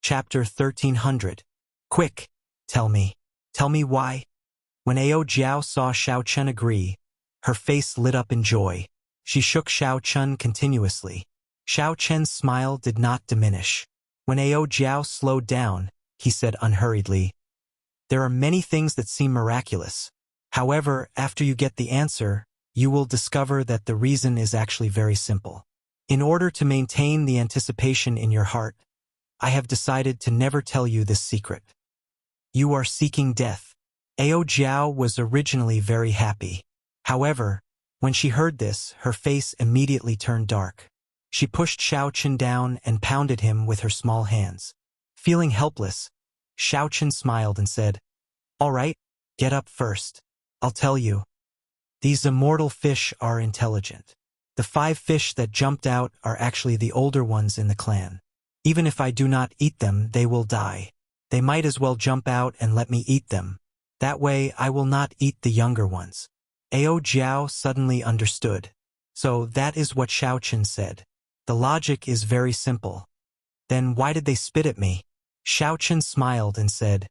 Chapter 1300. Quick, tell me why. When Ao Jiao saw Xiao Chen agree, her face lit up in joy. She shook Xiao Chen continuously. Xiao Chen's smile did not diminish. When Ao Jiao slowed down, he said unhurriedly, "There are many things that seem miraculous. However, after you get the answer, you will discover that the reason is actually very simple. In order to maintain the anticipation in your heart, I have decided to never tell you this secret. You are seeking death." Ao Jiao was originally very happy. However, when she heard this, her face immediately turned dark. She pushed Xiao Chen down and pounded him with her small hands. Feeling helpless, Xiao Chen smiled and said, "All right, get up first. I'll tell you. These immortal fish are intelligent. The 5 fish that jumped out are actually the older ones in the clan. Even if I do not eat them, they will die. They might as well jump out and let me eat them. That way I will not eat the younger ones." Ao Jiao suddenly understood. So that is what Xiao Chen said. The logic is very simple. Then why did they spit at me? Xiao Chen smiled and said,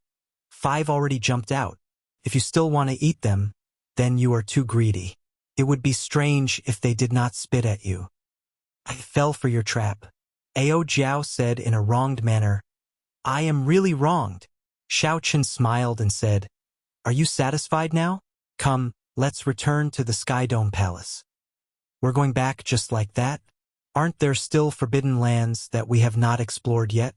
5 already jumped out. If you still want to eat them, then you are too greedy. It would be strange if they did not spit at you. I fell for your trap. Ao Jiao said in a wronged manner. I am really wronged. Xiao Chen smiled and said, "Are you satisfied now? Come, let's return to the Sky Dome Palace." We're going back just like that? Aren't there still forbidden lands that we have not explored yet?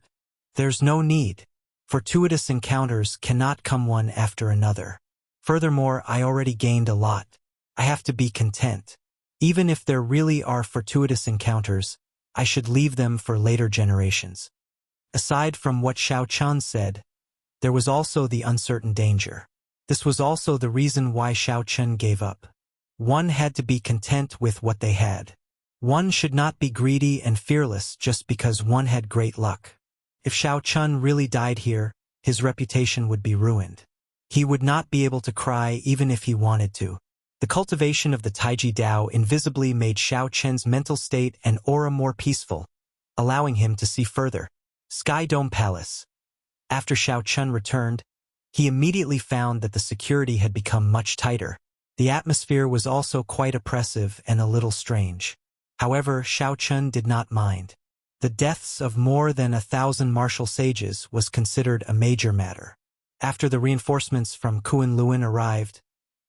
There's no need. Fortuitous encounters cannot come one after another. Furthermore, I already gained a lot. I have to be content. Even if there really are fortuitous encounters, I should leave them for later generations. Aside from what Xiao Chen said, there was also the uncertain danger. This was also the reason why Xiao Chen gave up. One had to be content with what they had. One should not be greedy and fearless just because one had great luck. If Xiao Chen really died here, his reputation would be ruined. He would not be able to cry even if he wanted to. The cultivation of the Taiji Dao invisibly made Xiao Chen's mental state and aura more peaceful, allowing him to see further. Sky Dome Palace. After Xiao Chen returned, he immediately found that the security had become much tighter. The atmosphere was also quite oppressive and a little strange. However, Xiao Chen did not mind. The deaths of more than 1,000 martial sages was considered a major matter. After the reinforcements from Kunlun arrived,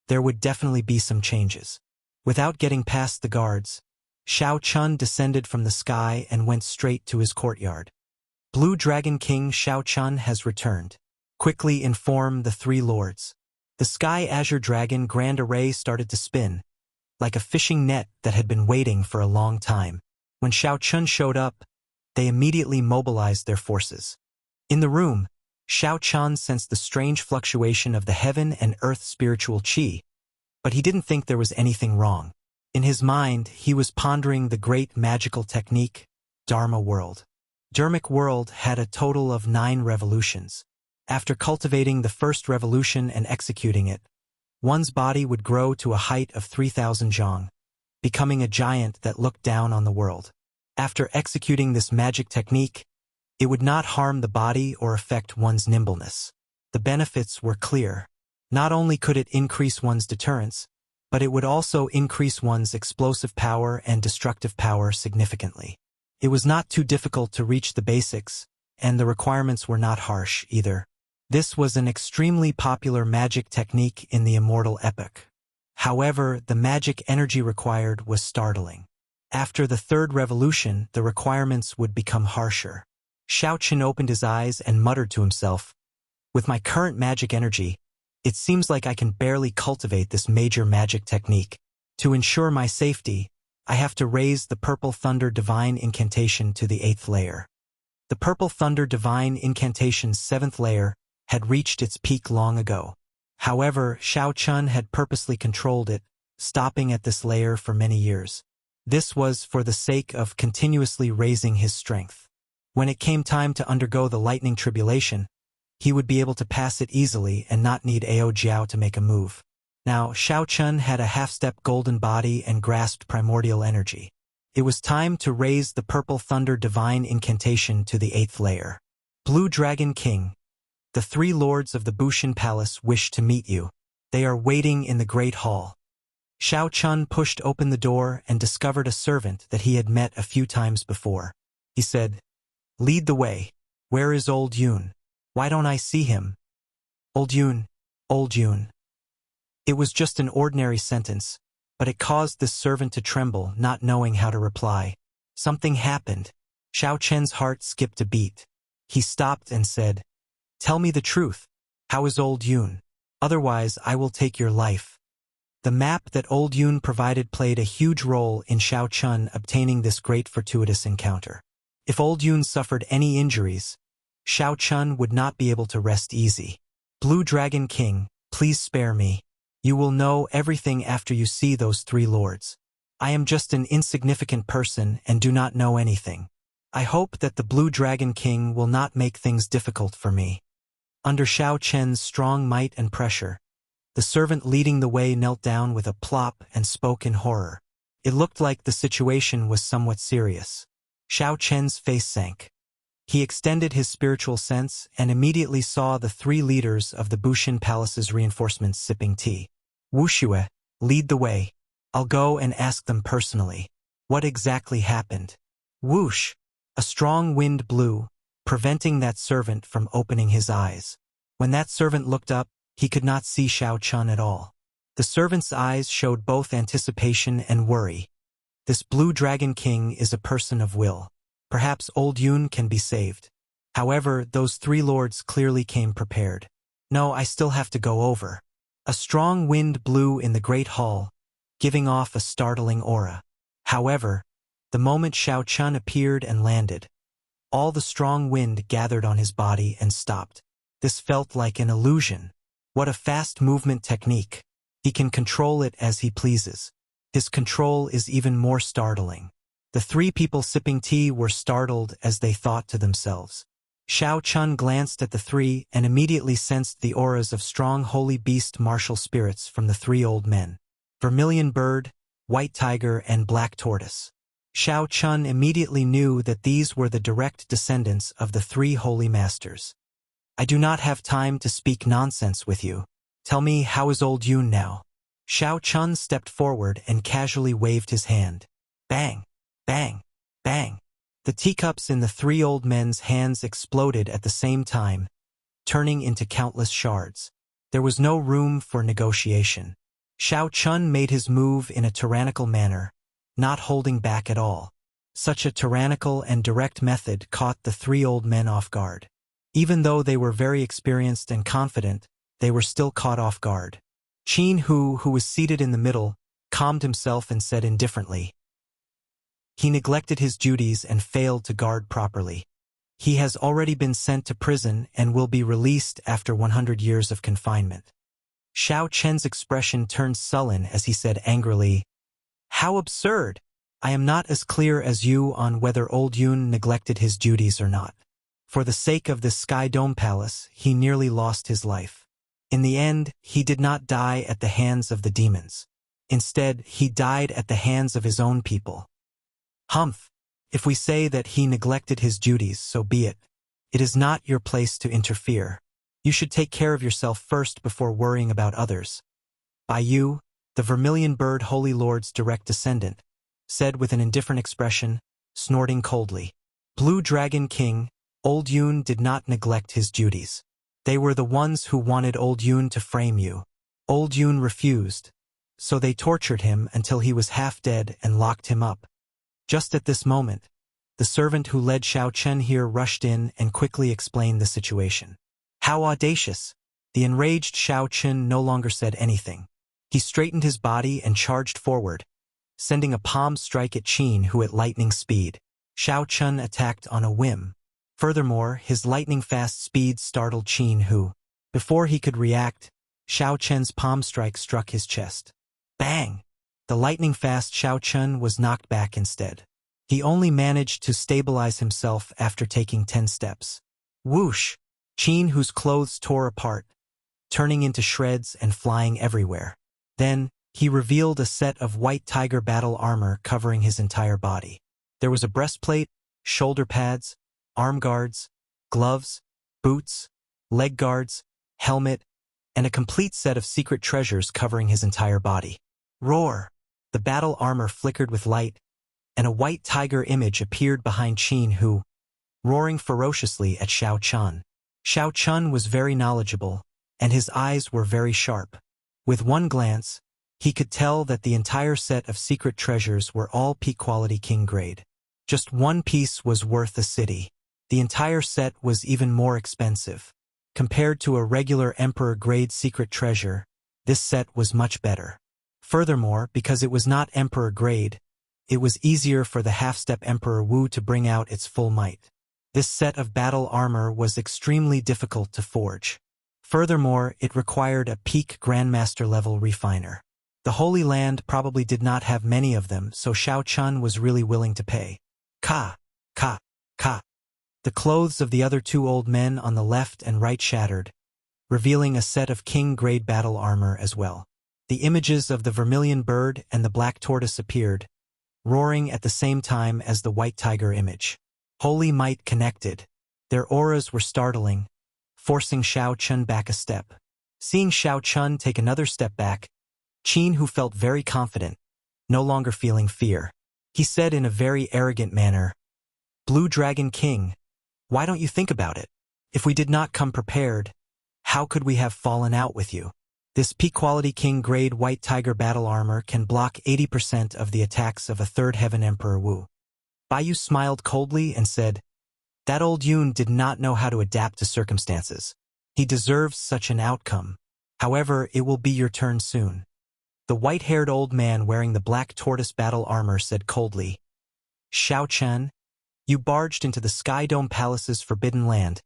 there would definitely be some changes. Without getting past the guards, Xiao Chen descended from the sky and went straight to his courtyard. Blue Dragon King Xiao Chen has returned. Quickly inform the 3 lords. The Sky Azure Dragon Grand Array started to spin, like a fishing net that had been waiting for a long time. When Xiao Chen showed up, they immediately mobilized their forces. In the room, Xiao Chen sensed the strange fluctuation of the heaven and earth spiritual qi, but he didn't think there was anything wrong. In his mind, he was pondering the great magical technique, Dharma World. Dharmic World had a total of 9 revolutions. After cultivating the first revolution and executing it, one's body would grow to a height of 3,000 zhang, becoming a giant that looked down on the world. After executing this magic technique, it would not harm the body or affect one's nimbleness. The benefits were clear. Not only could it increase one's deterrence, but it would also increase one's explosive power and destructive power significantly. It was not too difficult to reach the basics, and the requirements were not harsh either. This was an extremely popular magic technique in the Immortal epoch. However, the magic energy required was startling. After the 3rd revolution, the requirements would become harsher. Xiao Chen opened his eyes and muttered to himself, "With my current magic energy, it seems like I can barely cultivate this major magic technique. To ensure my safety, I have to raise the Purple Thunder Divine Incantation to the 8th layer." The Purple Thunder Divine Incantation's 7th layer had reached its peak long ago. However, Xiao Chen had purposely controlled it, stopping at this layer for many years. This was for the sake of continuously raising his strength. When it came time to undergo the lightning tribulation, he would be able to pass it easily and not need Ao Jiao to make a move. Now, Xiao Chen had a half-step golden body and grasped primordial energy. It was time to raise the Purple Thunder Divine Incantation to the 8th layer. Blue Dragon King, the three lords of the Bushin Palace wish to meet you. They are waiting in the Great Hall. Xiao Chun pushed open the door and discovered a servant that he had met a few times before. He said, "Lead the way. Where is Old Yun? Why don't I see him?" Old Yun, Old Yun. It was just an ordinary sentence, but it caused this servant to tremble, not knowing how to reply. Something happened. Xiao Chen's heart skipped a beat. He stopped and said, "Tell me the truth. How is Old Yun? Otherwise, I will take your life." The map that Old Yun provided played a huge role in Xiao Chun obtaining this great fortuitous encounter. If Old Yun suffered any injuries, Xiao Chun would not be able to rest easy. Blue Dragon King, please spare me. You will know everything after you see those three lords. I am just an insignificant person and do not know anything. I hope that the Blue Dragon King will not make things difficult for me. Under Xiao Chen's strong might and pressure, the servant leading the way knelt down with a plop and spoke in horror. It looked like the situation was somewhat serious. Xiao Chen's face sank. He extended his spiritual sense and immediately saw the three leaders of the Bushin Palace's reinforcements sipping tea. "Wuxia, lead the way. I'll go and ask them personally. What exactly happened?" Whoosh! A strong wind blew, preventing that servant from opening his eyes. When that servant looked up, he could not see Xiao Chun at all. The servant's eyes showed both anticipation and worry. This Blue Dragon King is a person of will. Perhaps Old Yun can be saved. However, those three lords clearly came prepared. "No, I still have to go over." A strong wind blew in the Great Hall, giving off a startling aura. However, the moment Xiao Chun appeared and landed, all the strong wind gathered on his body and stopped. This felt like an illusion. What a fast movement technique. He can control it as he pleases. His control is even more startling. The three people sipping tea were startled as they thought to themselves. Xiao Chun glanced at the three and immediately sensed the auras of strong holy beast martial spirits from the three old men. Vermilion Bird, White Tiger, and Black Tortoise. Xiao Chun immediately knew that these were the direct descendants of the three holy masters. "I do not have time to speak nonsense with you. Tell me, how is Old Yun now?" Xiao Chun stepped forward and casually waved his hand. Bang! Bang! Bang! The teacups in the three old men's hands exploded at the same time, turning into countless shards. There was no room for negotiation. Xiao Chun made his move in a tyrannical manner, not holding back at all. Such a tyrannical and direct method caught the three old men off guard. Even though they were very experienced and confident, they were still caught off guard. Qin Hu, who was seated in the middle, calmed himself and said indifferently, "He neglected his duties and failed to guard properly. He has already been sent to prison and will be released after 100 years of confinement." Xiao Chen's expression turned sullen as he said angrily, "How absurd! I am not as clear as you on whether Old Yun neglected his duties or not. For the sake of this Sky Dome Palace, he nearly lost his life. In the end, he did not die at the hands of the demons. Instead, he died at the hands of his own people. Humph! If we say that he neglected his duties, so be it. It is not your place to interfere. You should take care of yourself first before worrying about others." "By you, the Vermilion Bird Holy Lord's direct descendant," said with an indifferent expression, snorting coldly. "Blue Dragon King, Old Yun did not neglect his duties. They were the ones who wanted Old Yun to frame you. Old Yun refused, so they tortured him until he was half dead and locked him up." Just at this moment, the servant who led Xiao Chen here rushed in and quickly explained the situation. How audacious! The enraged Xiao Chen no longer said anything. He straightened his body and charged forward, sending a palm strike at Qin Hu at lightning speed. Xiao Chen attacked on a whim. Furthermore, his lightning-fast speed startled Qin Hu. Before he could react, Xiao Chen's palm strike struck his chest. Bang! The lightning-fast Xiao Chen was knocked back instead. He only managed to stabilize himself after taking 10 steps. Whoosh! Qin Hu's clothes tore apart, turning into shreds and flying everywhere. Then, he revealed a set of white tiger battle armor covering his entire body. There was a breastplate, shoulder pads, arm guards, gloves, boots, leg guards, helmet, and a complete set of secret treasures covering his entire body. Roar! The battle armor flickered with light, and a white tiger image appeared behind Qin who, roaring ferociously at Xiao Chun. Xiao Chun was very knowledgeable, and his eyes were very sharp. With one glance, he could tell that the entire set of secret treasures were all peak-quality king grade. Just one piece was worth a city. The entire set was even more expensive. Compared to a regular emperor-grade secret treasure, this set was much better. Furthermore, because it was not emperor-grade, it was easier for the half-step Emperor Wu to bring out its full might. This set of battle armor was extremely difficult to forge. Furthermore, it required a peak Grandmaster-level refiner. The Holy Land probably did not have many of them, so Xiao Chun was really willing to pay. Ka! Ka! Ka! The clothes of the other two old men on the left and right shattered, revealing a set of king-grade battle armor as well. The images of the vermilion bird and the black tortoise appeared, roaring at the same time as the white tiger image. Holy might connected. Their auras were startling, forcing Xiao Chun back a step. Seeing Xiao Chun take another step back, Qin, who felt very confident, no longer feeling fear. He said in a very arrogant manner, "Blue Dragon King, why don't you think about it? If we did not come prepared, how could we have fallen out with you? This peak-quality king-grade white tiger battle armor can block 80% of the attacks of a third heaven Emperor Wu." Baiyu smiled coldly and said, "That old Yun did not know how to adapt to circumstances. He deserves such an outcome. However, it will be your turn soon." The white-haired old man wearing the black tortoise battle armor said coldly, "Xiao Chun, you barged into the Sky Dome Palace's forbidden land,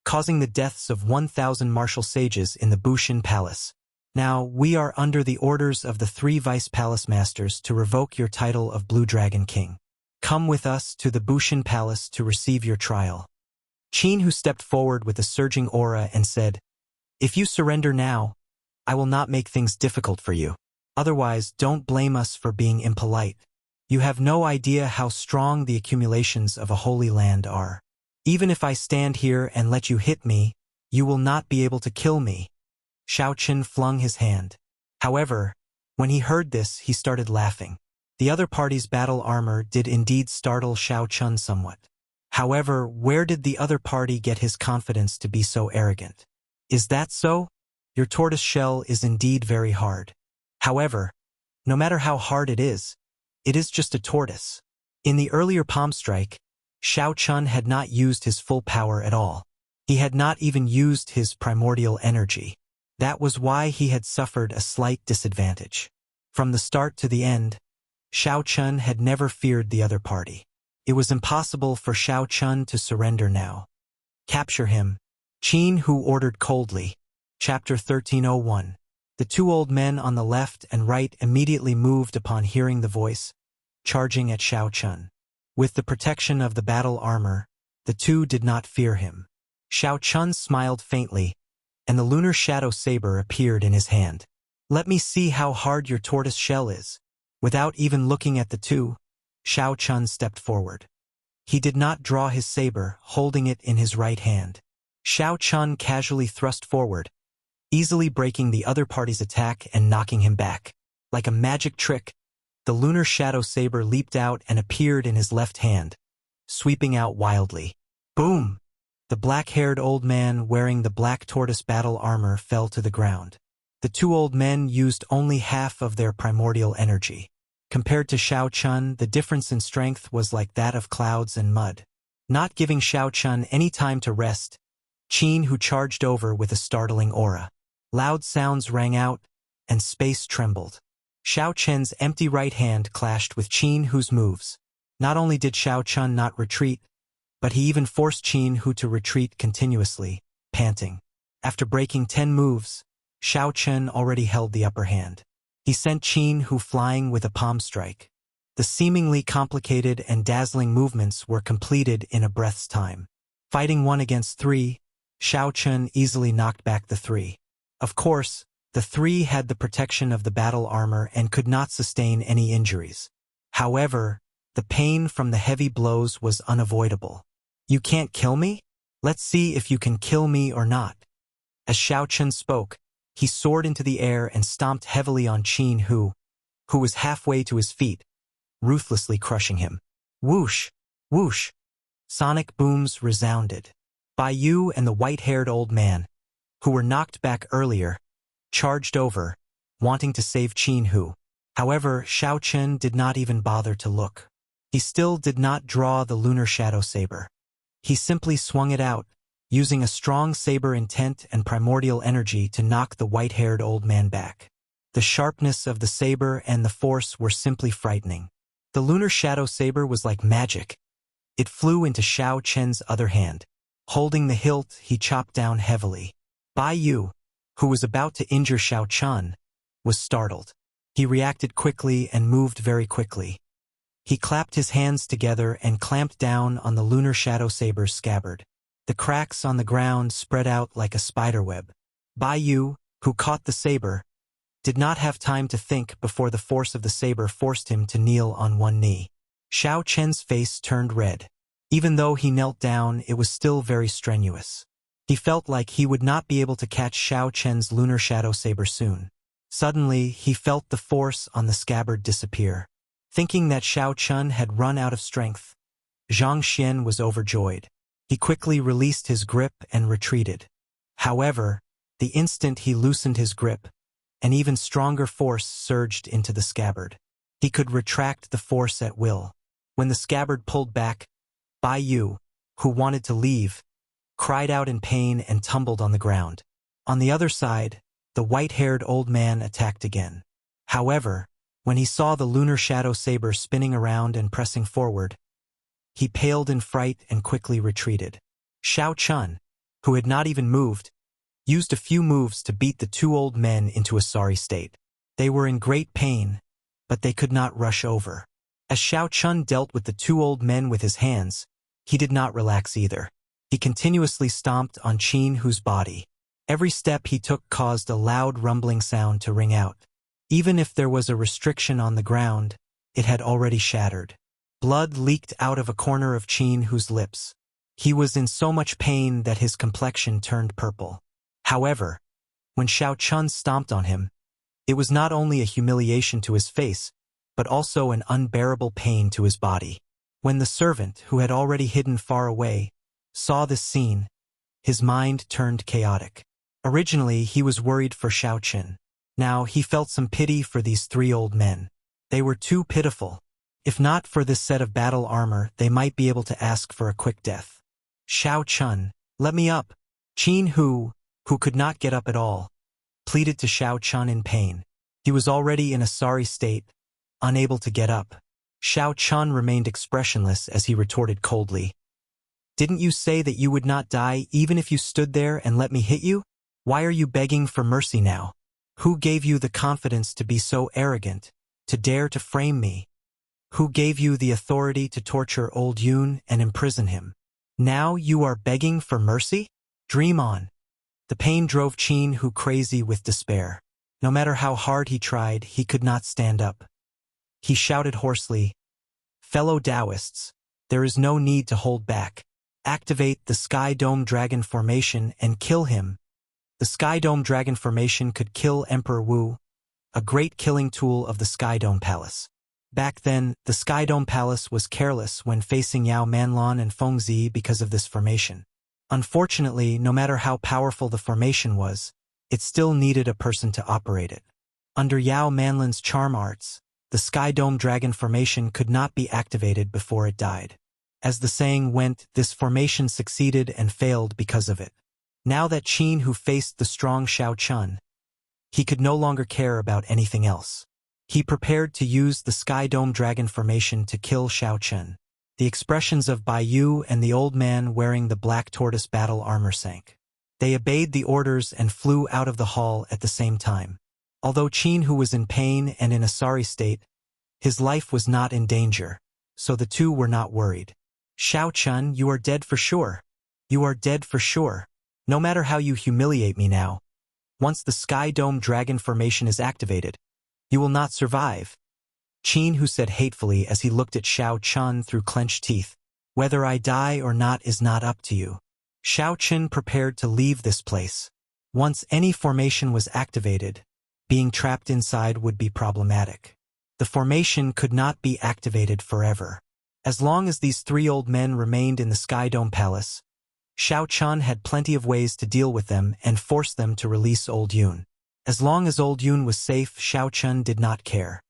causing the deaths of 1,000 martial sages in the Bushin Palace. Now, we are under the orders of the 3 Vice Palace Masters to revoke your title of Blue Dragon King. Come with us to the Bushin Palace to receive your trial." Qin, who stepped forward with a surging aura and said, "If you surrender now, I will not make things difficult for you. Otherwise, don't blame us for being impolite. You have no idea how strong the accumulations of a holy land are. Even if I stand here and let you hit me, you will not be able to kill me." Xiao Chun flung his hand. However, when he heard this, he started laughing. The other party's battle armor did indeed startle Xiao Chun somewhat. However, where did the other party get his confidence to be so arrogant? Is that so? Your tortoise shell is indeed very hard. However, no matter how hard it is just a tortoise. In the earlier palm strike, Xiao Chun had not used his full power at all. He had not even used his primordial energy. That was why he had suffered a slight disadvantage. From the start to the end, Xiao Chun had never feared the other party. It was impossible for Xiao Chun to surrender now. "Capture him," Qin, who ordered coldly. Chapter 1301. The two old men on the left and right immediately moved upon hearing the voice, charging at Xiao Chun. With the protection of the battle armor, the two did not fear him. Xiao Chun smiled faintly, and the lunar shadow saber appeared in his hand. "Let me see how hard your tortoise shell is." Without even looking at the two, Xiao Chun stepped forward. He did not draw his saber, holding it in his right hand. Xiao Chun casually thrust forward, easily breaking the other party's attack and knocking him back. Like a magic trick, the lunar shadow saber leaped out and appeared in his left hand, sweeping out wildly. Boom! The black-haired old man wearing the black tortoise battle armor fell to the ground. The two old men used only half of their primordial energy. Compared to Xiao Chun, the difference in strength was like that of clouds and mud. Not giving Xiao Chun any time to rest, Qin, who charged over with a startling aura. Loud sounds rang out, and space trembled. Xiao Chun's empty right hand clashed with Qin, whose moves. Not only did Xiao Chun not retreat, but he even forced Qin, who to retreat continuously, panting. After breaking 10 moves, Xiao Chun already held the upper hand. He sent Qin, who flying with a palm strike. The seemingly complicated and dazzling movements were completed in a breath's time. Fighting 1 against 3, Xiao Chun easily knocked back the 3. Of course, the 3 had the protection of the battle armor and could not sustain any injuries. However, the pain from the heavy blows was unavoidable. "You can't kill me?" Let's see if you can kill me or not. As Xiao Chun spoke, he soared into the air and stomped heavily on Qin who was halfway to his feet, ruthlessly crushing him. Whoosh! Whoosh! Sonic booms resounded. Bai Yu and the white-haired old man, who were knocked back earlier, charged over, wanting to save Qin Hu. However, Xiao Chun did not even bother to look. He still did not draw the lunar shadow saber. He simply swung it out, using a strong saber intent and primordial energy to knock the white-haired old man back. The sharpness of the saber and the force were simply frightening. The lunar shadow saber was like magic. It flew into Xiao Chen's other hand. Holding the hilt, he chopped down heavily. Bai Yu, who was about to injure Xiao Chun, was startled. He reacted quickly and moved very quickly. He clapped his hands together and clamped down on the lunar shadow saber's scabbard. The cracks on the ground spread out like a spiderweb. Bai Yu, who caught the saber, did not have time to think before the force of the saber forced him to kneel on one knee. Xiao Chen's face turned red. Even though he knelt down, it was still very strenuous. He felt like he would not be able to catch Xiao Chen's lunar shadow saber soon. Suddenly, he felt the force on the scabbard disappear. Thinking that Xiao Chun had run out of strength, Zhang Xian was overjoyed. He quickly released his grip and retreated. However, the instant he loosened his grip, an even stronger force surged into the scabbard. He could retract the force at will. When the scabbard pulled back, Bai Yu, who wanted to leave, cried out in pain and tumbled on the ground. On the other side, the white-haired old man attacked again. However, when he saw the lunar shadow saber spinning around and pressing forward, he paled in fright and quickly retreated. Xiao Chun, who had not even moved, used a few moves to beat the two old men into a sorry state. They were in great pain, but they could not rush over. As Xiao Chun dealt with the two old men with his hands, he did not relax either. He continuously stomped on Qin Hu's body. Every step he took caused a loud rumbling sound to ring out. Even if there was a restriction on the ground, it had already shattered. Blood leaked out of a corner of Qin Hu's lips. He was in so much pain that his complexion turned purple. However, when Xiao Chun stomped on him, it was not only a humiliation to his face, but also an unbearable pain to his body. When the servant, who had already hidden far away, saw this scene, his mind turned chaotic. Originally, he was worried for Xiao Chun. Now, he felt some pity for these three old men. They were too pitiful. If not for this set of battle armor, they might be able to ask for a quick death. Xiao Chun, let me up. Qin Hu, who could not get up at all, pleaded to Xiao Chun in pain. He was already in a sorry state, unable to get up. Xiao Chun remained expressionless as he retorted coldly. Didn't you say that you would not die even if you stood there and let me hit you? Why are you begging for mercy now? Who gave you the confidence to be so arrogant, to dare to frame me? Who gave you the authority to torture old Yun and imprison him? Now you are begging for mercy? Dream on. The pain drove Qin Hu crazy with despair. No matter how hard he tried, he could not stand up. He shouted hoarsely, "Fellow Taoists, there is no need to hold back. Activate the Sky Dome Dragon Formation and kill him." The Sky Dome Dragon Formation could kill Emperor Wu, a great killing tool of the Sky Dome Palace. Back then, the Sky Dome Palace was careless when facing Yao Manlan and Fengzi because of this formation. Unfortunately, no matter how powerful the formation was, it still needed a person to operate it. Under Yao Manlan's charm arts, the Sky Dome Dragon Formation could not be activated before it died. As the saying went, this formation succeeded and failed because of it. Now that Qin Hu faced the strong Xiao Chun, he could no longer care about anything else. He prepared to use the Sky Dome Dragon Formation to kill Xiao Chun. The expressions of Bai Yu and the old man wearing the black tortoise battle armor sank. They obeyed the orders and flew out of the hall at the same time. Although Qin Hu was in pain and in a sorry state, his life was not in danger, so the two were not worried. "Xiao Chun, you are dead for sure. You are dead for sure. No matter how you humiliate me now, once the Sky Dome Dragon Formation is activated, you will not survive." Qin Hu said hatefully as he looked at Xiao Chun through clenched teeth. "Whether I die or not is not up to you." Xiao Chen prepared to leave this place. Once any formation was activated, being trapped inside would be problematic. The formation could not be activated forever. As long as these three old men remained in the Sky Dome Palace, Xiao Chen had plenty of ways to deal with them and force them to release Old Yun. As long as Old Yun was safe, Xiao Chen did not care.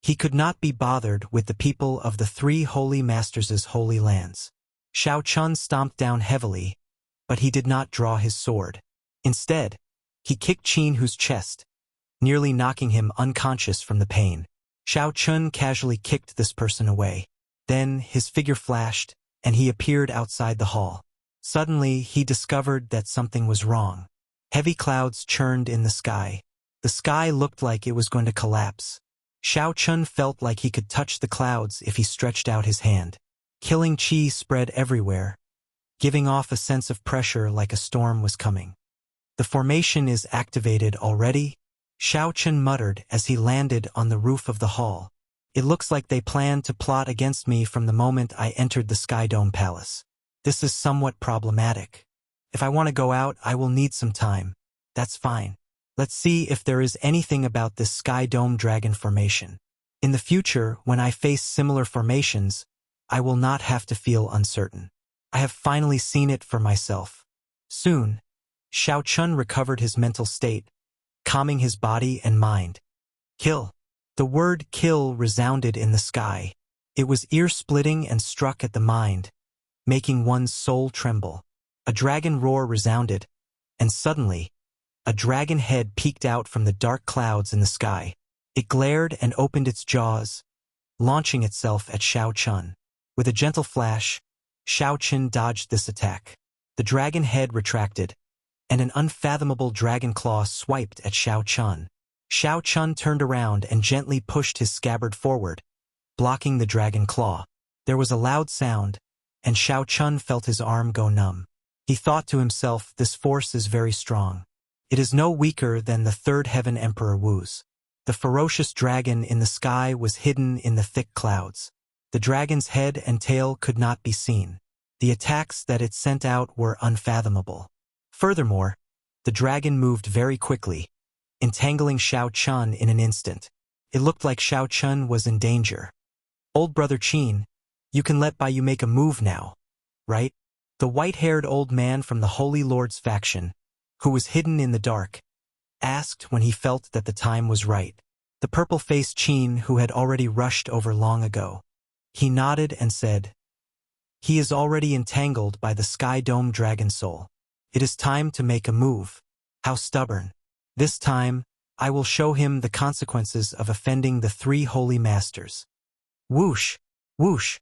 He could not be bothered with the people of the three holy masters' holy lands. Xiao Chen stomped down heavily, but he did not draw his sword. Instead, he kicked Qin Hu's chest, nearly knocking him unconscious from the pain. Xiao Chen casually kicked this person away. Then his figure flashed, and he appeared outside the hall. Suddenly, he discovered that something was wrong. Heavy clouds churned in the sky. The sky looked like it was going to collapse. Xiao Chen felt like he could touch the clouds if he stretched out his hand. Killing qi spread everywhere, giving off a sense of pressure like a storm was coming. The formation is activated already, Xiao Chen muttered as he landed on the roof of the hall. It looks like they planned to plot against me from the moment I entered the Sky Dome Palace. This is somewhat problematic. If I want to go out, I will need some time. That's fine. Let's see if there is anything about this Sky Dome Dragon formation. In the future, when I face similar formations, I will not have to feel uncertain. I have finally seen it for myself. Soon, Xiao Chen recovered his mental state, calming his body and mind. Kill. The word kill resounded in the sky. It was ear-splitting and struck at the mind, making one's soul tremble. A dragon roar resounded, and suddenly, a dragon head peeked out from the dark clouds in the sky. It glared and opened its jaws, launching itself at Xiao Chen. With a gentle flash, Xiao Chen dodged this attack. The dragon head retracted, and an unfathomable dragon claw swiped at Xiao Chen. Xiao Chen turned around and gently pushed his scabbard forward, blocking the dragon claw. There was a loud sound, and Xiao Chen felt his arm go numb. He thought to himself, this force is very strong. It is no weaker than the Third Heaven Emperor Wu's. The ferocious dragon in the sky was hidden in the thick clouds. The dragon's head and tail could not be seen. The attacks that it sent out were unfathomable. Furthermore, the dragon moved very quickly, entangling Xiao Chen in an instant. It looked like Xiao Chen was in danger. Old brother Qin, you can let Bai Yu make a move now, right? The white-haired old man from the Holy Lord's faction, who was hidden in the dark, asked when he felt that the time was right. The purple-faced Qin, who had already rushed over long ago. He nodded and said, he is already entangled by the Sky Dome Dragon Soul. It is time to make a move. How stubborn. This time, I will show him the consequences of offending the three holy masters. Whoosh! Whoosh!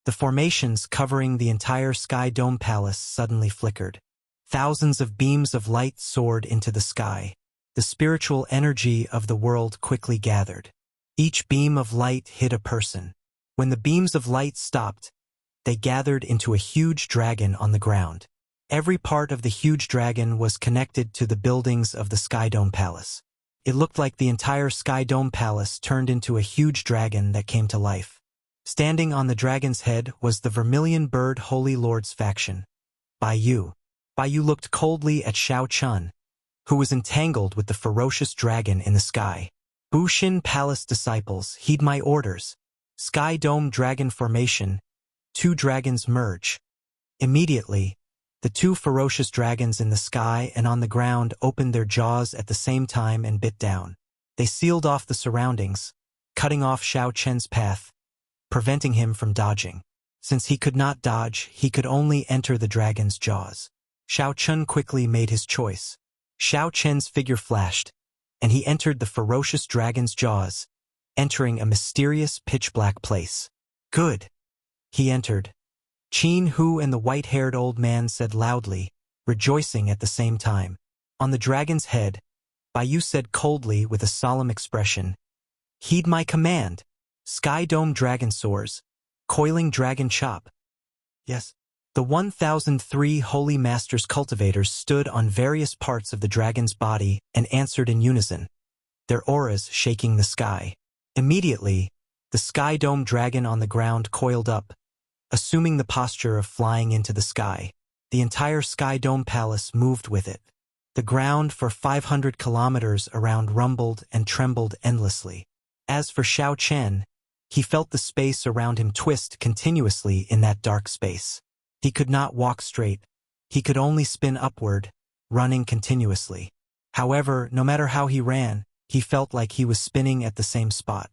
The formations covering the entire Sky Dome Palace suddenly flickered. Thousands of beams of light soared into the sky. The spiritual energy of the world quickly gathered. Each beam of light hit a person. When the beams of light stopped, they gathered into a huge dragon on the ground. Every part of the huge dragon was connected to the buildings of the Sky Dome Palace. It looked like the entire Sky Dome Palace turned into a huge dragon that came to life. Standing on the dragon's head was the Vermilion Bird Holy Lord's faction. Bai Yu. Bai Yu looked coldly at Xiao Chen, who was entangled with the ferocious dragon in the sky. Bushin Palace disciples, heed my orders. Sky Dome Dragon Formation. 2 dragons merge. Immediately, the 2 ferocious dragons in the sky and on the ground opened their jaws at the same time and bit down. They sealed off the surroundings, cutting off Xiao Chen's path, preventing him from dodging. Since he could not dodge, he could only enter the dragon's jaws. Xiao Chen quickly made his choice. Xiao Chen's figure flashed, and he entered the ferocious dragon's jaws, entering a mysterious pitch-black place. Good. He entered. Qin Hu and the white-haired old man said loudly, rejoicing at the same time. On the dragon's head, Bai Yu said coldly with a solemn expression, heed my command. Sky Dome Dragon Soars. Coiling Dragon Chop. Yes. The 1003 Holy Masters cultivators stood on various parts of the dragon's body and answered in unison, their auras shaking the sky. Immediately, the Sky Dome dragon on the ground coiled up, assuming the posture of flying into the sky. the entire Sky Dome Palace moved with it. The ground for 500 kilometers around rumbled and trembled endlessly. As for Xiao Chen, he felt the space around him twist continuously in that dark space. He could not walk straight. He could only spin upward, running continuously. However, no matter how he ran, he felt like he was spinning at the same spot.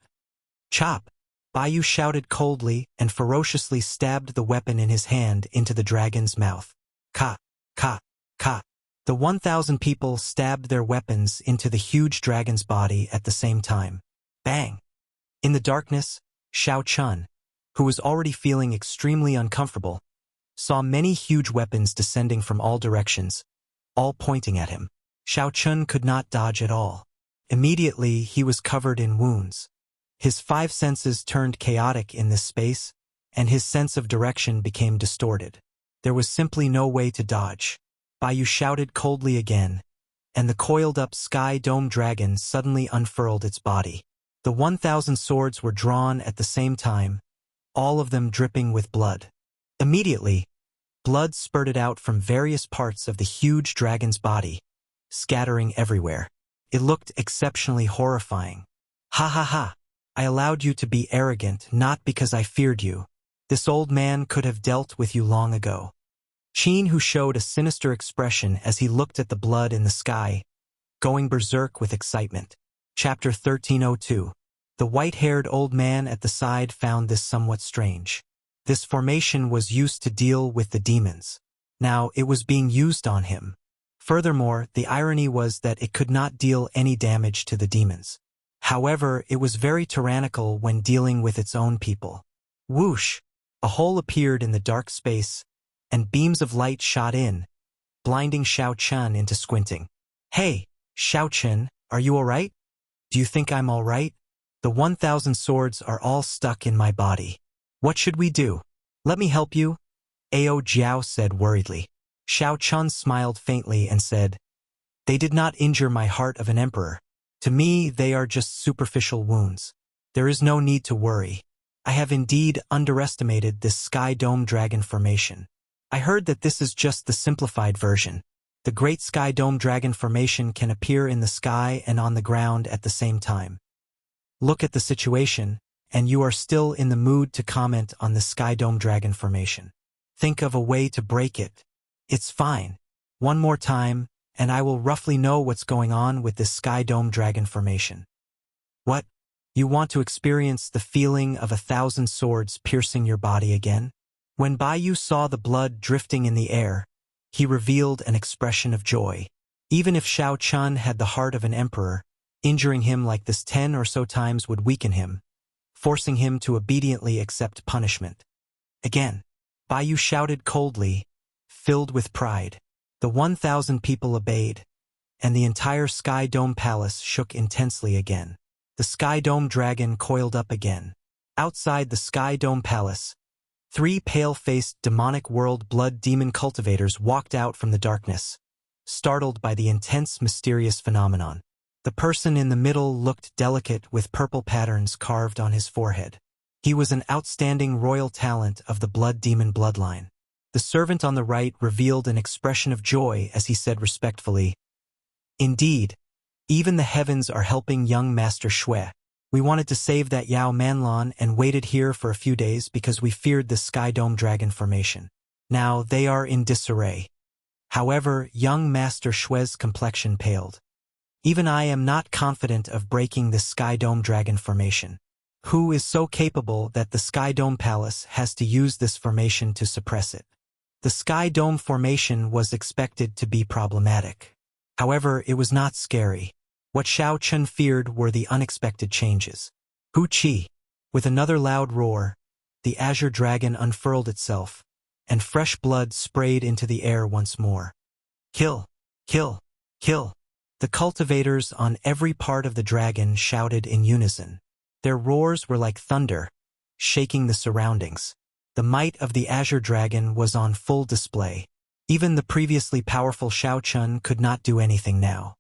Chop! Baiyu shouted coldly and ferociously stabbed the weapon in his hand into the dragon's mouth. Ka! Ka! Ka! The 1,000 people stabbed their weapons into the huge dragon's body at the same time. Bang! In the darkness, Xiao Chun, who was already feeling extremely uncomfortable, saw many huge weapons descending from all directions, all pointing at him. Xiao Chun could not dodge at all. Immediately, he was covered in wounds. His 5 senses turned chaotic in this space, and his sense of direction became distorted. There was simply no way to dodge. Baiyu shouted coldly again, and the coiled-up Sky Dome Dragon suddenly unfurled its body. The 1,000 swords were drawn at the same time, all of them dripping with blood. Immediately, blood spurted out from various parts of the huge dragon's body, scattering everywhere. It looked exceptionally horrifying. Ha ha ha! I allowed you to be arrogant not because I feared you. This old man could have dealt with you long ago. Qin, who showed a sinister expression as he looked at the blood in the sky, going berserk with excitement. Chapter 1302. The white-haired old man at the side found this somewhat strange. This formation was used to deal with the demons. Now it was being used on him. Furthermore, the irony was that it could not deal any damage to the demons. However, it was very tyrannical when dealing with its own people. Whoosh! A hole appeared in the dark space, and beams of light shot in, blinding Xiao Chun into squinting. Hey, Xiao Chun, are you alright? Do you think I'm alright? The 1,000 swords are all stuck in my body. What should we do? Let me help you? Ao Jiao said worriedly. Xiao Chun smiled faintly and said, They did not injure my heart of an emperor. To me, they are just superficial wounds. There is no need to worry. I have indeed underestimated this Sky Dome Dragon formation. I heard that this is just the simplified version. The Great Sky Dome Dragon formation can appear in the sky and on the ground at the same time. Look at the situation, and you are still in the mood to comment on the Sky Dome Dragon formation. Think of a way to break it. It's fine. One more time, and I will roughly know what's going on with this Sky Dome Dragon formation. What? You want to experience the feeling of 1,000 swords piercing your body again? When Baiyu saw the blood drifting in the air, he revealed an expression of joy. Even if Xiao Chun had the heart of an emperor, injuring him like this 10 or so times would weaken him, forcing him to obediently accept punishment. Again, Baiyu shouted coldly, filled with pride. The 1,000 people obeyed, and the entire Sky Dome Palace shook intensely again. The Sky Dome Dragon coiled up again. Outside the Sky Dome Palace, 3 pale-faced demonic world blood demon cultivators walked out from the darkness, startled by the intense mysterious phenomenon. The person in the middle looked delicate with purple patterns carved on his forehead. He was an outstanding royal talent of the blood demon bloodline. The servant on the right revealed an expression of joy as he said respectfully, Indeed, even the heavens are helping young Master Shui. We wanted to save that Yao Manlon and waited here for a few days because we feared the Sky Dome Dragon formation. Now they are in disarray. However, young Master Shui's complexion paled. Even I am not confident of breaking the Sky Dome Dragon formation. Who is so capable that the Sky Dome Palace has to use this formation to suppress it? The Sky Dome formation was expected to be problematic. However, it was not scary. What Xiao Chun feared were the unexpected changes. Hu Qi! With another loud roar, the Azure Dragon unfurled itself, and fresh blood sprayed into the air once more. Kill! Kill! Kill! The cultivators on every part of the dragon shouted in unison. Their roars were like thunder, shaking the surroundings. The might of the Azure Dragon was on full display. Even the previously powerful Xiao Chun could not do anything now.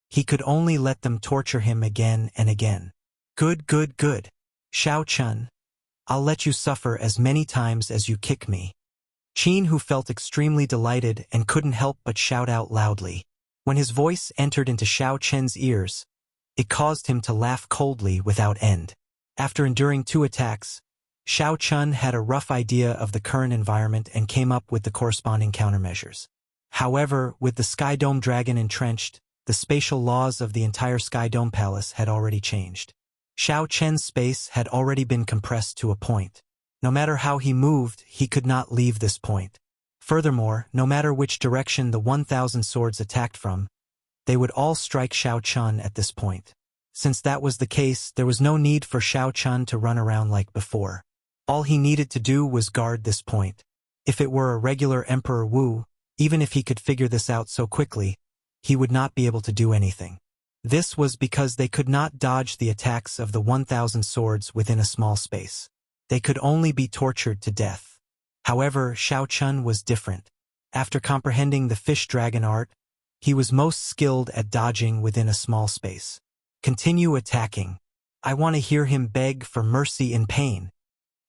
He could only let them torture him again and again. Good, good, good. Xiao Chun, I'll let you suffer as many times as you kick me. Qin, who felt extremely delighted and couldn't help but shout out loudly. When his voice entered into Xiao Chen's ears, it caused him to laugh coldly without end. After enduring 2 attacks, Xiao Chun had a rough idea of the current environment and came up with the corresponding countermeasures. However, with the Sky Dome Dragon entrenched, the spatial laws of the entire Sky Dome Palace had already changed. Xiao Chen's space had already been compressed to a point. No matter how he moved, he could not leave this point. Furthermore, no matter which direction the 1,000 swords attacked from, they would all strike Xiao Chun at this point. Since that was the case, there was no need for Xiao Chun to run around like before. All he needed to do was guard this point. If it were a regular Emperor Wu, even if he could figure this out so quickly, he would not be able to do anything. This was because they could not dodge the attacks of the 1,000 swords within a small space. They could only be tortured to death. However, Xiao Chun was different. After comprehending the fish dragon art, he was most skilled at dodging within a small space. Continue attacking. I want to hear him beg for mercy in pain.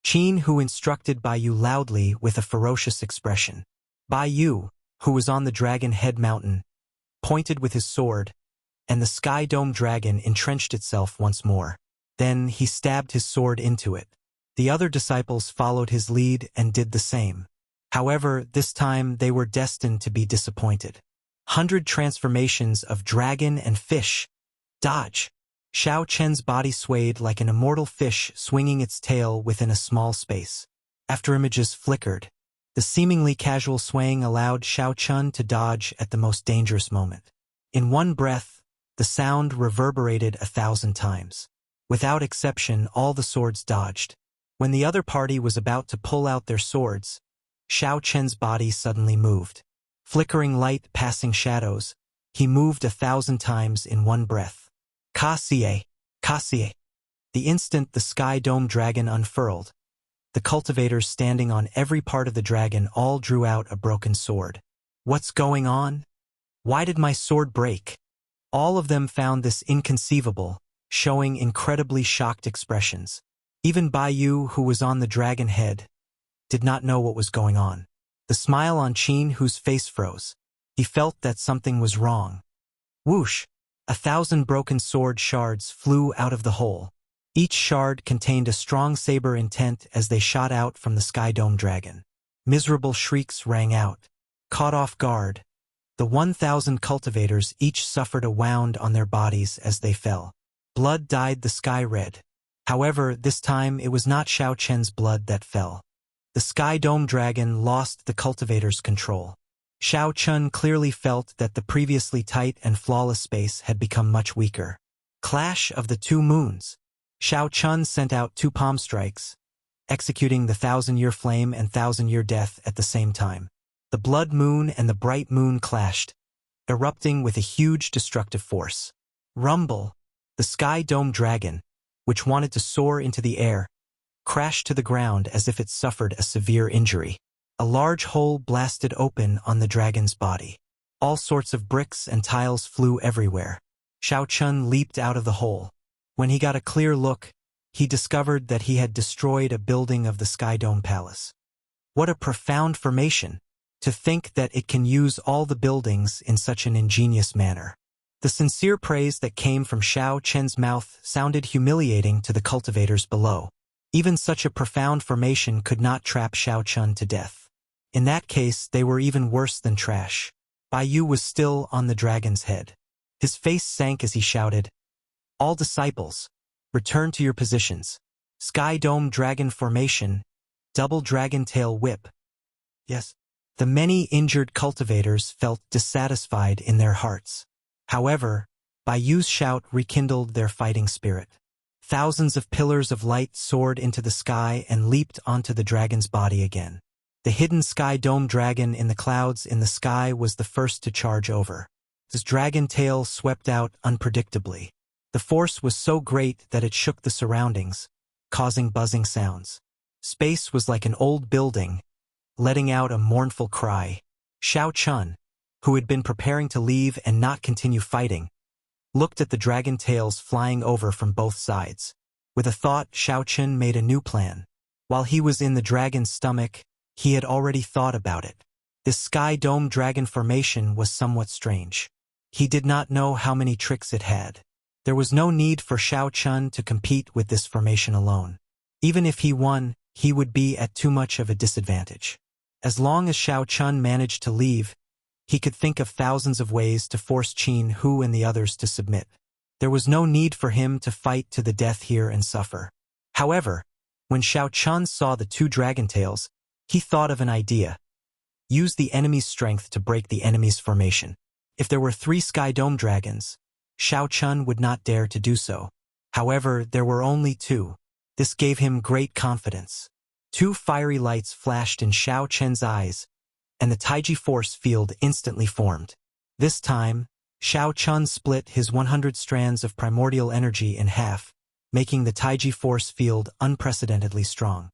Qin, who instructed Bai Yu loudly with a ferocious expression. Bai Yu, who was on the dragon head mountain, pointed with his sword, and the Sky Dome Dragon entrenched itself once more. Then he stabbed his sword into it. The other disciples followed his lead and did the same. However, this time they were destined to be disappointed. 100 transformations of dragon and fish. Dodge! Xiao Chen's body swayed like an immortal fish swinging its tail within a small space. After images flickered, the seemingly casual swaying allowed Xiao Chun to dodge at the most dangerous moment. In one breath, the sound reverberated 1,000 times. Without exception, all the swords dodged. When the other party was about to pull out their swords, Xiao Chen's body suddenly moved. Flickering light passing shadows, he moved 1,000 times in one breath. Kasie! Kasie! The instant the Sky Dome Dragon unfurled, the cultivators standing on every part of the dragon all drew out a broken sword. What's going on? Why did my sword break? All of them found this inconceivable, showing incredibly shocked expressions. Even Bai Yu, who was on the dragon head, did not know what was going on. The smile on Qin, whose face froze. He felt that something was wrong. Whoosh! 1,000 broken sword shards flew out of the hole. Each shard contained a strong saber intent as they shot out from the Sky Dome Dragon. Miserable shrieks rang out. Caught off guard, the 1,000 cultivators each suffered a wound on their bodies as they fell. Blood dyed the sky red. However, this time it was not Xiao Chen's blood that fell. The Sky Dome Dragon lost the cultivator's control. Xiao Chun clearly felt that the previously tight and flawless space had become much weaker. Clash of the Two Moons. Xiao Chun sent out 2 palm strikes, executing the 1,000-year flame and 1,000-year death at the same time. The blood moon and the bright moon clashed, erupting with a huge destructive force. Rumble! The Sky Dome Dragon, which wanted to soar into the air, crashed to the ground as if it suffered a severe injury. A large hole blasted open on the dragon's body. All sorts of bricks and tiles flew everywhere. Xiao Chun leaped out of the hole. When he got a clear look, he discovered that he had destroyed a building of the Sky Dome Palace. What a profound formation! To think that it can use all the buildings in such an ingenious manner. The sincere praise that came from Xiao Chen's mouth sounded humiliating to the cultivators below. Even such a profound formation could not trap Xiao Chun to death. In that case, they were even worse than trash. Bai Yu was still on the dragon's head. His face sank as he shouted, "All disciples, return to your positions. Sky Dome Dragon Formation, Double Dragon Tail Whip." Yes. The many injured cultivators felt dissatisfied in their hearts. However, Bai Yu's shout rekindled their fighting spirit. Thousands of pillars of light soared into the sky and leaped onto the dragon's body again. The hidden Sky Dome Dragon in the clouds in the sky was the first to charge over. His dragon tail swept out unpredictably. The force was so great that it shook the surroundings, causing buzzing sounds. Space was like an old building, letting out a mournful cry. Xiao Chun, who had been preparing to leave and not continue fighting, looked at the dragon tails flying over from both sides. With a thought, Xiao Chun made a new plan. While he was in the dragon's stomach, He had already thought about it. This sky dome dragon formation was somewhat strange. He did not know how many tricks it had. There was no need for Xiao Chun to compete with this formation alone. Even if he won, he would be at too much of a disadvantage. As long as Xiao Chun managed to leave, he could think of thousands of ways to force Qin Hu and the others to submit. There was no need for him to fight to the death here and suffer. However, when Xiao Chun saw the two dragon tails, he thought of an idea. Use the enemy's strength to break the enemy's formation. If there were 3 sky dome dragons, Xiao Chun would not dare to do so. However, there were only 2. This gave him great confidence. 2 fiery lights flashed in Xiao Chen's eyes, and the Taiji force field instantly formed. This time, Xiao Chun split his 100 strands of primordial energy in half, making the Taiji force field unprecedentedly strong.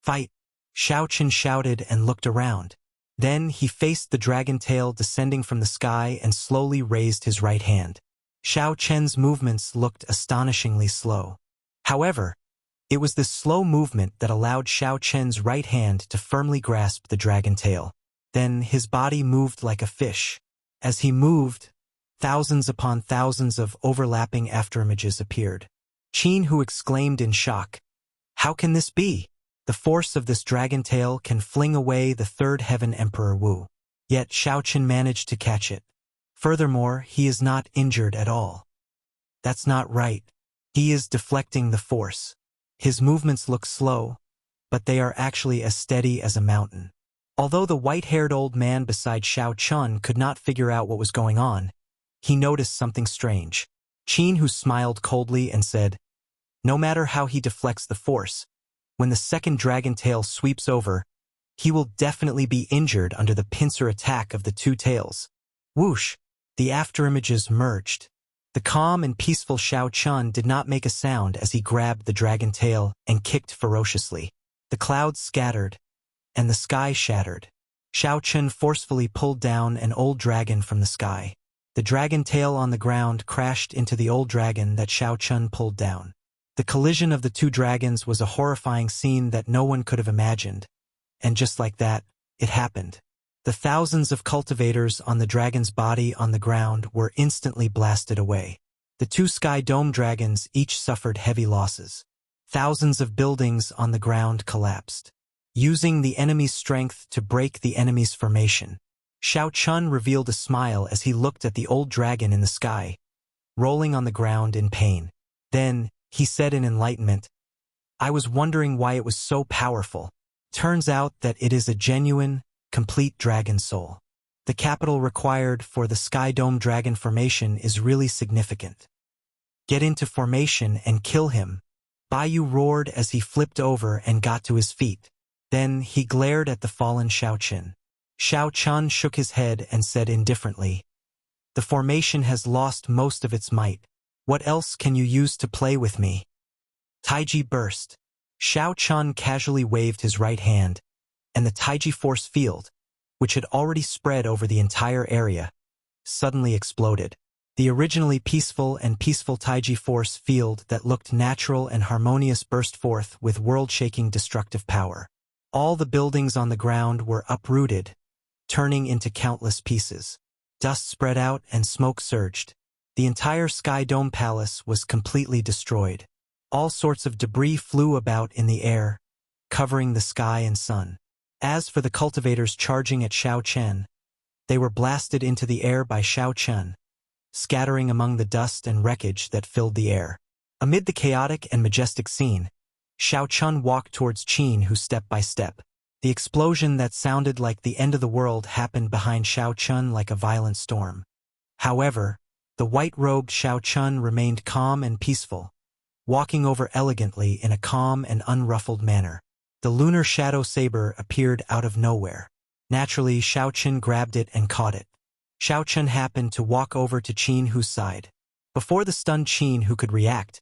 Fight! Xiao Chun shouted and looked around. Then he faced the dragon tail descending from the sky and slowly raised his right hand. Xiao Chen's movements looked astonishingly slow. However, it was this slow movement that allowed Xiao Chen's right hand to firmly grasp the dragon tail. Then his body moved like a fish. As he moved, thousands upon thousands of overlapping afterimages appeared. Qin Hu exclaimed in shock, "How can this be? The force of this dragon tail can fling away the third heaven Emperor Wu." Yet Xiao Chen managed to catch it. Furthermore, he is not injured at all. That's not right. He is deflecting the force. His movements look slow, but they are actually as steady as a mountain. Although the white-haired old man beside Xiao Chun could not figure out what was going on, he noticed something strange. Qin Hu smiled coldly and said, "No matter how he deflects the force, when the second dragon tail sweeps over, he will definitely be injured under the pincer attack of the 2 tails." Whoosh! The afterimages merged. The calm and peaceful Xiao Chun did not make a sound as he grabbed the dragon tail and kicked ferociously. The clouds scattered, and the sky shattered. Xiao Chun forcefully pulled down an old dragon from the sky. The dragon tail on the ground crashed into the old dragon that Xiao Chun pulled down. The collision of the 2 dragons was a horrifying scene that no one could have imagined. And just like that, it happened. The thousands of cultivators on the dragon's body on the ground were instantly blasted away. The 2 sky dome dragons each suffered heavy losses. Thousands of buildings on the ground collapsed. Using the enemy's strength to break the enemy's formation, Xiao Chun revealed a smile as he looked at the old dragon in the sky, rolling on the ground in pain. Then, he said in enlightenment, "I was wondering why it was so powerful. Turns out that it is a genuine, complete dragon soul. The capital required for the Sky Dome Dragon formation is really significant. Get into formation and kill him." Baiyu roared as he flipped over and got to his feet. Then he glared at the fallen Xiao Chun. Xiao Chun shook his head and said indifferently, "The formation has lost most of its might. What else can you use to play with me?" Taiji burst. Xiao Chun casually waved his right hand, and the Taiji force field, which had already spread over the entire area, suddenly exploded. The originally peaceful Taiji force field that looked natural and harmonious burst forth with world-shaking destructive power. All the buildings on the ground were uprooted, turning into countless pieces. Dust spread out and smoke surged. The entire Sky Dome Palace was completely destroyed. All sorts of debris flew about in the air, covering the sky and sun. As for the cultivators charging at Xiao Chen, they were blasted into the air by Xiao Chun, scattering among the dust and wreckage that filled the air. Amid the chaotic and majestic scene, Xiao Chun walked towards Qin Hu step by step. The explosion that sounded like the end of the world happened behind Xiao Chun like a violent storm. However, the white-robed Xiao Chun remained calm and peaceful, walking over elegantly in a calm and unruffled manner. The lunar shadow saber appeared out of nowhere. Naturally, Xiao Chun grabbed it and caught it. Xiao Chun happened to walk over to Qin Hu's side. Before the stunned Qin Hu could react,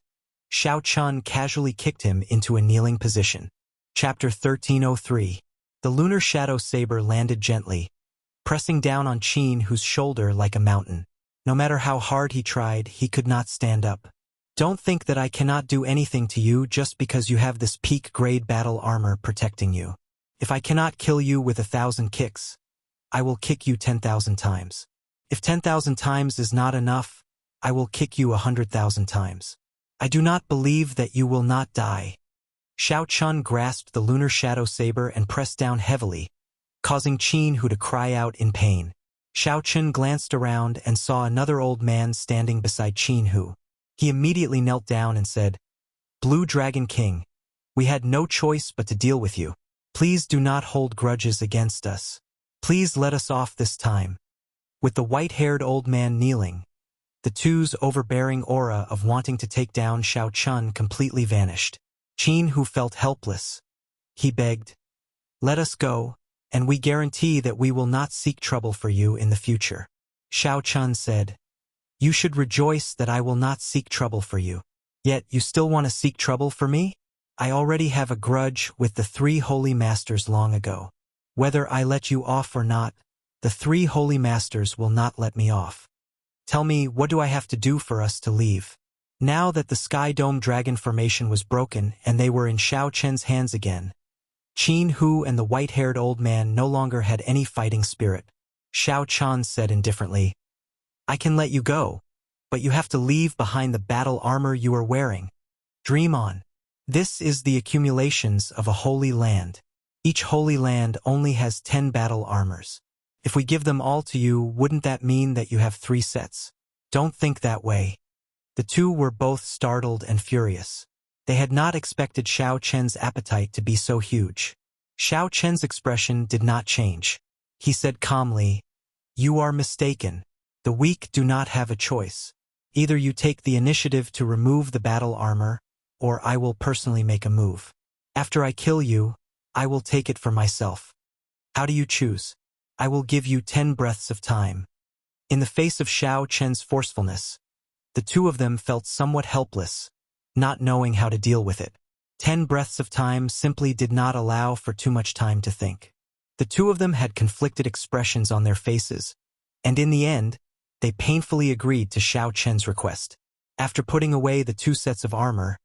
Xiao Chun casually kicked him into a kneeling position. Chapter 1303. The lunar shadow saber landed gently, pressing down on Qin Hu's shoulder like a mountain. No matter how hard he tried, he could not stand up. "Don't think that I cannot do anything to you just because you have this peak-grade battle armor protecting you." If I cannot kill you with 1,000 kicks, I will kick you 10,000 times. If 10,000 times is not enough, I will kick you 100,000 times. I do not believe that you will not die. Xiao Chun grasped the lunar shadow saber and pressed down heavily, causing Qin Hu to cry out in pain. Xiao Chun glanced around and saw another old man standing beside Qin Hu. He immediately knelt down and said, "Blue Dragon King, we had no choice but to deal with you. Please do not hold grudges against us. Please let us off this time." With the white-haired old man kneeling, the two's overbearing aura of wanting to take down Xiao Chun completely vanished. Qin Hu felt helpless. He begged, "Let us go, and we guarantee that we will not seek trouble for you in the future." Xiao Chun said, "You should rejoice that I will not seek trouble for you. Yet you still want to seek trouble for me? I already have a grudge with the 3 holy masters long ago. Whether I let you off or not, the 3 holy masters will not let me off. Tell me, what do I have to do for us to leave?" Now that the Sky Dome Dragon formation was broken and they were in Xiao Chen's hands again, Qin Hu and the white-haired old man no longer had any fighting spirit. Xiao Chan said indifferently, "I can let you go, but you have to leave behind the battle armor you are wearing. Dream on. This is the accumulations of a holy land. Each holy land only has 10 battle armors. If we give them all to you, wouldn't that mean that you have 3 sets? Don't think that way." The two were both startled and furious. They had not expected Xiao Chen's appetite to be so huge. Xiao Chen's expression did not change. He said calmly, "You are mistaken. The weak do not have a choice. Either you take the initiative to remove the battle armor, or I will personally make a move. After I kill you, I will take it for myself. How do you choose? I will give you 10 breaths of time." In the face of Xiao Chen's forcefulness, the two of them felt somewhat helpless, not knowing how to deal with it. 10 breaths of time simply did not allow for too much time to think. The two of them had conflicted expressions on their faces, and in the end, they painfully agreed to Xiao Chen's request. After putting away the 2 sets of armor,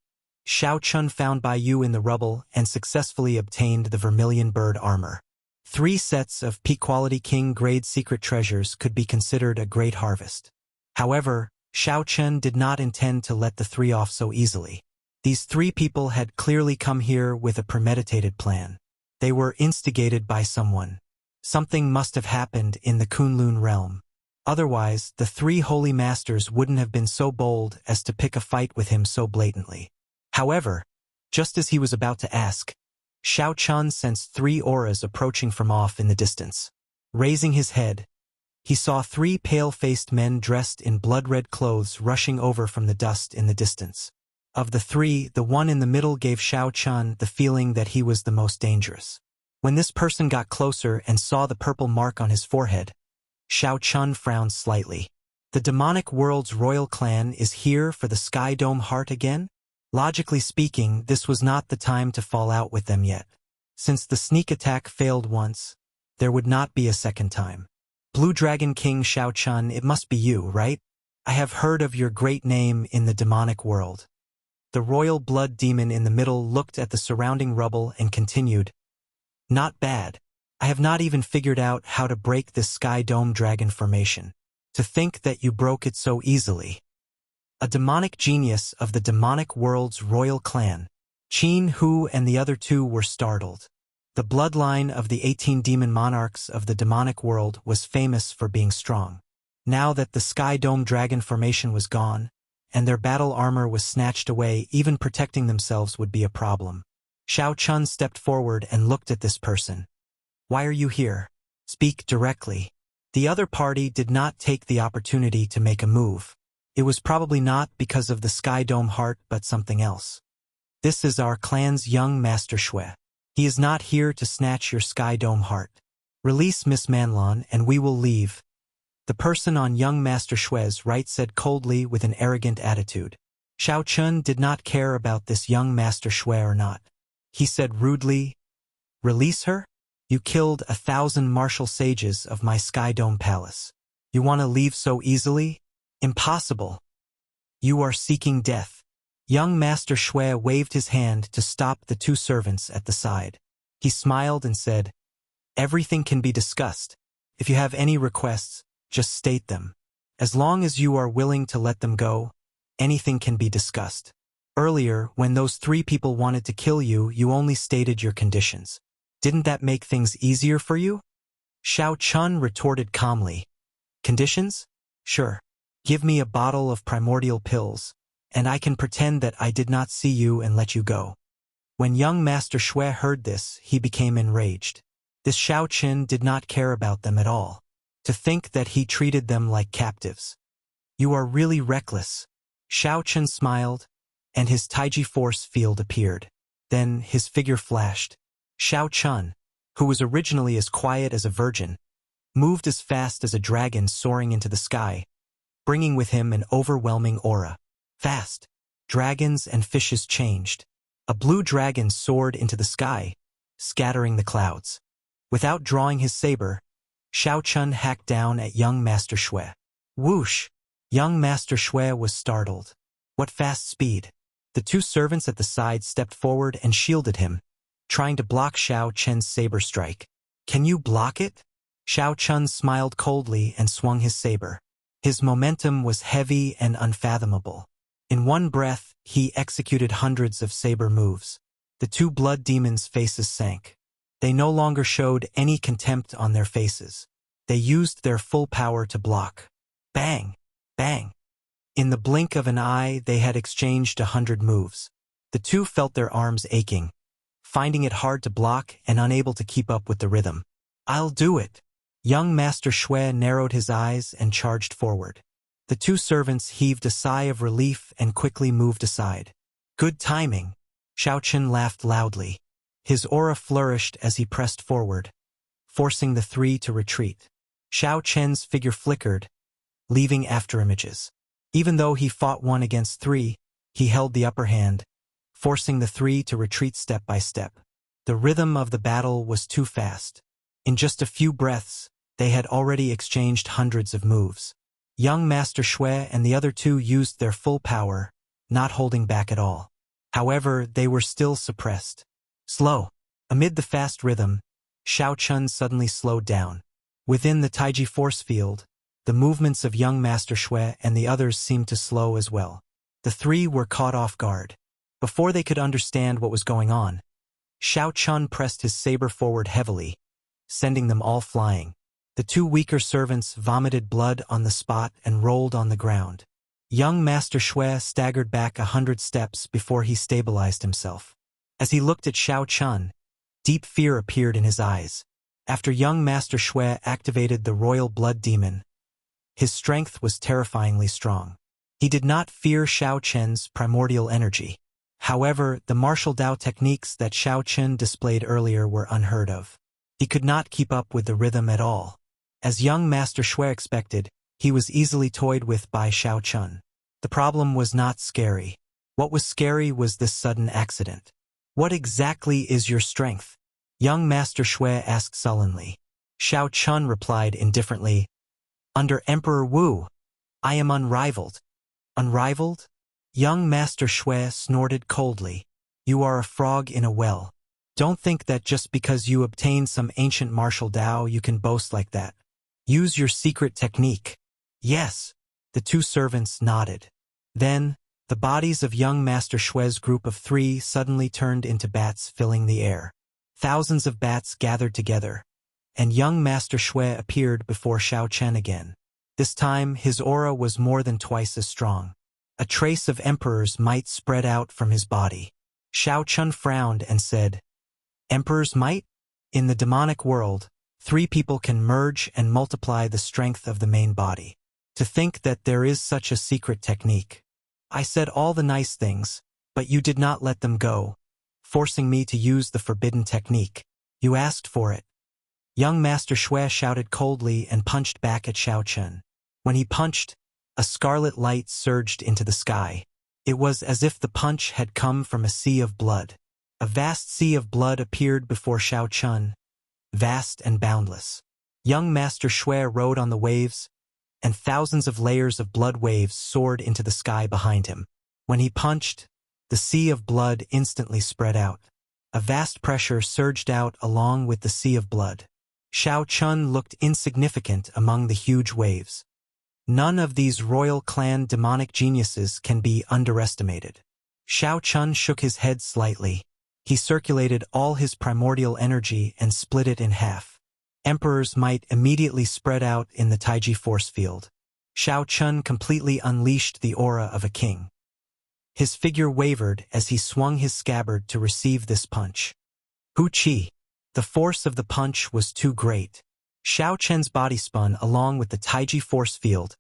Xiao Chun found Bai Yu in the rubble and successfully obtained the vermilion bird armor. 3 sets of P-quality king-grade secret treasures could be considered a great harvest. However, Xiao Chun did not intend to let the 3 off so easily. These 3 people had clearly come here with a premeditated plan. They were instigated by someone. Something must have happened in the Kunlun realm. Otherwise, the 3 holy masters wouldn't have been so bold as to pick a fight with him so blatantly. However, just as he was about to ask, Xiao Chun sensed 3 auras approaching from off in the distance. Raising his head, he saw 3 pale-faced men dressed in blood-red clothes rushing over from the dust in the distance. Of the 3, the one in the middle gave Xiao Chun the feeling that he was the most dangerous. When this person got closer and saw the purple mark on his forehead, Xiao Chun frowned slightly. The demonic world's royal clan is here for the Sky Dome Heart again? Logically speaking, this was not the time to fall out with them yet. Since the sneak attack failed once, there would not be a second time. "Blue Dragon King Xiao Chun, it must be you, right? I have heard of your great name in the demonic world." The royal blood demon in the middle looked at the surrounding rubble and continued, "Not bad. I have not even figured out how to break this Sky Dome Dragon formation. To think that you broke it so easily." A demonic genius of the demonic world's royal clan. Qin Hu and the other 2 were startled. The bloodline of the 18 demon monarchs of the demonic world was famous for being strong. Now that the Sky Dome Dragon formation was gone, and their battle armor was snatched away, even protecting themselves would be a problem. Xiao Chun stepped forward and looked at this person. "Why are you here? Speak directly." The other party did not take the opportunity to make a move. It was probably not because of the Sky Dome Heart but something else. "This is our clan's young Master Shui. He is not here to snatch your Sky Dome Heart. Release Miss Manlon and we will leave." The person on young Master Shui's right said coldly with an arrogant attitude. Xiao Chun did not care about this young Master Shui or not. He said rudely, "Release her? You killed 1,000 martial sages of my Sky Dome Palace. You want to leave so easily? Impossible. You are seeking death." Young Master Shui waved his hand to stop the 2 servants at the side. He smiled and said, "Everything can be discussed. If you have any requests, just state them. As long as you are willing to let them go, anything can be discussed. Earlier, when those 3 people wanted to kill you, you only stated your conditions. Didn't that make things easier for you?" Xiao Chun retorted calmly. "Conditions? Sure. Give me a bottle of primordial pills, and I can pretend that I did not see you and let you go." When young Master Xue heard this, he became enraged. This Xiao Chun did not care about them at all. To think that he treated them like captives. "You are really reckless." Xiao Chun smiled, and his Taiji force field appeared. Then his figure flashed. Xiao Chun, who was originally as quiet as a virgin, moved as fast as a dragon soaring into the sky, bringing with him an overwhelming aura. Fast, dragons and fishes changed. A blue dragon soared into the sky, scattering the clouds. Without drawing his saber, Xiao Chun hacked down at young Master Xue. Whoosh! Young Master Xue was startled. What fast speed! The 2 servants at the side stepped forward and shielded him, trying to block Xiao Chun's saber strike. "Can you block it?" Xiao Chun smiled coldly and swung his saber. His momentum was heavy and unfathomable. In one breath, he executed hundreds of saber moves. The 2 blood demons' faces sank. They no longer showed any contempt on their faces. They used their full power to block. Bang! Bang! In the blink of an eye, they had exchanged 100 moves. The 2 felt their arms aching, finding it hard to block and unable to keep up with the rhythm. "I'll do it." Young Master Xue narrowed his eyes and charged forward. The 2 servants heaved a sigh of relief and quickly moved aside. "Good timing." Xiao Chun laughed loudly. His aura flourished as he pressed forward, forcing the 3 to retreat. Xiao Chen's figure flickered, leaving afterimages. Even though he fought 1 against 3, he held the upper hand, forcing the 3 to retreat step by step. The rhythm of the battle was too fast. In just a few breaths, they had already exchanged hundreds of moves. Young Master Xue and the other 2 used their full power, not holding back at all. However, they were still suppressed. Slow. Amid the fast rhythm, Xiao Chun suddenly slowed down. Within the Taiji force field, the movements of young Master Xue and the others seemed to slow as well. The 3 were caught off guard. Before they could understand what was going on, Xiao Chun pressed his saber forward heavily, sending them all flying. The 2 weaker servants vomited blood on the spot and rolled on the ground. Young Master Xue staggered back 100 steps before he stabilized himself. As he looked at Xiao Chun, deep fear appeared in his eyes. After young Master Xue activated the royal blood demon, his strength was terrifyingly strong. He did not fear Xiao Chen's primordial energy. However, the martial Dao techniques that Xiao Chun displayed earlier were unheard of. He could not keep up with the rhythm at all. As young Master Xue expected, he was easily toyed with by Xiao Chun. The problem was not scary. What was scary was this sudden accident. "What exactly is your strength?" Young Master Xue asked sullenly. Xiao Chun replied indifferently, "Under Emperor Wu, I am unrivaled." "Unrivaled?" Young Master Xue snorted coldly. "You are a frog in a well. Don't think that just because you obtained some ancient martial Dao you can boast like that. Use your secret technique." "Yes." The 2 servants nodded. Then, the bodies of young Master Xue's group of 3 suddenly turned into bats filling the air. Thousands of bats gathered together, and young Master Xue appeared before Xiao Chen again. This time, his aura was more than twice as strong. A trace of Emperor's might spread out from his body. Xiao Chun frowned and said, "Emperor's might? In the demonic world, 3 people can merge and multiply the strength of the main body. To think that there is such a secret technique. I said all the nice things, but you did not let them go, forcing me to use the forbidden technique. You asked for it." Young Master Xue shouted coldly and punched back at Xiao Chun. When he punched, a scarlet light surged into the sky. It was as if the punch had come from a sea of blood. A vast sea of blood appeared before Xiao Chun, vast and boundless. Young Master Xue rode on the waves, and thousands of layers of blood waves soared into the sky behind him. When he punched, the sea of blood instantly spread out. A vast pressure surged out along with the sea of blood. Shao Chun looked insignificant among the huge waves. None of these royal clan demonic geniuses can be underestimated. Shao Chun shook his head slightly. He circulated all his primordial energy and split it in half. Emperor's might immediately spread out in the Taiji force field. Shao Chun completely unleashed the aura of a king. His figure wavered as he swung his scabbard to receive this punch. Hu Qi. The force of the punch was too great. Shao Chun's body spun along with the Taiji force field,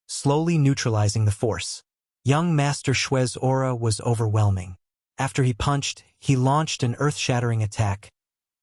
slowly neutralizing the force. Young Master Xue's aura was overwhelming. After he punched, he launched an earth-shattering attack,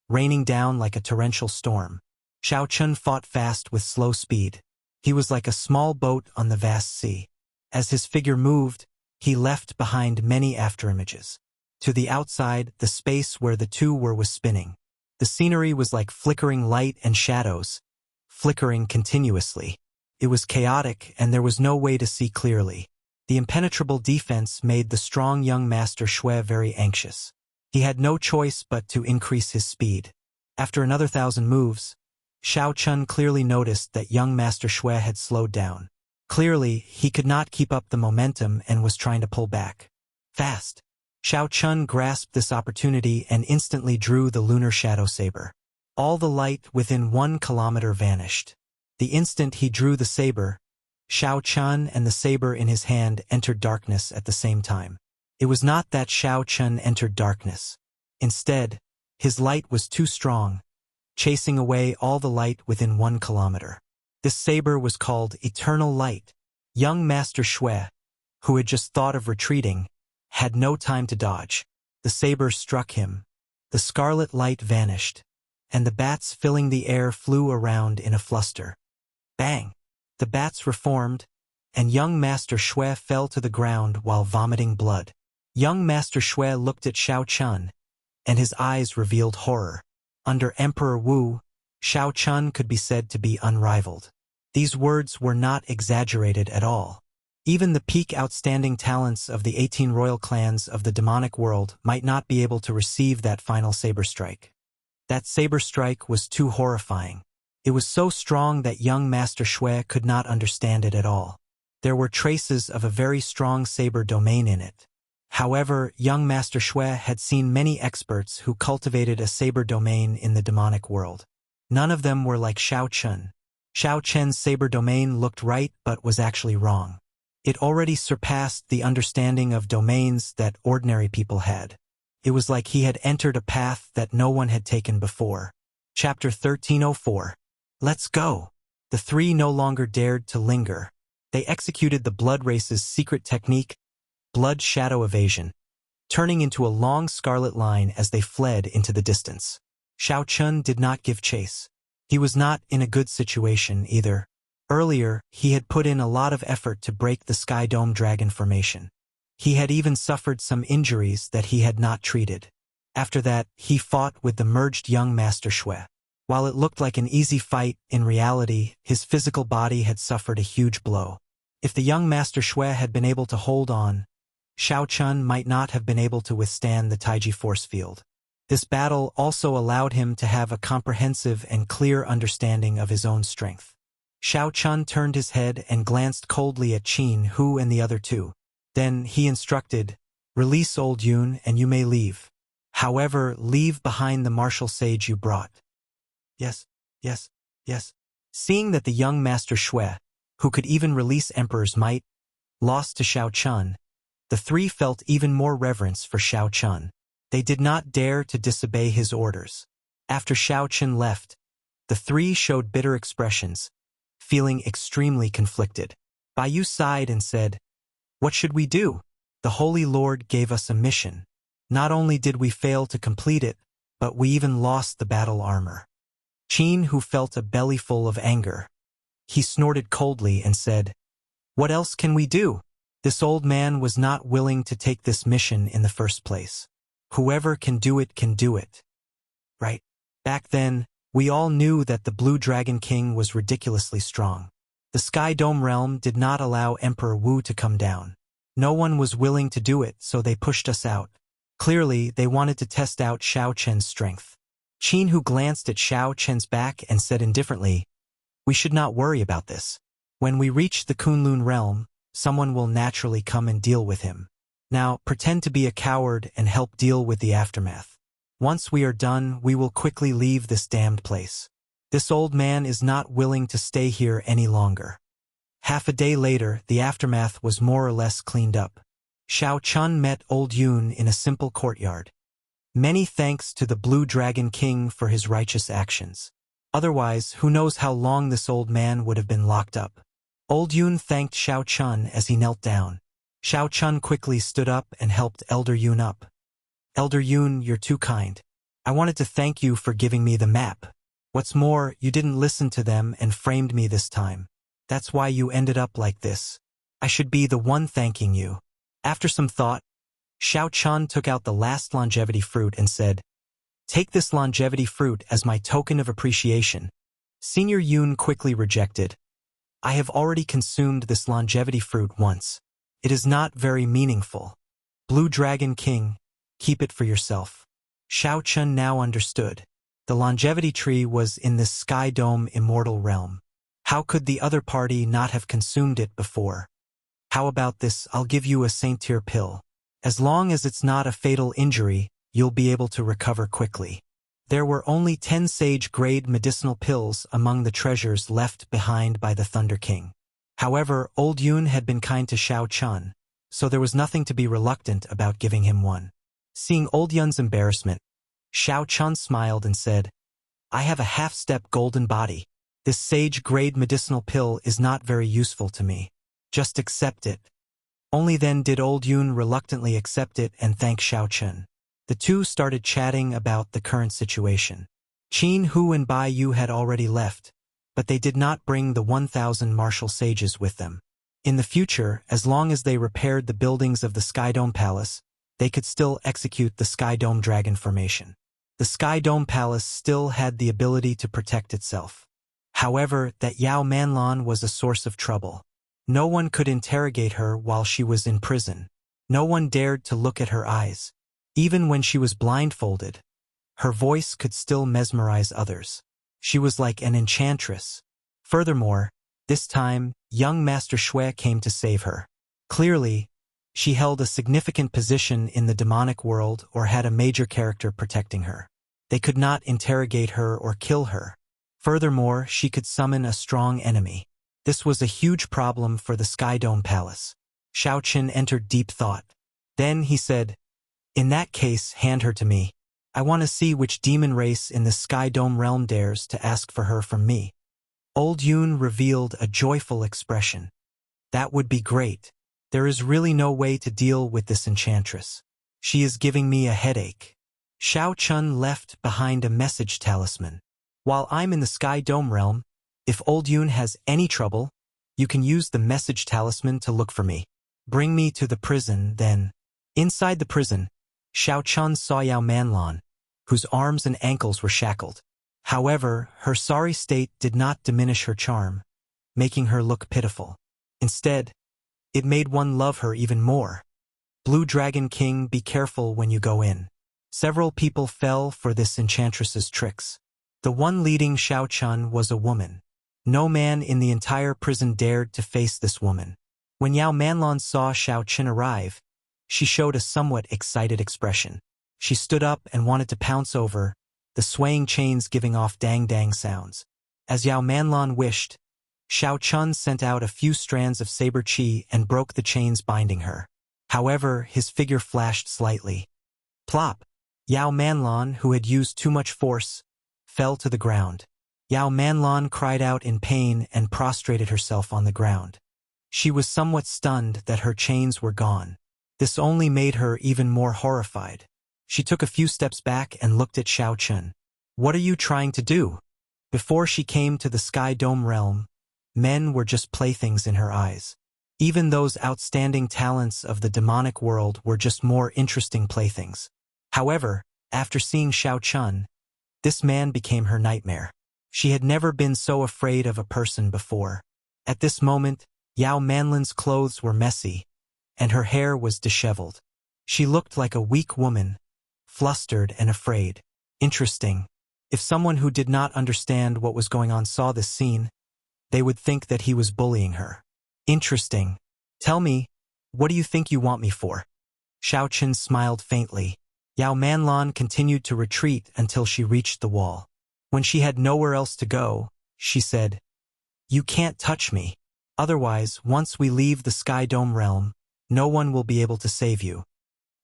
raining down like a torrential storm. Shao Chun fought fast with slow speed. He was like a small boat on the vast sea. As his figure moved, he left behind many afterimages. To the outside, the space where the two were was spinning. The scenery was like flickering light and shadows, flickering continuously. It was chaotic, and there was no way to see clearly. The impenetrable defense made the strong young Master Xue very anxious. He had no choice but to increase his speed. After another 1,000 moves, Shao Chun clearly noticed that young Master Xue had slowed down. Clearly, he could not keep up the momentum and was trying to pull back. Fast. Shao Chun grasped this opportunity and instantly drew the lunar shadow saber. All the light within 1 kilometer vanished. The instant he drew the saber, Shao Chun and the saber in his hand entered darkness at the same time. It was not that Shao Chun entered darkness. Instead, his light was too strong, chasing away all the light within 1 kilometer. This saber was called Eternal Light. Young Master Xue, who had just thought of retreating, had no time to dodge. The saber struck him. The scarlet light vanished, and the bats filling the air flew around in a fluster. Bang! The bats reformed, and young Master Xue fell to the ground while vomiting blood. Young Master Xue looked at Shao Chun, and his eyes revealed horror. Under Emperor Wu, Shao Chun could be said to be unrivaled. These words were not exaggerated at all. Even the peak outstanding talents of the 18 royal clans of the demonic world might not be able to receive that final saber strike. That saber strike was too horrifying. It was so strong that young Master Xue could not understand it at all. There were traces of a very strong saber domain in it. However, young Master Xue had seen many experts who cultivated a saber domain in the demonic world. None of them were like Shao Chun. Shao Chun's saber domain looked right but was actually wrong. It already surpassed the understanding of domains that ordinary people had. It was like he had entered a path that no one had taken before. Chapter 1304. Let's go! The three no longer dared to linger. They executed the blood race's secret technique, blood shadow evasion, turning into a long scarlet line as they fled into the distance. Shao Chun did not give chase. He was not in a good situation either. Earlier, he had put in a lot of effort to break the Sky Dome Dragon formation. He had even suffered some injuries that he had not treated. After that, he fought with the merged young Master Xue. While it looked like an easy fight, in reality, his physical body had suffered a huge blow. If the young Master Xue had been able to hold on, Shao Chun might not have been able to withstand the Taiji force field. This battle also allowed him to have a comprehensive and clear understanding of his own strength. Shao Chun turned his head and glanced coldly at Qin Hu and the other two. Then he instructed, "Release old Yun and you may leave. However, leave behind the martial sage you brought." Yes, yes, yes. Seeing that the young Master Xue, who could even release Emperor's might, lost to Shao Chun, the three felt even more reverence for Shao Chun. They did not dare to disobey his orders. After Shao Chun left, the three showed bitter expressions, feeling extremely conflicted. Bai Yu sighed and said, "What should we do? The Holy Lord gave us a mission. Not only did we fail to complete it, but we even lost the battle armor." Qin Hu felt a bellyful of anger. He snorted coldly and said, "What else can we do? This old man was not willing to take this mission in the first place. Whoever can do it. Right? Back then, we all knew that the Blue Dragon King was ridiculously strong. The Sky Dome realm did not allow Emperor Wu to come down. No one was willing to do it, so they pushed us out. Clearly, they wanted to test out Xiao Chen's strength. Qin Hu glanced at Xiao Chen's back and said indifferently, "We should not worry about this. When we reach the Kunlun realm, someone will naturally come and deal with him. Now, pretend to be a coward and help deal with the aftermath. Once we are done, we will quickly leave this damned place. This old man is not willing to stay here any longer." Half a day later, the aftermath was more or less cleaned up. Xiao Chun met Old Yun in a simple courtyard. Many thanks to the Blue Dragon King for his righteous actions. Otherwise, who knows how long this old man would have been locked up. Old Yun thanked Xiao Chun as he knelt down. Xiao Chun quickly stood up and helped Elder Yun up. "Elder Yun, you're too kind. I wanted to thank you for giving me the map. What's more, you didn't listen to them and framed me this time. That's why you ended up like this. I should be the one thanking you." After some thought, Xiao Chun took out the last longevity fruit and said, "Take this longevity fruit as my token of appreciation." Senior Yun quickly rejected. "I have already consumed this longevity fruit once. It is not very meaningful. Blue Dragon King, keep it for yourself." Xiao Chun now understood. The longevity tree was in this Sky Dome Immortal realm. How could the other party not have consumed it before? "How about this? I'll give you a Saint Tier pill. As long as it's not a fatal injury, you'll be able to recover quickly." There were only 10 sage-grade medicinal pills among the treasures left behind by the Thunder King. However, Old Yun had been kind to Xiao Chun, so there was nothing to be reluctant about giving him one. Seeing Old Yun's embarrassment, Xiao Chun smiled and said, "I have a half-step golden body. This sage-grade medicinal pill is not very useful to me. Just accept it." Only then did Old Yun reluctantly accept it and thank Xiao Chun. The two started chatting about the current situation. Qin Hu and Bai Yu had already left, but they did not bring the 1,000 martial sages with them. In the future, as long as they repaired the buildings of the Sky Dome Palace, they could still execute the Sky Dome Dragon formation. The Sky Dome Palace still had the ability to protect itself. However, that Yao Manlan was a source of trouble. No one could interrogate her while she was in prison. No one dared to look at her eyes. Even when she was blindfolded, her voice could still mesmerize others. She was like an enchantress. Furthermore, this time, young Master Xue came to save her. Clearly, she held a significant position in the demonic world or had a major character protecting her. They could not interrogate her or kill her. Furthermore, she could summon a strong enemy. This was a huge problem for the Sky Dome Palace. Xiao Qin entered deep thought. Then he said, "In that case, hand her to me. I want to see which demon race in the Sky Dome realm dares to ask for her from me." Old Yun revealed a joyful expression. "That would be great. There is really no way to deal with this enchantress. She is giving me a headache." Xiao Chun left behind a message talisman. "While I'm in the Sky Dome realm, if Old Yun has any trouble, you can use the message talisman to look for me. Bring me to the prison, then." Inside the prison, Xiao Chun saw Yao Manlan, whose arms and ankles were shackled. However, her sorry state did not diminish her charm, making her look pitiful. Instead, it made one love her even more. "Blue Dragon King, be careful when you go in." Several people fell for this enchantress's tricks. The one leading Xiao Chun was a woman. No man in the entire prison dared to face this woman. When Yao Manlan saw Xiao Chun arrive, she showed a somewhat excited expression. She stood up and wanted to pounce over, the swaying chains giving off dang-dang sounds. As Yao Manlan wished, Xiao Chun sent out a few strands of saber chi and broke the chains binding her. However, his figure flashed slightly. Plop! Yao Manlan, who had used too much force, fell to the ground. Yao Manlan cried out in pain and prostrated herself on the ground. She was somewhat stunned that her chains were gone. This only made her even more horrified. She took a few steps back and looked at Xiao Chun. "What are you trying to do?" Before she came to the Sky Dome realm, men were just playthings in her eyes. Even those outstanding talents of the demonic world were just more interesting playthings. However, after seeing Xiao Chun, this man became her nightmare. She had never been so afraid of a person before. At this moment, Yao Manlan's clothes were messy, and her hair was disheveled. She looked like a weak woman, flustered and afraid. Interesting. If someone who did not understand what was going on saw this scene, they would think that he was bullying her. Interesting. Tell me, what do you think you want me for? Xiao Chen smiled faintly. Yao Manlan continued to retreat until she reached the wall. When she had nowhere else to go, she said, "You can't touch me. Otherwise, once we leave the Sky Dome realm, no one will be able to save you."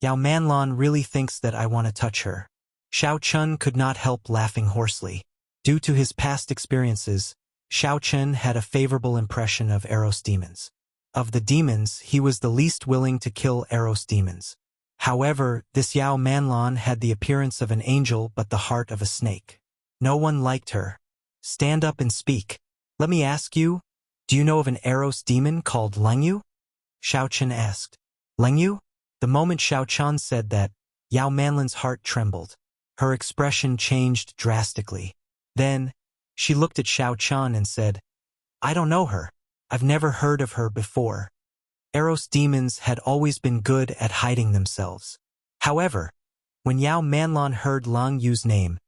Yao Manlan really thinks that I want to touch her. Xiao Chen could not help laughing hoarsely. Due to his past experiences, Xiao Chen had a favorable impression of Eros demons. Of the demons, he was the least willing to kill Eros demons. However, this Yao Manlan had the appearance of an angel but the heart of a snake. No one liked her. Stand up and speak. Let me ask you, do you know of an Eros demon called Lengyu? Xiao Chen asked. Lengyu? The moment Xiao Chen said that, Yao Manlan's heart trembled. Her expression changed drastically. Then, she looked at Xiao Chen and said, I don't know her. I've never heard of her before. Eros demons had always been good at hiding themselves. However, when Yao Manlan heard Lang Yu's name,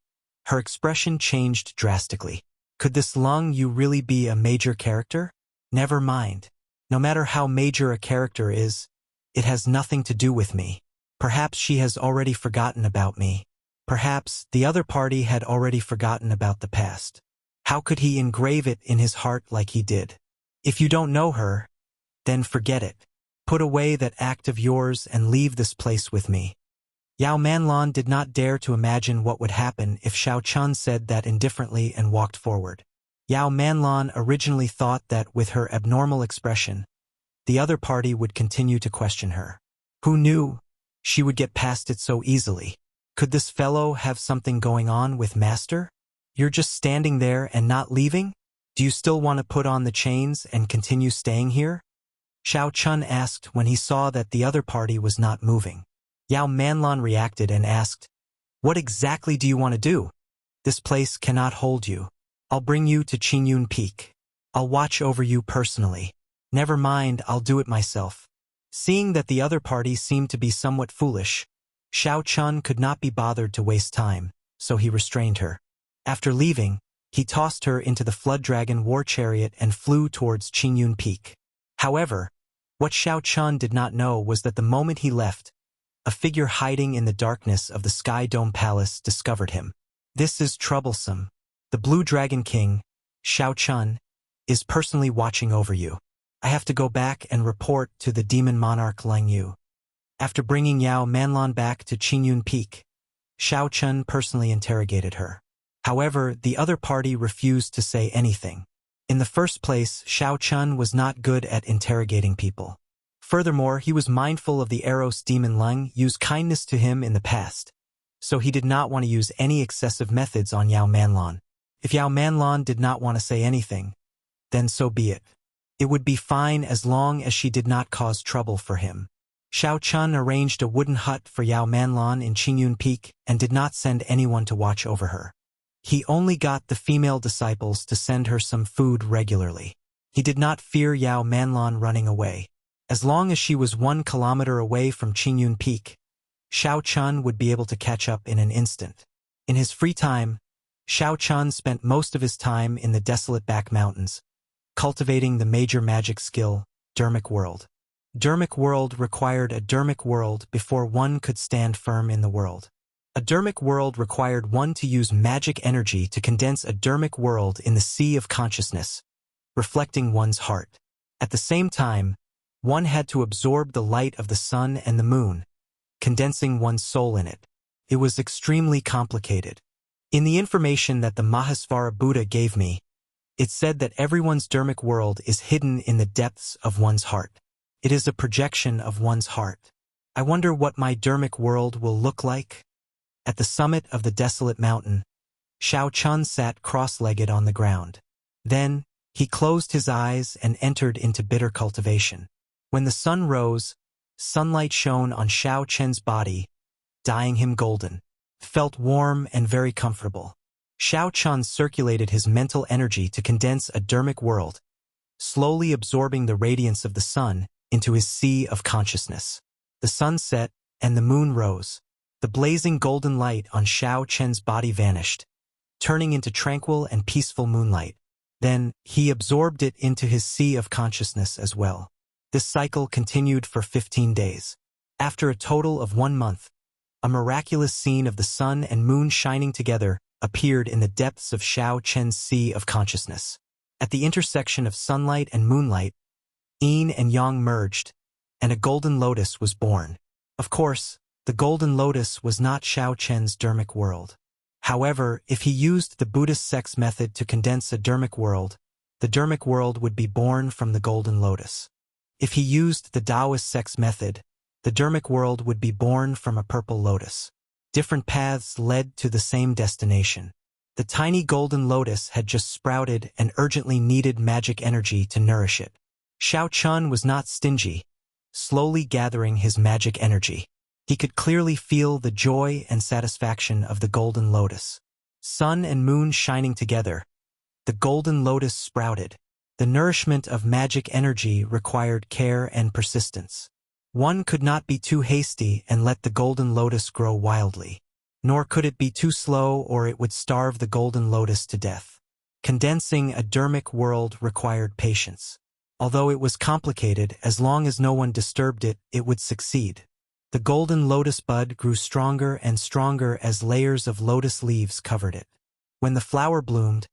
her expression changed drastically. Could this Lang Yu really be a major character? Never mind. No matter how major a character is, it has nothing to do with me. Perhaps she has already forgotten about me. Perhaps the other party had already forgotten about the past. How could he engrave it in his heart like he did? If you don't know her, then forget it. Put away that act of yours and leave this place with me. Yao Manlan did not dare to imagine what would happen if Xiao Chen said that indifferently and walked forward. Yao Manlan originally thought that with her abnormal expression, the other party would continue to question her. Who knew she would get past it so easily? Could this fellow have something going on with Master? You're just standing there and not leaving? Do you still want to put on the chains and continue staying here? Xiao Chen asked when he saw that the other party was not moving. Yao Manlan reacted and asked, What exactly do you want to do? This place cannot hold you. I'll bring you to Qingyun Peak. I'll watch over you personally. Never mind, I'll do it myself. Seeing that the other party seemed to be somewhat foolish, Xiao Chen could not be bothered to waste time, so he restrained her. After leaving, he tossed her into the Flood Dragon war chariot and flew towards Qingyun Peak. However, what Xiao Chen did not know was that the moment he left, a figure hiding in the darkness of the Sky Dome Palace discovered him. This is troublesome. The Blue Dragon King, Xiao Chen, is personally watching over you. I have to go back and report to the Demon Monarch Lang Yu. After bringing Yao Manlan back to Qingyun Peak, Xiao Chen personally interrogated her. However, the other party refused to say anything. In the first place, Xiao Chen was not good at interrogating people. Furthermore, he was mindful of the Eros demon Lang Yu's kindness to him in the past, so he did not want to use any excessive methods on Yao Manlan. If Yao Manlan did not want to say anything, then so be it. It would be fine as long as she did not cause trouble for him. Xiao Chen arranged a wooden hut for Yao Manlan in Qingyun Peak and did not send anyone to watch over her. He only got the female disciples to send her some food regularly. He did not fear Yao Manlan running away. As long as she was 1 kilometer away from Qingyun Peak, Xiao Chen would be able to catch up in an instant. In his free time, Xiao Chen spent most of his time in the desolate back mountains, cultivating the major magic skill, Dermic World. Dermic World required a Dermic World before one could stand firm in the world. A Dermic World required one to use magic energy to condense a Dermic World in the sea of consciousness, reflecting one's heart. At the same time, one had to absorb the light of the sun and the moon, condensing one's soul in it. It was extremely complicated. In the information that the Mahasvara Buddha gave me, it said that everyone's Dermic World is hidden in the depths of one's heart. It is a projection of one's heart. I wonder what my Dermic World will look like. At the summit of the desolate mountain, Xiao Chen sat cross-legged on the ground. Then, he closed his eyes and entered into bitter cultivation. When the sun rose, sunlight shone on Xiao Chen's body, dyeing him golden. Felt warm and very comfortable. Xiao Chen circulated his mental energy to condense a Dermic World, slowly absorbing the radiance of the sun into his sea of consciousness. The sun set, and the moon rose. The blazing golden light on Xiao Chen's body vanished, turning into tranquil and peaceful moonlight. Then, he absorbed it into his sea of consciousness as well. This cycle continued for 15 days. After a total of 1 month, a miraculous scene of the sun and moon shining together appeared in the depths of Xiao Chen's sea of consciousness. At the intersection of sunlight and moonlight, yin and yang merged, and a golden lotus was born. Of course, the golden lotus was not Xiao Chen's dermic world. However, if he used the Buddhist sex method to condense a dermic world, the dermic world would be born from the golden lotus. If he used the Taoist sex method, the dermic world would be born from a purple lotus. Different paths led to the same destination. The tiny golden lotus had just sprouted and urgently needed magic energy to nourish it. Xiao Chun was not stingy, slowly gathering his magic energy. He could clearly feel the joy and satisfaction of the golden lotus. Sun and moon shining together, the golden lotus sprouted. The nourishment of magic energy required care and persistence. One could not be too hasty and let the golden lotus grow wildly, nor could it be too slow or it would starve the golden lotus to death. Condensing a dermic world required patience. Although it was complicated, as long as no one disturbed it, it would succeed. The golden lotus bud grew stronger and stronger as layers of lotus leaves covered it. When the flower bloomed,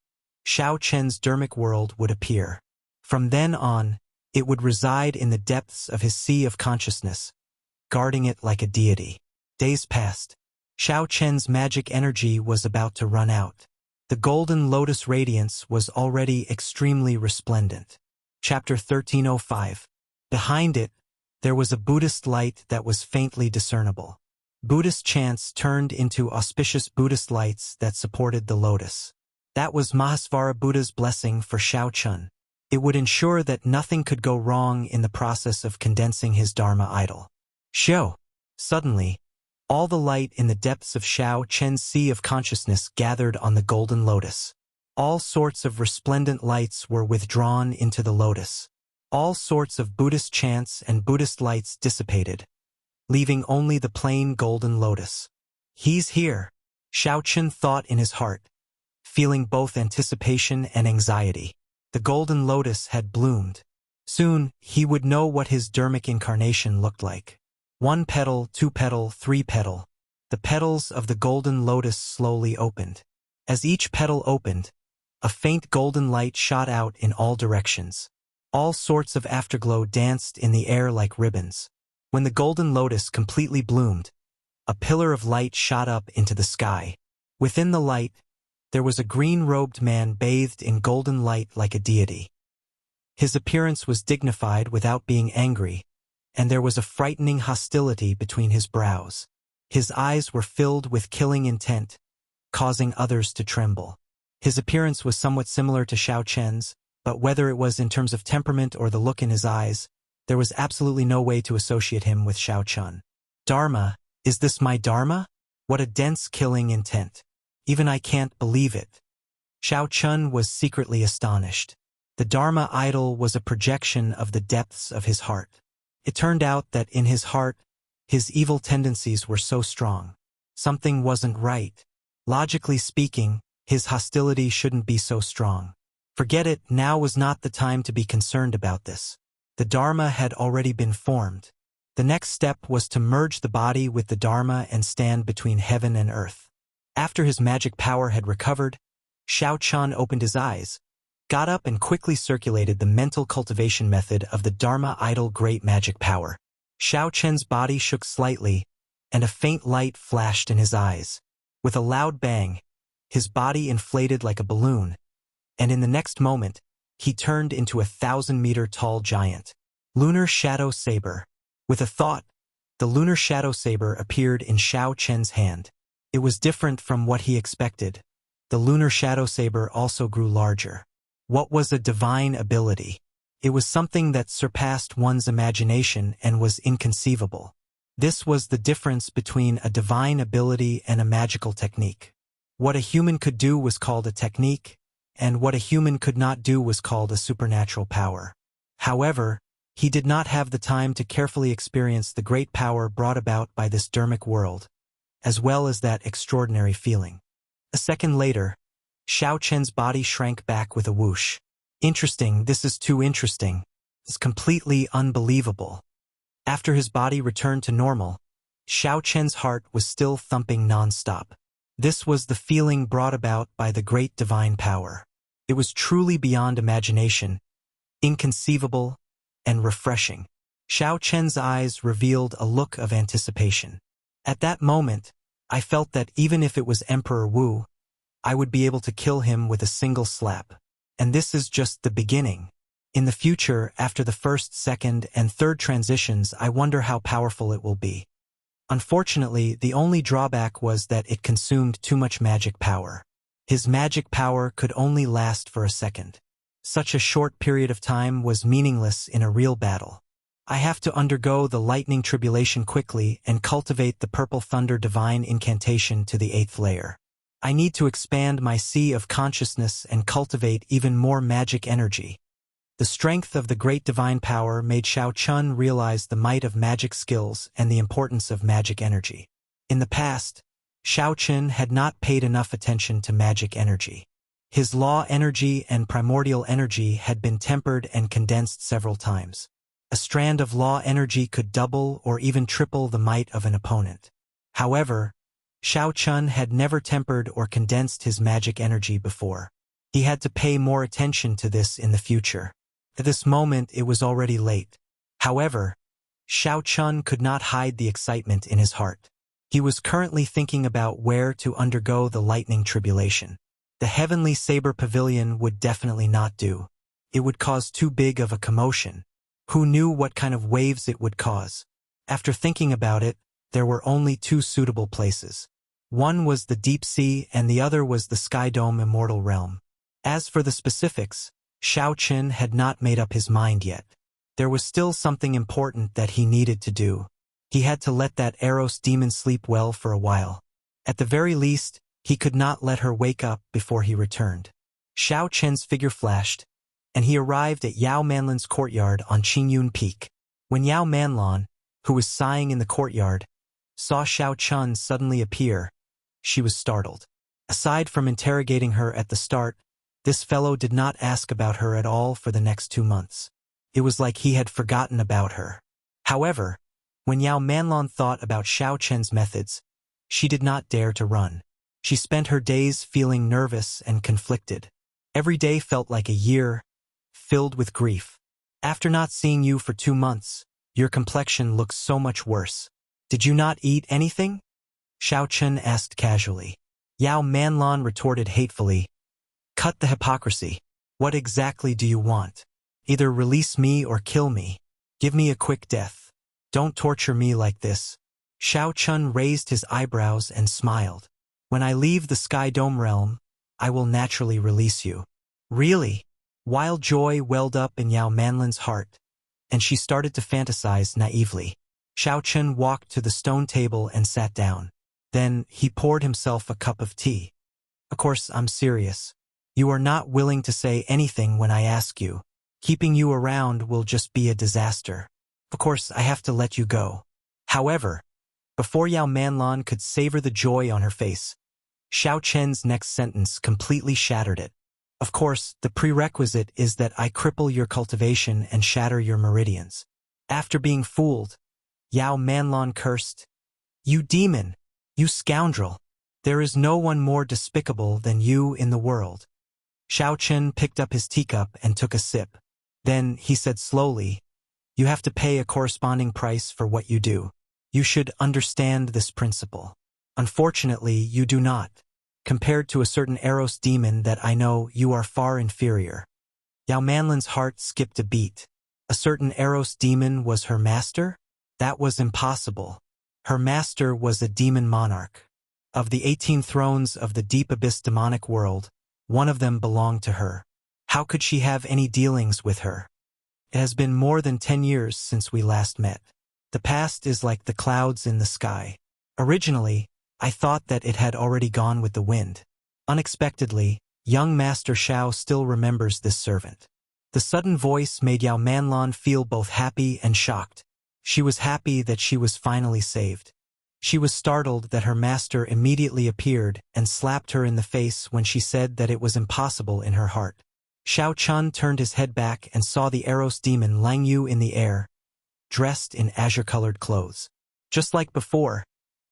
Xiao Chen's dermic world would appear. From then on, it would reside in the depths of his sea of consciousness, guarding it like a deity. Days passed. Xiao Chen's magic energy was about to run out. The golden lotus radiance was already extremely resplendent. Chapter 1305. Behind it, there was a Buddhist light that was faintly discernible. Buddhist chants turned into auspicious Buddhist lights that supported the lotus. That was Mahasvara Buddha's blessing for Xiao Chun. It would ensure that nothing could go wrong in the process of condensing his Dharma idol. Xiao! Suddenly, all the light in the depths of Xiao Chen's sea of consciousness gathered on the golden lotus. All sorts of resplendent lights were withdrawn into the lotus. All sorts of Buddhist chants and Buddhist lights dissipated, leaving only the plain golden lotus. He's here, Xiao Chen thought in his heart, feeling both anticipation and anxiety. The golden lotus had bloomed. Soon, he would know what his dermic incarnation looked like. 1 petal, 2 petal, 3 petal. The petals of the golden lotus slowly opened. As each petal opened, a faint golden light shot out in all directions. All sorts of afterglow danced in the air like ribbons. When the golden lotus completely bloomed, a pillar of light shot up into the sky. Within the light, there was a green-robed man bathed in golden light like a deity. His appearance was dignified without being angry, and there was a frightening hostility between his brows. His eyes were filled with killing intent, causing others to tremble. His appearance was somewhat similar to Xiao Chen's, but whether it was in terms of temperament or the look in his eyes, there was absolutely no way to associate him with Xiao Chun. Dharma, is this my Dharma? What a dense killing intent. Even I can't believe it. Xiao Chun was secretly astonished. The Dharma idol was a projection of the depths of his heart. It turned out that in his heart, his evil tendencies were so strong. Something wasn't right. Logically speaking, his hostility shouldn't be so strong. Forget it, now was not the time to be concerned about this. The Dharma had already been formed. The next step was to merge the body with the Dharma and stand between heaven and earth. After his magic power had recovered, Xiao Chun opened his eyes, got up and quickly circulated the mental cultivation method of the Dharma idol great magic power. Xiao Chen's body shook slightly, and a faint light flashed in his eyes. With a loud bang, his body inflated like a balloon, and in the next moment, he turned into a 1,000-meter-tall giant. Lunar Shadow Saber. With a thought, the Lunar Shadow Saber appeared in Xiao Chen's hand. It was different from what he expected. The Lunar Shadow Saber also grew larger. What was a divine ability? It was something that surpassed one's imagination and was inconceivable. This was the difference between a divine ability and a magical technique. What a human could do was called a technique, and what a human could not do was called a supernatural power. However, He did not have the time to carefully experience the great power brought about by this dermic world, as well as that extraordinary feeling. A second later, Xiao Chen's body shrank back with a whoosh. Interesting, this is too interesting. It's completely unbelievable. After his body returned to normal, Xiao Chen's heart was still thumping non-stop. This was the feeling brought about by the great divine power. It was truly beyond imagination, inconceivable, and refreshing. Xiao Chen's eyes revealed a look of anticipation. At that moment, I felt that even if it was Emperor Wu, I would be able to kill him with a single slap. And this is just the beginning. In the future, after the first, second, and third transitions, I wonder how powerful it will be. Unfortunately, the only drawback was that it consumed too much magic power. His magic power could only last for a second. Such a short period of time was meaningless in a real battle. I have to undergo the lightning tribulation quickly and cultivate the purple thunder divine incantation to the 8th layer. I need to expand my sea of consciousness and cultivate even more magic energy. The strength of the great divine power made Xiao Chun realize the might of magic skills and the importance of magic energy. In the past, Xiao Chun had not paid enough attention to magic energy. His law energy and primordial energy had been tempered and condensed several times. A strand of law energy could double or even triple the might of an opponent. However, Xiao Chun had never tempered or condensed his magic energy before. He had to pay more attention to this in the future. At this moment, it was already late. However, Xiao Chun could not hide the excitement in his heart. He was currently thinking about where to undergo the lightning tribulation. The Heavenly Saber Pavilion would definitely not do. It would cause too big of a commotion. Who knew what kind of waves it would cause? After thinking about it, there were only two suitable places. One was the deep sea and the other was the Sky Dome Immortal Realm. As for the specifics, Xiao Chun had not made up his mind yet. There was still something important that he needed to do. He had to let that Eros demon sleep well for a while. At the very least, he could not let her wake up before he returned. Xiao Chen's figure flashed, and he arrived at Yao Manlan's courtyard on Qingyun Peak. When Yao Manlan, who was sighing in the courtyard, saw Xiao Chun suddenly appear, she was startled. Aside from interrogating her at the start, this fellow did not ask about her at all for the next 2 months. It was like he had forgotten about her. However, when Yao Manlan thought about Xiao Chen's methods, she did not dare to run. She spent her days feeling nervous and conflicted. Every day felt like a year, filled with grief. After not seeing you for 2 months, your complexion looks so much worse. Did you not eat anything? Xiao Chun asked casually. Yao Manlan retorted hatefully. Cut the hypocrisy. What exactly do you want? Either release me or kill me. Give me a quick death. Don't torture me like this. Xiao Chun raised his eyebrows and smiled. When I leave the Sky Dome realm, I will naturally release you. Really? Wild joy welled up in Yao Manlan's heart, and she started to fantasize naively. Xiao Chun walked to the stone table and sat down. Then he poured himself a cup of tea. Of course, I'm serious. You are not willing to say anything when I ask you. Keeping you around will just be a disaster. Of course, I have to let you go. However, before Yao Manlan could savor the joy on her face, Xiao Chen's next sentence completely shattered it. Of course, the prerequisite is that I cripple your cultivation and shatter your meridians. After being fooled, Yao Manlan cursed, You demon! You scoundrel! There is no one more despicable than you in the world. Xiao Chen picked up his teacup and took a sip. Then he said slowly, You have to pay a corresponding price for what you do. You should understand this principle. Unfortunately, you do not. Compared to a certain Eros demon that I know, you are far inferior. Yao Manlan's heart skipped a beat. A certain Eros demon was her master? That was impossible. Her master was a demon monarch. Of the 18 thrones of the deep abyss demonic world, one of them belonged to her. How could she have any dealings with her? It has been more than 10 years since we last met. The past is like the clouds in the sky. Originally, I thought that it had already gone with the wind. Unexpectedly, young Master Xiao still remembers this servant. The sudden voice made Yao Manlan feel both happy and shocked. She was happy that she was finally saved. She was startled that her master immediately appeared and slapped her in the face when she said that it was impossible in her heart. Xiao Chun turned his head back and saw the Eros demon Lang Yu in the air, dressed in azure-colored clothes. Just like before,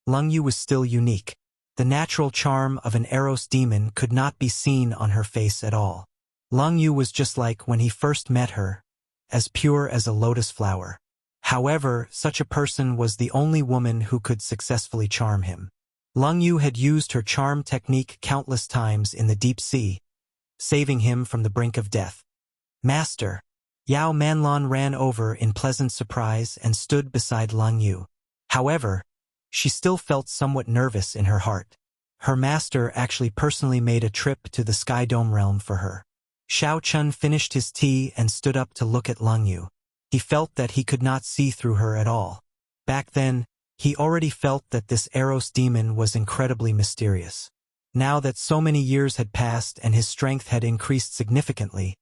Lang Yu was still unique. The natural charm of an Eros demon could not be seen on her face at all. Lang Yu was just like when he first met her, as pure as a lotus flower. However, such a person was the only woman who could successfully charm him. Lang Yu had used her charm technique countless times in the deep sea, saving him from the brink of death. Master! Yao Manlan ran over in pleasant surprise and stood beside Lang Yu. However, she still felt somewhat nervous in her heart. Her master actually personally made a trip to the Sky Dome realm for her. Xiao Chun finished his tea and stood up to look at Lang Yu. He felt that he could not see through her at all. Back then, he already felt that this Eros demon was incredibly mysterious. Now that so many years had passed and his strength had increased significantly,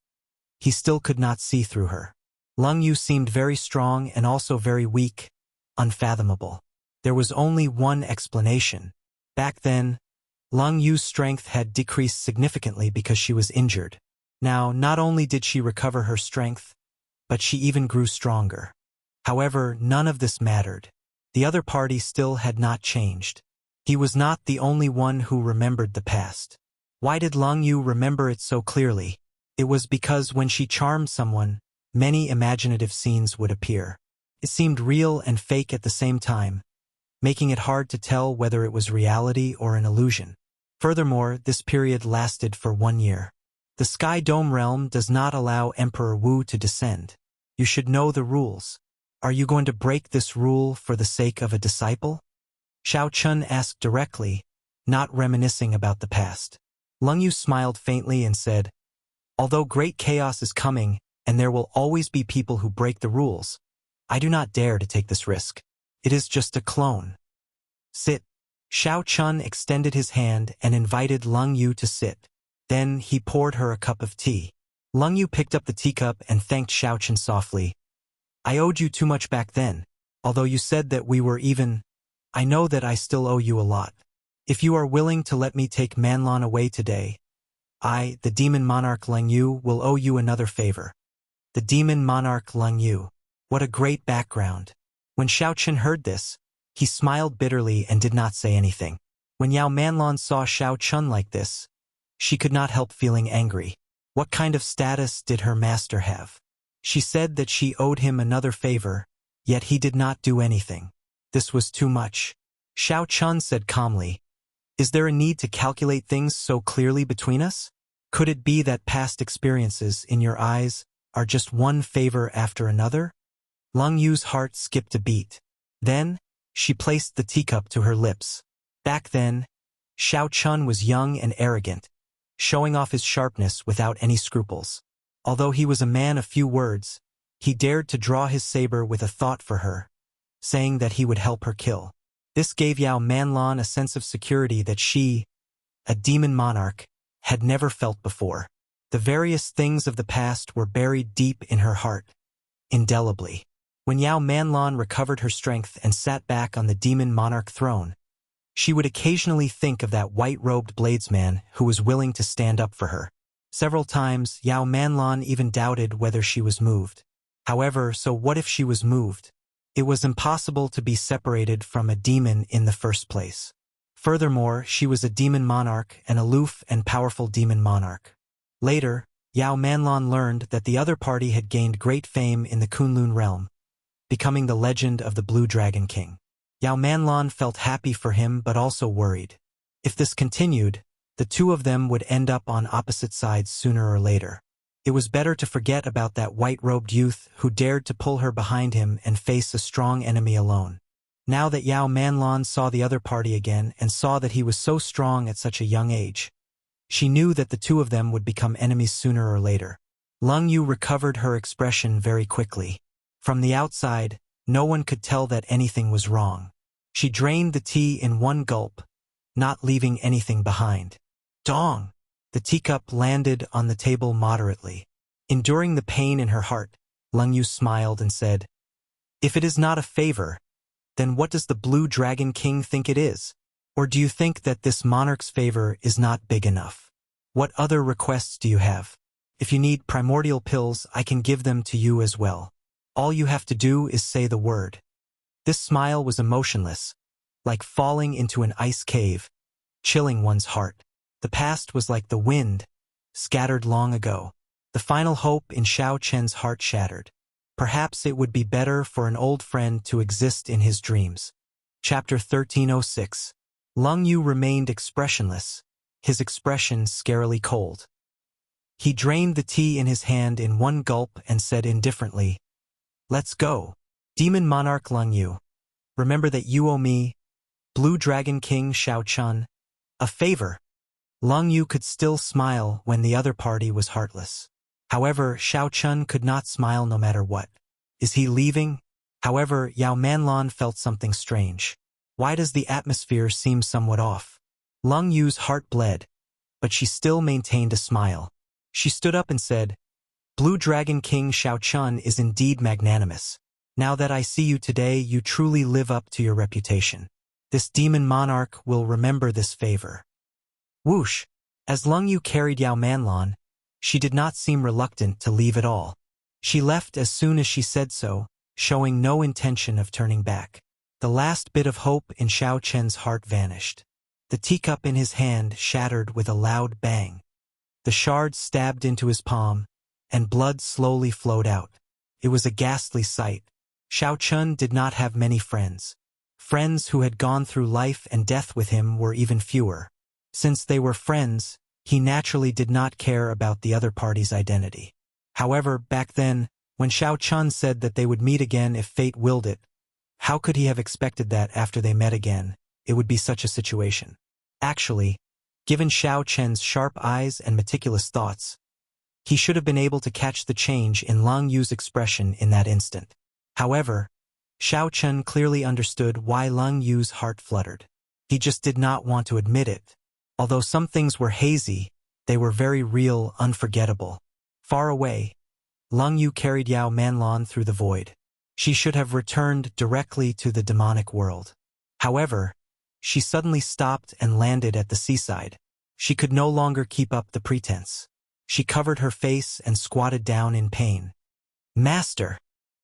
he still could not see through her. Lang Yu seemed very strong and also very weak, unfathomable. There was only one explanation. Back then, Lang Yu's strength had decreased significantly because she was injured. Now, not only did she recover her strength, but she even grew stronger. However, none of this mattered. The other party still had not changed. He was not the only one who remembered the past. Why did Lang Yu remember it so clearly? It was because when she charmed someone, many imaginative scenes would appear. It seemed real and fake at the same time, making it hard to tell whether it was reality or an illusion. Furthermore, this period lasted for 1 year. The Sky Dome realm does not allow Emperor Wu to descend. You should know the rules. Are you going to break this rule for the sake of a disciple? Xiao Chun asked directly, not reminiscing about the past. Lang Yu smiled faintly and said, although great chaos is coming, and there will always be people who break the rules, I do not dare to take this risk. It is just a clone. Sit. Xiao Chun extended his hand and invited Lang Yu to sit. Then he poured her a cup of tea. Lang Yu picked up the teacup and thanked Xiao Chun softly. I owed you too much back then. Although you said that we were even, I know that I still owe you a lot. If you are willing to let me take Manlan away today, I, the demon monarch Lang Yu, will owe you another favor. The demon monarch Lang Yu. What a great background. When Xiao Chun heard this, he smiled bitterly and did not say anything. When Yao Manlan saw Xiao Chun like this, she could not help feeling angry. What kind of status did her master have? She said that she owed him another favor, yet he did not do anything. This was too much. Xiao Chun said calmly, is there a need to calculate things so clearly between us? Could it be that past experiences in your eyes are just one favor after another? Lang Yu's heart skipped a beat. Then, she placed the teacup to her lips. Back then, Xiao Chun was young and arrogant, showing off his sharpness without any scruples. Although he was a man of few words, he dared to draw his saber with a thought for her, saying that he would help her kill. This gave Yao Manlan a sense of security that she, a demon monarch, had never felt before. The various things of the past were buried deep in her heart, indelibly. When Yao Manlan recovered her strength and sat back on the demon monarch throne, she would occasionally think of that white-robed bladesman who was willing to stand up for her. Several times, Yao Manlan even doubted whether she was moved. However, so what if she was moved? It was impossible to be separated from a demon in the first place. Furthermore, she was a demon monarch, an aloof and powerful demon monarch. Later, Yao Manlan learned that the other party had gained great fame in the Kunlun realm, becoming the legend of the Blue Dragon King. Yao Manlan felt happy for him but also worried. If this continued, the two of them would end up on opposite sides sooner or later. It was better to forget about that white-robed youth who dared to pull her behind him and face a strong enemy alone. Now that Yao Manlan saw the other party again and saw that he was so strong at such a young age, she knew that the two of them would become enemies sooner or later. Lang Yu recovered her expression very quickly. From the outside, no one could tell that anything was wrong. She drained the tea in one gulp, not leaving anything behind. Dong! The teacup landed on the table moderately. Enduring the pain in her heart, Leng Yu smiled and said, "If it is not a favor, then what does the Blue Dragon King think it is? Or do you think that this monarch's favor is not big enough? What other requests do you have? If you need primordial pills, I can give them to you as well. All you have to do is say the word." This smile was emotionless, like falling into an ice cave, chilling one's heart. The past was like the wind, scattered long ago. The final hope in Xiao Chen's heart shattered. Perhaps it would be better for an old friend to exist in his dreams. Chapter 1306. Leng Yu remained expressionless, his expression scarily cold. He drained the tea in his hand in one gulp and said indifferently, "Let's go. Demon Monarch Leng Yu. Remember that you owe me, Blue Dragon King Xiao Chun, a favor." Leng Yu could still smile when the other party was heartless. However, Xiao Chun could not smile no matter what. Is he leaving? However, Yao Manlan felt something strange. Why does the atmosphere seem somewhat off? Leng Yu's heart bled, but she still maintained a smile. She stood up and said, "Blue Dragon King Xiao Chun is indeed magnanimous. Now that I see you today, you truly live up to your reputation. This demon monarch will remember this favor." Whoosh! As Leng Yu carried Yao Manlan, she did not seem reluctant to leave at all. She left as soon as she said so, showing no intention of turning back. The last bit of hope in Xiao Chen's heart vanished. The teacup in his hand shattered with a loud bang. The shards stabbed into his palm, and blood slowly flowed out. It was a ghastly sight. Xiao Chun did not have many friends. Friends who had gone through life and death with him were even fewer. Since they were friends, he naturally did not care about the other party's identity. However, back then, when Xiao Chun said that they would meet again if fate willed it, how could he have expected that after they met again, it would be such a situation? Actually, given Xiao Chen's sharp eyes and meticulous thoughts, he should have been able to catch the change in Leng Yu's expression in that instant. However, Xiao Chen clearly understood why Leng Yu's heart fluttered. He just did not want to admit it. Although some things were hazy, they were very real, unforgettable. Far away, Leng Yu carried Yao Manlan through the void. She should have returned directly to the demonic world. However, she suddenly stopped and landed at the seaside. She could no longer keep up the pretense. She covered her face and squatted down in pain. "Master!"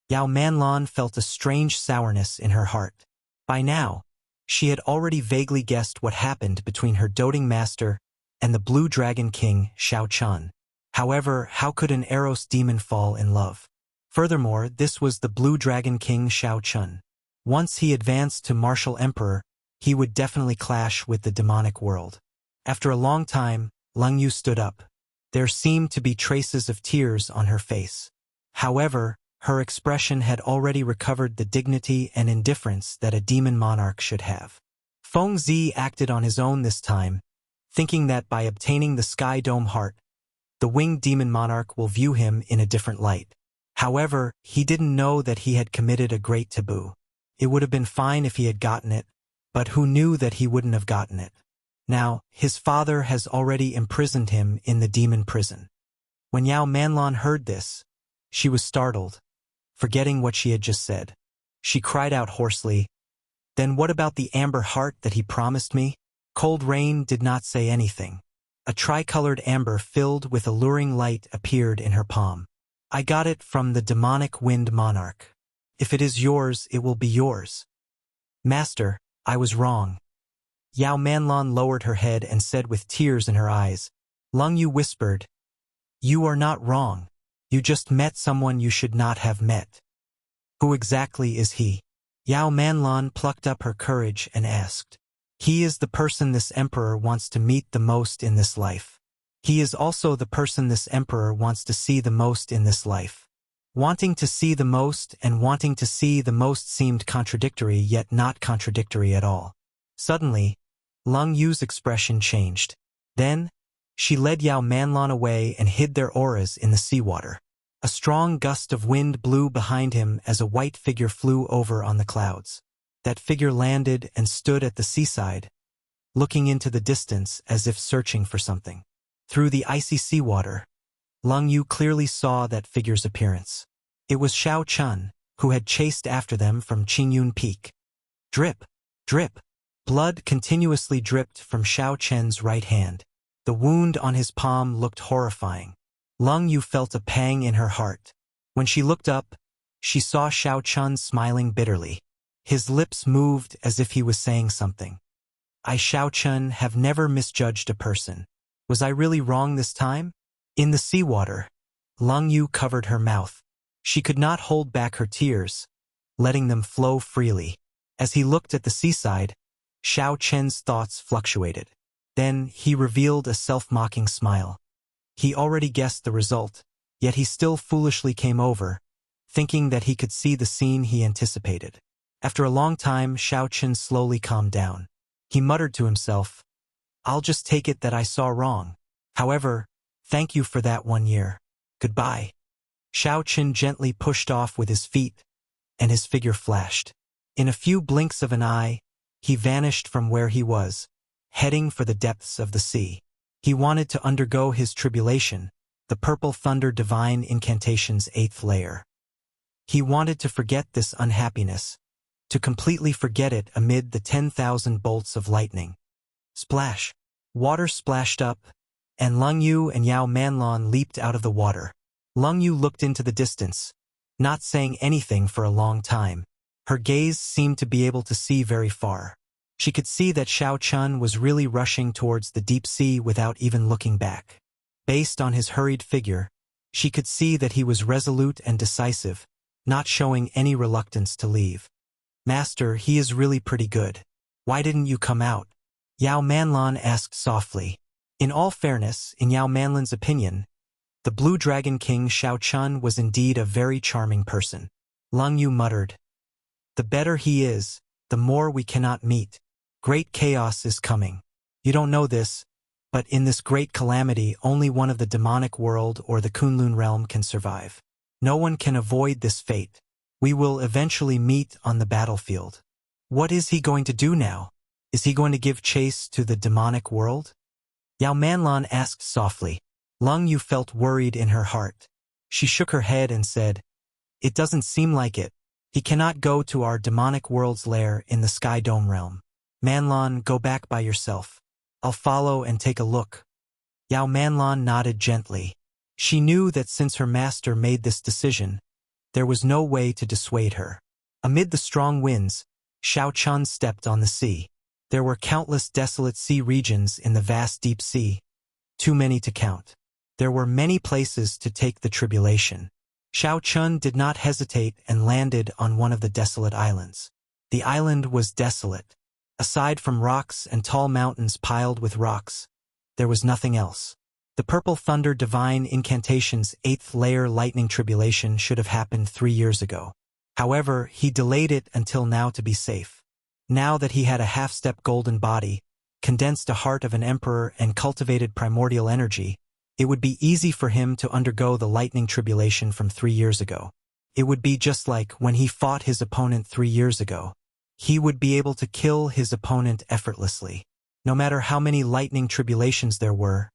Yao Manlan felt a strange sourness in her heart. By now, she had already vaguely guessed what happened between her doting master and the Blue Dragon King, Xiao Chun. However, how could an Eros demon fall in love? Furthermore, this was the Blue Dragon King Xiao Chun. Once he advanced to martial emperor, he would definitely clash with the demonic world. After a long time, Leng Yu stood up. There seemed to be traces of tears on her face. However, her expression had already recovered the dignity and indifference that a demon monarch should have. Feng Zi acted on his own this time, thinking that by obtaining the Sky Dome Heart, the winged demon monarch will view him in a different light. However, he didn't know that he had committed a great taboo. It would have been fine if he had gotten it, but who knew that he wouldn't have gotten it? Now, his father has already imprisoned him in the demon prison. When Yao Manlan heard this, she was startled, forgetting what she had just said. She cried out hoarsely, "Then what about the amber heart that he promised me?" Cold Rain did not say anything. A tricolored amber filled with alluring light appeared in her palm. "I got it from the demonic wind monarch. If it is yours, it will be yours." "Master, I was wrong." Yao Manlan lowered her head and said with tears in her eyes. Leng Yu whispered, "You are not wrong. You just met someone you should not have met." "Who exactly is he?" Yao Manlan plucked up her courage and asked. "He is the person this emperor wants to meet the most in this life. He is also the person this emperor wants to see the most in this life." Wanting to see the most and wanting to see the most seemed contradictory, yet not contradictory at all. Suddenly, Leng Yu's expression changed. Then, she led Yao Manlan away and hid their auras in the seawater. A strong gust of wind blew behind him as a white figure flew over on the clouds. That figure landed and stood at the seaside, looking into the distance as if searching for something. Through the icy seawater, Lung Yu clearly saw that figure's appearance. It was Xiao Chun, who had chased after them from Qingyun Peak. Drip, drip. Blood continuously dripped from Xiao Chen's right hand. The wound on his palm looked horrifying. Lung Yu felt a pang in her heart. When she looked up, she saw Xiao Chun smiling bitterly. His lips moved as if he was saying something. I, Xiao Chun, have never misjudged a person. Was I really wrong this time? In the seawater, Lung Yu covered her mouth. She could not hold back her tears, letting them flow freely. As he looked at the seaside, Xiao Chen's thoughts fluctuated. Then he revealed a self-mocking smile. He already guessed the result, yet he still foolishly came over, thinking that he could see the scene he anticipated. After a long time, Xiao Chen slowly calmed down. He muttered to himself, I'll just take it that I saw wrong. However, thank you for that 1 year. Goodbye. Xiao Chen gently pushed off with his feet, and his figure flashed. In a few blinks of an eye, he vanished from where he was, heading for the depths of the sea. He wanted to undergo his tribulation, the Purple Thunder Divine Incantation's 8th layer. He wanted to forget this unhappiness, to completely forget it amid the 10,000 bolts of lightning. Splash! Water splashed up, and Lung Yu and Yao Manlon leaped out of the water. Lung Yu looked into the distance, not saying anything for a long time. Her gaze seemed to be able to see very far. She could see that Xiao Chun was really rushing towards the deep sea without even looking back. Based on his hurried figure, she could see that he was resolute and decisive, not showing any reluctance to leave. Master, he is really pretty good. Why didn't you come out? Yao Manlon asked softly. In all fairness, in Yao Manlon's opinion, the Blue Dragon King Xiao Chun was indeed a very charming person. Lung Yu muttered, the better he is, the more we cannot meet. Great chaos is coming. You don't know this, but in this great calamity only one of the demonic world or the Kunlun realm can survive. No one can avoid this fate. We will eventually meet on the battlefield. What is he going to do now? Is he going to give chase to the demonic world? Yao Manlon asked softly. Lung Yu felt worried in her heart. She shook her head and said, it doesn't seem like it. He cannot go to our demonic world's lair in the Sky Dome realm. Manlon, go back by yourself. I'll follow and take a look. Yao Manlon nodded gently. She knew that since her master made this decision, there was no way to dissuade her. Amid the strong winds, Xiao Chun stepped on the sea. There were countless desolate sea regions in the vast deep sea, too many to count. There were many places to take the tribulation. Xiao Chun did not hesitate and landed on one of the desolate islands. The island was desolate. Aside from rocks and tall mountains piled with rocks, there was nothing else. The Purple Thunder Divine Incantation's 8th layer lightning tribulation should have happened 3 years ago. However, he delayed it until now to be safe. Now that he had a half-step golden body, condensed a heart of an emperor and cultivated primordial energy, it would be easy for him to undergo the lightning tribulation from 3 years ago. It would be just like when he fought his opponent 3 years ago. He would be able to kill his opponent effortlessly. No matter how many lightning tribulations there were,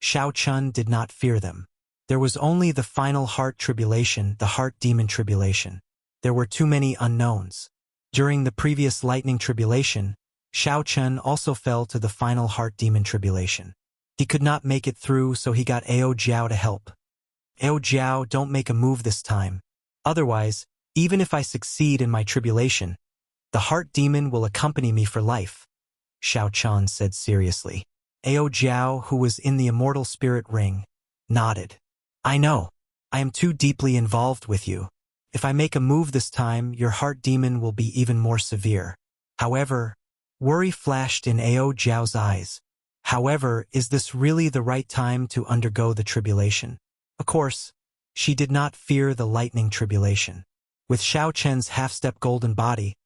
Xiao Chun did not fear them. There was only the final heart tribulation, the heart demon tribulation. There were too many unknowns. During the previous lightning tribulation, Xiao Chun also fell to the final heart demon tribulation. He could not make it through, so he got Ao Jiao to help. Ao Jiao, don't make a move this time. Otherwise, even if I succeed in my tribulation, the heart demon will accompany me for life, Xiao Chun said seriously. Ao Jiao, who was in the Immortal Spirit Ring, nodded. I know. I am too deeply involved with you. If I make a move this time, your heart demon will be even more severe. However, worry flashed in Ao Jiao's eyes. However, is this really the right time to undergo the tribulation? Of course, she did not fear the lightning tribulation. With Xiao Chen's half-step golden body,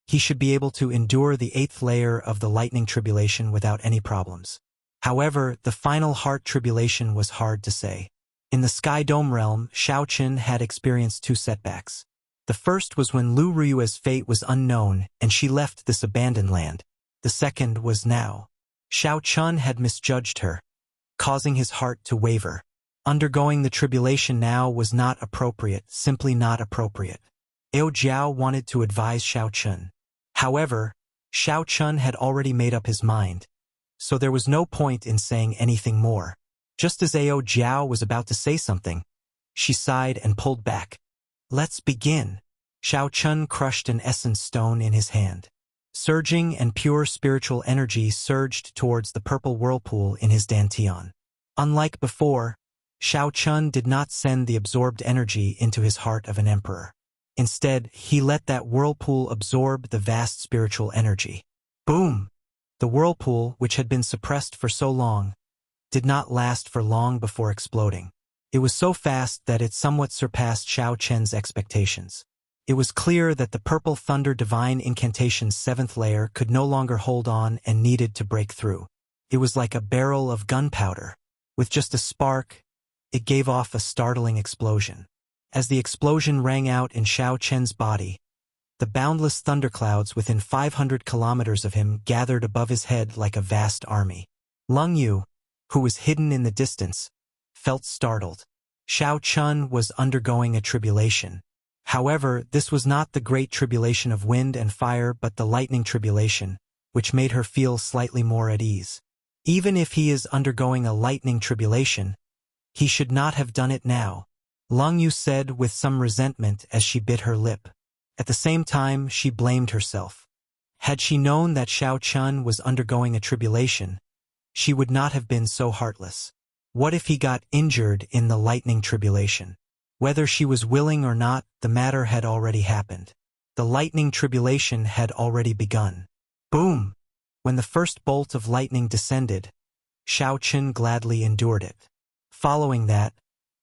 he should be able to endure the 8th layer of the lightning tribulation without any problems. However, the final heart tribulation was hard to say. In the Sky Dome realm, Xiao Chen had experienced 2 setbacks. The first was when Lu Ruyue's fate was unknown and she left this abandoned land. The second was now. Xiao Chun had misjudged her, causing his heart to waver. Undergoing the tribulation now was not appropriate, simply not appropriate. Ao Jiao wanted to advise Xiao Chun. However, Xiao Chun had already made up his mind, so there was no point in saying anything more. Just as Ao Jiao was about to say something, she sighed and pulled back. Let's begin. Xiao Chun crushed an essence stone in his hand. Surging and pure spiritual energy surged towards the purple whirlpool in his dantian. Unlike before, Xiao Chun did not send the absorbed energy into his heart of an emperor. Instead, he let that whirlpool absorb the vast spiritual energy. Boom! The whirlpool, which had been suppressed for so long, did not last for long before exploding. It was so fast that it somewhat surpassed Xiao Chen's expectations. It was clear that the Purple Thunder Divine Incantation's 7th layer could no longer hold on and needed to break through. It was like a barrel of gunpowder. With just a spark, it gave off a startling explosion. As the explosion rang out in Xiao Chen's body, the boundless thunderclouds within 500 kilometers of him gathered above his head like a vast army. Lung Yu, who was hidden in the distance, felt startled. Xiao Chun was undergoing a tribulation. However, this was not the great tribulation of wind and fire but the lightning tribulation, which made her feel slightly more at ease. Even if he is undergoing a lightning tribulation, he should not have done it now, Lung Yu said with some resentment as she bit her lip. At the same time, she blamed herself. Had she known that Xiao Chun was undergoing a tribulation, she would not have been so heartless. What if he got injured in the lightning tribulation? Whether she was willing or not, the matter had already happened. The lightning tribulation had already begun. Boom! When the first bolt of lightning descended, Xiao Chun gladly endured it. Following that,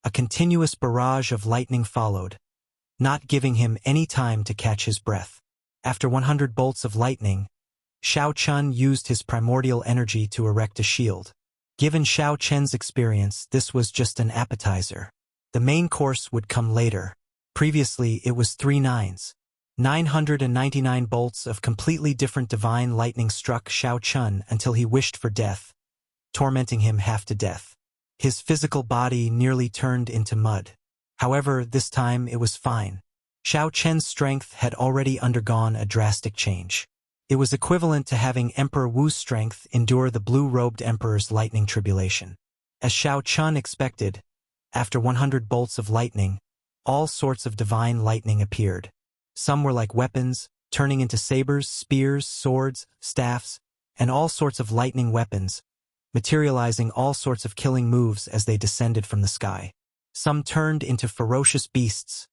a continuous barrage of lightning followed, not giving him any time to catch his breath. After 100 bolts of lightning, Xiao Chun used his primordial energy to erect a shield. Given Xiao Chen's experience, this was just an appetizer. The main course would come later. Previously, it was 3 nines. 999 bolts of completely different divine lightning struck Xiao Chun until he wished for death, tormenting him half to death. His physical body nearly turned into mud. However, this time it was fine. Xiao Chen's strength had already undergone a drastic change. It was equivalent to having Emperor Wu's strength endure the blue-robed emperor's lightning tribulation. As Xiao Chun expected, after 100 bolts of lightning, all sorts of divine lightning appeared. Some were like weapons, turning into sabers, spears, swords, staffs, and all sorts of lightning weapons, materializing all sorts of killing moves as they descended from the sky. Some turned into ferocious beasts,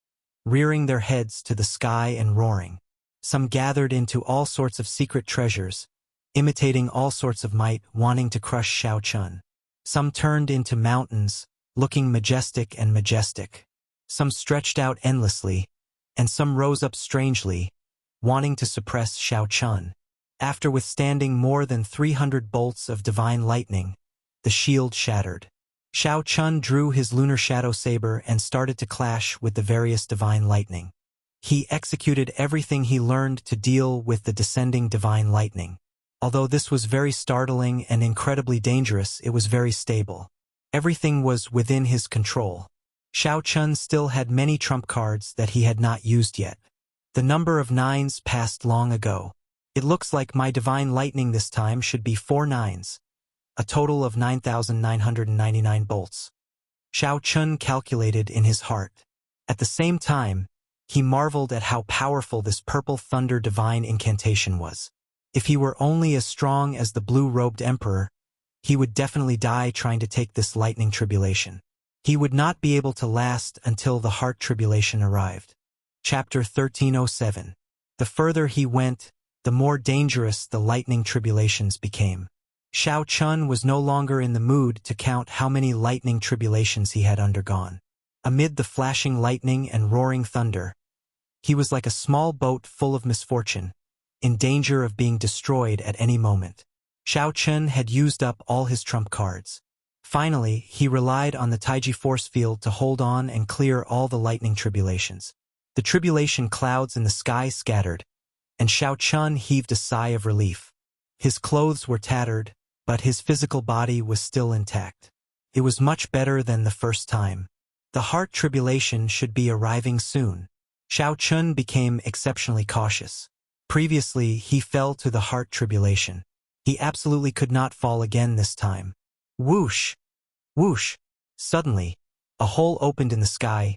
rearing their heads to the sky and roaring. Some gathered into all sorts of secret treasures, imitating all sorts of might, wanting to crush Xiao Chun. Some turned into mountains, looking majestic and majestic. Some stretched out endlessly, and some rose up strangely, wanting to suppress Xiao Chun. After withstanding more than 300 bolts of divine lightning, the shield shattered. Xiao Chun drew his lunar shadow saber and started to clash with the various divine lightning. He executed everything he learned to deal with the descending divine lightning. Although this was very startling and incredibly dangerous, it was very stable. Everything was within his control. Xiao Chun still had many trump cards that he had not used yet. The number of nines passed long ago. It looks like my divine lightning this time should be 4 nines. A total of 9,999 bolts. Xiao Chun calculated in his heart. At the same time, he marveled at how powerful this Purple Thunder Divine Incantation was. If he were only as strong as the blue-robed emperor, he would definitely die trying to take this lightning tribulation. He would not be able to last until the heart tribulation arrived. Chapter 1307. The further he went, the more dangerous the lightning tribulations became. Xiao Chun was no longer in the mood to count how many lightning tribulations he had undergone. Amid the flashing lightning and roaring thunder, he was like a small boat full of misfortune, in danger of being destroyed at any moment. Xiao Chun had used up all his trump cards. Finally, he relied on the Taiji force field to hold on and clear all the lightning tribulations. The tribulation clouds in the sky scattered, and Xiao Chun heaved a sigh of relief. His clothes were tattered, but his physical body was still intact. It was much better than the first time. The heart tribulation should be arriving soon. Xiao Chun became exceptionally cautious. Previously, he fell to the heart tribulation. He absolutely could not fall again this time. Whoosh! Whoosh! Suddenly, a hole opened in the sky.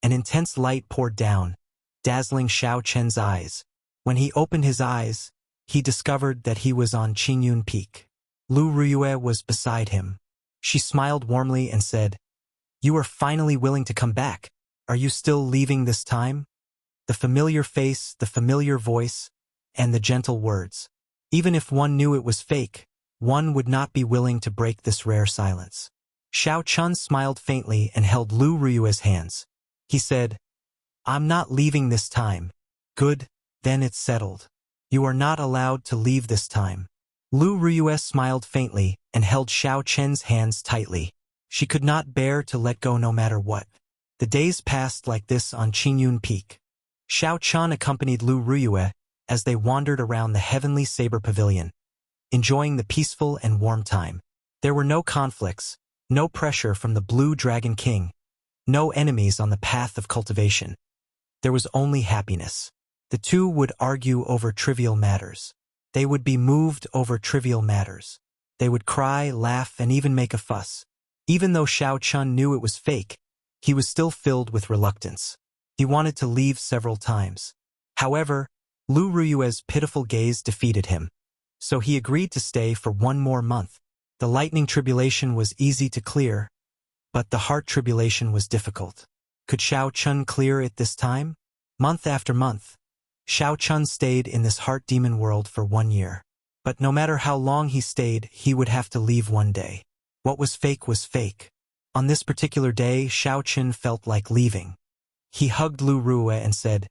An intense light poured down, dazzling Xiao Chen's eyes. When he opened his eyes, he discovered that he was on Qingyun Peak. Lu Ruyue was beside him. She smiled warmly and said, "You are finally willing to come back. Are you still leaving this time?" The familiar face, the familiar voice, and the gentle words. Even if one knew it was fake, one would not be willing to break this rare silence. Xiao Chun smiled faintly and held Lu Ruyue's hands. He said, "I'm not leaving this time." "Good, then it's settled. You are not allowed to leave this time." Lu Ruyue smiled faintly and held Xiao Chen's hands tightly. She could not bear to let go no matter what. The days passed like this on Qingyun Peak. Xiao Chun accompanied Lu Ruyue as they wandered around the heavenly saber pavilion, enjoying the peaceful and warm time. There were no conflicts, no pressure from the Blue Dragon King, no enemies on the path of cultivation. There was only happiness. The two would argue over trivial matters. They would be moved over trivial matters. They would cry, laugh, and even make a fuss. Even though Xiao Chun knew it was fake, he was still filled with reluctance. He wanted to leave several times. However, Lu Ruyue's pitiful gaze defeated him, so he agreed to stay for one more month. The lightning tribulation was easy to clear, but the heart tribulation was difficult. Could Xiao Chun clear it this time? Month after month, Xiao Chun stayed in this heart demon world for 1 year. But no matter how long he stayed, he would have to leave one day. What was fake was fake. On this particular day, Xiao Chun felt like leaving. He hugged Lu Ruyue and said,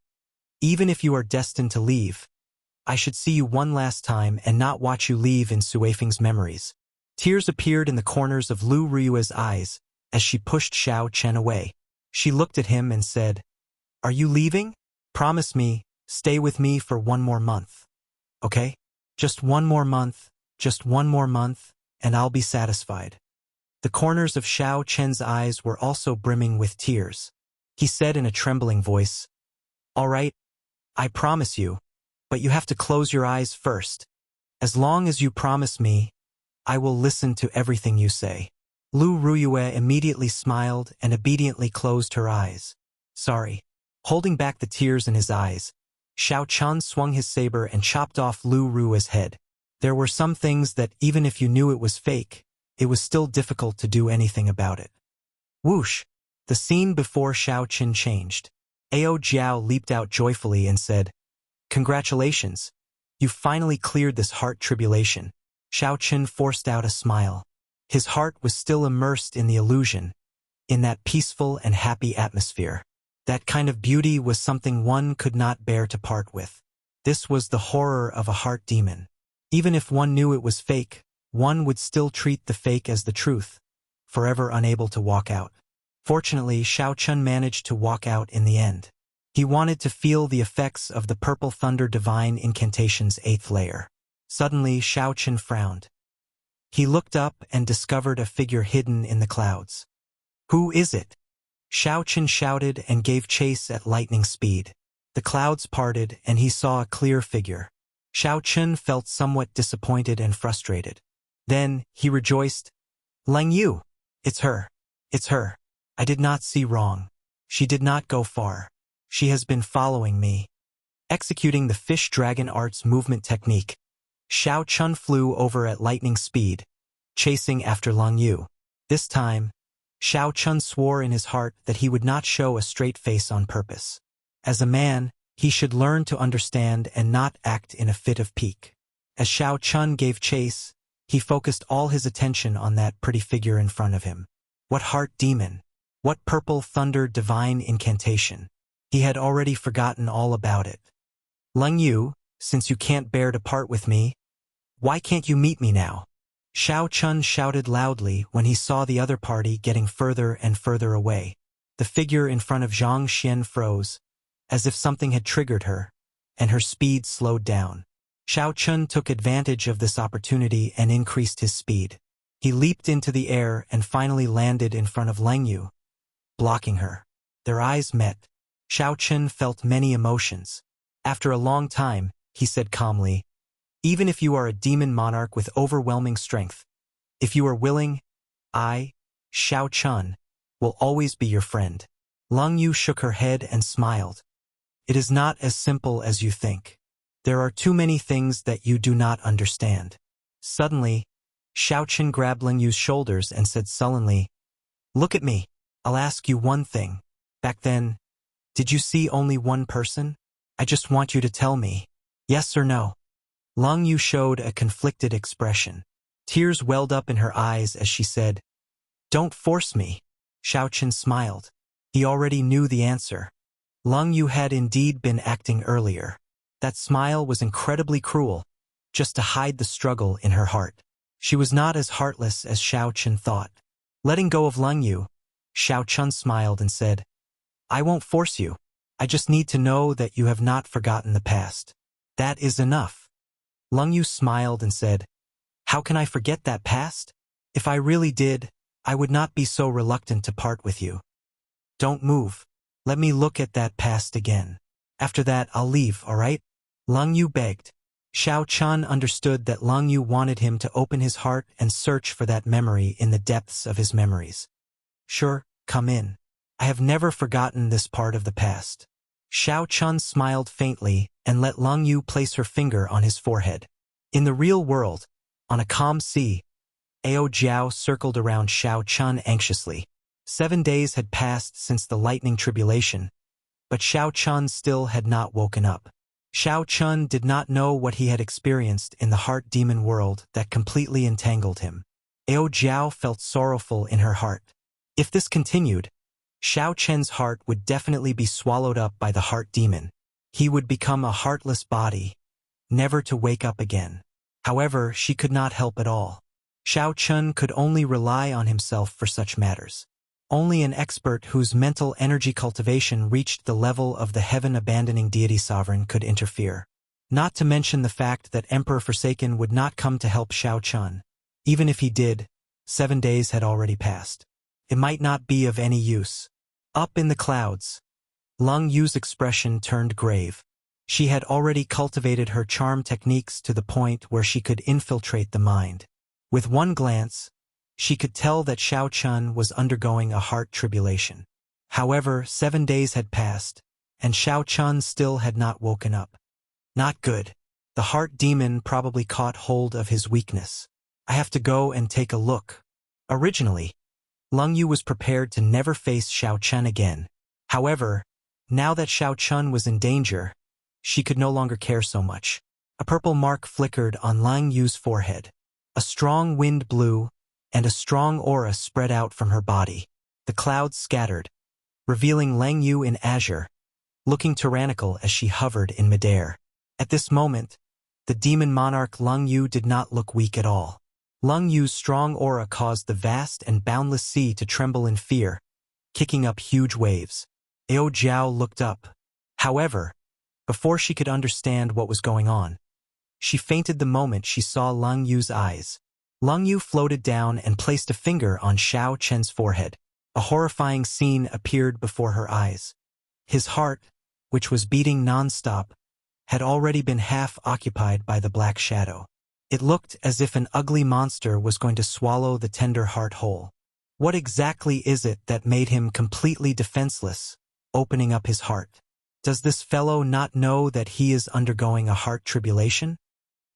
"Even if you are destined to leave, I should see you one last time and not watch you leave in Suifeng's memories." Tears appeared in the corners of Lu Ruyue's eyes as she pushed Xiao Chen away. She looked at him and said, "Are you leaving? Promise me, stay with me for 1 more month. Okay? Just 1 more month, just 1 more month, and I'll be satisfied." The corners of Xiao Chen's eyes were also brimming with tears. He said in a trembling voice, "All right, I promise you, but you have to close your eyes first. As long as you promise me, I will listen to everything you say." Lu Ruyue immediately smiled and obediently closed her eyes. "Sorry." Holding back the tears in his eyes, Xiao Chun swung his saber and chopped off Lu Ruyue's head. There were some things that even if you knew it was fake, it was still difficult to do anything about it. Whoosh! The scene before Xiao Chun changed. Ao Jiao leaped out joyfully and said, "Congratulations! You finally cleared this heart tribulation." Xiao Chun forced out a smile. His heart was still immersed in the illusion, in that peaceful and happy atmosphere. That kind of beauty was something one could not bear to part with. This was the horror of a heart demon. Even if one knew it was fake, one would still treat the fake as the truth, forever unable to walk out. Fortunately, Xiao Chun managed to walk out in the end. He wanted to feel the effects of the Purple Thunder Divine Incantation's 8th layer. Suddenly, Xiao Chun frowned. He looked up and discovered a figure hidden in the clouds. "Who is it?" Xiao Chun shouted and gave chase at lightning speed. The clouds parted and he saw a clear figure. Xiao Chun felt somewhat disappointed and frustrated. Then, he rejoiced. "Lang Yu! It's her! It's her! I did not see wrong. She did not go far. She has been following me." Executing the fish dragon arts movement technique, Xiao Chun flew over at lightning speed, chasing after Lang Yu. This time, Xiao Chun swore in his heart that he would not show a straight face on purpose. As a man, he should learn to understand and not act in a fit of pique. As Xiao Chun gave chase, he focused all his attention on that pretty figure in front of him. What heart demon? What purple thunder divine incantation? He had already forgotten all about it. "Lang Yu, since you can't bear to part with me, why can't you meet me now?" Xiao Chun shouted loudly when he saw the other party getting further and further away. The figure in front of Zhang Xian froze, as if something had triggered her, and her speed slowed down. Xiao Chun took advantage of this opportunity and increased his speed. He leaped into the air and finally landed in front of Lang Yu, blocking her. Their eyes met. Xiao Chen felt many emotions. After a long time, he said calmly, "Even if you are a demon monarch with overwhelming strength, if you are willing, I, Xiao Chen, will always be your friend." Lang Yu shook her head and smiled. "It is not as simple as you think. There are too many things that you do not understand." Suddenly, Xiao Chen grabbed Lang Yu's shoulders and said sullenly, "Look at me. I'll ask you one thing. Back then, did you see only one person? I just want you to tell me, yes or no." Lang Yu showed a conflicted expression. Tears welled up in her eyes as she said, "Don't force me." Xiao Chen smiled. He already knew the answer. Lang Yu had indeed been acting earlier. That smile was incredibly cruel, just to hide the struggle in her heart. She was not as heartless as Xiao Chen thought. Letting go of Lang Yu, Xiao Chen smiled and said, "I won't force you. I just need to know that you have not forgotten the past. That is enough." Lang Yu smiled and said, "How can I forget that past? If I really did, I would not be so reluctant to part with you. Don't move. Let me look at that past again. After that, I'll leave, all right?" Lang Yu begged. Xiao Chen understood that Lang Yu wanted him to open his heart and search for that memory in the depths of his memories. "Sure, come in. I have never forgotten this part of the past." Xiao Chen smiled faintly and let Lang Yu place her finger on his forehead. In the real world, on a calm sea, Ao Jiao circled around Xiao Chen anxiously. 7 days had passed since the lightning tribulation, but Xiao Chen still had not woken up. Xiao Chen did not know what he had experienced in the heart demon world that completely entangled him. Ao Jiao felt sorrowful in her heart. If this continued, Xiao Chen's heart would definitely be swallowed up by the heart demon. He would become a heartless body, never to wake up again. However, she could not help at all. Xiao Chen could only rely on himself for such matters. Only an expert whose mental energy cultivation reached the level of the heaven-abandoning deity sovereign could interfere. Not to mention the fact that Emperor Forsaken would not come to help Xiao Chen. Even if he did, 7 days had already passed. It might not be of any use. Up in the clouds, Lang Yu's expression turned grave. She had already cultivated her charm techniques to the point where she could infiltrate the mind. With one glance, she could tell that Xiao Chen was undergoing a heart tribulation. However, 7 days had passed, and Xiao Chen still had not woken up. Not good. The heart demon probably caught hold of his weakness. I have to go and take a look. Originally, Lang Yu was prepared to never face Xiao Chen again. However, now that Xiao Chen was in danger, she could no longer care so much. A purple mark flickered on Lang Yu's forehead. A strong wind blew, and a strong aura spread out from her body. The clouds scattered, revealing Lang Yu in azure, looking tyrannical as she hovered in midair. At this moment, the demon monarch Lang Yu did not look weak at all. Lang Yu's strong aura caused the vast and boundless sea to tremble in fear, kicking up huge waves. Ao Jiao looked up. However, before she could understand what was going on, she fainted the moment she saw Lang Yu's eyes. Lang Yu floated down and placed a finger on Xiao Chen's forehead. A horrifying scene appeared before her eyes. His heart, which was beating non-stop, had already been half occupied by the black shadow. It looked as if an ugly monster was going to swallow the tender heart whole. What exactly is it that made him completely defenseless, opening up his heart? Does this fellow not know that he is undergoing a heart tribulation?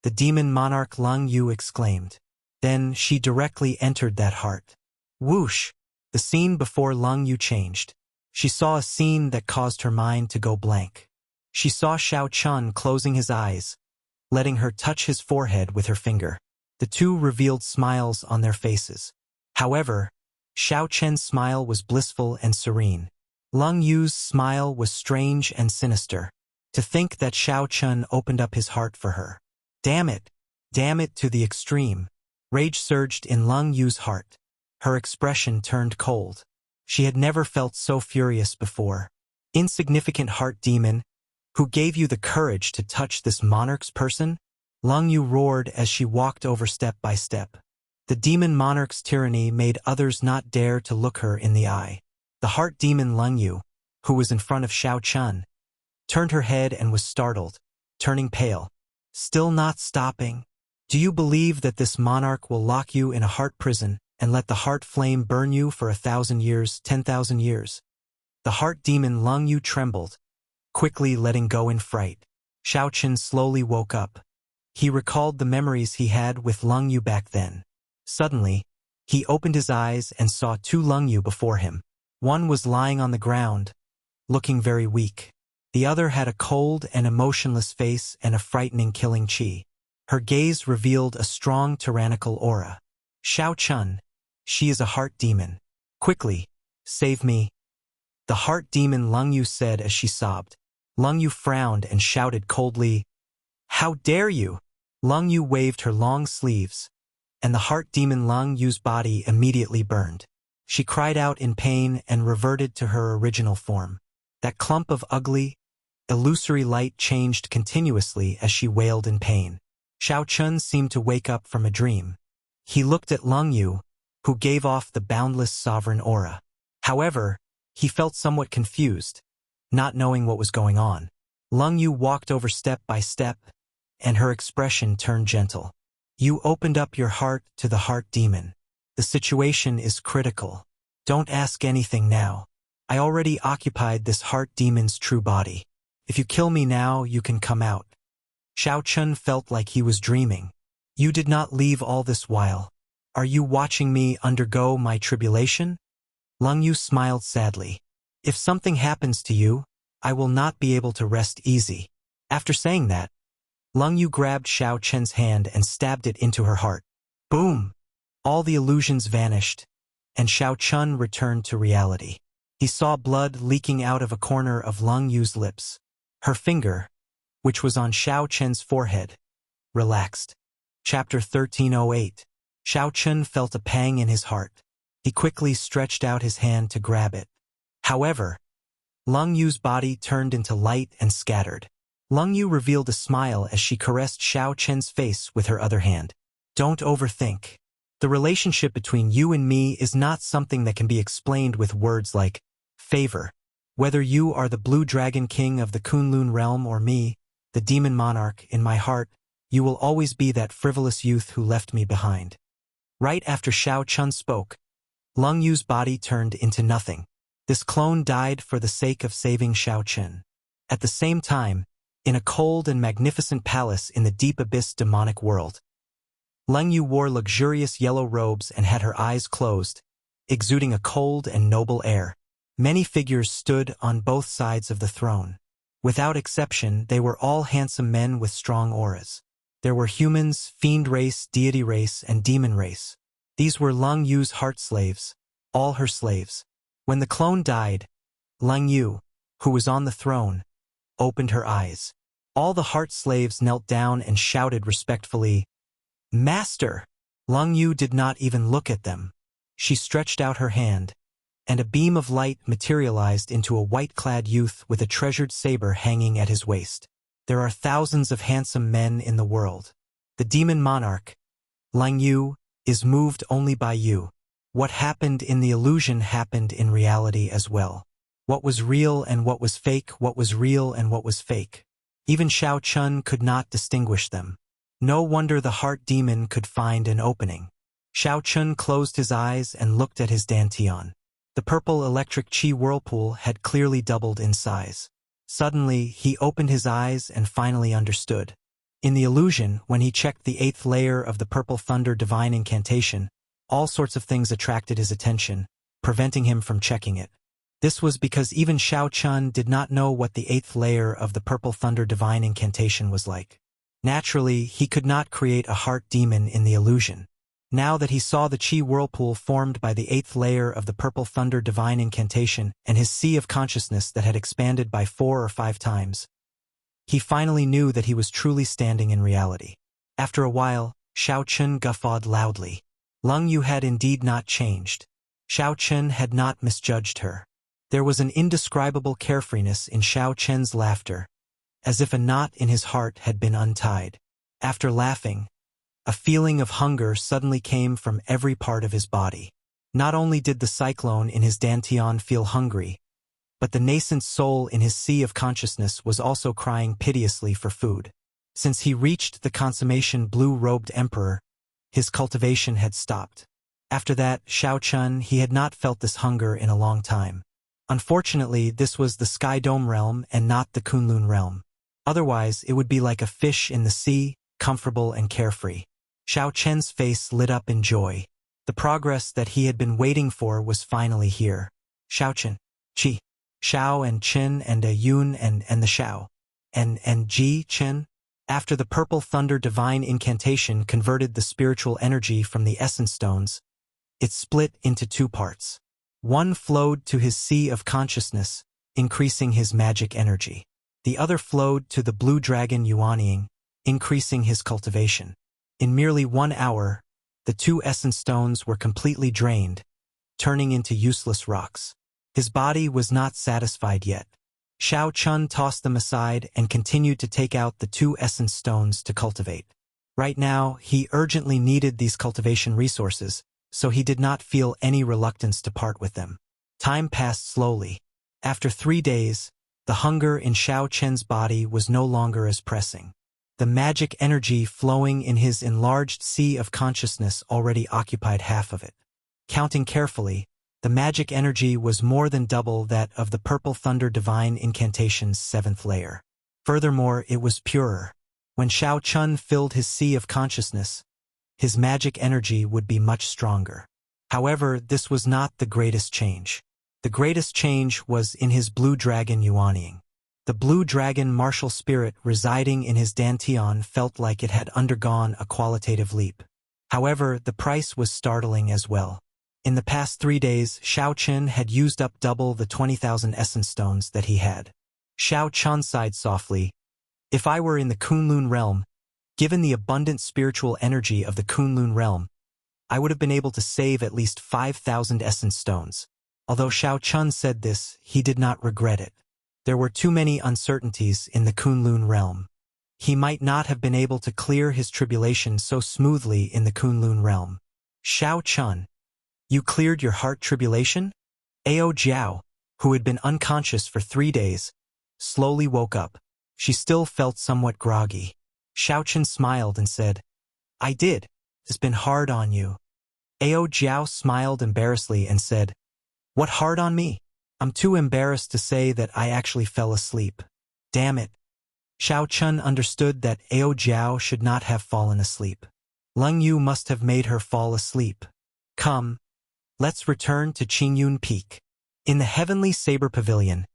The demon monarch Lang Yu exclaimed. Then she directly entered that heart. Whoosh! The scene before Lang Yu changed. She saw a scene that caused her mind to go blank. She saw Xiao Chen closing his eyes, letting her touch his forehead with her finger. The two revealed smiles on their faces. However, Xiao Chen's smile was blissful and serene. Lang Yu's smile was strange and sinister. To think that Xiao Chen opened up his heart for her. Damn it! Damn it to the extreme. Rage surged in Lang Yu's heart. Her expression turned cold. She had never felt so furious before. Insignificant heart demon, who gave you the courage to touch this monarch's person? Lang Yu roared as she walked over step by step. The demon monarch's tyranny made others not dare to look her in the eye. The heart demon Leng Yu, who was in front of Xiao Chun, turned her head and was startled, turning pale. Still not stopping? Do you believe that this monarch will lock you in a heart prison and let the heart flame burn you for 1,000 years, 10,000 years? The heart demon Leng Yu trembled, quickly letting go in fright. Xiao Chun slowly woke up. He recalled the memories he had with Leng Yu back then. Suddenly, he opened his eyes and saw two Leng Yu before him. One was lying on the ground, looking very weak. The other had a cold and emotionless face and a frightening killing chi. Her gaze revealed a strong tyrannical aura. Xiao Chun, she is a heart demon. Quickly, save me. The heart demon Leng Yu said as she sobbed. Leng Yu frowned and shouted coldly, "How dare you?" Leng Yu waved her long sleeves, and the heart demon Leng Yu's body immediately burned. She cried out in pain and reverted to her original form. That clump of ugly, illusory light changed continuously as she wailed in pain. Xiao Chun seemed to wake up from a dream. He looked at Leng Yu, who gave off the boundless sovereign aura. However, he felt somewhat confused, not knowing what was going on. Leng Yu walked over step by step, and her expression turned gentle. You opened up your heart to the heart demon. The situation is critical. Don't ask anything now. I already occupied this heart demon's true body. If you kill me now, you can come out. Xiao Chun felt like he was dreaming. You did not leave all this while. Are you watching me undergo my tribulation? Leng Yu smiled sadly. If something happens to you, I will not be able to rest easy. After saying that, Leng Yu grabbed Xiao Chen's hand and stabbed it into her heart. Boom! All the illusions vanished, and Xiao Chun returned to reality. He saw blood leaking out of a corner of Leng Yu's lips. Her finger, which was on Xiao Chen's forehead, relaxed. Chapter 1308. Xiao Chun felt a pang in his heart. He quickly stretched out his hand to grab it. However, Leng Yu's body turned into light and scattered. Leng Yu revealed a smile as she caressed Xiao Chen's face with her other hand. Don't overthink. The relationship between you and me is not something that can be explained with words like favor. Whether you are the Blue Dragon King of the Kunlun realm or me, the demon monarch, in my heart, you will always be that frivolous youth who left me behind. Right after Xiao Chun spoke, Leng Yu's body turned into nothing. This clone died for the sake of saving Xiao Chun. At the same time, in a cold and magnificent palace in the deep abyss demonic world, Leng Yu wore luxurious yellow robes and had her eyes closed, exuding a cold and noble air. Many figures stood on both sides of the throne. Without exception, they were all handsome men with strong auras. There were humans, fiend race, deity race, and demon race. These were Leng Yu's heart slaves, all her slaves. When the clone died, Leng Yu, who was on the throne, opened her eyes. All the heart slaves knelt down and shouted respectfully, "Master!" Leng Yu did not even look at them. She stretched out her hand, and a beam of light materialized into a white-clad youth with a treasured saber hanging at his waist. There are thousands of handsome men in the world. The demon monarch, Leng Yu, is moved only by you. What happened in the illusion happened in reality as well. What was real and what was fake, what was real and what was fake. Even Xiao Chun could not distinguish them. No wonder the heart demon could find an opening. Xiao Chun closed his eyes and looked at his dantian. The purple electric chi whirlpool had clearly doubled in size. Suddenly, he opened his eyes and finally understood. In the illusion, when he checked the 8th layer of the purple thunder divine incantation, all sorts of things attracted his attention, preventing him from checking it. This was because even Xiao Chun did not know what the 8th layer of the purple thunder divine incantation was like. Naturally, he could not create a heart demon in the illusion. Now that he saw the chi whirlpool formed by the 8th layer of the purple thunder divine incantation and his sea of consciousness that had expanded by 4 or 5 times, he finally knew that he was truly standing in reality. After a while, Xiao Chun guffawed loudly. Leng Yu had indeed not changed. Xiao Chun had not misjudged her. There was an indescribable carefreeness in Xiao Chun's laughter, as if a knot in his heart had been untied. After laughing, A feeling of hunger suddenly came from every part of his body. Not only did the cyclone in his dantian feel hungry, but the nascent soul in his sea of consciousness was also crying piteously for food. Since he reached the consummation blue-robed emperor, his cultivation had stopped. After that, Shao Chun, he had not felt this hunger in a long time. Unfortunately, this was the Sky Dome realm and not the Kunlun realm. Otherwise, it would be like a fish in the sea, comfortable and carefree. Shao Chen's face lit up in joy. The progress that he had been waiting for was finally here. Shao Chen, Qi, Shao and Qin and a Yun and the Shao. And Ji, Chen. After the purple thunder divine incantation converted the spiritual energy from the essence stones, it split into two parts. One flowed to his sea of consciousness, increasing his magic energy. The other flowed to the blue dragon Yuanying, increasing his cultivation. In merely 1 hour, the two essence stones were completely drained, turning into useless rocks. His body was not satisfied yet. Shao Chun tossed them aside and continued to take out the two essence stones to cultivate. Right now, he urgently needed these cultivation resources, so he did not feel any reluctance to part with them. Time passed slowly. After 3 days, the hunger in Shao Chen's body was no longer as pressing. The magic energy flowing in his enlarged sea of consciousness already occupied half of it. Counting carefully, the magic energy was more than double that of the Purple Thunder Divine Incantation's 7th layer. Furthermore, it was purer. When Shao Chun filled his sea of consciousness, his magic energy would be much stronger. However, this was not the greatest change. The greatest change was in his blue dragon Yuanying. The blue dragon martial spirit residing in his dantian felt like it had undergone a qualitative leap. However, the price was startling as well. In the past 3 days, Shao Chun had used up double the 20,000 essence stones that he had. Shao Chun sighed softly. If I were in the Kunlun realm, given the abundant spiritual energy of the Kunlun realm, I would have been able to save at least 5,000 essence stones. Although Shao Chun said this, he did not regret it. There were too many uncertainties in the Kunlun realm. He might not have been able to clear his tribulation so smoothly in the Kunlun realm. Shao Chun, you cleared your heart tribulation? Ao Jiao, who had been unconscious for 3 days, slowly woke up. She still felt somewhat groggy. Shao Chun smiled and said, I did. It's been hard on you. Ao Jiao smiled embarrassedly and said, What hard on me? I'm too embarrassed to say that I actually fell asleep. Damn it. Shao Chun understood that Ao Jiao should not have fallen asleep. Leng Yu must have made her fall asleep. Come, let's return to Qingyun Peak. In the Heavenly Saber Pavilion,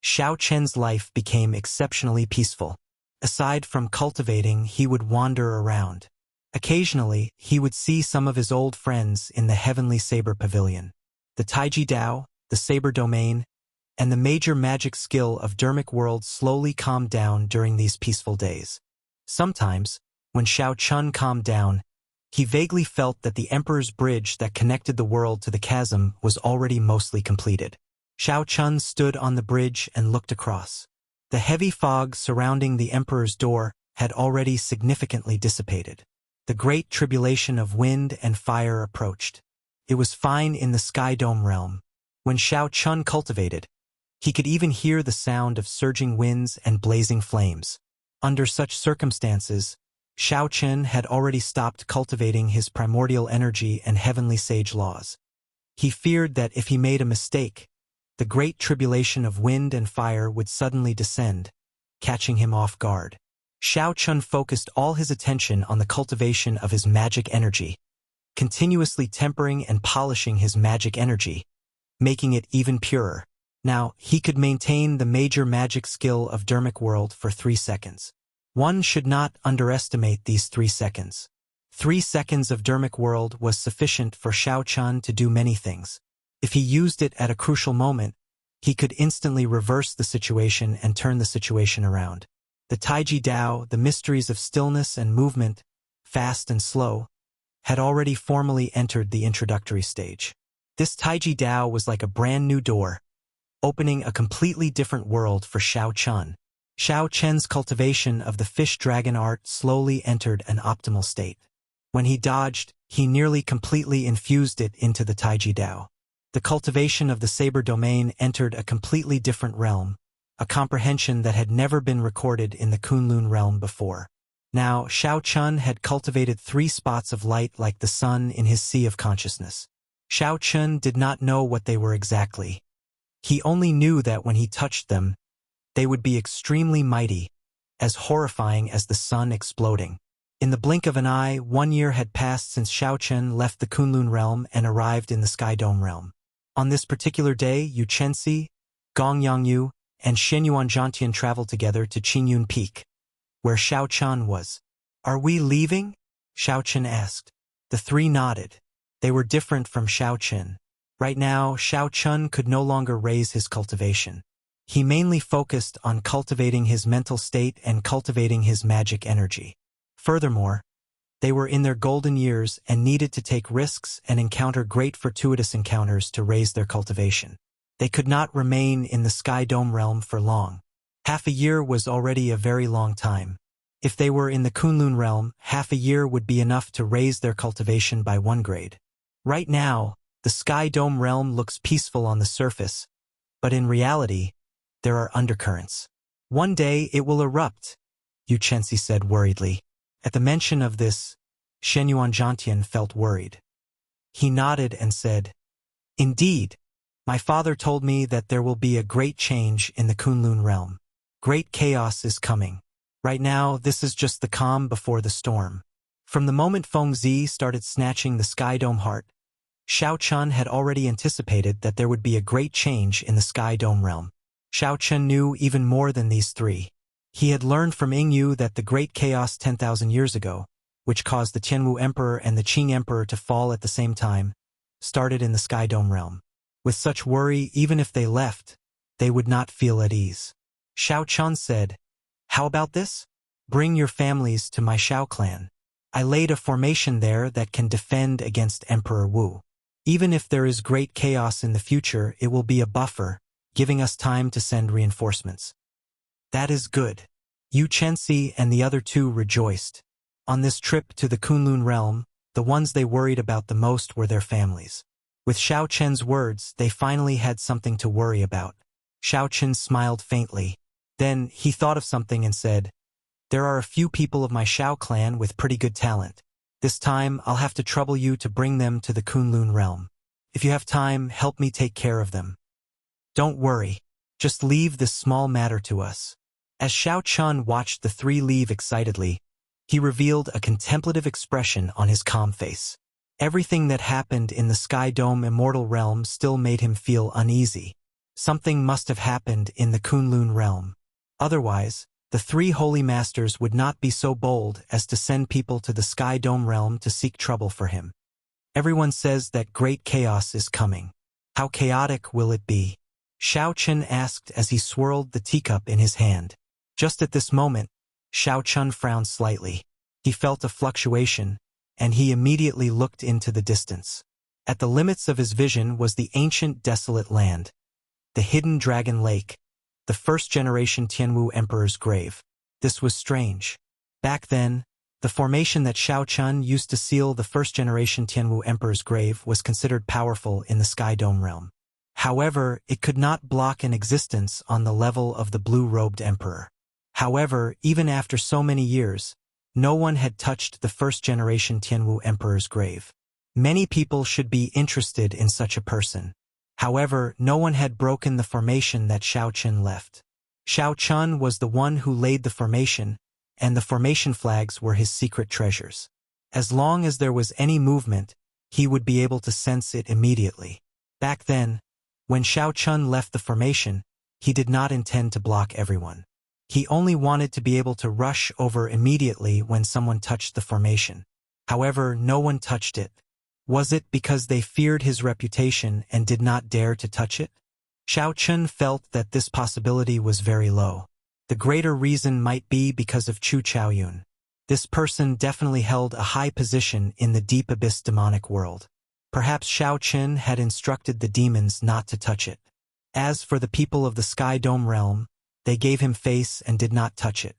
Shao Chen's life became exceptionally peaceful. Aside from cultivating, he would wander around. Occasionally, he would see some of his old friends in the Heavenly Saber Pavilion. The Taiji Dao, the Saber Domain, and the major magic skill of Dermic World slowly calmed down during these peaceful days. Sometimes, when Shao Chun calmed down, he vaguely felt that the Emperor's bridge that connected the world to the chasm was already mostly completed. Shao Chun stood on the bridge and looked across. The heavy fog surrounding the Emperor's door had already significantly dissipated. The great tribulation of wind and fire approached. It was fine in the Sky Dome realm. When Shao Chun cultivated, he could even hear the sound of surging winds and blazing flames. Under such circumstances, Shao Chun had already stopped cultivating his primordial energy and heavenly sage laws. He feared that if he made a mistake, the great tribulation of wind and fire would suddenly descend, catching him off guard. Shao Chun focused all his attention on the cultivation of his magic energy, continuously tempering and polishing his magic energy, making it even purer. Now, he could maintain the major magic skill of Dermic World for 3 seconds. One should not underestimate these 3 seconds. 3 seconds of Dermic World was sufficient for Shao Chun to do many things. If he used it at a crucial moment, he could instantly reverse the situation and turn the situation around. The Taiji Dao, the mysteries of stillness and movement, fast and slow, had already formally entered the introductory stage. This Taiji Dao was like a brand new door, opening a completely different world for Shao Chun. Shao Chen's cultivation of the fish dragon art slowly entered an optimal state. When he dodged, he nearly completely infused it into the Taiji Dao. The cultivation of the saber domain entered a completely different realm, a comprehension that had never been recorded in the Kunlun realm before. Now, Shao Chun had cultivated 3 spots of light like the sun in his sea of consciousness. Shao Chun did not know what they were exactly. He only knew that when he touched them, they would be extremely mighty, as horrifying as the sun exploding. In the blink of an eye, 1 year had passed since Shao Chun left the Kunlun realm and arrived in the Sky Dome realm. On this particular day, Yu Chenxi, Gong Yongyu, and Shen Yuanzhantian traveled together to Qingyun Peak, where Shao Chun was. "Are we leaving?" Shao Chun asked. The 3 nodded. They were different from Shao Chun. Right now, Shao Chun could no longer raise his cultivation. He mainly focused on cultivating his mental state and cultivating his magic energy. Furthermore, they were in their golden years and needed to take risks and encounter great fortuitous encounters to raise their cultivation. They could not remain in the Sky Dome realm for long. Half a year was already a very long time. If they were in the Kunlun realm, half a year would be enough to raise their cultivation by 1 grade. Right now, the Sky Dome realm looks peaceful on the surface, but in reality, there are undercurrents. One day it will erupt, Yu Chenxi said worriedly. At the mention of this, Shen Yuanzhantian felt worried. He nodded and said, "Indeed, my father told me that there will be a great change in the Kunlun realm. Great chaos is coming. Right now, this is just the calm before the storm." From the moment Feng Zi started snatching the Sky Dome heart, Shao Chun had already anticipated that there would be a great change in the Sky Dome realm. Shao Chun knew even more than these 3. He had learned from Yingyu that the great chaos 10,000 years ago, which caused the Tianwu Emperor and the Qing Emperor to fall at the same time, started in the Sky Dome realm. With such worry, even if they left, they would not feel at ease. Shao Chun said, "How about this? Bring your families to my Shao clan. I laid a formation there that can defend against Emperor Wu. Even if there is great chaos in the future, it will be a buffer, giving us time to send reinforcements." "That is good." Yu Chenxi and the other 2 rejoiced. On this trip to the Kunlun realm, the ones they worried about the most were their families. With Shao Chen's words, they finally had something to worry about. Shao Chen smiled faintly. Then he thought of something and said, "There are a few people of my Shao clan with pretty good talent. This time, I'll have to trouble you to bring them to the Kunlun realm. If you have time, help me take care of them. Don't worry. Just leave this small matter to us." As Shao Chun watched the 3 leave excitedly, he revealed a contemplative expression on his calm face. Everything that happened in the Sky Dome Immortal realm still made him feel uneasy. Something must have happened in the Kunlun realm. Otherwise, the 3 holy masters would not be so bold as to send people to the Sky Dome realm to seek trouble for him. Everyone says that great chaos is coming. How chaotic will it be? Shao Chun asked as he swirled the teacup in his hand. Just at this moment, Shao Chun frowned slightly. He felt a fluctuation, and he immediately looked into the distance. At the limits of his vision was the ancient desolate land, the hidden dragon lake, the first-generation Tianwu Emperor's grave. This was strange. Back then, the formation that Shao Chun used to seal the first-generation Tianwu Emperor's grave was considered powerful in the Sky Dome realm. However, it could not block an existence on the level of the blue-robed emperor. However, even after so many years, no one had touched the first-generation Tianwu Emperor's grave. Many people should be interested in such a person. However, no one had broken the formation that Shao Chun left. Shao Chun was the one who laid the formation, and the formation flags were his secret treasures. As long as there was any movement, he would be able to sense it immediately. Back then, when Shao Chun left the formation, he did not intend to block everyone. He only wanted to be able to rush over immediately when someone touched the formation. However, no one touched it. Was it because they feared his reputation and did not dare to touch it? Shao Chun felt that this possibility was very low. The greater reason might be because of Chu Chaoyun. This person definitely held a high position in the deep abyss demonic world. Perhaps Shao Chun had instructed the demons not to touch it. As for the people of the Sky Dome realm, they gave him face and did not touch it.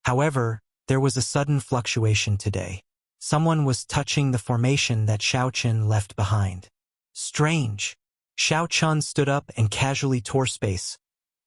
However, there was a sudden fluctuation today. Someone was touching the formation that Xiao Chen left behind. Strange. Xiao Chen stood up and casually tore space,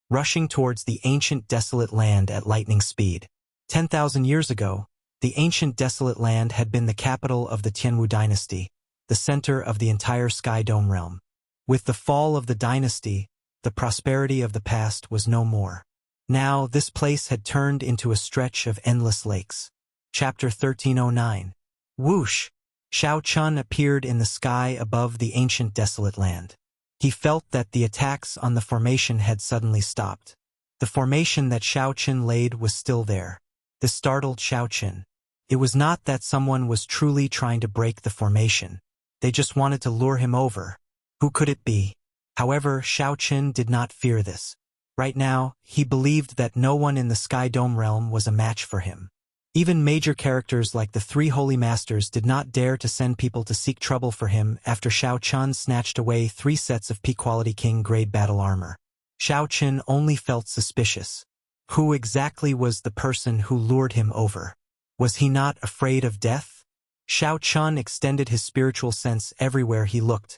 rushing towards the ancient desolate land at lightning speed. 10,000 years ago, the ancient desolate land had been the capital of the Tianwu dynasty, the center of the entire Sky Dome realm. With the fall of the dynasty, the prosperity of the past was no more. Now this place had turned into a stretch of endless lakes. Chapter 1309. Whoosh! Xiao Chen appeared in the sky above the ancient desolate land. He felt that the attacks on the formation had suddenly stopped. The formation that Xiao Chen laid was still there. This startled Xiao Chen. It was not that someone was truly trying to break the formation. They just wanted to lure him over. Who could it be? However, Xiao Chen did not fear this. Right now, he believed that no one in the Sky Dome realm was a match for him. Even major characters like the three holy masters did not dare to send people to seek trouble for him after Xiao Chen snatched away 3 sets of P-quality king-grade battle armor. Xiao Chen only felt suspicious. Who exactly was the person who lured him over? Was he not afraid of death? Xiao Chen extended his spiritual sense everywhere he looked,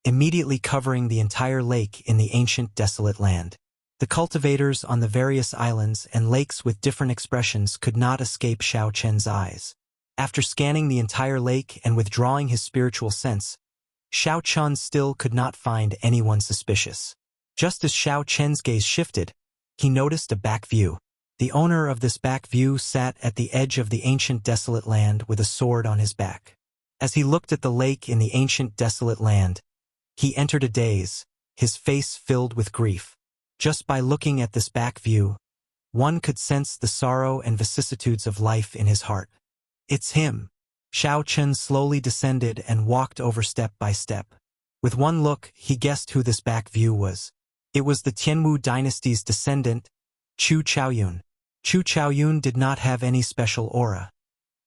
immediately covering the entire lake in the ancient desolate land. The cultivators on the various islands and lakes with different expressions could not escape Xiao Chen's eyes. After scanning the entire lake and withdrawing his spiritual sense, Xiao Chen still could not find anyone suspicious. Just as Xiao Chen's gaze shifted, he noticed a back view. The owner of this back view sat at the edge of the ancient desolate land with a sword on his back. As he looked at the lake in the ancient desolate land, he entered a daze, his face filled with grief. Just by looking at this back view, one could sense the sorrow and vicissitudes of life in his heart. It's him. Xiao Chen slowly descended and walked over step by step. With one look, he guessed who this back view was. It was the Tianwu dynasty's descendant, Chu Chaoyun. Chu Chaoyun did not have any special aura.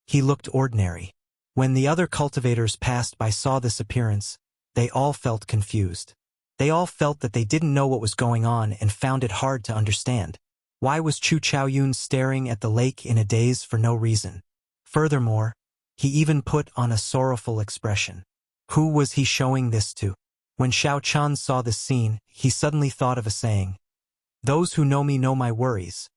He looked ordinary. When the other cultivators passed by saw this appearance, they all felt confused. They all felt that they didn't know what was going on and found it hard to understand. Why was Chu Chaoyun staring at the lake in a daze for no reason? Furthermore, he even put on a sorrowful expression. Who was he showing this to? When Xiao Chen saw this scene, he suddenly thought of a saying. Those who know me know my worries.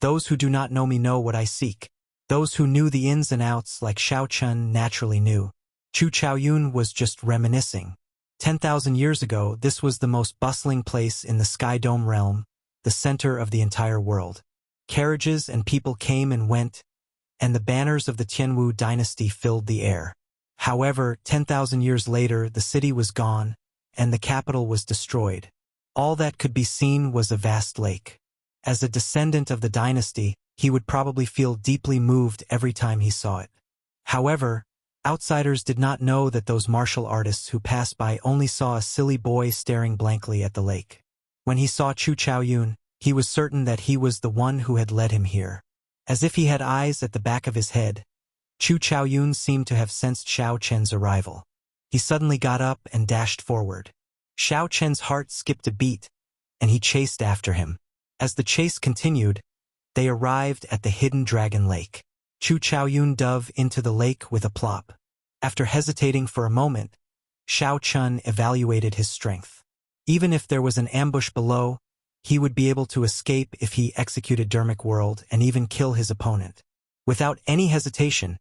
Those who do not know me know what I seek. Those who knew the ins and outs like Xiao Chen naturally knew. Chu Chaoyun was just reminiscing. 10,000 years ago, this was the most bustling place in the Sky Dome realm, the center of the entire world. Carriages and people came and went, and the banners of the Tianwu dynasty filled the air. However, 10,000 years later, the city was gone, and the capital was destroyed. All that could be seen was a vast lake. As a descendant of the dynasty, he would probably feel deeply moved every time he saw it. However, outsiders did not know that those martial artists who passed by only saw a silly boy staring blankly at the lake. When he saw Chu Chaoyun, he was certain that he was the one who had led him here. As if he had eyes at the back of his head, Chu Chaoyun seemed to have sensed Xiao Chen's arrival. He suddenly got up and dashed forward. Xiao Chen's heart skipped a beat, and he chased after him. As the chase continued, they arrived at the hidden dragon lake. Chu Chaoyun dove into the lake with a plop. After hesitating for a moment, Xiao Chen evaluated his strength. Even if there was an ambush below, he would be able to escape if he executed Dermic World and even kill his opponent. Without any hesitation,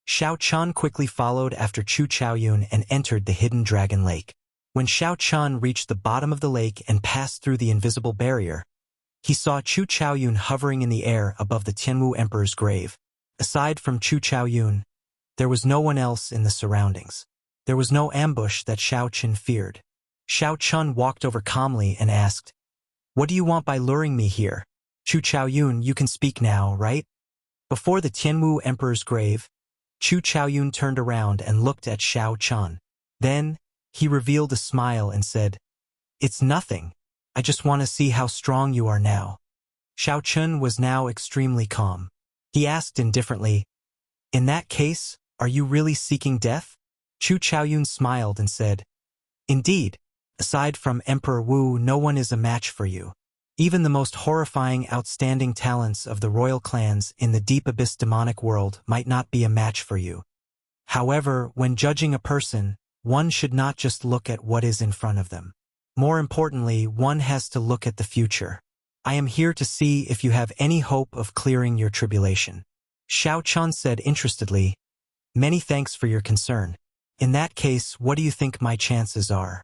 Xiao Chen quickly followed after Chu Chaoyun and entered the hidden dragon lake. When Xiao Chen reached the bottom of the lake and passed through the invisible barrier, he saw Chu Chaoyun hovering in the air above the Tianwu Emperor's grave. Aside from Chu Chaoyun, there was no one else in the surroundings. There was no ambush that Xiao Chen feared. Xiao Chen walked over calmly and asked, "What do you want by luring me here?" "Chu Chaoyun, you can speak now, right?" Before the Tianwu Emperor's grave, Chu Chaoyun turned around and looked at Xiao Chen. Then, he revealed a smile and said, "It's nothing. I just want to see how strong you are now." Xiao Chen was now extremely calm. He asked indifferently, "In that case, are you really seeking death?" Chu Chaoyun smiled and said, "Indeed, aside from Emperor Wu, no one is a match for you. Even the most horrifying, outstanding talents of the royal clans in the deep abyss demonic world might not be a match for you. However, when judging a person, one should not just look at what is in front of them. More importantly, one has to look at the future. I am here to see if you have any hope of clearing your tribulation. Xiao Chun said interestedly, "Many thanks for your concern. In that case, what do you think my chances are?"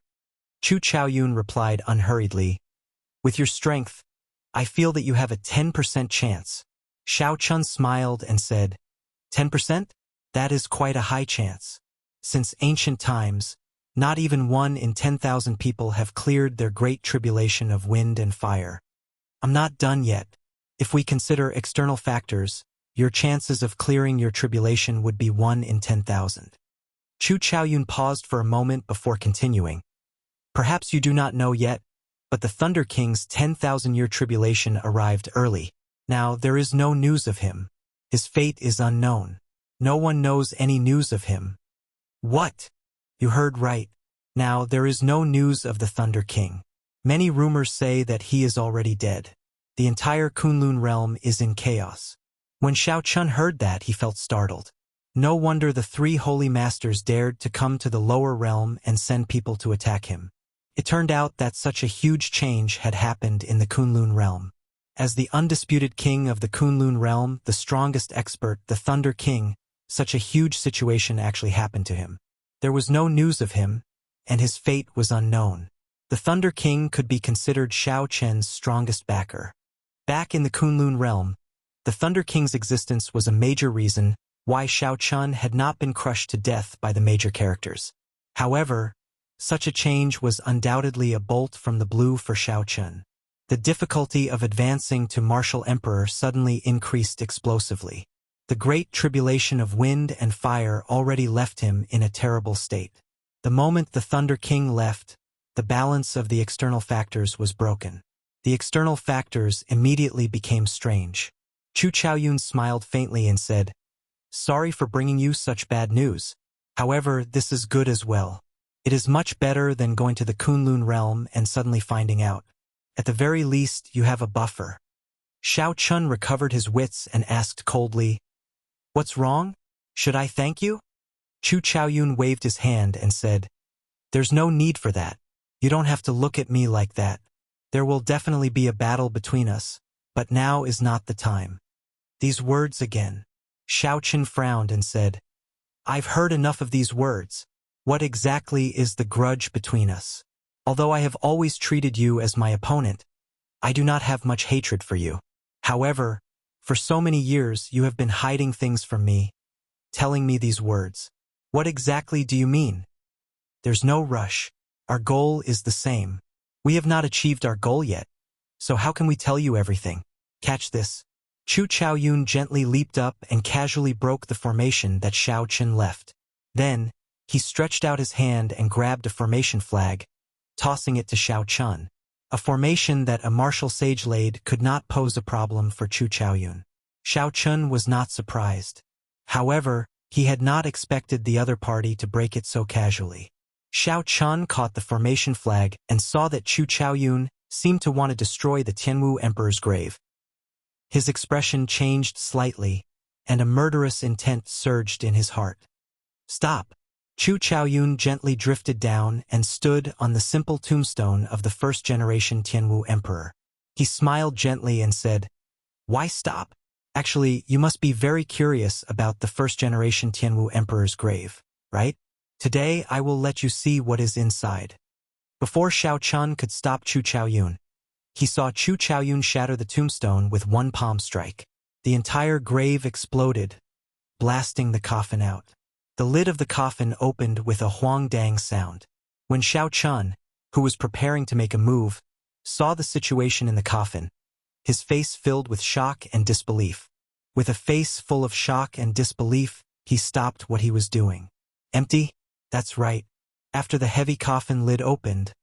Chu Chaoyun replied unhurriedly, "With your strength, I feel that you have a 10% chance." Xiao Chun smiled and said, 10%? That is quite a high chance. Since ancient times, not even 1 in 10,000 people have cleared their great tribulation of wind and fire. I'm not done yet. If we consider external factors, your chances of clearing your tribulation would be 1 in 10,000. Chu Chaoyun paused for a moment before continuing. Perhaps you do not know yet, but the Thunder King's 10,000-year tribulation arrived early. Now there is no news of him. His fate is unknown. No one knows any news of him. What? You heard right. Now there is no news of the Thunder King. Many rumors say that he is already dead. The entire Kunlun realm is in chaos. When Xiao Chun heard that, he felt startled. No wonder the 3 holy masters dared to come to the lower realm and send people to attack him. It turned out that such a huge change had happened in the Kunlun realm. As the undisputed king of the Kunlun realm, the strongest expert, the Thunder King, such a huge situation actually happened to him. There was no news of him, and his fate was unknown. The Thunder King could be considered Xiao Chen's strongest backer. Back in the Kunlun realm, the Thunder King's existence was a major reason why Xiao Chun had not been crushed to death by the major characters. However, such a change was undoubtedly a bolt from the blue for Xiao Chun. The difficulty of advancing to martial emperor suddenly increased explosively. The great tribulation of wind and fire already left him in a terrible state. The moment the Thunder King left, the balance of the external factors was broken. The external factors immediately became strange. Chu Chaoyun smiled faintly and said, "Sorry for bringing you such bad news. However, this is good as well. It is much better than going to the Kunlun realm and suddenly finding out. At the very least, you have a buffer." Xiao Chun recovered his wits and asked coldly, "What's wrong? Should I thank you?" Chu Chaoyun waved his hand and said, "There's no need for that. You don't have to look at me like that. There will definitely be a battle between us, but now is not the time." These words again. Xiao Chun frowned and said, "I've heard enough of these words. What exactly is the grudge between us? Although I have always treated you as my opponent, I do not have much hatred for you. However, for so many years you have been hiding things from me, telling me these words. What exactly do you mean?" "There's no rush. Our goal is the same. We have not achieved our goal yet. So how can we tell you everything? Catch this." Chu Chaoyun gently leaped up and casually broke the formation that Xiao Chun left. Then, he stretched out his hand and grabbed a formation flag, tossing it to Xiao Chun. A formation that a martial sage laid could not pose a problem for Chu Chaoyun. Xiao Chun was not surprised. However, he had not expected the other party to break it so casually. Xiao Chun caught the formation flag and saw that Chu Chaoyun seemed to want to destroy the Tianwu Emperor's grave. His expression changed slightly, and a murderous intent surged in his heart. "Stop!" Chu Chaoyun gently drifted down and stood on the simple tombstone of the first-generation Tianwu Emperor. He smiled gently and said, "Why stop? Actually, you must be very curious about the first-generation Tianwu Emperor's grave, right? Today I will let you see what is inside." Before Xiao Chun could stop Chu Chaoyun, he saw Chu Chaoyun shatter the tombstone with one palm strike. The entire grave exploded, blasting the coffin out. The lid of the coffin opened with a huang-dang sound. When Xiao Chun, who was preparing to make a move, saw the situation in the coffin, his face filled with shock and disbelief. With a face full of shock and disbelief, he stopped what he was doing. Empty? That's right. After the heavy coffin lid opened,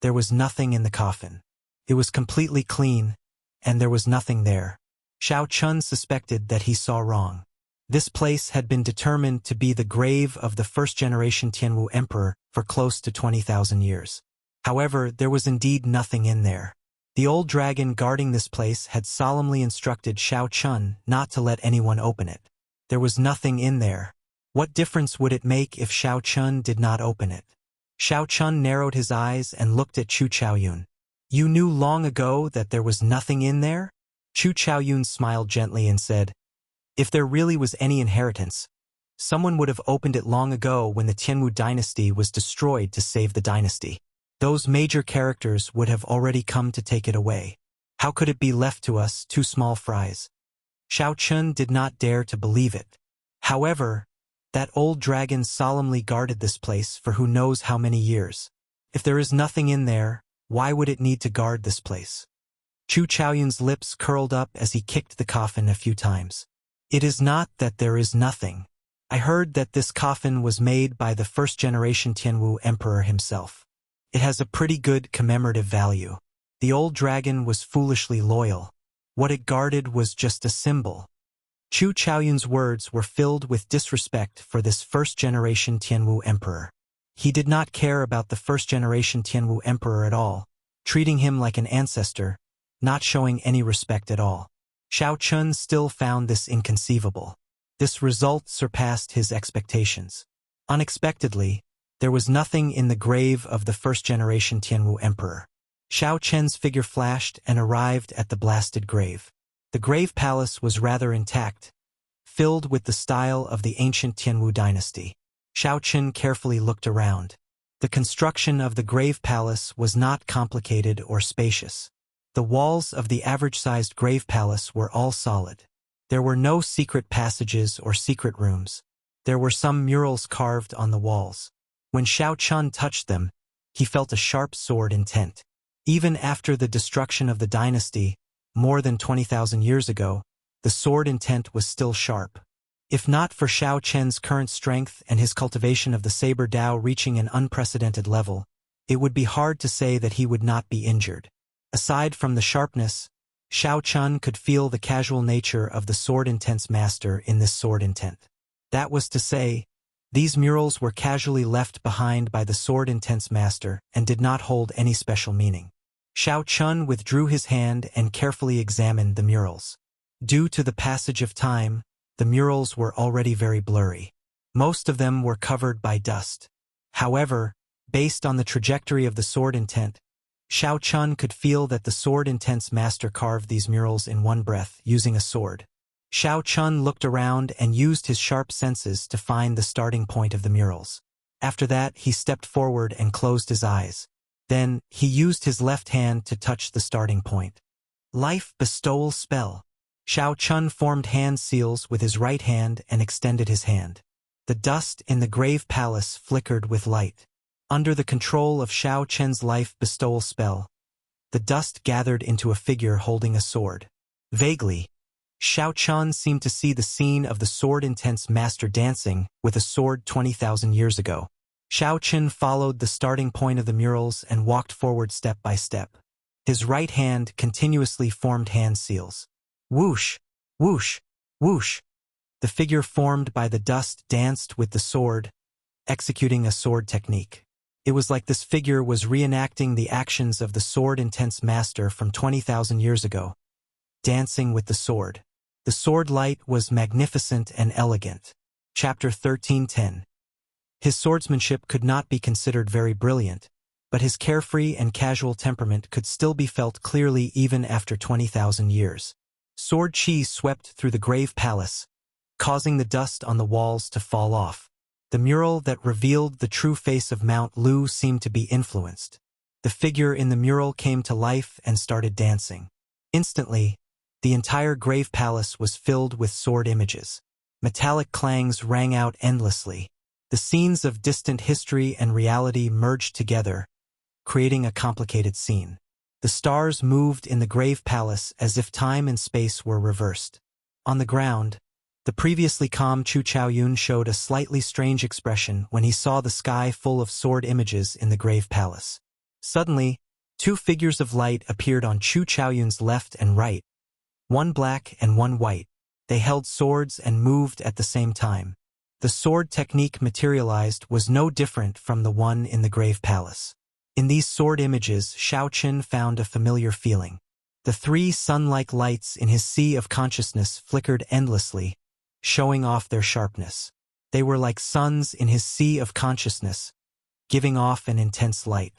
there was nothing in the coffin. It was completely clean, and there was nothing there. Xiao Chun suspected that he saw wrong. This place had been determined to be the grave of the first-generation Tianwu Emperor for close to 20,000 years. However, there was indeed nothing in there. The old dragon guarding this place had solemnly instructed Xiao Chun not to let anyone open it. There was nothing in there, What difference would it make if Xiao Chun did not open it? Xiao Chun narrowed his eyes and looked at Chu Chaoyun. You knew long ago that there was nothing in there? Chu Chaoyun smiled gently and said, if there really was any inheritance, someone would have opened it long ago when the Tianwu dynasty was destroyed to save the dynasty. Those major characters would have already come to take it away. How could it be left to us, two small fries? Xiao Chun did not dare to believe it. However, that old dragon solemnly guarded this place for who knows how many years. If there is nothing in there, why would it need to guard this place? Chu Chaoyun's lips curled up as he kicked the coffin a few times. It is not that there is nothing. I heard that this coffin was made by the first-generation Tianwu emperor himself. It has a pretty good commemorative value. The old dragon was foolishly loyal. What it guarded was just a symbol. Chu Chaoyun's words were filled with disrespect for this first-generation Tianwu emperor. He did not care about the first-generation Tianwu emperor at all, treating him like an ancestor, not showing any respect at all. Xiao Chun still found this inconceivable. This result surpassed his expectations. Unexpectedly, there was nothing in the grave of the first-generation Tianwu emperor. Xiao Chen's figure flashed and arrived at the blasted grave. The grave palace was rather intact, filled with the style of the ancient Tianwu dynasty. Xiao Chen carefully looked around. The construction of the grave palace was not complicated or spacious. The walls of the average-sized grave palace were all solid. There were no secret passages or secret rooms. There were some murals carved on the walls. When Xiao Chun touched them, he felt a sharp sword intent. Even after the destruction of the dynasty, more than 20,000 years ago, the sword intent was still sharp. If not for Xiao Chen's current strength and his cultivation of the saber Dao reaching an unprecedented level, it would be hard to say that he would not be injured. Aside from the sharpness, Xiao Chun could feel the casual nature of the sword intent's master in this sword intent. That was to say, these murals were casually left behind by the sword intent's master and did not hold any special meaning. Xiao Chun withdrew his hand and carefully examined the murals. Due to the passage of time, the murals were already very blurry. Most of them were covered by dust. However, based on the trajectory of the sword intent, Xiao Chun could feel that the sword intent's master carved these murals in one breath using a sword. Xiao Chun looked around and used his sharp senses to find the starting point of the murals. After that, he stepped forward and closed his eyes. Then, he used his left hand to touch the starting point. Life bestowal spell. Xiao Chun formed hand seals with his right hand and extended his hand. The dust in the grave palace flickered with light. Under the control of Xiao Chen's life bestowal spell, the dust gathered into a figure holding a sword. Vaguely, Xiao Chun seemed to see the scene of the sword intent's master dancing with a sword 20,000 years ago. Xiao Chun followed the starting point of the murals and walked forward step by step. His right hand continuously formed hand seals. Whoosh, whoosh, whoosh. The figure formed by the dust danced with the sword, executing a sword technique. It was like this figure was reenacting the actions of the sword intent's master from 20,000 years ago, dancing with the sword. The sword light was magnificent and elegant. Chapter 13:10. His swordsmanship could not be considered very brilliant, but his carefree and casual temperament could still be felt clearly even after 20,000 years. Sword chi swept through the grave palace, causing the dust on the walls to fall off. The mural that revealed the true face of Mount Lu seemed to be influenced. The figure in the mural came to life and started dancing. Instantly, the entire grave palace was filled with sword images. Metallic clangs rang out endlessly. The scenes of distant history and reality merged together, creating a complicated scene. The stars moved in the grave palace as if time and space were reversed. On the ground, the previously calm Chu Chaoyun showed a slightly strange expression when he saw the sky full of sword images in the grave palace. Suddenly, two figures of light appeared on Chu Chaoyun's left and right, one black and one white. They held swords and moved at the same time. The sword technique materialized was no different from the one in the grave palace. In these sword images, Xiao Chen found a familiar feeling. The three sun-like lights in his sea of consciousness flickered endlessly, showing off their sharpness. They were like suns in his sea of consciousness, giving off an intense light.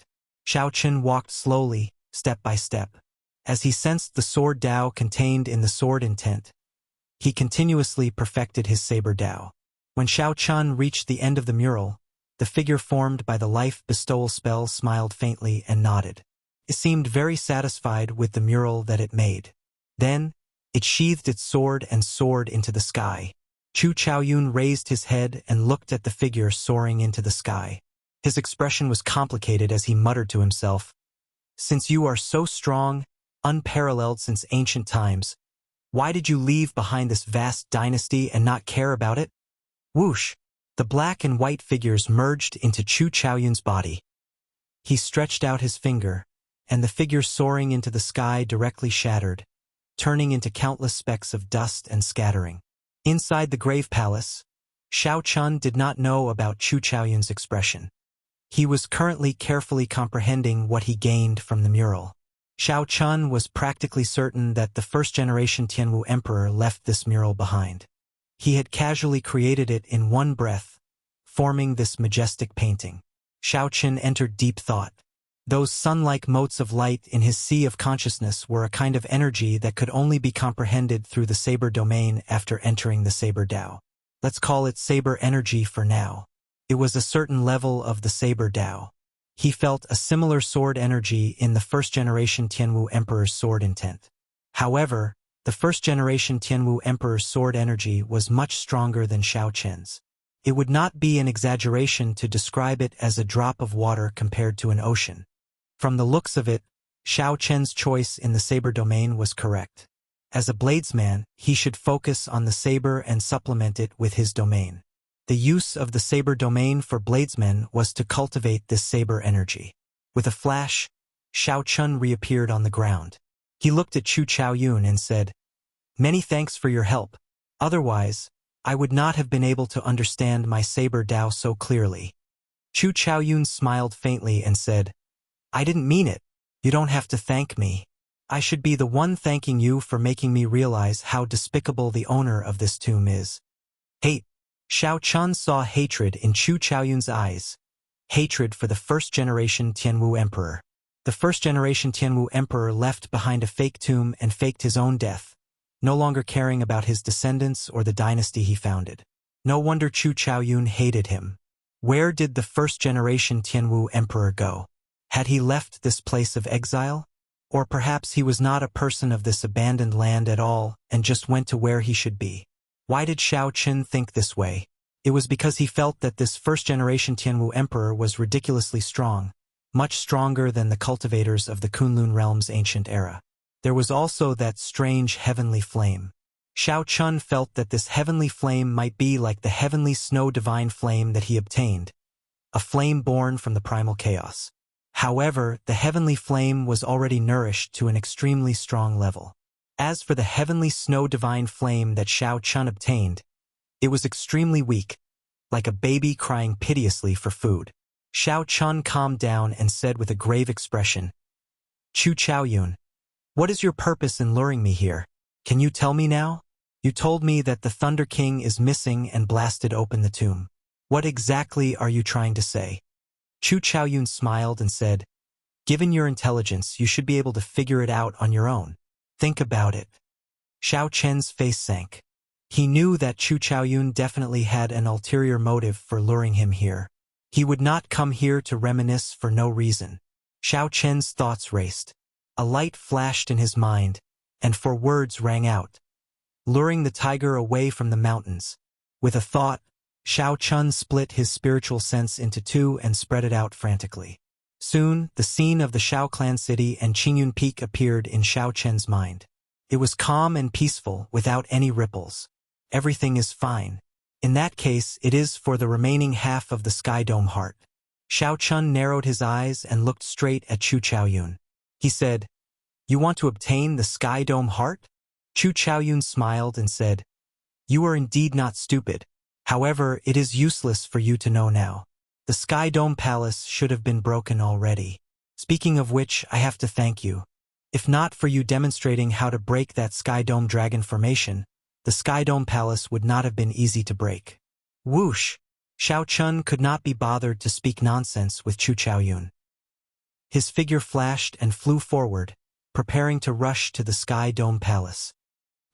Xiaochen walked slowly, step by step. As he sensed the sword Tao contained in the sword intent, he continuously perfected his saber Tao. When Xiaochen reached the end of the mural, the figure formed by the life bestowal spell smiled faintly and nodded. It seemed very satisfied with the mural that it made. Then, it sheathed its sword and soared into the sky. Chu Chaoyun raised his head and looked at the figure soaring into the sky. His expression was complicated as he muttered to himself, "Since you are so strong, unparalleled since ancient times, why did you leave behind this vast dynasty and not care about it?" Whoosh! The black and white figures merged into Chu Chaoyun's body. He stretched out his finger, and the figure soaring into the sky directly shattered, turning into countless specks of dust and scattering. Inside the grave palace, Xiaochen did not know about Chu Chaoyun's expression. He was currently carefully comprehending what he gained from the mural. Xiaochen was practically certain that the first-generation Tianwu emperor left this mural behind. He had casually created it in one breath, forming this majestic painting. Xiaochen entered deep thought. Those sun-like motes of light in his sea of consciousness were a kind of energy that could only be comprehended through the saber domain after entering the saber Tao. Let's call it saber energy for now. It was a certain level of the saber Tao. He felt a similar sword energy in the first-generation Tianwu emperor's sword intent. However, the first-generation Tianwu emperor's sword energy was much stronger than Xiaochen's. It would not be an exaggeration to describe it as a drop of water compared to an ocean. From the looks of it, Xiaochen's choice in the saber domain was correct. As a bladesman, he should focus on the saber and supplement it with his domain. The use of the saber domain for bladesmen was to cultivate this saber energy. With a flash, Xiaochen reappeared on the ground. He looked at Chu Chaoyun and said, "Many thanks for your help. Otherwise, I would not have been able to understand my saber Tao so clearly." Chu Chaoyun smiled faintly and said, "I didn't mean it. You don't have to thank me. I should be the one thanking you for making me realize how despicable the owner of this tomb is." Hate. Xiaochen saw hatred in Chu Chaoyun's eyes. Hatred for the first-generation Tianwu emperor. The first-generation Tianwu emperor left behind a fake tomb and faked his own death, no longer caring about his descendants or the dynasty he founded. No wonder Chu Chaoyun hated him. Where did the first-generation Tianwu emperor go? Had he left this place of exile? Or perhaps he was not a person of this abandoned land at all and just went to where he should be. Why did Xiaochen think this way? It was because he felt that this first-generation Tianwu emperor was ridiculously strong, much stronger than the cultivators of the Kunlun realm's ancient era. There was also that strange heavenly flame. Xiaochen felt that this heavenly flame might be like the heavenly snow divine flame that he obtained, a flame born from the primal chaos. However, the heavenly flame was already nourished to an extremely strong level. As for the heavenly snow divine flame that Xiaochen obtained, it was extremely weak, like a baby crying piteously for food. Xiaochen calmed down and said with a grave expression, "Chu Chaoyun, what is your purpose in luring me here? Can you tell me now? You told me that the Thunder King is missing and blasted open the tomb. What exactly are you trying to say?" Chu Chaoyun smiled and said, "Given your intelligence, you should be able to figure it out on your own. Think about it." Xiaochen's face sank. He knew that Chu Chaoyun definitely had an ulterior motive for luring him here. He would not come here to reminisce for no reason. Xiaochen's thoughts raced. A light flashed in his mind, and 4 words rang out, "Luring the tiger away from the mountains." With a thought, Xiaochen split his spiritual sense into 2 and spread it out frantically. Soon, the scene of the Xiao clan city and Qingyun Peak appeared in Xiaochen's mind. It was calm and peaceful, without any ripples. Everything is fine. In that case, it is for the remaining half of the Sky Dome heart. Xiaochen narrowed his eyes and looked straight at Chu Chaoyun. He said, "You want to obtain the Sky Dome heart?" Chu Chaoyun smiled and said, "You are indeed not stupid. However, it is useless for you to know now. The Sky Dome Palace should have been broken already. Speaking of which, I have to thank you. If not for you demonstrating how to break that Sky Dome Dragon formation, the Sky Dome Palace would not have been easy to break." Whoosh! Xiao Chun could not be bothered to speak nonsense with Chu Chaoyun. His figure flashed and flew forward, preparing to rush to the Sky Dome Palace.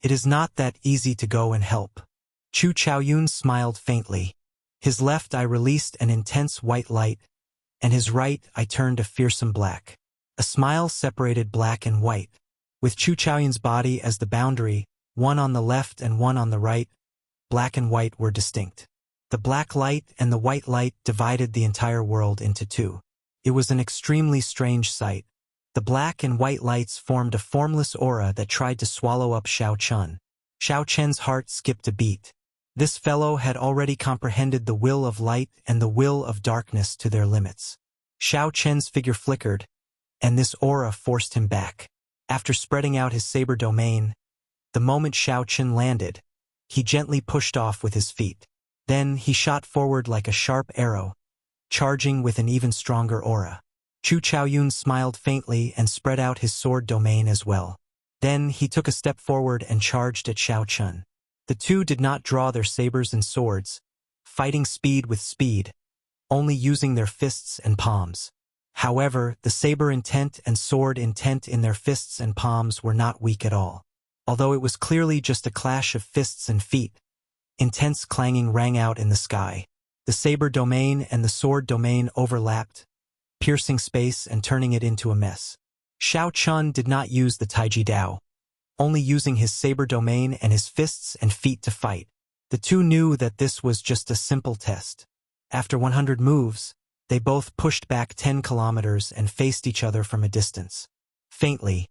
It is not that easy to go and help. Chu Chaoyun smiled faintly. His left eye released an intense white light, and his right eye turned a fearsome black. A smile separated black and white. With Chu Chaoyun's body as the boundary, one on the left and one on the right, black and white were distinct. The black light and the white light divided the entire world into two. It was an extremely strange sight. The black and white lights formed a formless aura that tried to swallow up Xiao Chun. Xiao Chen's heart skipped a beat. This fellow had already comprehended the will of light and the will of darkness to their limits. Xiao Chen's figure flickered, and this aura forced him back. After spreading out his saber domain, the moment Xiao Chen landed, he gently pushed off with his feet. Then he shot forward like a sharp arrow, charging with an even stronger aura. Chu Chaoyun smiled faintly and spread out his sword domain as well. Then he took a step forward and charged at Xiao Chun. The two did not draw their sabers and swords, fighting speed with speed, only using their fists and palms. However, the saber intent and sword intent in their fists and palms were not weak at all. Although it was clearly just a clash of fists and feet, intense clanging rang out in the sky. The saber domain and the sword domain overlapped, piercing space and turning it into a mess. Xiao Chun did not use the Taiji Dao, only using his saber domain and his fists and feet to fight. The two knew that this was just a simple test. After 100 moves, they both pushed back 10 kilometers and faced each other from a distance. Faintly,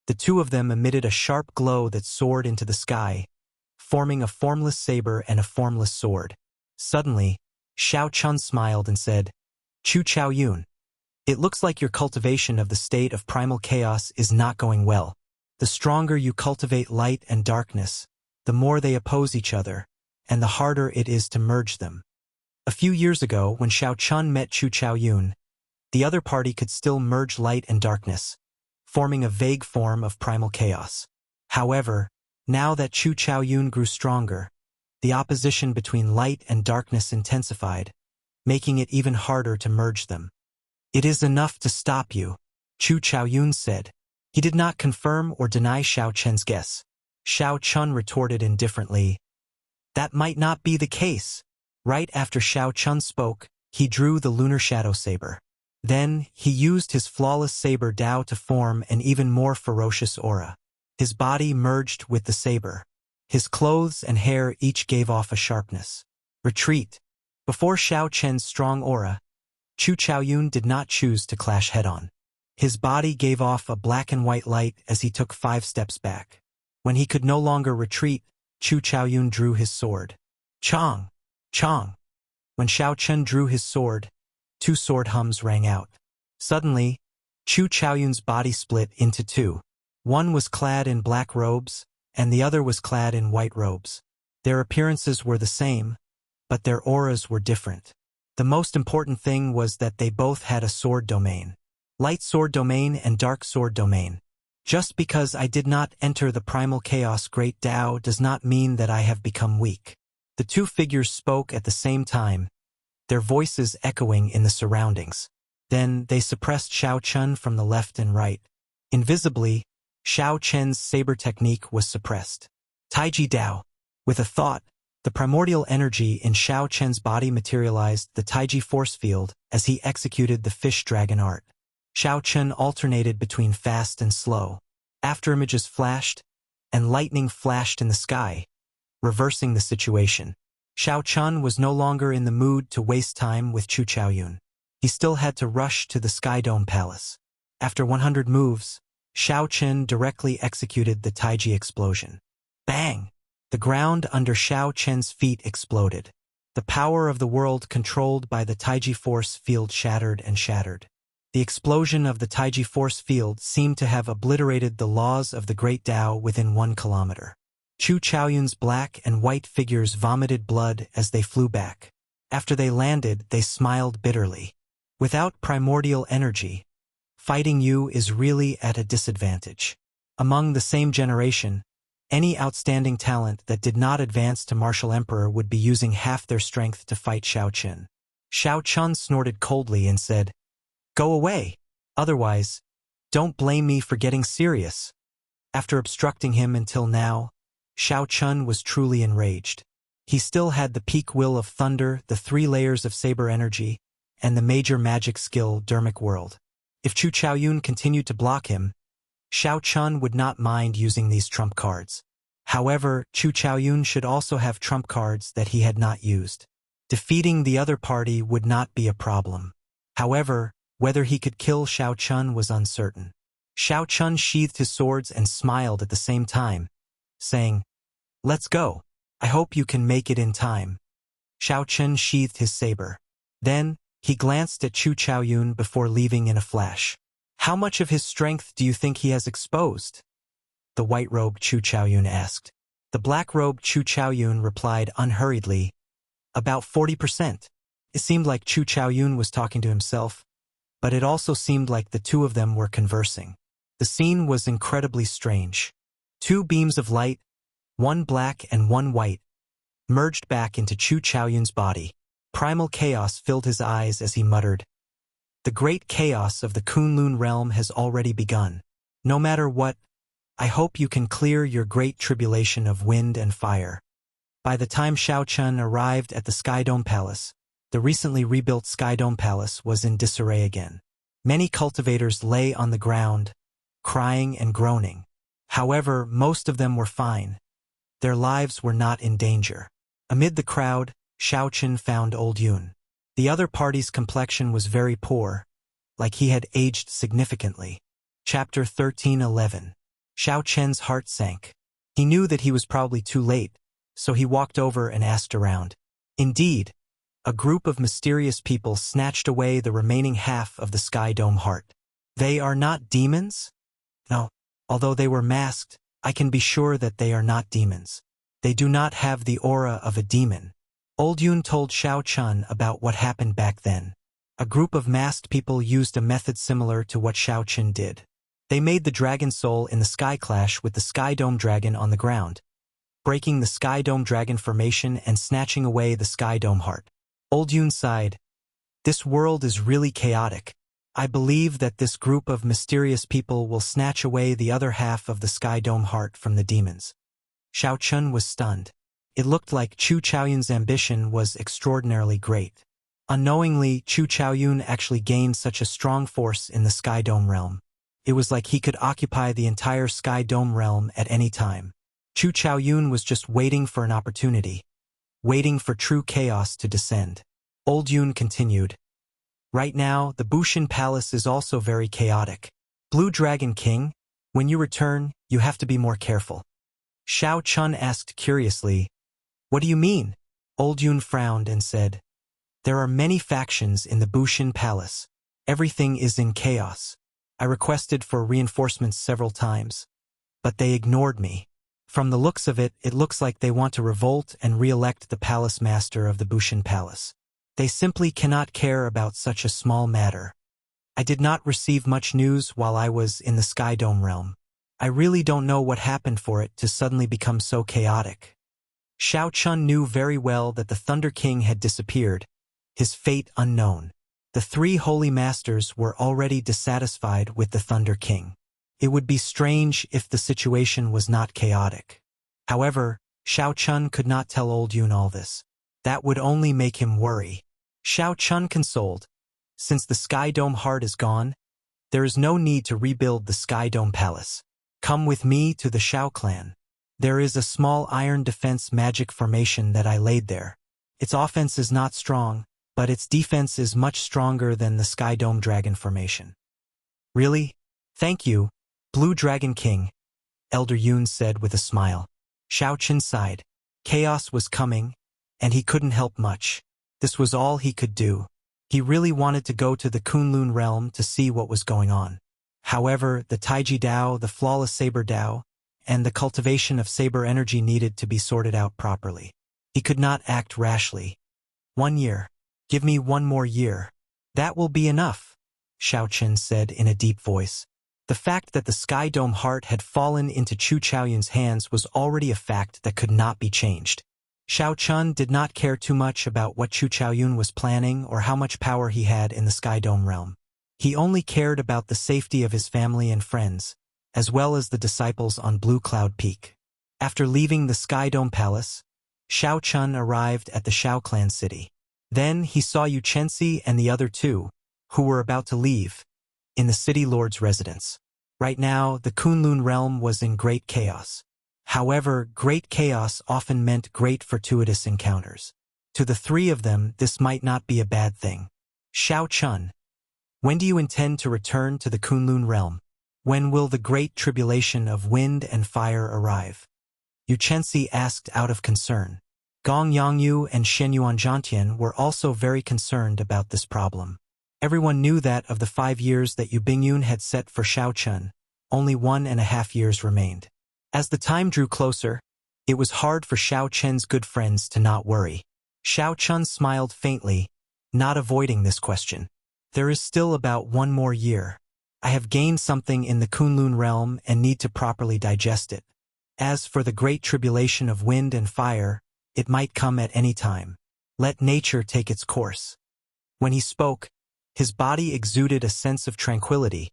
the two of them emitted a sharp glow that soared into the sky, forming a formless saber and a formless sword. Suddenly, Xiao Chun smiled and said, "Chu Chaoyun, it looks like your cultivation of the state of primal chaos is not going well. The stronger you cultivate light and darkness, the more they oppose each other, and the harder it is to merge them." A few years ago, when Xiao Chun met Chu Chaoyun, the other party could still merge light and darkness, forming a vague form of primal chaos. However, now that Chu Chaoyun grew stronger, the opposition between light and darkness intensified, making it even harder to merge them. "It is enough to stop you," Chu Chaoyun said. He did not confirm or deny Xiao Chen's guess. Xiao Chun retorted indifferently, "That might not be the case." Right after Xiao Chun spoke, he drew the lunar shadow saber. Then, he used his flawless saber Dao to form an even more ferocious aura. His body merged with the saber. His clothes and hair each gave off a sharpness. Retreat. Before Xiao Chen's strong aura, Chu Chaoyun did not choose to clash head-on. His body gave off a black and white light as he took 5 steps back. When he could no longer retreat, Chu Chaoyun drew his sword. Chong! Chong! When Xiao Chun drew his sword, 2 sword hums rang out. Suddenly, Chu Chaoyun's body split into 2. One was clad in black robes, and the other was clad in white robes. Their appearances were the same, but their auras were different. The most important thing was that they both had a sword domain. Light sword domain and dark sword domain. Just because I did not enter the primal chaos great Tao does not mean that I have become weak. The two figures spoke at the same time, their voices echoing in the surroundings. Then they suppressed Xiao Chun from the left and right. Invisibly, Xiao Chen's saber technique was suppressed. Taiji Dao. With a thought, the primordial energy in Xiao Chen's body materialized the Taiji force field as he executed the fish dragon art. Xiao Chen alternated between fast and slow. After images flashed, and lightning flashed in the sky, reversing the situation. Xiao Chun was no longer in the mood to waste time with Chu Chaoyun. He still had to rush to the Sky Dome Palace. After 100 moves, Xiao Chen directly executed the Taiji explosion. Bang! The ground under Xiao Chen's feet exploded. The power of the world controlled by the Taiji force field shattered and shattered. The explosion of the Taiji force field seemed to have obliterated the laws of the Great Tao within 1 kilometer. Chu Chaoyun's black and white figures vomited blood as they flew back. After they landed, they smiled bitterly. Without primordial energy, fighting you is really at a disadvantage. Among the same generation, Any outstanding talent that did not advance to martial emperor would be using half their strength to fight Xiao Qin. Xiao Chun snorted coldly and said, "Go away. Otherwise, don't blame me for getting serious." After obstructing him until now, Xiao Chun was truly enraged. He still had the peak will of thunder, the 3 layers of saber energy, and the major magic skill Dermic World. If Chu Chaoyun continued to block him, Xiao Chun would not mind using these trump cards. However, Chu Chaoyun should also have trump cards that he had not used. Defeating the other party would not be a problem. However, whether he could kill Xiao Chun was uncertain. Xiao Chun sheathed his swords and smiled at the same time, saying, "Let's go. I hope you can make it in time." Xiao Chun sheathed his saber. Then, he glanced at Chu Chaoyun before leaving in a flash. "How much of his strength do you think he has exposed?" the white-robed Chu Chaoyun asked. The black-robed Chu Chaoyun replied unhurriedly, "About 40%. It seemed like Chu Chaoyun was talking to himself, but it also seemed like the two of them were conversing. The scene was incredibly strange. 2 beams of light, one black and one white, merged back into Chu Chaoyun's body. Primal chaos filled his eyes as he muttered, "The great chaos of the Kunlun realm has already begun. No matter what, I hope you can clear your great tribulation of wind and fire." By the time Xiao Chun arrived at the Sky Dome Palace, the recently rebuilt Sky Dome Palace was in disarray again. Many cultivators lay on the ground, crying and groaning. However, most of them were fine. Their lives were not in danger. Amid the crowd, Xiao Chun found Old Yun. The other party's complexion was very poor, like he had aged significantly. Chapter 13:11. Xiao Chen's heart sank. He knew that he was probably too late, so he walked over and asked around. Indeed, a group of mysterious people snatched away the remaining half of the Sky Dome heart. "They are not demons?" "No. Although they were masked, I can be sure that they are not demons. They do not have the aura of a demon." Old Yun told Xiao Chun about what happened back then. A group of masked people used a method similar to what Xiao Chun did. They made the dragon soul in the sky clash with the Sky Dome dragon on the ground, breaking the Sky Dome dragon formation and snatching away the Sky Dome heart. Old Yun sighed. "This world is really chaotic. I believe that this group of mysterious people will snatch away the other half of the Sky Dome heart from the demons." Xiao Chun was stunned. It looked like Chu Chaoyun's ambition was extraordinarily great. Unknowingly, Chu Chaoyun actually gained such a strong force in the Sky Dome realm. It was like he could occupy the entire Sky Dome realm at any time. Chu Chaoyun was just waiting for an opportunity, waiting for true chaos to descend. Old Yun continued, "Right now, the Bushin Palace is also very chaotic. Blue Dragon King, when you return, you have to be more careful." Xiao Chun asked curiously, "What do you mean?" Old Yun frowned and said, "There are many factions in the Bushin Palace. Everything is in chaos. I requested for reinforcements several times, but they ignored me. From the looks of it, it looks like they want to revolt and re-elect the palace master of the Bushin Palace. They simply cannot care about such a small matter. I did not receive much news while I was in the Sky Dome realm. I really don't know what happened for it to suddenly become so chaotic." Xiao Chun knew very well that the Thunder King had disappeared, his fate unknown. The 3 holy masters were already dissatisfied with the Thunder King. It would be strange if the situation was not chaotic. However, Xiao Chun could not tell Old Yun all this. That would only make him worry. Xiao Chun consoled. Since the Sky Dome heart is gone, there is no need to rebuild the Sky Dome Palace. Come with me to the Xiao clan. There is a small iron defense magic formation that I laid there. Its offense is not strong, but its defense is much stronger than the Sky Dome Dragon formation. "Really? Thank you, Blue Dragon King," Elder Yun said with a smile. Xiao Chun sighed. Chaos was coming, and he couldn't help much. This was all he could do. He really wanted to go to the Kunlun realm to see what was going on. However, the Taiji Dao, the flawless saber Dao, and the cultivation of saber energy needed to be sorted out properly. He could not act rashly. 1 year. Give me 1 more year. That will be enough, Xiao Chun said in a deep voice. The fact that the Sky Dome heart had fallen into Chu Chaoyun's hands was already a fact that could not be changed. Xiao Chun did not care too much about what Chu Chaoyun was planning or how much power he had in the Sky Dome realm. He only cared about the safety of his family and friends, as well as the disciples on Blue Cloud Peak. After leaving the Sky Dome Palace, Xiao Chun arrived at the Xiao clan city. Then he saw Yu Chenxi and the other two, who were about to leave, in the city lord's residence. Right now, the Kunlun realm was in great chaos. However, great chaos often meant great fortuitous encounters. To the three of them, this might not be a bad thing. Xiao Chun, when do you intend to return to the Kunlun realm? When will the great tribulation of wind and fire arrive? Yu Chenxi asked out of concern. Gong Yongyu and Shen Yuanzhantian were also very concerned about this problem. Everyone knew that of the 5 years that Yu Bingyun had set for Xiao Chun, only 1.5 years remained. As the time drew closer, it was hard for Xiao Chen's good friends to not worry. Xiao Chun smiled faintly, not avoiding this question. There is still about 1 more year. I have gained something in the Kunlun realm and need to properly digest it. As for the great tribulation of wind and fire, it might come at any time. Let nature take its course. When he spoke, his body exuded a sense of tranquility,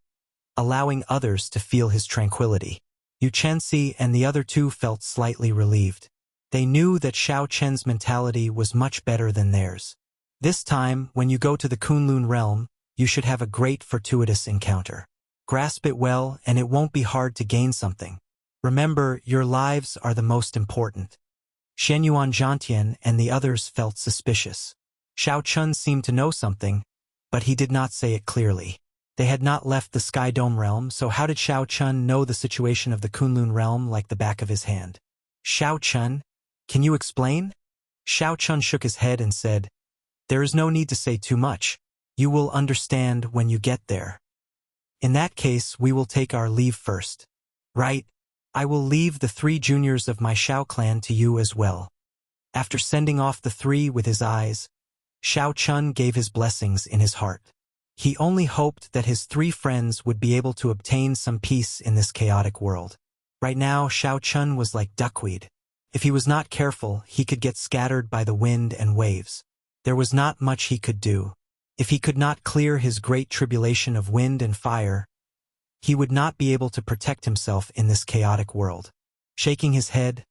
allowing others to feel his tranquility. Yu Chenxi and the other two felt slightly relieved. They knew that Xiao Chen's mentality was much better than theirs. This time, when you go to the Kunlun realm, you should have a great fortuitous encounter. Grasp it well, and it won't be hard to gain something. Remember, your lives are the most important. Shen Yuanzhantian and the others felt suspicious. Xiao Chun seemed to know something, but he did not say it clearly. They had not left the Sky Dome realm, so how did Xiao Chun know the situation of the Kunlun realm like the back of his hand? Xiao Chun, can you explain? Xiao Chun shook his head and said, there is no need to say too much. You will understand when you get there. In that case, we will take our leave first. Right. I will leave the 3 juniors of my Xiao clan to you as well. After sending off the 3 with his eyes, Xiao Chun gave his blessings in his heart. He only hoped that his 3 friends would be able to obtain some peace in this chaotic world. Right now, Xiao Chun was like duckweed. If he was not careful, he could get scattered by the wind and waves. There was not much he could do. If he could not clear his great tribulation of wind and fire, he would not be able to protect himself in this chaotic world. Shaking his head,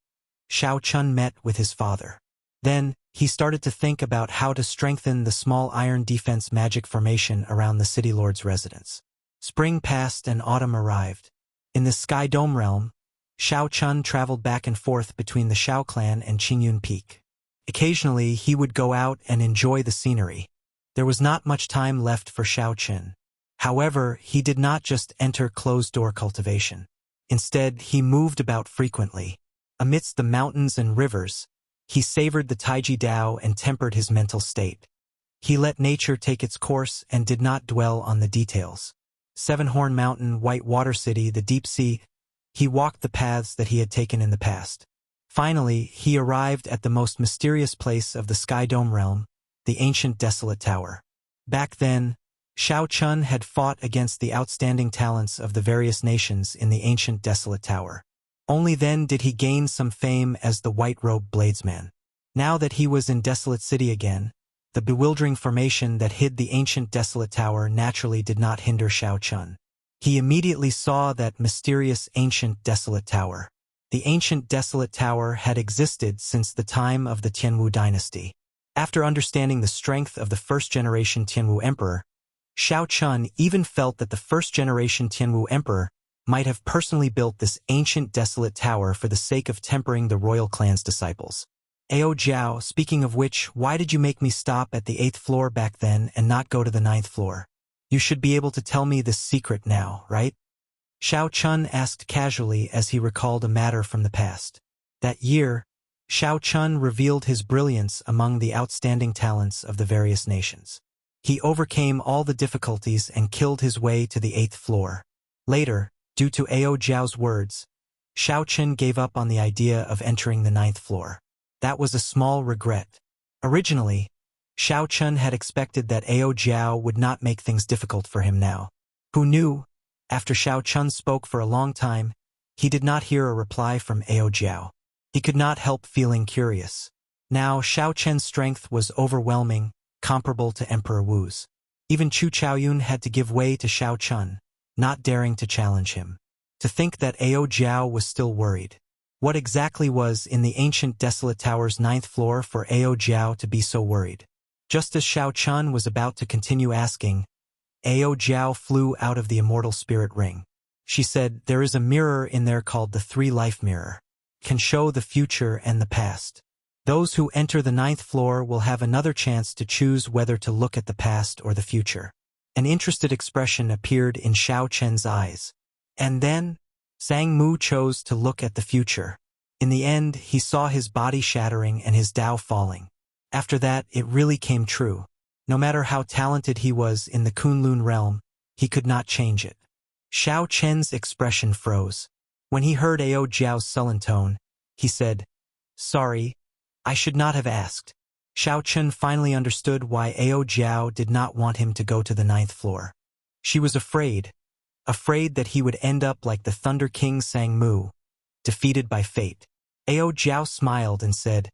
Xiao Chun met with his father. Then, he started to think about how to strengthen the small iron defense magic formation around the city lord's residence. Spring passed and autumn arrived. In the Sky Dome realm, Xiao Chun traveled back and forth between the Xiao clan and Qingyun Peak. Occasionally, he would go out and enjoy the scenery. There was not much time left for Xiao Chun. However, he did not just enter closed-door cultivation. Instead, he moved about frequently. Amidst the mountains and rivers, he savored the Taiji Dao and tempered his mental state. He let nature take its course and did not dwell on the details. Seven-Horn Mountain, White Water City, the Deep Sea, he walked the paths that he had taken in the past. Finally, he arrived at the most mysterious place of the Sky Dome realm, the ancient Desolate Tower. Back then, Xiao Chun had fought against the outstanding talents of the various nations in the ancient Desolate Tower. Only then did he gain some fame as the white-robed bladesman. Now that he was in Desolate City again, the bewildering formation that hid the ancient Desolate Tower naturally did not hinder Xiao Chun. He immediately saw that mysterious ancient Desolate Tower. The ancient Desolate Tower had existed since the time of the Tianwu dynasty. After understanding the strength of the first-generation Tianwu emperor, Xiao Chun even felt that the first-generation Tianwu emperor might have personally built this ancient desolate tower for the sake of tempering the royal clan's disciples. Ao Jiao, speaking of which, why did you make me stop at the 8th floor back then and not go to the 9th floor? You should be able to tell me this secret now, right? Xiao Chun asked casually as he recalled a matter from the past. That year, Xiao Chun revealed his brilliance among the outstanding talents of the various nations. He overcame all the difficulties and killed his way to the 8th floor. Later, due to Ao Jiao's words, Xiao Chun gave up on the idea of entering the 9th floor. That was a small regret. Originally, Xiao Chun had expected that Ao Jiao would not make things difficult for him now. Who knew? After Xiao Chun spoke for a long time, he did not hear a reply from Ao Jiao. He could not help feeling curious. Now Xiao Chen's strength was overwhelming, comparable to Emperor Wu's. Even Chu Chaoyun had to give way to Xiao Chun, not daring to challenge him. To think that Ao Jiao was still worried. What exactly was in the ancient desolate tower's 9th floor for Ao Jiao to be so worried? Just as Xiao Chun was about to continue asking, Ao Jiao flew out of the immortal spirit ring. She said, "There is a mirror in there called the 3-Life Mirror. Can show the future and the past. Those who enter the 9th floor will have another chance to choose whether to look at the past or the future." An interested expression appeared in Xiao Chen's eyes. And then, Sang Mu chose to look at the future. In the end, he saw his body shattering and his Tao falling. After that, it really came true. No matter how talented he was in the Kunlun realm, he could not change it. Xiao Chen's expression froze. When he heard Ao Jiao's sullen tone, he said, "Sorry, I should not have asked." Xiao Chen finally understood why Ao Jiao did not want him to go to the 9th floor. She was afraid that he would end up like the Thunder King Sang Mu, defeated by fate. Ao Jiao smiled and said,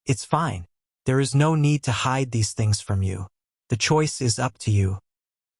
"It's fine. There is no need to hide these things from you. The choice is up to you."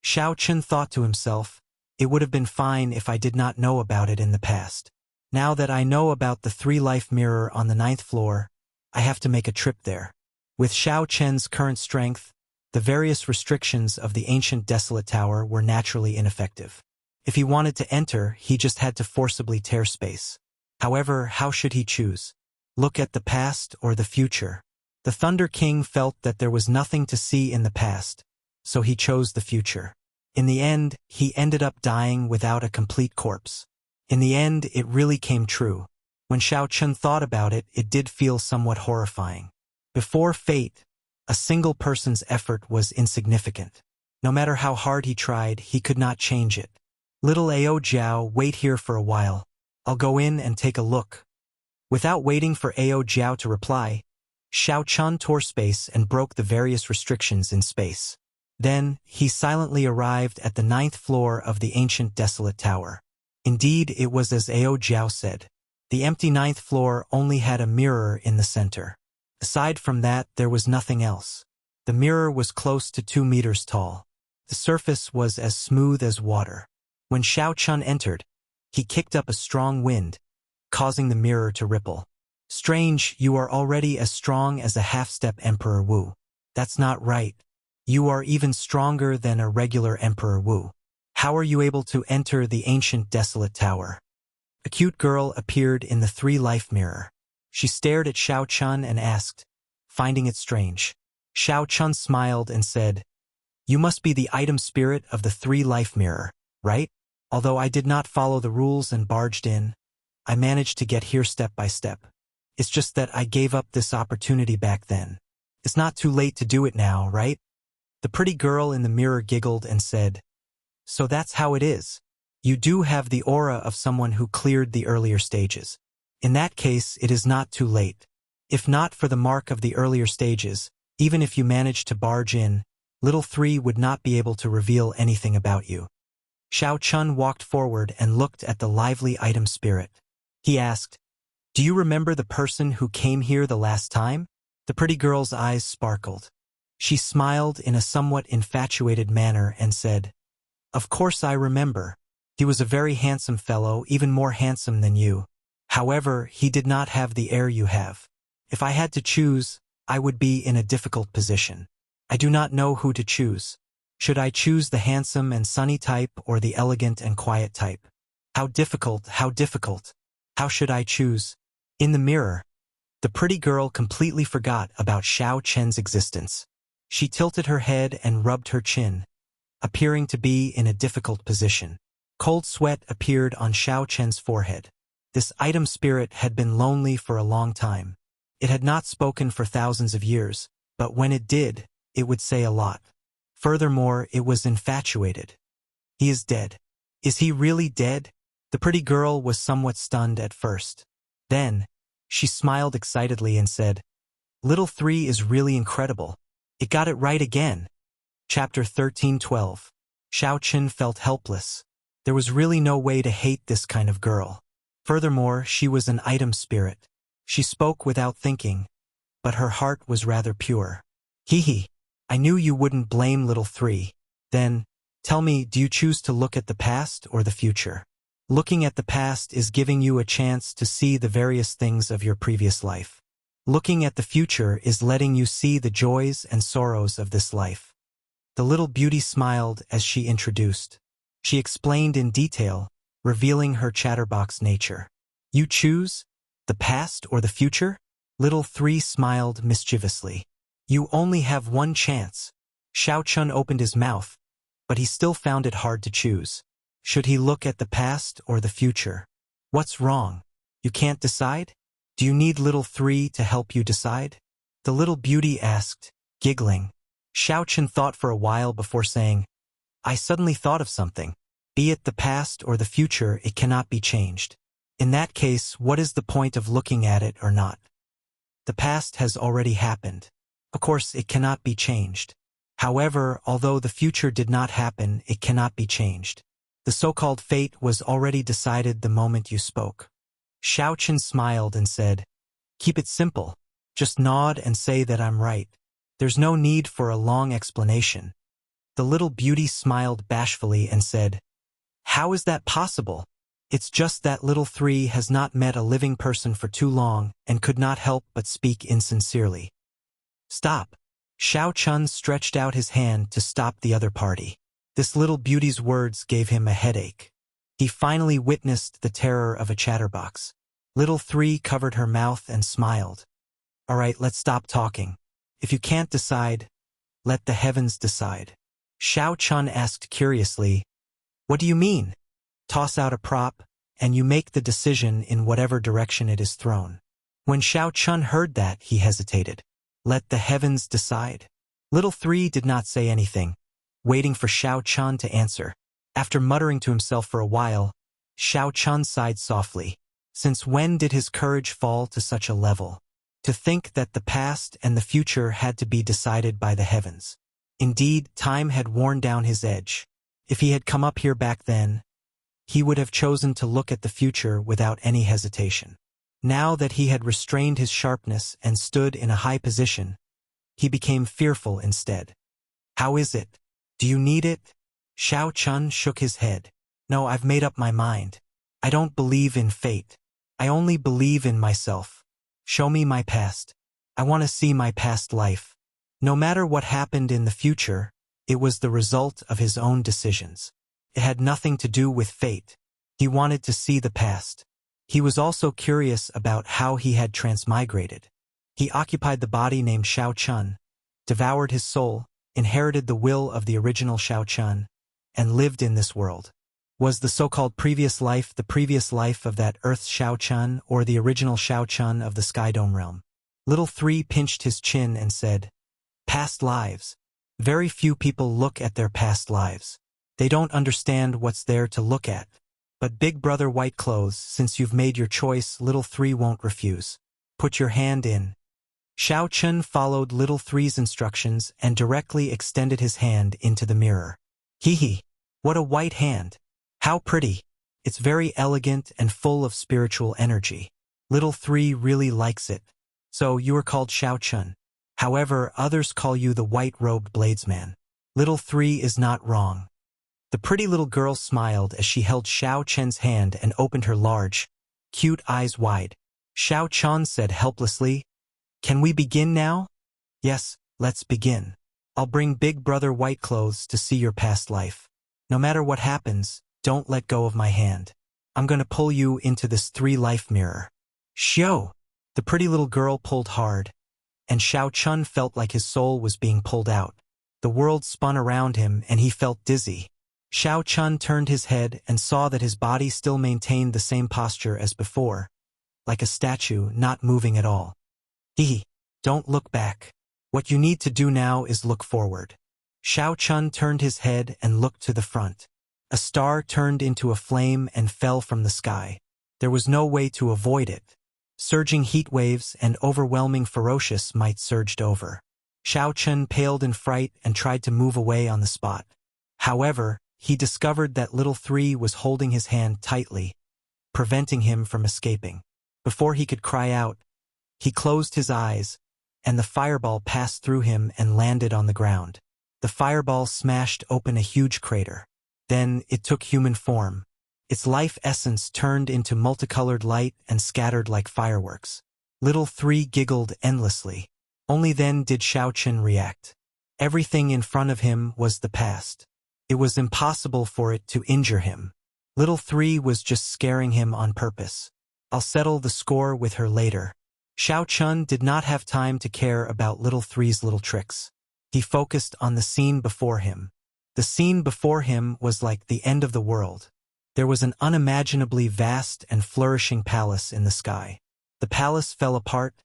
Xiao Chen thought to himself, "It would have been fine if I did not know about it in the past. Now that I know about the 3-Life Mirror on the 9th floor, I have to make a trip there." With Xiao Chen's current strength, the various restrictions of the ancient desolate tower were naturally ineffective. If he wanted to enter, he just had to forcibly tear space. However, how should he choose? Look at the past or the future? The Thunder King felt that there was nothing to see in the past, so he chose the future. In the end, he ended up dying without a complete corpse. In the end, it really came true. When Xiao Chen thought about it, it did feel somewhat horrifying. Before fate, a single person's effort was insignificant. No matter how hard he tried, he could not change it. "Little Ao Jiao, wait here for a while. I'll go in and take a look." Without waiting for Ao Jiao to reply, Xiao Chun tore space and broke the various restrictions in space. Then, he silently arrived at the 9th floor of the ancient desolate tower. Indeed, it was as Ao Jiao said. The empty 9th floor only had a mirror in the center. Aside from that, there was nothing else. The mirror was close to 2 meters tall. The surface was as smooth as water. When Xiao Chun entered, he kicked up a strong wind, causing the mirror to ripple. "Strange, you are already as strong as a half-step Emperor Wu." "That's not right. You are even stronger than a regular Emperor Wu. How are you able to enter the ancient desolate tower?" A cute girl appeared in the 3-Life Mirror. She stared at Xiao Chun and asked, finding it strange. Xiao Chun smiled and said, "You must be the item spirit of the 3-Life Mirror, right? Although I did not follow the rules and barged in, I managed to get here step by step. It's just that I gave up this opportunity back then. It's not too late to do it now, right?" The pretty girl in the mirror giggled and said, "So that's how it is. You do have the aura of someone who cleared the earlier stages. In that case, it is not too late. If not for the mark of the earlier stages, even if you managed to barge in, Little 3 would not be able to reveal anything about you." Xiao Chun walked forward and looked at the lively item spirit. He asked, "Do you remember the person who came here the last time?" The pretty girl's eyes sparkled. She smiled in a somewhat infatuated manner and said, "Of course I remember. He was a very handsome fellow, even more handsome than you. However, he did not have the air you have. If I had to choose, I would be in a difficult position. I do not know who to choose. Should I choose the handsome and sunny type or the elegant and quiet type? How difficult, how difficult. How should I choose?" In the mirror, the pretty girl completely forgot about Xiao Chen's existence. She tilted her head and rubbed her chin, appearing to be in a difficult position. Cold sweat appeared on Xiao Chen's forehead. This item spirit had been lonely for a long time. It had not spoken for thousands of years, but when it did, it would say a lot. Furthermore, it was infatuated. "He is dead." "Is he really dead?" The pretty girl was somewhat stunned at first. Then, she smiled excitedly and said, "Little 3 is really incredible. It got it right again." Chapter 13:12. Xiao Chen felt helpless. There was really no way to hate this kind of girl. Furthermore, she was an item spirit. She spoke without thinking, but her heart was rather pure. Hee, I knew you wouldn't blame little three. Then, tell me, do you choose to look at the past or the future? Looking at the past is giving you a chance to see the various things of your previous life. Looking at the future is letting you see the joys and sorrows of this life. The little beauty smiled as she introduced. She explained in detail, revealing her chatterbox nature. You choose? The past or the future? Little three smiled mischievously. You only have one chance. Xiao Chun opened his mouth, but he still found it hard to choose. Should he look at the past or the future? What's wrong? You can't decide? Do you need little three to help you decide? The little beauty asked, giggling. Xiao Chun thought for a while before saying, I suddenly thought of something. Be it the past or the future, it cannot be changed. In that case, what is the point of looking at it or not? The past has already happened. Of course, it cannot be changed. However, although the future did not happen, it cannot be changed. The so-called fate was already decided the moment you spoke. Xiao Chun smiled and said, Keep it simple. Just nod and say that I'm right. There's no need for a long explanation. The little beauty smiled bashfully and said, How is that possible? It's just that little three has not met a living person for too long and could not help but speak insincerely. Stop. Xiao Chun stretched out his hand to stop the other party. This little beauty's words gave him a headache. He finally witnessed the terror of a chatterbox. Little three covered her mouth and smiled. All right, let's stop talking. If you can't decide, let the heavens decide. Xiao Chun asked curiously, What do you mean? Toss out a prop, and you make the decision in whatever direction it is thrown. When Xiao Chun heard that, he hesitated. Let the heavens decide. Little three did not say anything, waiting for Xiao Chun to answer. After muttering to himself for a while, Xiao Chun sighed softly. Since when did his courage fall to such a level? To think that the past and the future had to be decided by the heavens. Indeed, time had worn down his edge. If he had come up here back then, he would have chosen to look at the future without any hesitation. Now that he had restrained his sharpness and stood in a high position, he became fearful instead. How is it? Do you need it? Xiao Chun shook his head. No, I've made up my mind. I don't believe in fate. I only believe in myself. Show me my past. I want to see my past life. No matter what happened in the future, it was the result of his own decisions. It had nothing to do with fate. He wanted to see the past. He was also curious about how he had transmigrated. He occupied the body named Xiao Chun, devoured his soul, inherited the will of the original Xiao Chun, and lived in this world. Was the so-called previous life the previous life of that Earth's Xiao Chun or the original Xiao Chun of the Sky Dome realm? Little three pinched his chin and said, Past lives. Very few people look at their past lives. They don't understand what's there to look at. But Big Brother White Clothes, since you've made your choice, Little Three won't refuse. Put your hand in. Xiao Chun followed Little Three's instructions and directly extended his hand into the mirror. Hee, what a white hand. How pretty. It's very elegant and full of spiritual energy. Little Three really likes it. So you are called Xiao Chun. However, others call you the white-robed bladesman. Little Three is not wrong. The pretty little girl smiled as she held Xiao Chun's hand and opened her large, cute eyes wide. Xiao Chun said helplessly, Can we begin now? Yes, let's begin. I'll bring Big Brother White Clothes to see your past life. No matter what happens, don't let go of my hand. I'm going to pull you into this three-life mirror. Xiao! The pretty little girl pulled hard, and Xiao Chun felt like his soul was being pulled out. The world spun around him and he felt dizzy. Xiao Chun turned his head and saw that his body still maintained the same posture as before, like a statue not moving at all. Don't look back. What you need to do now is look forward. Xiao Chun turned his head and looked to the front. A star turned into a flame and fell from the sky. There was no way to avoid it. Surging heat waves and overwhelming ferocious might surged over. Xiao Chun paled in fright and tried to move away on the spot. However, he discovered that little 3 was holding his hand tightly, preventing him from escaping. Before he could cry out, he closed his eyes, and the fireball passed through him and landed on the ground. The fireball smashed open a huge crater. Then it took human form. Its life essence turned into multicolored light and scattered like fireworks. Little 3 giggled endlessly. Only then did Xiaochen react. Everything in front of him was the past. It was impossible for it to injure him. Little 3 was just scaring him on purpose. I'll settle the score with her later. Xiaochen did not have time to care about little 3's little tricks. He focused on the scene before him. The scene before him was like the end of the world. There was an unimaginably vast and flourishing palace in the sky. The palace fell apart,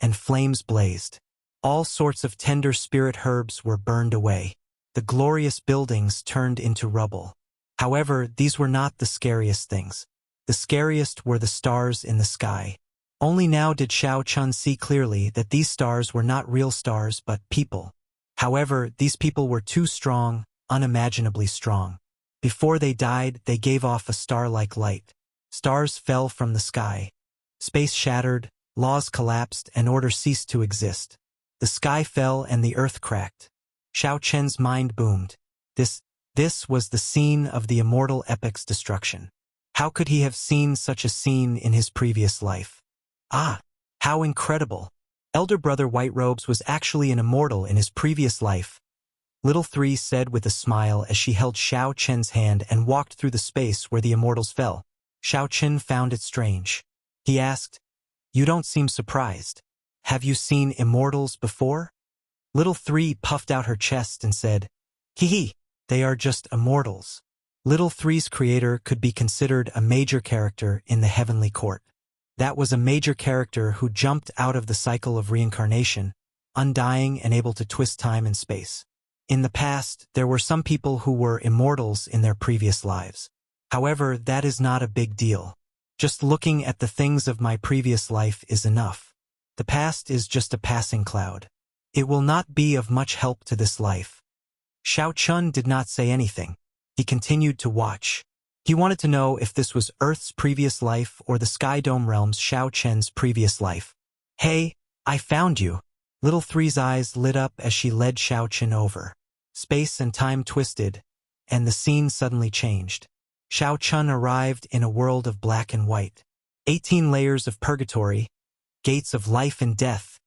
and flames blazed. All sorts of tender spirit herbs were burned away. The glorious buildings turned into rubble. However, these were not the scariest things. The scariest were the stars in the sky. Only now did Xiaochen see clearly that these stars were not real stars but people. However, these people were too strong, unimaginably strong. Before they died, they gave off a star-like light. Stars fell from the sky. Space shattered, laws collapsed, and order ceased to exist. The sky fell and the earth cracked. Xiaochen's mind boomed. This was the scene of the immortal epic's destruction. How could he have seen such a scene in his previous life? Ah, how incredible! Elder brother White Robes was actually an immortal in his previous life. Little 3 said with a smile as she held Xiaochen's hand and walked through the space where the immortals fell. Xiaochen found it strange. He asked, "You don't seem surprised. Have you seen immortals before?" Little 3 puffed out her chest and said, "Hee, they are just immortals." Little 3's creator could be considered a major character in the heavenly court. That was a major character who jumped out of the cycle of reincarnation, undying and able to twist time and space. In the past, there were some people who were immortals in their previous lives. However, that is not a big deal. Just looking at the things of my previous life is enough. The past is just a passing cloud. It will not be of much help to this life. Xiaochen did not say anything. He continued to watch. He wanted to know if this was Earth's previous life or the Sky Dome Realm's Xiaochen's previous life. "Hey, I found you." Little 3's eyes lit up as she led Xiaochen over. Space and time twisted, and the scene suddenly changed. Xiaochen arrived in a world of black and white. 18 layers of purgatory, gates of life and death,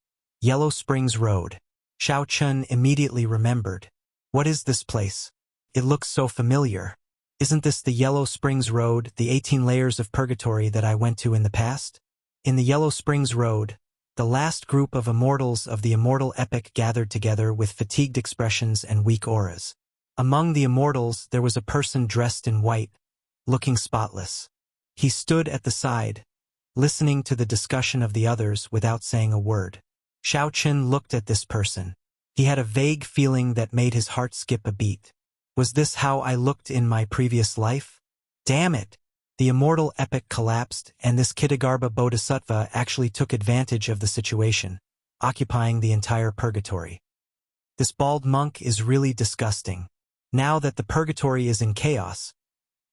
Yellow Springs Road. Xiaochen immediately remembered. What is this place? It looks so familiar. Isn't this the Yellow Springs Road, the 18 layers of purgatory that I went to in the past? In the Yellow Springs Road, the last group of immortals of the immortal epic gathered together with fatigued expressions and weak auras. Among the immortals, there was a person dressed in white, looking spotless. He stood at the side, listening to the discussion of the others without saying a word. Xiaochen looked at this person. He had a vague feeling that made his heart skip a beat. Was this how I looked in my previous life? Damn it! The immortal epic collapsed, and this Kitagarbha Bodhisattva actually took advantage of the situation, occupying the entire purgatory. This bald monk is really disgusting. Now that the purgatory is in chaos,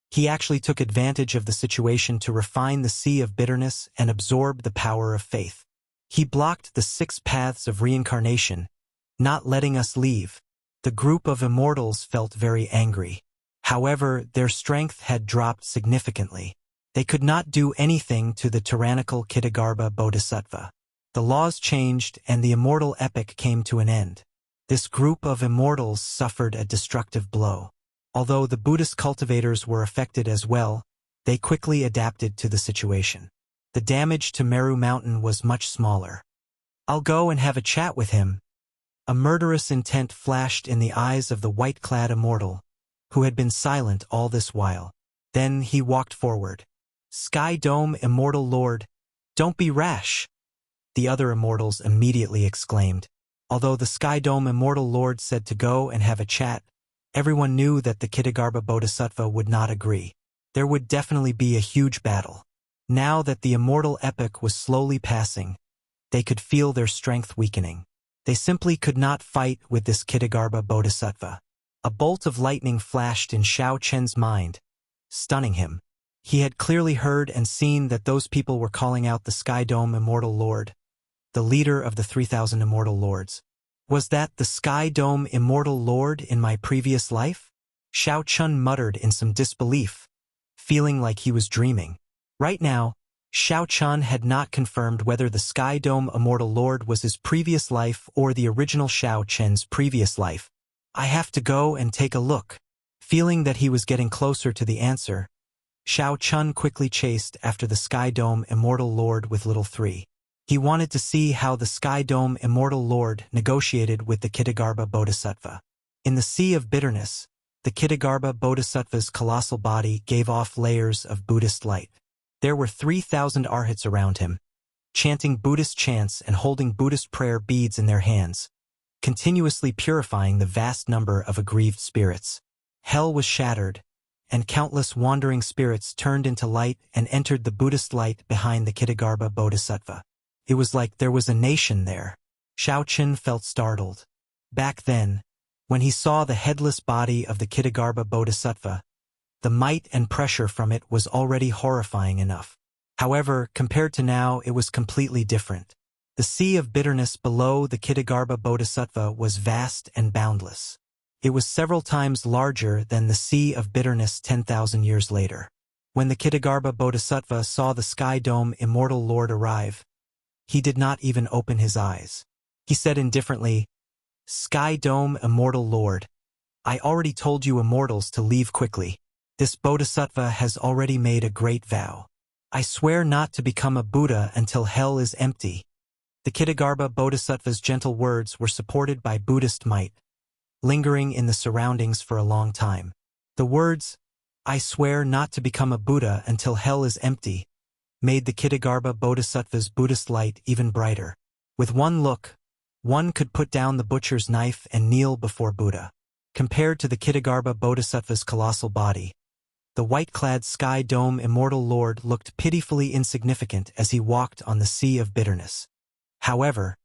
he actually took advantage of the situation to refine the sea of bitterness and absorb the power of faith. He blocked the 6 paths of reincarnation, not letting us leave. The group of immortals felt very angry. However, their strength had dropped significantly. They could not do anything to the tyrannical Kitagarbha Bodhisattva. The laws changed and the immortal epic came to an end. This group of immortals suffered a destructive blow. Although the Buddhist cultivators were affected as well, they quickly adapted to the situation. The damage to Meru Mountain was much smaller. "I'll go and have a chat with him." A murderous intent flashed in the eyes of the white-clad immortal, who had been silent all this while. Then he walked forward. "Sky Dome Immortal Lord, don't be rash!" The other immortals immediately exclaimed. Although the Sky Dome Immortal Lord said to go and have a chat, everyone knew that the Kitagarbha Bodhisattva would not agree. There would definitely be a huge battle. Now that the immortal epic was slowly passing, they could feel their strength weakening. They simply could not fight with this Kitagarbha Bodhisattva. A bolt of lightning flashed in Xiao Chen's mind, stunning him. He had clearly heard and seen that those people were calling out the Sky Dome Immortal Lord, the leader of the 3,000 Immortal Lords. Was that the Sky Dome Immortal Lord in my previous life? Xiao Chun muttered in some disbelief, feeling like he was dreaming. Right now, Xiao Chun had not confirmed whether the Sky Dome Immortal Lord was his previous life or the original Xiao Chen's previous life. I have to go and take a look. Feeling that he was getting closer to the answer, Xiao Chun quickly chased after the Sky Dome Immortal Lord with Little 3. He wanted to see how the Sky Dome Immortal Lord negotiated with the Kitagarbha Bodhisattva. In the Sea of Bitterness, the Kitagarbha Bodhisattva's colossal body gave off layers of Buddhist light. There were 3,000 arhats around him, chanting Buddhist chants and holding Buddhist prayer beads in their hands, continuously purifying the vast number of aggrieved spirits. Hell was shattered, and countless wandering spirits turned into light and entered the Buddhist light behind the Kitagarbha Bodhisattva. It was like there was a nation there. Xiao Chen felt startled. Back then, when he saw the headless body of the Kitagarbha Bodhisattva, the might and pressure from it was already horrifying enough. However, compared to now, it was completely different. The Sea of Bitterness below the Kitagarbha Bodhisattva was vast and boundless. It was several times larger than the Sea of Bitterness 10,000 years later. When the Kitagarbha Bodhisattva saw the Sky Dome Immortal Lord arrive, he did not even open his eyes. He said indifferently, "Sky Dome Immortal Lord, I already told you immortals to leave quickly. This Bodhisattva has already made a great vow. I swear not to become a Buddha until hell is empty." The Kitagarbha Bodhisattva's gentle words were supported by Buddhist might, lingering in the surroundings for a long time. The words, "I swear not to become a Buddha until hell is empty," made the Kitagarbha Bodhisattva's Buddhist light even brighter. With one look, one could put down the butcher's knife and kneel before Buddha. Compared to the Kitagarbha Bodhisattva's colossal body, the white-clad Sky Dome Immortal Lord looked pitifully insignificant as he walked on the Sea of Bitterness. However,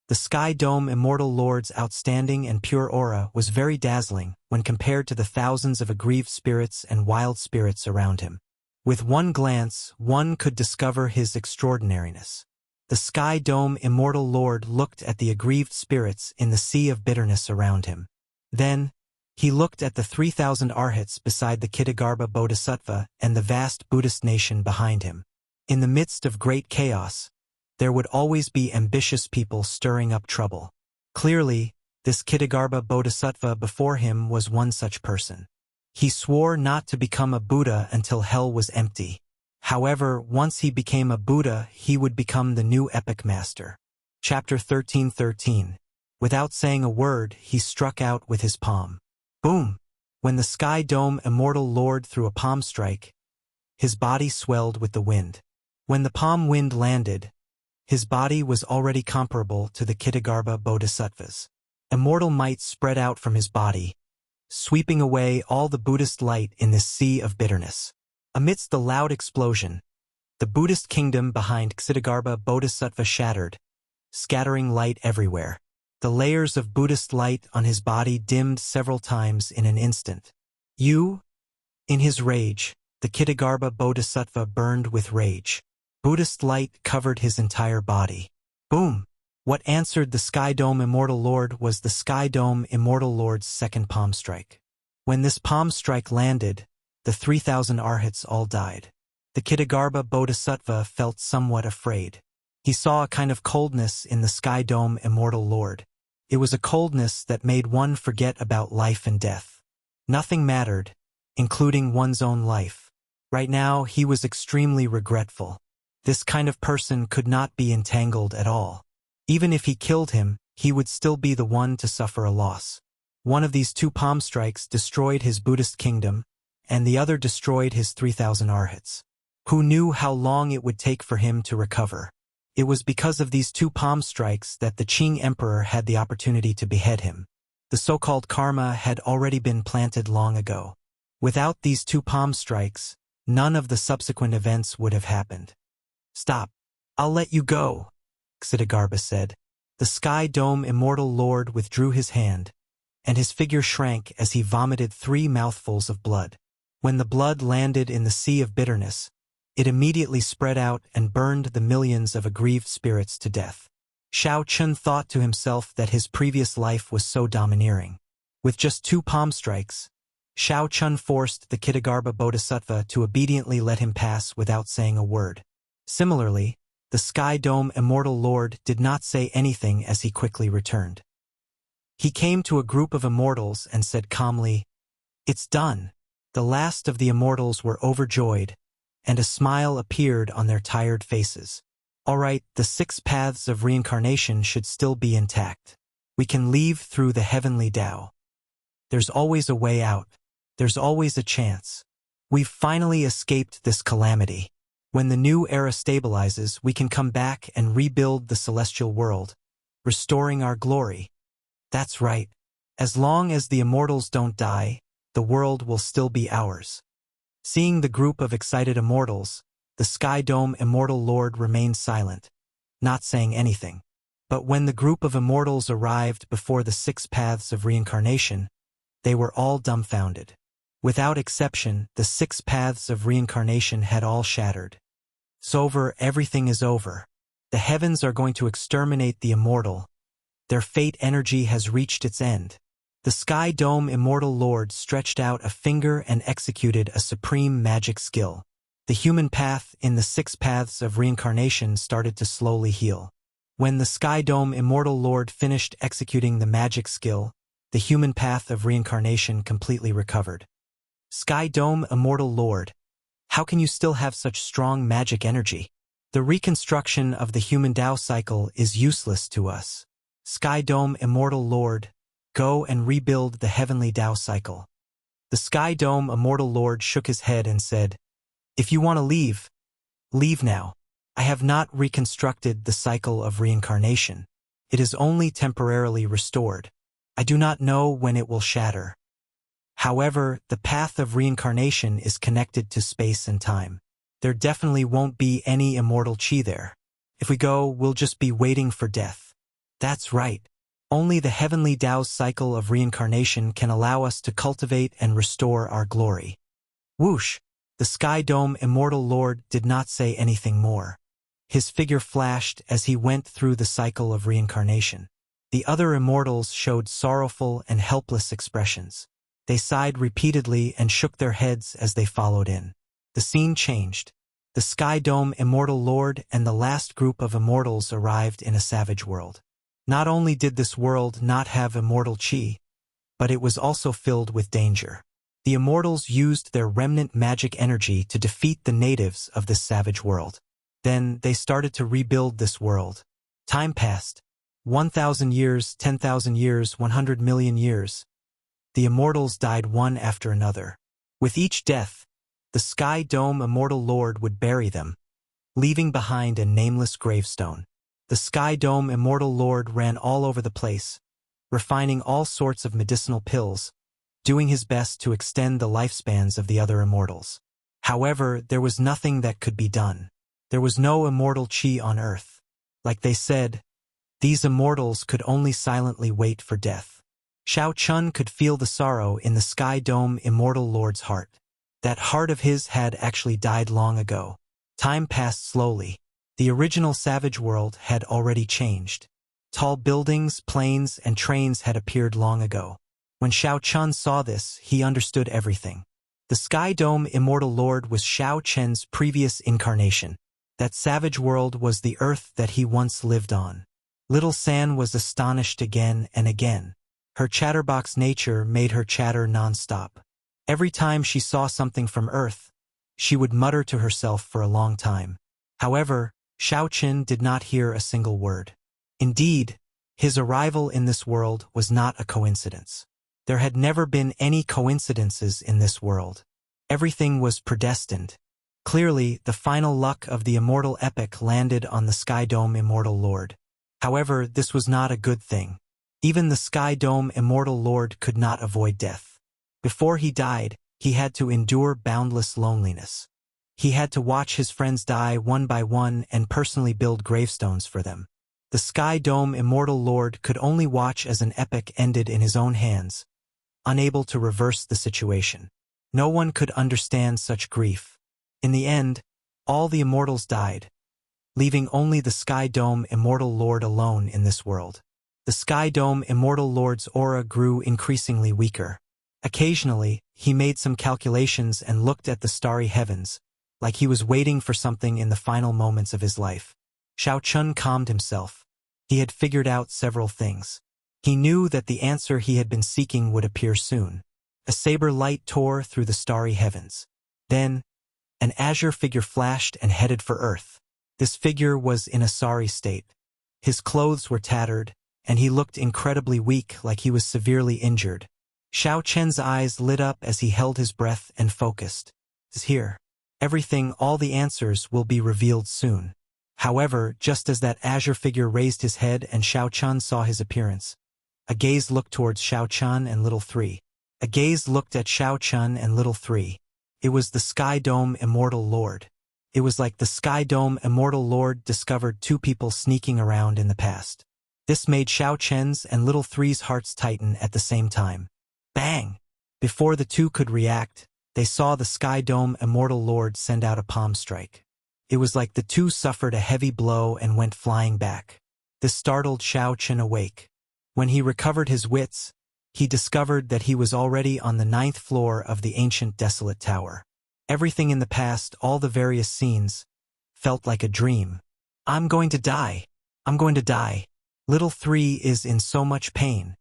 the Sky Dome Immortal Lord's outstanding and pure aura was very dazzling when compared to the thousands of aggrieved spirits and wild spirits around him. With one glance, one could discover his extraordinariness. The Sky Dome Immortal Lord looked at the aggrieved spirits in the Sea of Bitterness around him. Then, he looked at the 3,000 arhats beside the Kitagarbha Bodhisattva and the vast Buddhist nation behind him. In the midst of great chaos, there would always be ambitious people stirring up trouble. Clearly, this Kitagarbha Bodhisattva before him was one such person. He swore not to become a Buddha until hell was empty. However, once he became a Buddha, he would become the new epic master. Chapter 13:13. Without saying a word, he struck out with his palm. Boom! When the Sky Dome Immortal Lord threw a palm strike, his body swelled with the wind. When the palm wind landed, his body was already comparable to the Kitagarbha Bodhisattva's. Immortal might spread out from his body, sweeping away all the Buddhist light in this Sea of Bitterness. Amidst the loud explosion, the Buddhist kingdom behind Kitagarbha Bodhisattva shattered, scattering light everywhere. The layers of Buddhist light on his body dimmed several times in an instant. In his rage, the Kitagarbha Bodhisattva burned with rage. Buddhist light covered his entire body. Boom! What answered the Sky Dome Immortal Lord was the Sky Dome Immortal Lord's second palm strike. When this palm strike landed, the 3,000 arhats all died. The Kitagarbha Bodhisattva felt somewhat afraid. He saw a kind of coldness in the Sky Dome Immortal Lord. It was a coldness that made one forget about life and death. Nothing mattered, including one's own life. Right now, he was extremely regretful. This kind of person could not be entangled at all. Even if he killed him, he would still be the one to suffer a loss. One of these two palm strikes destroyed his Buddhist kingdom, and the other destroyed his 3,000 arhats. Who knew how long it would take for him to recover? It was because of these two palm strikes that the Qing emperor had the opportunity to behead him. The so-called karma had already been planted long ago. Without these two palm strikes, none of the subsequent events would have happened. "Stop. I'll let you go," Kitagarbha said. The Sky Dome Immortal Lord withdrew his hand, and his figure shrank as he vomited 3 mouthfuls of blood. When the blood landed in the sea of bitterness, it immediately spread out and burned the millions of aggrieved spirits to death. Shao Chun thought to himself that his previous life was so domineering. With just 2 palm strikes, Shao Chun forced the Kitagarbha Bodhisattva to obediently let him pass without saying a word. Similarly, the Sky Dome Immortal Lord did not say anything as he quickly returned. He came to a group of immortals and said calmly, "It's done." The last of the immortals were overjoyed, and a smile appeared on their tired faces. All right, the 6 paths of reincarnation should still be intact. We can leave through the heavenly Tao. There's always a way out. There's always a chance. We've finally escaped this calamity. When the new era stabilizes, we can come back and rebuild the celestial world, restoring our glory. That's right. As long as the immortals don't die, the world will still be ours. Seeing the group of excited immortals, the Sky Dome Immortal Lord remained silent, not saying anything. But when the group of immortals arrived before the 6 paths of reincarnation, they were all dumbfounded. Without exception, the 6 paths of reincarnation had all shattered. It's over, everything is over. The heavens are going to exterminate the immortal. Their fate energy has reached its end. The Sky Dome Immortal Lord stretched out a finger and executed a supreme magic skill. The human path in the 6 paths of reincarnation started to slowly heal. When the Sky Dome Immortal Lord finished executing the magic skill, the human path of reincarnation completely recovered. Sky Dome Immortal Lord, how can you still have such strong magic energy? The reconstruction of the human Tao cycle is useless to us. Sky Dome Immortal Lord, go and rebuild the heavenly Tao cycle. The Sky Dome Immortal Lord shook his head and said, "If you want to leave, leave now. I have not reconstructed the cycle of reincarnation. It is only temporarily restored. I do not know when it will shatter. However, the path of reincarnation is connected to space and time. There definitely won't be any immortal chi there. If we go, we'll just be waiting for death." That's right. Only the heavenly Tao's cycle of reincarnation can allow us to cultivate and restore our glory. Whoosh! The Sky Dome Immortal Lord did not say anything more. His figure flashed as he went through the cycle of reincarnation. The other immortals showed sorrowful and helpless expressions. They sighed repeatedly and shook their heads as they followed in. The scene changed. The Sky Dome Immortal Lord and the last group of immortals arrived in a savage world. Not only did this world not have immortal chi, but it was also filled with danger. The immortals used their remnant magic energy to defeat the natives of this savage world. Then they started to rebuild this world. Time passed. 1,000 years, 10,000 years, 100 million years. The immortals died one after another. With each death, the Sky Dome Immortal Lord would bury them, leaving behind a nameless gravestone. The Sky Dome Immortal Lord ran all over the place, refining all sorts of medicinal pills, doing his best to extend the lifespans of the other immortals. However, there was nothing that could be done. There was no immortal chi on earth. Like they said, these immortals could only silently wait for death. Shao Chun could feel the sorrow in the Sky Dome Immortal Lord's heart. That heart of his had actually died long ago. Time passed slowly. The original savage world had already changed. Tall buildings, planes, and trains had appeared long ago. When Shao Chun saw this, he understood everything. The Sky Dome Immortal Lord was Shao Chen's previous incarnation. That savage world was the earth that he once lived on. Little San was astonished again and again. Her chatterbox nature made her chatter non-stop. Every time she saw something from Earth, she would mutter to herself for a long time. However, Shao Chen did not hear a single word. Indeed, his arrival in this world was not a coincidence. There had never been any coincidences in this world. Everything was predestined. Clearly, the final luck of the immortal epic landed on the Sky Dome Immortal Lord. However, this was not a good thing. Even the Sky Dome Immortal Lord could not avoid death. Before he died, he had to endure boundless loneliness. He had to watch his friends die one by one and personally build gravestones for them. The The Sky Dome Immortal Lord could only watch as an epic ended in his own hands, unable to reverse the situation. No one could understand such grief. In the end, all the immortals died, leaving only the Sky Dome Immortal Lord alone in this world. The Sky Dome Immortal Lord's aura grew increasingly weaker. Occasionally, he made some calculations and looked at the starry heavens, like he was waiting for something in the final moments of his life. Xiao Chun calmed himself. He had figured out several things. He knew that the answer he had been seeking would appear soon. A saber light tore through the starry heavens. Then, an azure figure flashed and headed for Earth. This figure was in a sorry state. His clothes were tattered, and he looked incredibly weak, like he was severely injured. Xiao Chen's eyes lit up as he held his breath and focused. "Is here. Everything, all the answers will be revealed soon." However, just as that azure figure raised his head and Xiao Chun saw his appearance, a gaze looked towards Xiao Chun and Little Three. A gaze looked at Xiao Chun and Little Three. It was the Sky Dome Immortal Lord. It was like the Sky Dome Immortal Lord discovered two people sneaking around in the past. This made Xiao Chen's and Little Three's hearts tighten at the same time. Bang! Before the two could react, they saw the Sky Dome Immortal Lord send out a palm strike. It was like the two suffered a heavy blow and went flying back. This startled Xiao Chen awake. When he recovered his wits, he discovered that he was already on the 9th floor of the ancient desolate tower. Everything in the past, all the various scenes, felt like a dream. "I'm going to die. I'm going to die." Little Three is in so much pain.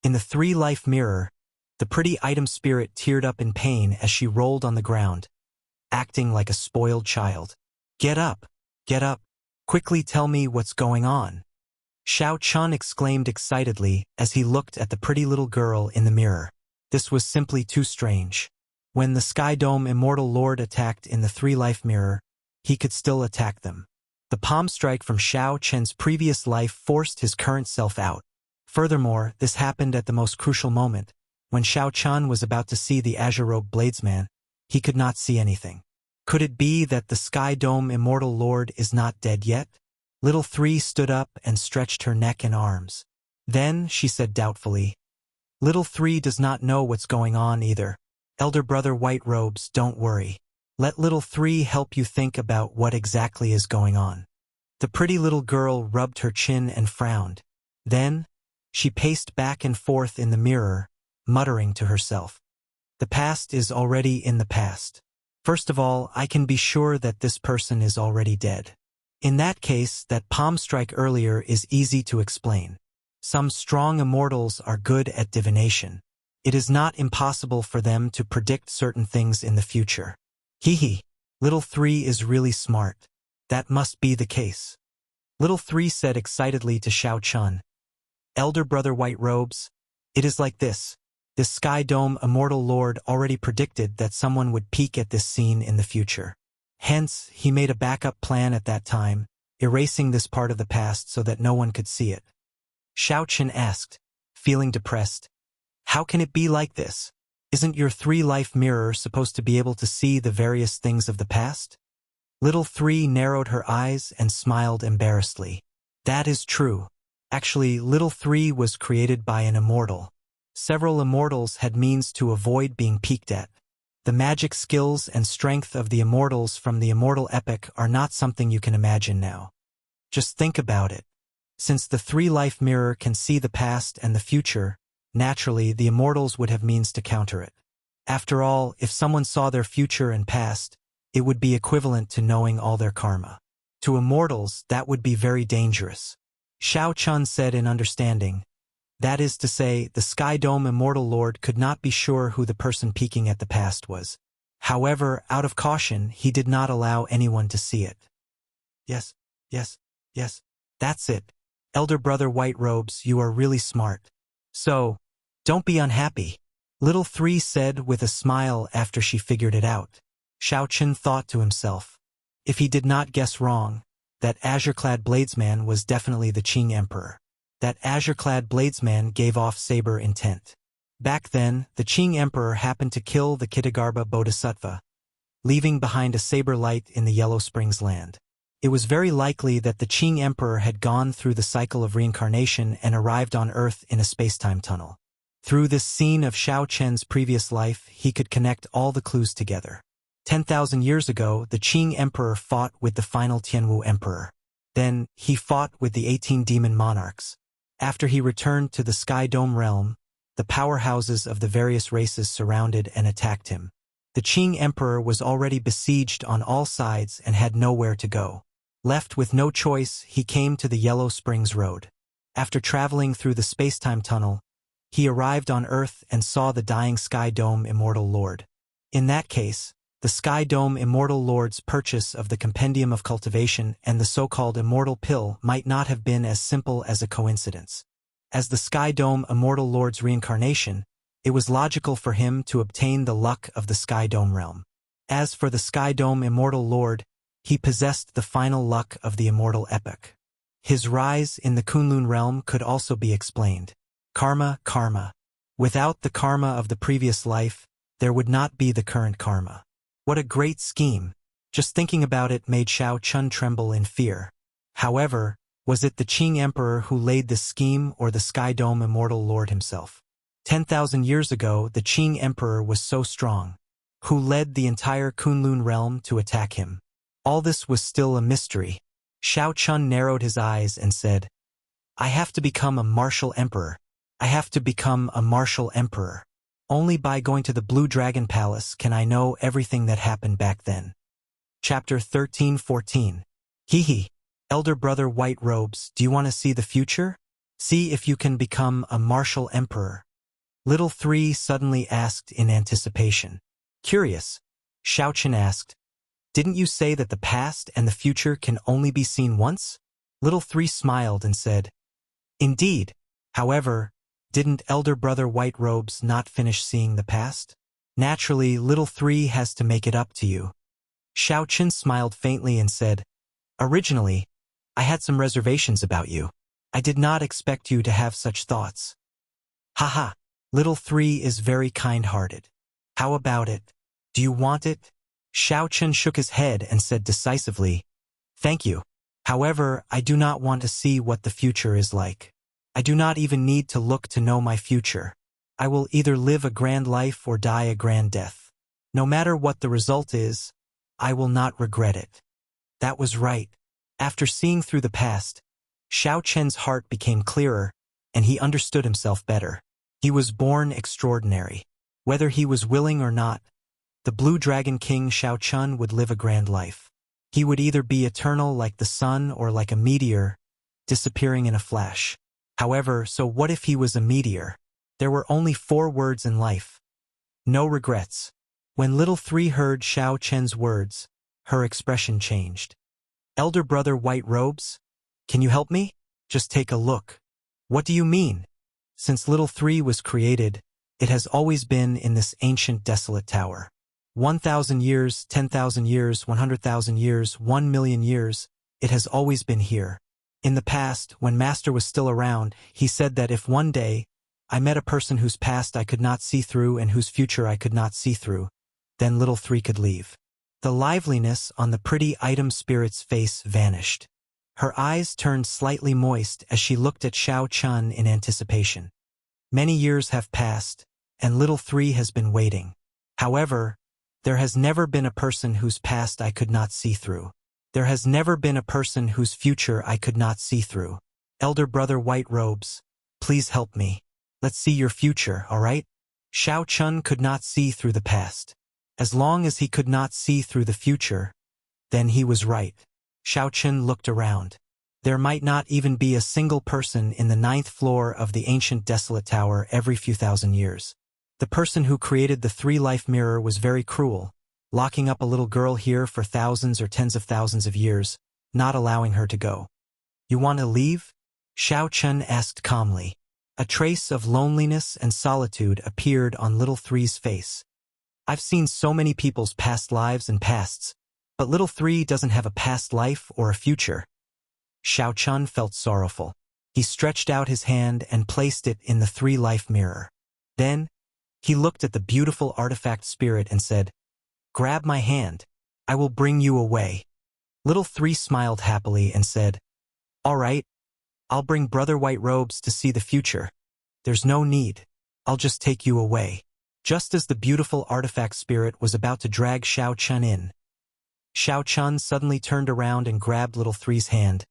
In the three-life mirror, the pretty item spirit teared up in pain as she rolled on the ground, acting like a spoiled child. "Get up! Get up! Quickly tell me what's going on!" Xiao Chun exclaimed excitedly as he looked at the pretty little girl in the mirror. This was simply too strange. When the Sky Dome Immortal Lord attacked in the three-life mirror, he could still attack them. The palm strike from Xiao Chen's previous life forced his current self out. Furthermore, this happened at the most crucial moment. When Xiao Chun was about to see the azure-robed bladesman, he could not see anything. Could it be that the Sky Dome Immortal Lord is not dead yet? Little Three stood up and stretched her neck and arms. Then, she said doubtfully, "Little Three does not know what's going on either. Elder Brother White Robes, don't worry. Let Little Three help you think about what exactly is going on." The pretty little girl rubbed her chin and frowned. Then, she paced back and forth in the mirror, muttering to herself. "The past is already in the past. First of all, I can be sure that this person is already dead. In that case, that palm strike earlier is easy to explain. Some strong immortals are good at divination. It is not impossible for them to predict certain things in the future. Hee. Little Three is really smart. That must be the case." Little Three said excitedly to Xiao Chun, "Elder Brother White Robes, it is like this. This Sky Dome Immortal Lord already predicted that someone would peek at this scene in the future. Hence, he made a backup plan at that time, erasing this part of the past so that no one could see it." Xiao Chen asked, feeling depressed, "How can it be like this? Isn't your three-life mirror supposed to be able to see the various things of the past?" Little Three narrowed her eyes and smiled embarrassedly. "That is true. Actually, Little Three was created by an immortal. Several immortals had means to avoid being peeked at. The magic skills and strength of the immortals from the immortal epic are not something you can imagine now. Just think about it. Since the three-life mirror can see the past and the future, naturally the immortals would have means to counter it. After all, if someone saw their future and past, it would be equivalent to knowing all their karma. To immortals, that would be very dangerous." Xiao Chun said in understanding. That is to say, the Sky Dome Immortal Lord could not be sure who the person peeking at the past was. However, out of caution, he did not allow anyone to see it. Yes, that's it. Elder Brother White Robes, you are really smart. So, don't be unhappy," Little Three said with a smile after she figured it out. Xiao Chen thought to himself, if he did not guess wrong, that azure-clad bladesman was definitely the Qing Emperor. That azure-clad bladesman gave off saber intent. Back then, the Qing Emperor happened to kill the Kitagarbha Bodhisattva, leaving behind a saber light in the Yellow Springs land. It was very likely that the Qing Emperor had gone through the cycle of reincarnation and arrived on Earth in a space-time tunnel. Through this scene of Xiao Chen's previous life, he could connect all the clues together. 10,000 years ago, the Qing Emperor fought with the final Tianwu Emperor. Then, he fought with the 18 demon monarchs. After he returned to the Sky Dome realm, the powerhouses of the various races surrounded and attacked him. The Qing Emperor was already besieged on all sides and had nowhere to go. Left with no choice, he came to the Yellow Springs Road. After traveling through the space-time tunnel, he arrived on Earth and saw the dying Sky Dome Immortal Lord. In that case, the Sky Dome Immortal Lord's purchase of the Compendium of Cultivation and the so-called Immortal Pill might not have been as simple as a coincidence. As the Sky Dome Immortal Lord's reincarnation, it was logical for him to obtain the luck of the Sky Dome realm. As for the Sky Dome Immortal Lord, he possessed the final luck of the Immortal Epoch. His rise in the Kunlun realm could also be explained. Karma. Without the karma of the previous life, there would not be the current karma. What a great scheme! Just thinking about it made Xiao Chun tremble in fear. However, was it the Qing Emperor who laid this scheme or the Sky Dome Immortal Lord himself? 10,000 years ago, the Qing Emperor was so strong. Who led the entire Kunlun realm to attack him? All this was still a mystery. Xiao Chun narrowed his eyes and said, I have to become a martial emperor. I have to become a martial emperor. Only by going to the Blue Dragon Palace can I know everything that happened back then. Chapter 13-14. Hee. Elder brother White Robes, do you want to see the future? See if you can become a martial emperor. Little Three suddenly asked in anticipation. Curious, Xiao Chen asked, didn't you say that the past and the future can only be seen once? Little Three smiled and said, Indeed. However, didn't Elder Brother White Robes not finish seeing the past? Naturally, Little Three has to make it up to you. Xiao Chen smiled faintly and said, Originally, I had some reservations about you. I did not expect you to have such thoughts. Haha, Little Three is very kind-hearted. How about it? Do you want it? Xiao Chen shook his head and said decisively, Thank you. However, I do not want to see what the future is like. I do not even need to look to know my future. I will either live a grand life or die a grand death. No matter what the result is, I will not regret it. That was right. After seeing through the past, Xiao Chen's heart became clearer, and he understood himself better. He was born extraordinary. Whether he was willing or not, the Blue Dragon King Xiao Chun would live a grand life. He would either be eternal like the sun or like a meteor, disappearing in a flash. However, so what if he was a meteor? There were only 4 words in life. No regrets. When Little Three heard Xiao Chen's words, her expression changed. Elder brother White Robes, can you help me? Just take a look. What do you mean? Since Little Three was created, it has always been in this ancient desolate tower. 1,000 years, 10,000 years, 100,000 years, 1,000,000 years, it has always been here. In the past, when Master was still around, he said that if one day I met a person whose past I could not see through and whose future I could not see through, then Little Three could leave. The liveliness on the pretty item spirit's face vanished. Her eyes turned slightly moist as she looked at Xiao Chun in anticipation. Many years have passed, and Little Three has been waiting. However, there has never been a person whose past I could not see through. There has never been a person whose future I could not see through. Elder brother White Robes, please help me. Let's see your future, all right? Xiao Chun could not see through the past. As long as he could not see through the future, then he was right. Xiao Chun looked around. There might not even be a single person in the 9th floor of the ancient desolate tower every few thousand years. The person who created the 3-life mirror was very cruel, locking up a little girl here for thousands or tens of thousands of years, not allowing her to go. You want to leave? Xiao Chun asked calmly. A trace of loneliness and solitude appeared on Little Three's face. I've seen so many people's past lives and pasts, but Little Three doesn't have a past life or a future. Xiao Chun felt sorrowful. He stretched out his hand and placed it in the 3-life mirror. Then, he looked at the beautiful artifact spirit and said, Grab my hand. I will bring you away. Little Three smiled happily and said, "All right, I'll bring Brother White Robes to see the future. There's no need. I'll just take you away." Just as the beautiful artifact spirit was about to drag Xiao Chun in, Xiao Chun suddenly turned around and grabbed Little Three's hand,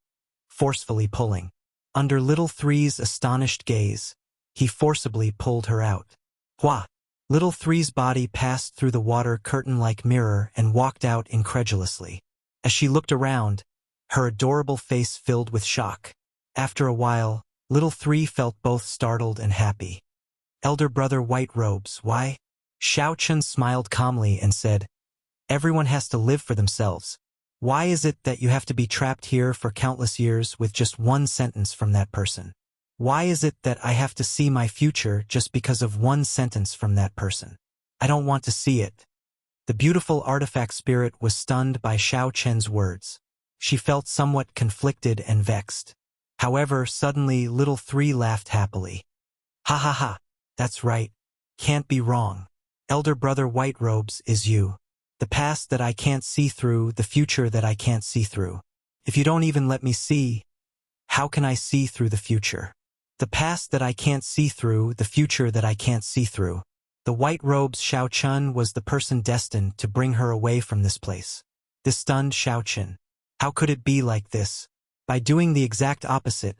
forcefully pulling. Under Little Three's astonished gaze, he forcibly pulled her out. Hua! Little Three's body passed through the water curtain-like mirror and walked out incredulously. As she looked around, her adorable face filled with shock. After a while, Little Three felt both startled and happy. "Elder Brother White Robes, why?" Xiao Chun smiled calmly and said, "Everyone has to live for themselves. Why is it that you have to be trapped here for countless years with just one sentence from that person? Why is it that I have to see my future just because of one sentence from that person? I don't want to see it." The beautiful artifact spirit was stunned by Xiao Chen's words. She felt somewhat conflicted and vexed. However, suddenly Little Three laughed happily. "Ha ha ha, that's right. Can't be wrong. Elder Brother White Robes is you. The past that I can't see through, the future that I can't see through. If you don't even let me see, how can I see through the future? The past that I can't see through, the future that I can't see through." The White Robes Xiao Chun was the person destined to bring her away from this place. This stunned Xiao Chun. How could it be like this? By doing the exact opposite,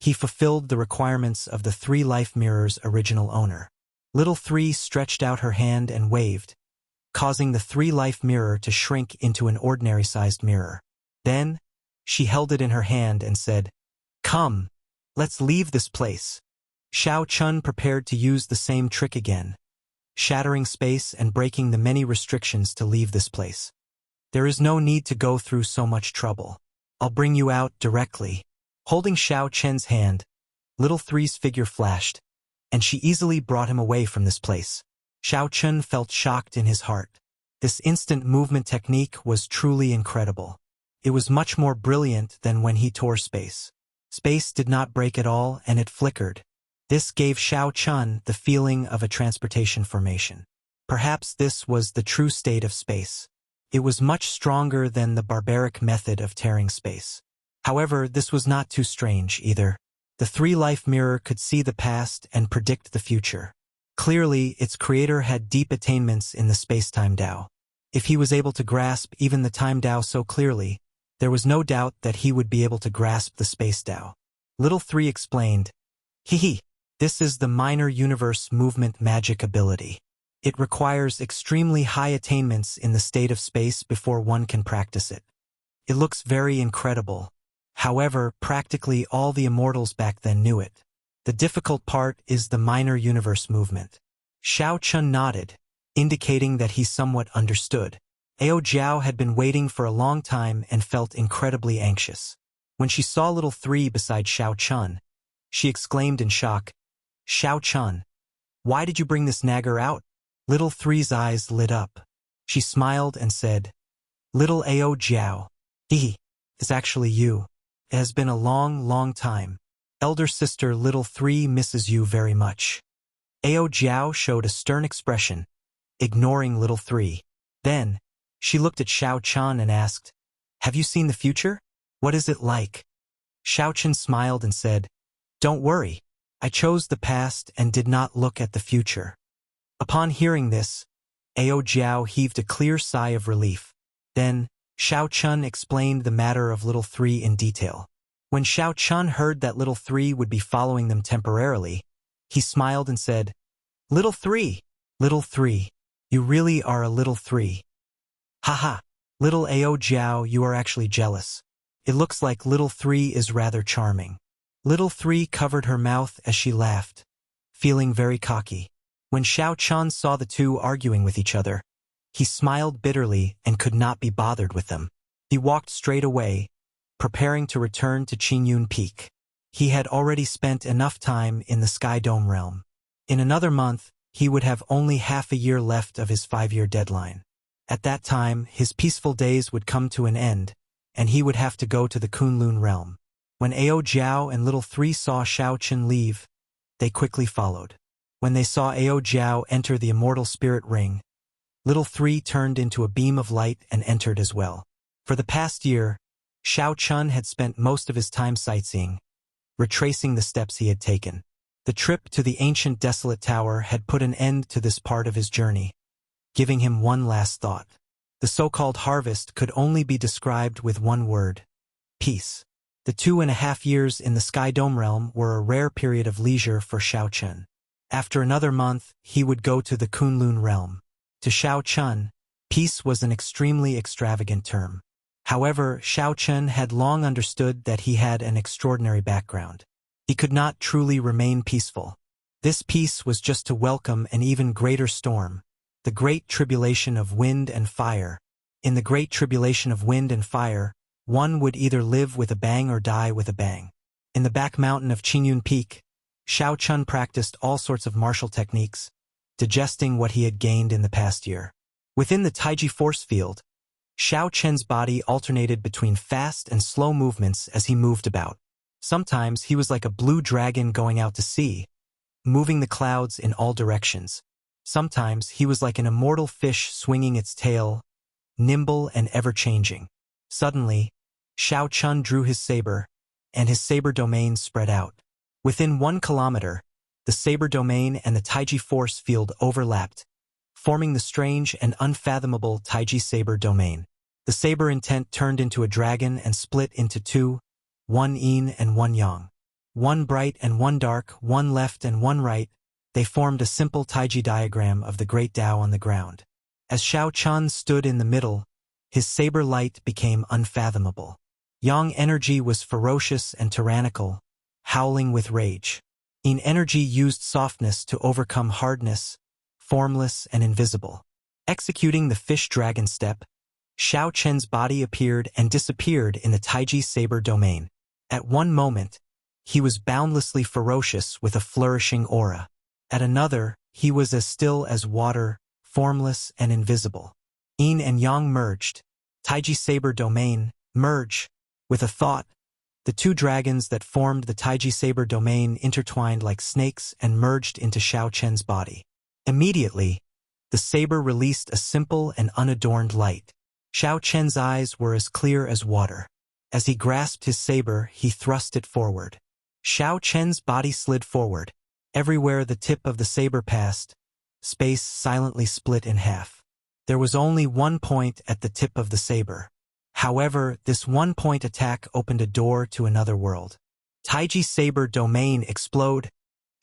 he fulfilled the requirements of the Three Life Mirror's original owner. Little Three stretched out her hand and waved, causing the Three Life Mirror to shrink into an ordinary-sized mirror. Then, she held it in her hand and said, "Come, let's leave this place." Xiao Chun prepared to use the same trick again, shattering space and breaking the many restrictions to leave this place. "There is no need to go through so much trouble. I'll bring you out directly." Holding Xiao Chen's hand, Little Three's figure flashed, and she easily brought him away from this place. Xiao Chun felt shocked in his heart. This instant movement technique was truly incredible. It was much more brilliant than when he tore space. Space did not break at all, and it flickered. This gave Xiao Chun the feeling of a transportation formation. Perhaps this was the true state of space. It was much stronger than the barbaric method of tearing space. However, this was not too strange either. The Three Life Mirror could see the past and predict the future. Clearly, its creator had deep attainments in the space-time Tao. If he was able to grasp even the time Tao so clearly, there was no doubt that he would be able to grasp the space Tao. Little Three explained, "Hee, this is the minor universe movement magic ability. It requires extremely high attainments in the state of space before one can practice it. It looks very incredible. However, practically all the immortals back then knew it. The difficult part is the minor universe movement." Xiao Chun nodded, indicating that he somewhat understood. Ao Jiao had been waiting for a long time and felt incredibly anxious. When she saw Little Three beside Xiao Chun, she exclaimed in shock, "Xiao Chun, why did you bring this nagger out?" Little Three's eyes lit up. She smiled and said, "Little Ao Jiao, it's actually you. It has been a long, long time. Elder sister Little Three misses you very much." Ao Jiao showed a stern expression, ignoring Little Three. Then, she looked at Xiao Chun and asked, "Have you seen the future? What is it like?" Xiao Chun smiled and said, "Don't worry. I chose the past and did not look at the future." Upon hearing this, Ao Jiao heaved a clear sigh of relief. Then, Xiao Chun explained the matter of Little Three in detail. When Xiao Chun heard that Little Three would be following them temporarily, he smiled and said, Little Three, you really are a Little Three." "Haha, little Ao Jiao, you are actually jealous. It looks like Little Three is rather charming." Little Three covered her mouth as she laughed, feeling very cocky. When Xiao Chun saw the two arguing with each other, he smiled bitterly and could not be bothered with them. He walked straight away, preparing to return to Qingyun Peak. He had already spent enough time in the Sky Dome realm. In another month, he would have only half a year left of his 5-year deadline. At that time, his peaceful days would come to an end, and he would have to go to the Kunlun realm. When Ao Jiao and Little Three saw Xiao Chun leave, they quickly followed. When they saw Ao Jiao enter the Immortal Spirit Ring, Little Three turned into a beam of light and entered as well. For the past year, Xiao Chun had spent most of his time sightseeing, retracing the steps he had taken. The trip to the ancient desolate tower had put an end to this part of his journey, giving him one last thought. The so-called harvest could only be described with one word: peace. The 2.5 years in the Sky Dome realm were a rare period of leisure for Xiao Chun. After another month, he would go to the Kunlun realm. To Xiao Chun, peace was an extremely extravagant term. However, Xiao Chun had long understood that he had an extraordinary background. He could not truly remain peaceful. This peace was just to welcome an even greater storm, the Great Tribulation of Wind and Fire. In the Great Tribulation of Wind and Fire, one would either live with a bang or die with a bang. In the back mountain of Qingyun Peak, Xiao Chun practiced all sorts of martial techniques, digesting what he had gained in the past year. Within the Taiji force field, Xiao Chun's body alternated between fast and slow movements as he moved about. Sometimes he was like a blue dragon going out to sea, moving the clouds in all directions. Sometimes he was like an immortal fish swinging its tail, nimble and ever-changing. Suddenly, Xiao Chun drew his saber, and his saber domain spread out. Within 1 kilometer, the saber domain and the Taiji force field overlapped, forming the strange and unfathomable Taiji saber domain. The saber intent turned into a dragon and split into two, one yin and one yang. One bright and one dark, one left and one right. They formed a simple Taiji diagram of the great Tao on the ground. As Xiao Chun stood in the middle, his saber light became unfathomable. Yang energy was ferocious and tyrannical, howling with rage. Yin energy used softness to overcome hardness, formless and invisible. Executing the fish-dragon step, Xiao Chun's body appeared and disappeared in the Taiji saber domain. At one moment, he was boundlessly ferocious with a flourishing aura. At another, he was as still as water, formless and invisible. Yin and Yang merged. Taiji saber domain, merge. With a thought, the two dragons that formed the Taiji saber domain intertwined like snakes and merged into Xiao Chun's body. Immediately, the saber released a simple and unadorned light. Xiao Chun's eyes were as clear as water. As he grasped his saber, he thrust it forward. Xiao Chun's body slid forward. Everywhere the tip of the saber passed, space silently split in half. There was only one point at the tip of the saber. However, this one-point attack opened a door to another world. Taiji saber domain explode.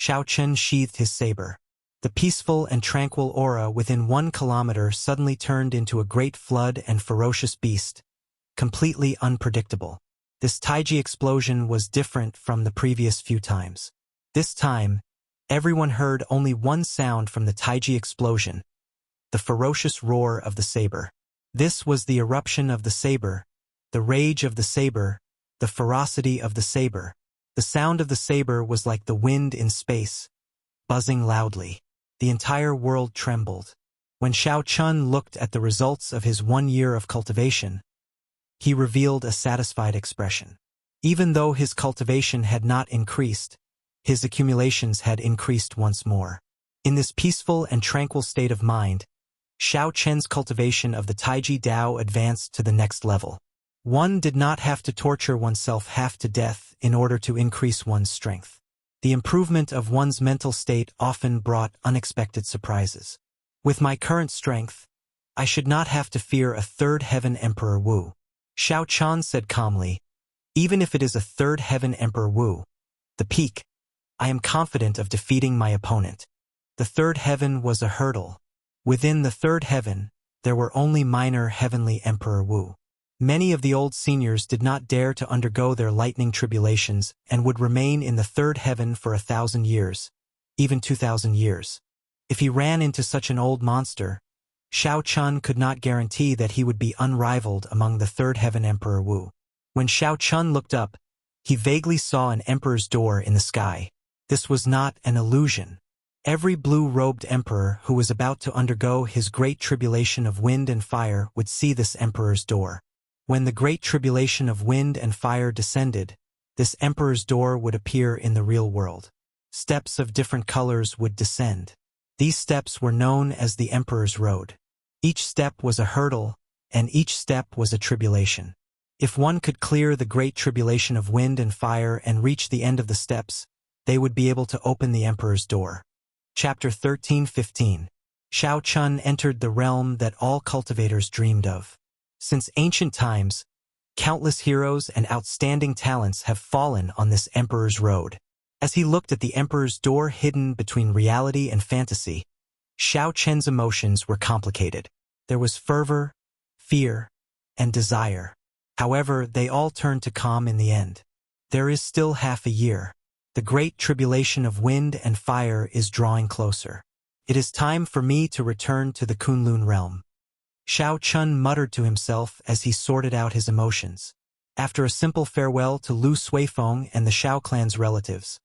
Xiao Chun sheathed his saber. The peaceful and tranquil aura within 1 kilometer suddenly turned into a great flood and ferocious beast, completely unpredictable. This Taiji explosion was different from the previous few times. This time, everyone heard only one sound from the Taiji explosion: the ferocious roar of the saber. This was the eruption of the saber, the rage of the saber, the ferocity of the saber. The sound of the saber was like the wind in space, buzzing loudly. The entire world trembled. When Xiao Chun looked at the results of his 1 year of cultivation, he revealed a satisfied expression. Even though his cultivation had not increased, his accumulations had increased once more. In this peaceful and tranquil state of mind, Xiao Chun's cultivation of the Taiji Dao advanced to the next level. One did not have to torture oneself half to death in order to increase one's strength. The improvement of one's mental state often brought unexpected surprises. With my current strength, I should not have to fear a third heaven Emperor Wu. Xiao Chun said calmly, even if it is a third heaven Emperor Wu, the peak, I am confident of defeating my opponent. The third heaven was a hurdle. Within the third heaven, there were only minor heavenly Emperor Wu. Many of the old seniors did not dare to undergo their lightning tribulations and would remain in the third heaven for 1,000 years, even 2,000 years. If he ran into such an old monster, Xiao Chun could not guarantee that he would be unrivaled among the third heaven Emperor Wu. When Xiao Chun looked up, he vaguely saw an emperor's door in the sky. This was not an illusion. Every blue-robed emperor who was about to undergo his great tribulation of wind and fire would see this emperor's door. When the great tribulation of wind and fire descended, this emperor's door would appear in the real world. Steps of different colors would descend. These steps were known as the Emperor's Road. Each step was a hurdle, and each step was a tribulation. If one could clear the great tribulation of wind and fire and reach the end of the steps, they would be able to open the emperor's door. Chapter 13:15. Shao Chun entered the realm that all cultivators dreamed of. Since ancient times, countless heroes and outstanding talents have fallen on this emperor's road. As he looked at the emperor's door hidden between reality and fantasy, Shao Chun's emotions were complicated. There was fervor, fear, and desire. However, they all turned to calm in the end. There is still half a year. The great tribulation of wind and fire is drawing closer. It is time for me to return to the Kunlun realm. Shao Chun muttered to himself as he sorted out his emotions. After a simple farewell to Lu Suifeng and the Shao clan's relatives,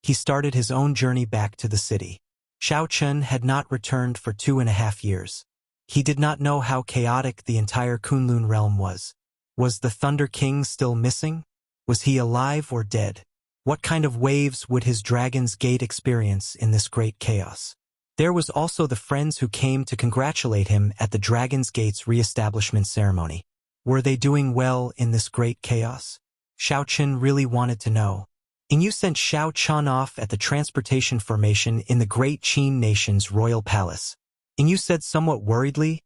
he started his own journey back to the city. Shao Chun had not returned for 2.5 years. He did not know how chaotic the entire Kunlun realm was. Was the Thunder King still missing? Was he alive or dead? What kind of waves would his Dragon's Gate experience in this great chaos? There was also the friends who came to congratulate him at the Dragon's Gate's re-establishment ceremony. Were they doing well in this great chaos? Shao Chun really wanted to know. Yu sent Shao Chun off at the transportation formation in the great Qin nation's royal palace. Yu said somewhat worriedly,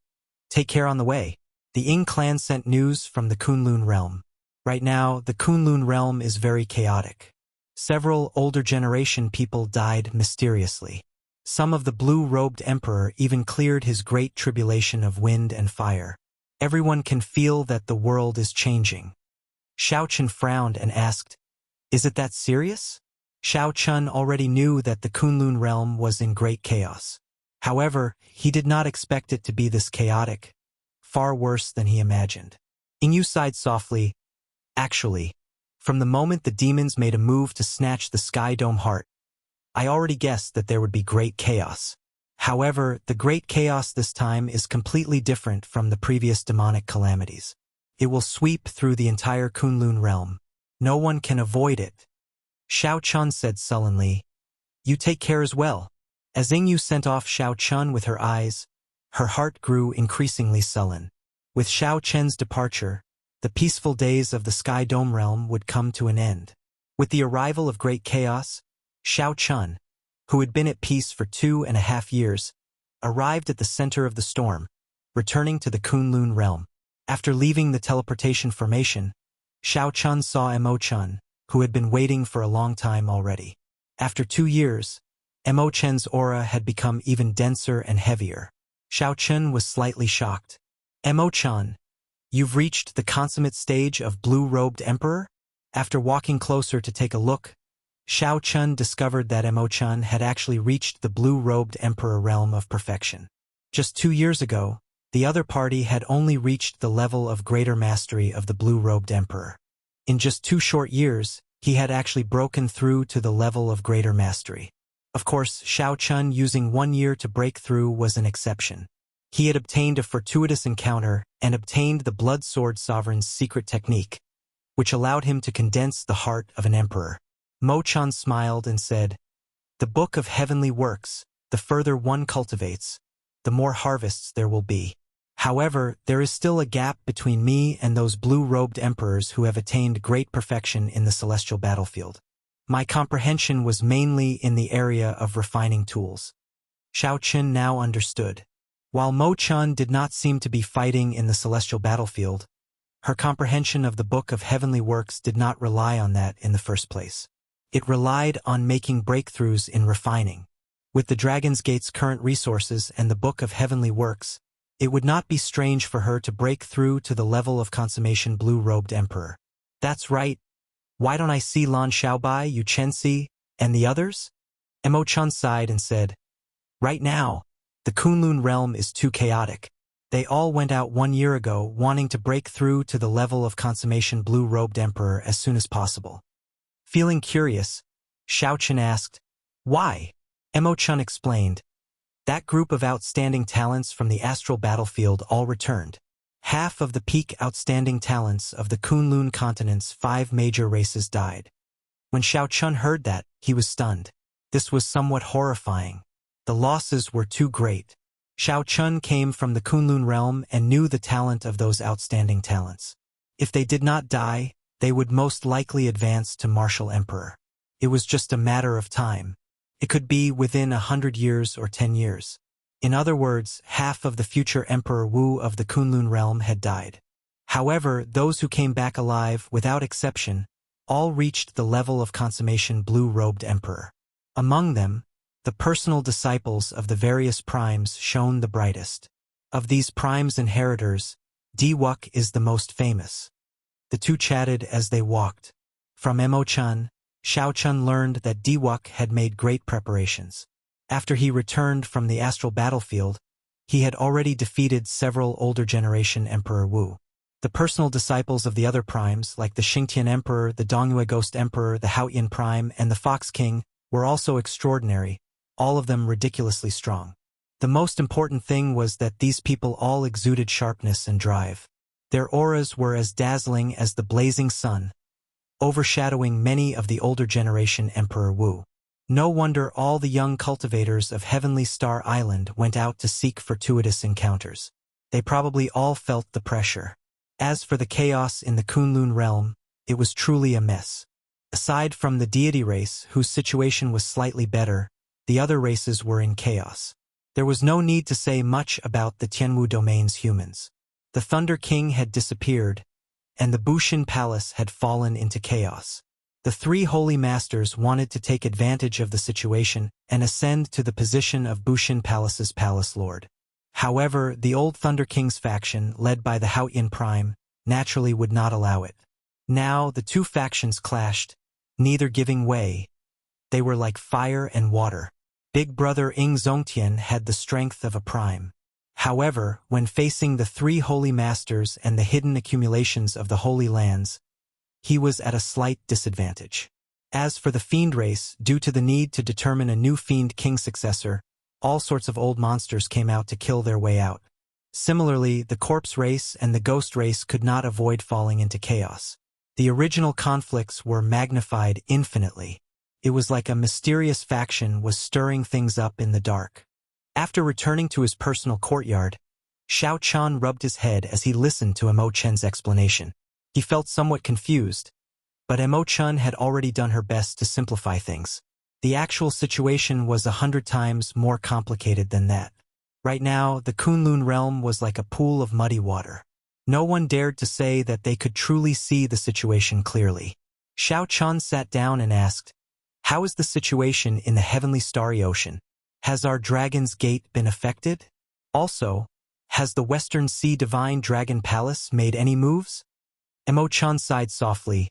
"Take care on the way." The Ying clan sent news from the Kunlun realm. Right now, the Kunlun realm is very chaotic. Several older generation people died mysteriously. Some of the blue-robed emperor even cleared his great tribulation of wind and fire. Everyone can feel that the world is changing. Shao Chun frowned and asked, "Is it that serious?" Shao Chun already knew that the Kunlun realm was in great chaos. However, he did not expect it to be this chaotic, far worse than he imagined. Yu sighed softly. Actually, from the moment the demons made a move to snatch the Sky Dome heart, I already guessed that there would be great chaos. However, the great chaos this time is completely different from the previous demonic calamities. It will sweep through the entire Kunlun realm. No one can avoid it. Shao Chun said sullenly, "You take care as well." As Yu sent off Shao Chun with her eyes, her heart grew increasingly sullen. With Shao Chun's departure, the peaceful days of the Sky Dome realm would come to an end. With the arrival of great chaos, Shao Chun, who had been at peace for 2.5 years, arrived at the center of the storm, returning to the Kunlun realm. After leaving the teleportation formation, Shao Chun saw Mo Chun, who had been waiting for a long time already. After 2 years, Mo Chun's aura had become even denser and heavier. Shao Chun was slightly shocked. Mo Chun, you've reached the consummate stage of blue-robed emperor? After walking closer to take a look, Shao Chun discovered that Mo Chun had actually reached the blue-robed emperor realm of perfection. Just 2 years ago, the other party had only reached the level of greater mastery of the blue-robed emperor. In just 2 short years, he had actually broken through to the level of greater mastery. Of course, Shao Chun using 1 year to break through was an exception. He had obtained a fortuitous encounter and obtained the Blood Sword Sovereign's secret technique, which allowed him to condense the heart of an emperor. Mo Chun smiled and said, "The Book of Heavenly Works, the further one cultivates, the more harvests there will be. However, there is still a gap between me and those blue-robed emperors who have attained great perfection in the celestial battlefield. My comprehension was mainly in the area of refining tools." Shao Chun now understood. While Mo Chun did not seem to be fighting in the celestial battlefield, her comprehension of the Book of Heavenly Works did not rely on that in the first place. It relied on making breakthroughs in refining. With the Dragon's Gate's current resources and the Book of Heavenly Works, it would not be strange for her to break through to the level of consummation blue-robed emperor. That's right. Why don't I see Lan Xiaobai, Yu Chenxi, and the others? Mo Chun sighed and said, "Right now, the Kunlun realm is too chaotic. They all went out 1 year ago wanting to break through to the level of consummation blue-robed emperor as soon as possible." Feeling curious, Shao Chun asked, "Why?" Mo Chun explained, "That group of outstanding talents from the astral battlefield all returned. Half of the peak outstanding talents of the Kunlun continent's 5 major races died." When Shao Chun heard that, he was stunned. This was somewhat horrifying. The losses were too great. Xiao Chun came from the Kunlun realm and knew the talent of those outstanding talents. If they did not die, they would most likely advance to martial emperor. It was just a matter of time. It could be within 100 years or 10 years. In other words, half of the future Emperor Wu of the Kunlun realm had died. However, those who came back alive, without exception, all reached the level of consummation blue-robed emperor. Among them, the personal disciples of the various primes shone the brightest. Of these primes inheritors, Diwuk is the most famous. The two chatted as they walked. From Emo-chan, Xiao Chun learned that Diwuk had made great preparations. After he returned from the astral battlefield, he had already defeated several older generation Emperor Wu. The personal disciples of the other primes, like the Xingtian Emperor, the Dongyue Ghost Emperor, the Haoyan Prime, and the Fox King, were also extraordinary, all of them ridiculously strong. The most important thing was that these people all exuded sharpness and drive. Their auras were as dazzling as the blazing sun, overshadowing many of the older generation Emperor Wu. No wonder all the young cultivators of Heavenly Star Island went out to seek fortuitous encounters. They probably all felt the pressure. As for the chaos in the Kunlun realm, it was truly a mess. Aside from the deity race, whose situation was slightly better, the other races were in chaos. There was no need to say much about the Tianwu domain's humans. The Thunder King had disappeared, and the Bushin Palace had fallen into chaos. The three holy masters wanted to take advantage of the situation and ascend to the position of Bushin Palace's palace lord. However, the old Thunder King's faction, led by the Haoyan Prime, naturally would not allow it. Now the two factions clashed, neither giving way. They were like fire and water. Big brother Ing Zongtian had the strength of a prime. However, when facing the three holy masters and the hidden accumulations of the Holy Lands, he was at a slight disadvantage. As for the fiend race, due to the need to determine a new fiend king successor, all sorts of old monsters came out to kill their way out. Similarly, the corpse race and the ghost race could not avoid falling into chaos. The original conflicts were magnified infinitely. It was like a mysterious faction was stirring things up in the dark. After returning to his personal courtyard, Xiao Chun rubbed his head as he listened to Emo-chen's explanation. He felt somewhat confused, but Emo-chan had already done her best to simplify things. The actual situation was 100 times more complicated than that. Right now, the Kunlun realm was like a pool of muddy water. No one dared to say that they could truly see the situation clearly. Xiao Chun sat down and asked, "How is the situation in the heavenly starry ocean? Has our Dragon's Gate been affected? Also, has the Western Sea Divine Dragon Palace made any moves?" Emo-chan sighed softly.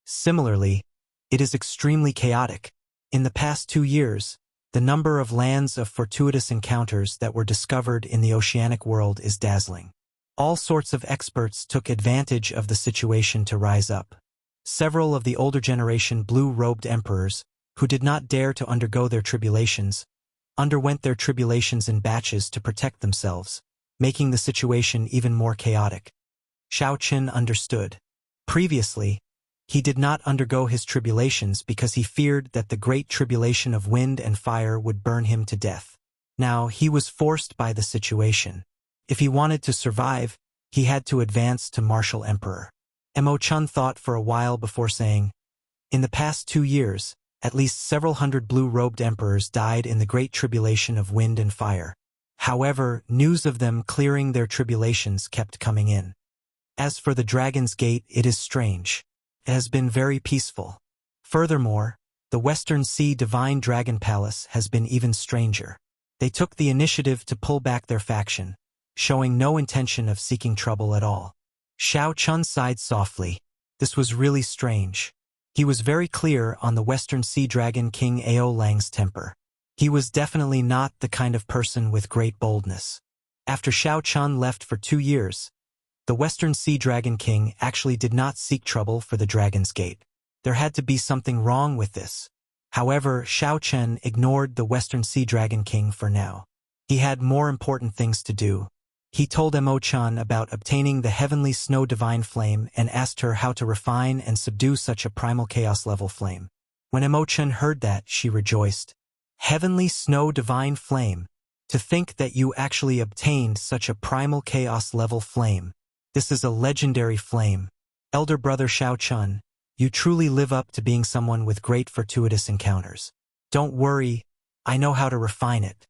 Similarly, it is extremely chaotic. In the past 2 years, the number of lands of fortuitous encounters that were discovered in the oceanic world is dazzling. All sorts of experts took advantage of the situation to rise up. Several of the older generation blue-robed emperors, who did not dare to undergo their tribulations, underwent their tribulations in batches to protect themselves, making the situation even more chaotic. Xiao Qin understood. Previously, he did not undergo his tribulations because he feared that the great tribulation of wind and fire would burn him to death. Now he was forced by the situation. If he wanted to survive, he had to advance to martial emperor. Emo-chan thought for a while before saying, "In the past 2 years, at least several hundred blue-robed emperors died in the great tribulation of wind and fire. However, news of them clearing their tribulations kept coming in. As for the Dragon's Gate, it is strange. It has been very peaceful. Furthermore, the Western Sea Divine Dragon Palace has been even stranger. They took the initiative to pull back their faction, showing no intention of seeking trouble at all." Xiao Chun sighed softly. This was really strange. He was very clear on the Western Sea Dragon King Ao Lang's temper. He was definitely not the kind of person with great boldness. After Xiao Chun left for 2 years, the Western Sea Dragon King actually did not seek trouble for the Dragon's Gate. There had to be something wrong with this. However, Xiao Chen ignored the Western Sea Dragon King for now. He had more important things to do. He told Emo-chan about obtaining the Heavenly Snow Divine Flame and asked her how to refine and subdue such a primal chaos-level flame. When Emo-chan heard that, she rejoiced. Heavenly Snow Divine Flame. To think that you actually obtained such a primal chaos-level flame. This is a legendary flame. Elder brother Shao Chun, you truly live up to being someone with great fortuitous encounters. Don't worry, I know how to refine it.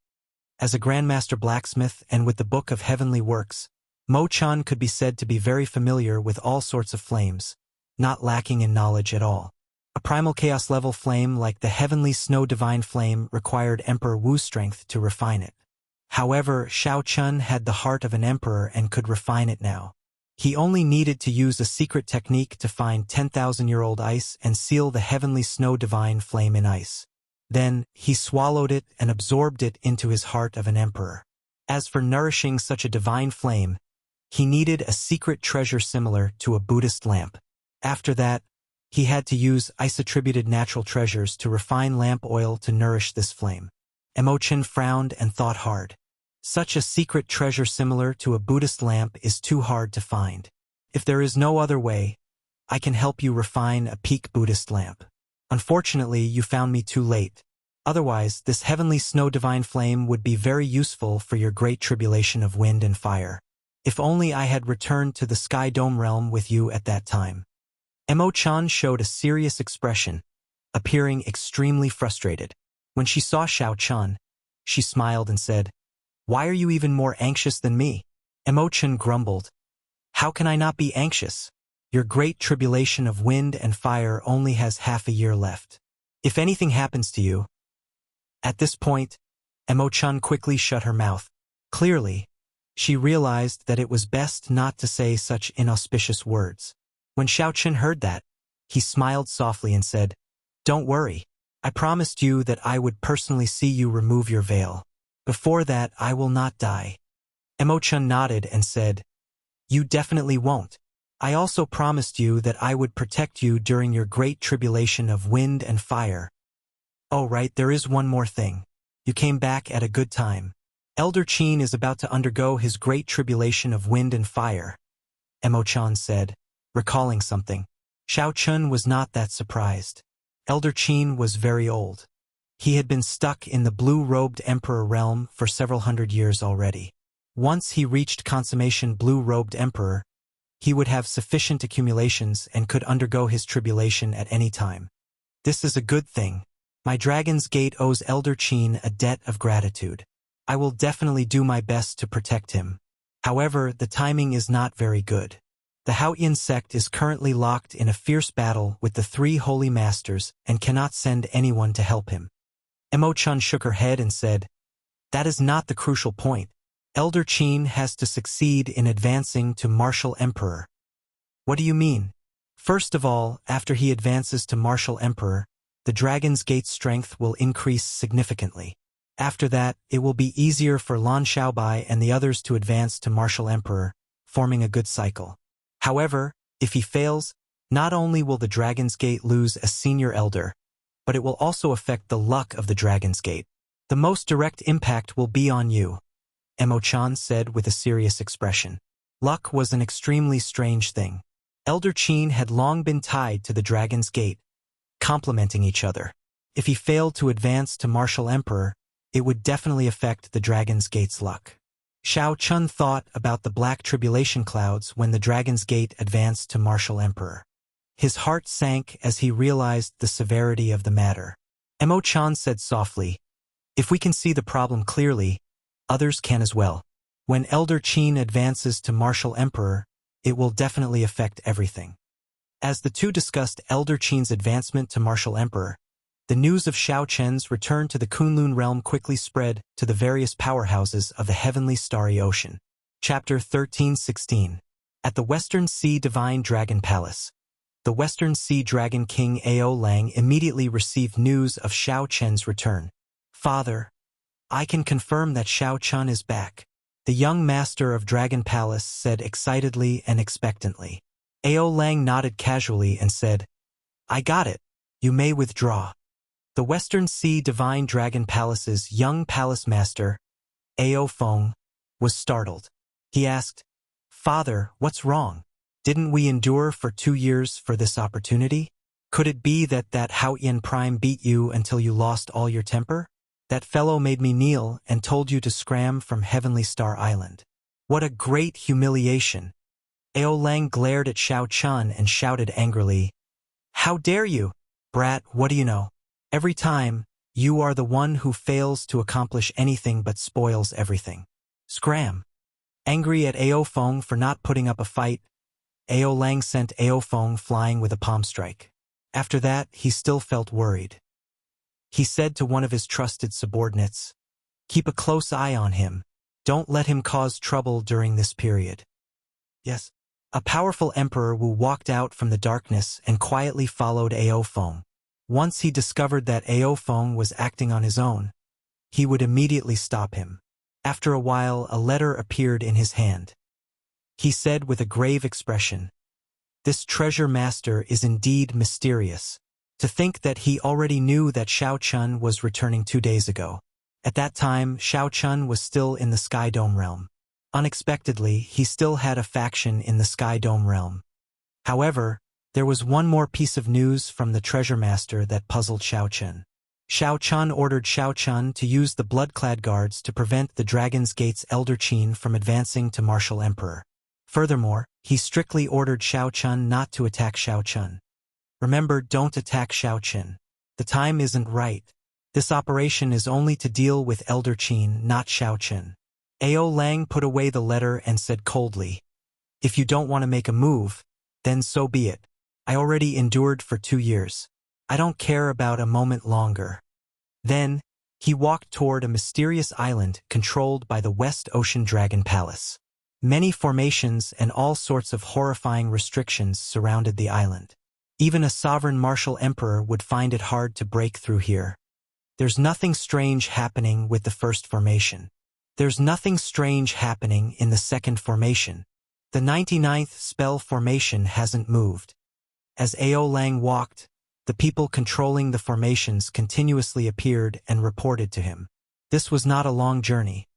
As a Grandmaster Blacksmith and with the Book of Heavenly Works, Mo-chan could be said to be very familiar with all sorts of flames, not lacking in knowledge at all. A primal chaos-level flame like the Heavenly Snow Divine Flame required Emperor Wu's strength to refine it. However, Shao Chun had the heart of an emperor and could refine it now. He only needed to use a secret technique to find 10,000-year-old ice and seal the Heavenly Snow Divine Flame in ice. Then, he swallowed it and absorbed it into his heart of an emperor. As for nourishing such a divine flame, he needed a secret treasure similar to a Buddhist lamp. After that, he had to use ice-attributed natural treasures to refine lamp oil to nourish this flame. Mo-chan frowned and thought hard. Such a secret treasure similar to a Buddhist lamp is too hard to find. If there is no other way, I can help you refine a peak Buddhist lamp. Unfortunately, you found me too late. Otherwise, this Heavenly Snow Divine Flame would be very useful for your great tribulation of wind and fire. If only I had returned to the Sky Dome realm with you at that time. Mo-chan showed a serious expression, appearing extremely frustrated. When she saw Shao Chun, she smiled and said, "Why are you even more anxious than me?" Mo-chan grumbled, "How can I not be anxious? Your great tribulation of wind and fire only has half a year left. If anything happens to you..." At this point, Mo-chan quickly shut her mouth. Clearly, she realized that it was best not to say such inauspicious words. When Shao Chun heard that, he smiled softly and said, "Don't worry. I promised you that I would personally see you remove your veil. Before that, I will not die." Mo-chan nodded and said, "You definitely won't. I also promised you that I would protect you during your great tribulation of wind and fire. Oh right, there is one more thing. You came back at a good time. Elder Qin is about to undergo his great tribulation of wind and fire," Mo-chan said, recalling something. Shao Chun was not that surprised. Elder Qin was very old. He had been stuck in the blue-robed emperor realm for several hundred years already. Once he reached consummation blue-robed emperor, he would have sufficient accumulations and could undergo his tribulation at any time. This is a good thing. My Dragon's Gate owes Elder Qin a debt of gratitude. I will definitely do my best to protect him. However, the timing is not very good. The Haotian sect is currently locked in a fierce battle with the three holy masters and cannot send anyone to help him. Mo-chan shook her head and said, "That is not the crucial point. Elder Qin has to succeed in advancing to Martial Emperor." "What do you mean?" "First of all, after he advances to Martial Emperor, the Dragon's Gate's strength will increase significantly. After that, it will be easier for Lan Xiaobai and the others to advance to Martial Emperor, forming a good cycle. However, if he fails, not only will the Dragon's Gate lose a senior elder, but it will also affect the luck of the Dragon's Gate. The most direct impact will be on you," Mo-chan said with a serious expression. Luck was an extremely strange thing. Elder Qin had long been tied to the Dragon's Gate, complementing each other. If he failed to advance to Martial Emperor, it would definitely affect the Dragon's Gate's luck. Shao Chun thought about the black tribulation clouds when the Dragon's Gate advanced to Martial Emperor. His heart sank as he realized the severity of the matter. Mo-chan said softly, "If we can see the problem clearly, others can as well. When Elder Qin advances to Martial Emperor, it will definitely affect everything." As the two discussed Elder Qin's advancement to Martial Emperor, the news of Shao Chen's return to the Kunlun realm quickly spread to the various powerhouses of the heavenly starry ocean. Chapter 13:16. At the Western Sea Divine Dragon Palace. The Western Sea Dragon King Ao Lang immediately received news of Shao Chen's return. "Father, I can confirm that Shao Chun is back," the young master of Dragon Palace said excitedly and expectantly. Ao Lang nodded casually and said, "I got it. You may withdraw." The Western Sea Divine Dragon Palace's young palace master, Ao Feng, was startled. He asked, "Father, what's wrong? Didn't we endure for 2 years for this opportunity? Could it be that Haotian Prime beat you until you lost all your temper?" That fellow made me kneel and told you to scram from Heavenly Star Island. What a great humiliation. Ao Lang glared at Xiao Chun and shouted angrily, "How dare you? Brat, what do you know? Every time, you are the one who fails to accomplish anything but spoils everything. Scram." Angry at Ao Feng for not putting up a fight, Ao Lang sent Ao Feng flying with a palm strike. After that, he still felt worried. He said to one of his trusted subordinates, "Keep a close eye on him. Don't let him cause trouble during this period." Yes. A powerful Emperor Wu walked out from the darkness and quietly followed Ao Feng. Once he discovered that Ao Feng was acting on his own, he would immediately stop him. After a while, a letter appeared in his hand. He said with a grave expression, "This treasure master is indeed mysterious. To think that he already knew that Xiao Chun was returning 2 days ago. At that time, Xiao Chun was still in the Sky Dome realm. Unexpectedly, he still had a faction in the Sky Dome realm. However, there was one more piece of news from the treasure master that puzzled Xiao Chun. Xiao Chun ordered Xiao Chun to use the blood-clad guards to prevent the Dragon's Gate's Elder Qin from advancing to Martial Emperor. Furthermore, he strictly ordered Xiao Chun not to attack Xiao Chun. Remember, don't attack Xiao Chun. The time isn't right. This operation is only to deal with Elder Qin, not Xiao Chun. Ao Lang put away the letter and said coldly, "If you don't want to make a move, then so be it. I already endured for 2 years. I don't care about a moment longer." Then, he walked toward a mysterious island controlled by the West Ocean Dragon Palace. Many formations and all sorts of horrifying restrictions surrounded the island. Even a sovereign martial emperor would find it hard to break through here. There's nothing strange happening with the first formation. There's nothing strange happening in the second formation. The 99th spell formation hasn't moved. As Ao Lang walked, the people controlling the formations continuously appeared and reported to him. This was not a long journey,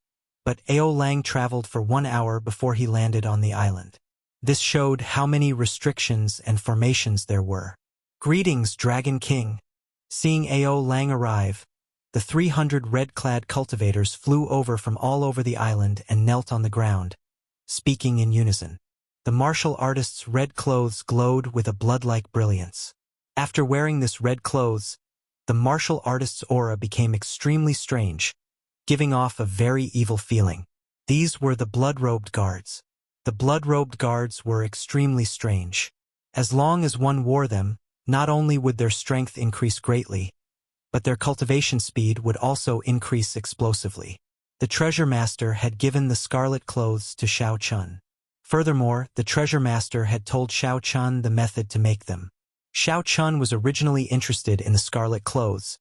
but Ao Lang traveled for 1 hour before he landed on the island. This showed how many restrictions and formations there were. "Greetings, Dragon King." Seeing Ao Lang arrive, the 300 red-clad cultivators flew over from all over the island and knelt on the ground, speaking in unison. The martial artist's red clothes glowed with a blood-like brilliance. After wearing this red clothes, the martial artist's aura became extremely strange, giving off a very evil feeling. These were the blood-robed guards. The blood-robed guards were extremely strange. As long as one wore them, not only would their strength increase greatly, but their cultivation speed would also increase explosively. The treasure master had given the scarlet clothes to Xiao Chun. Furthermore, the treasure master had told Xiao Chun the method to make them. Xiao Chun was originally interested in the scarlet clothes,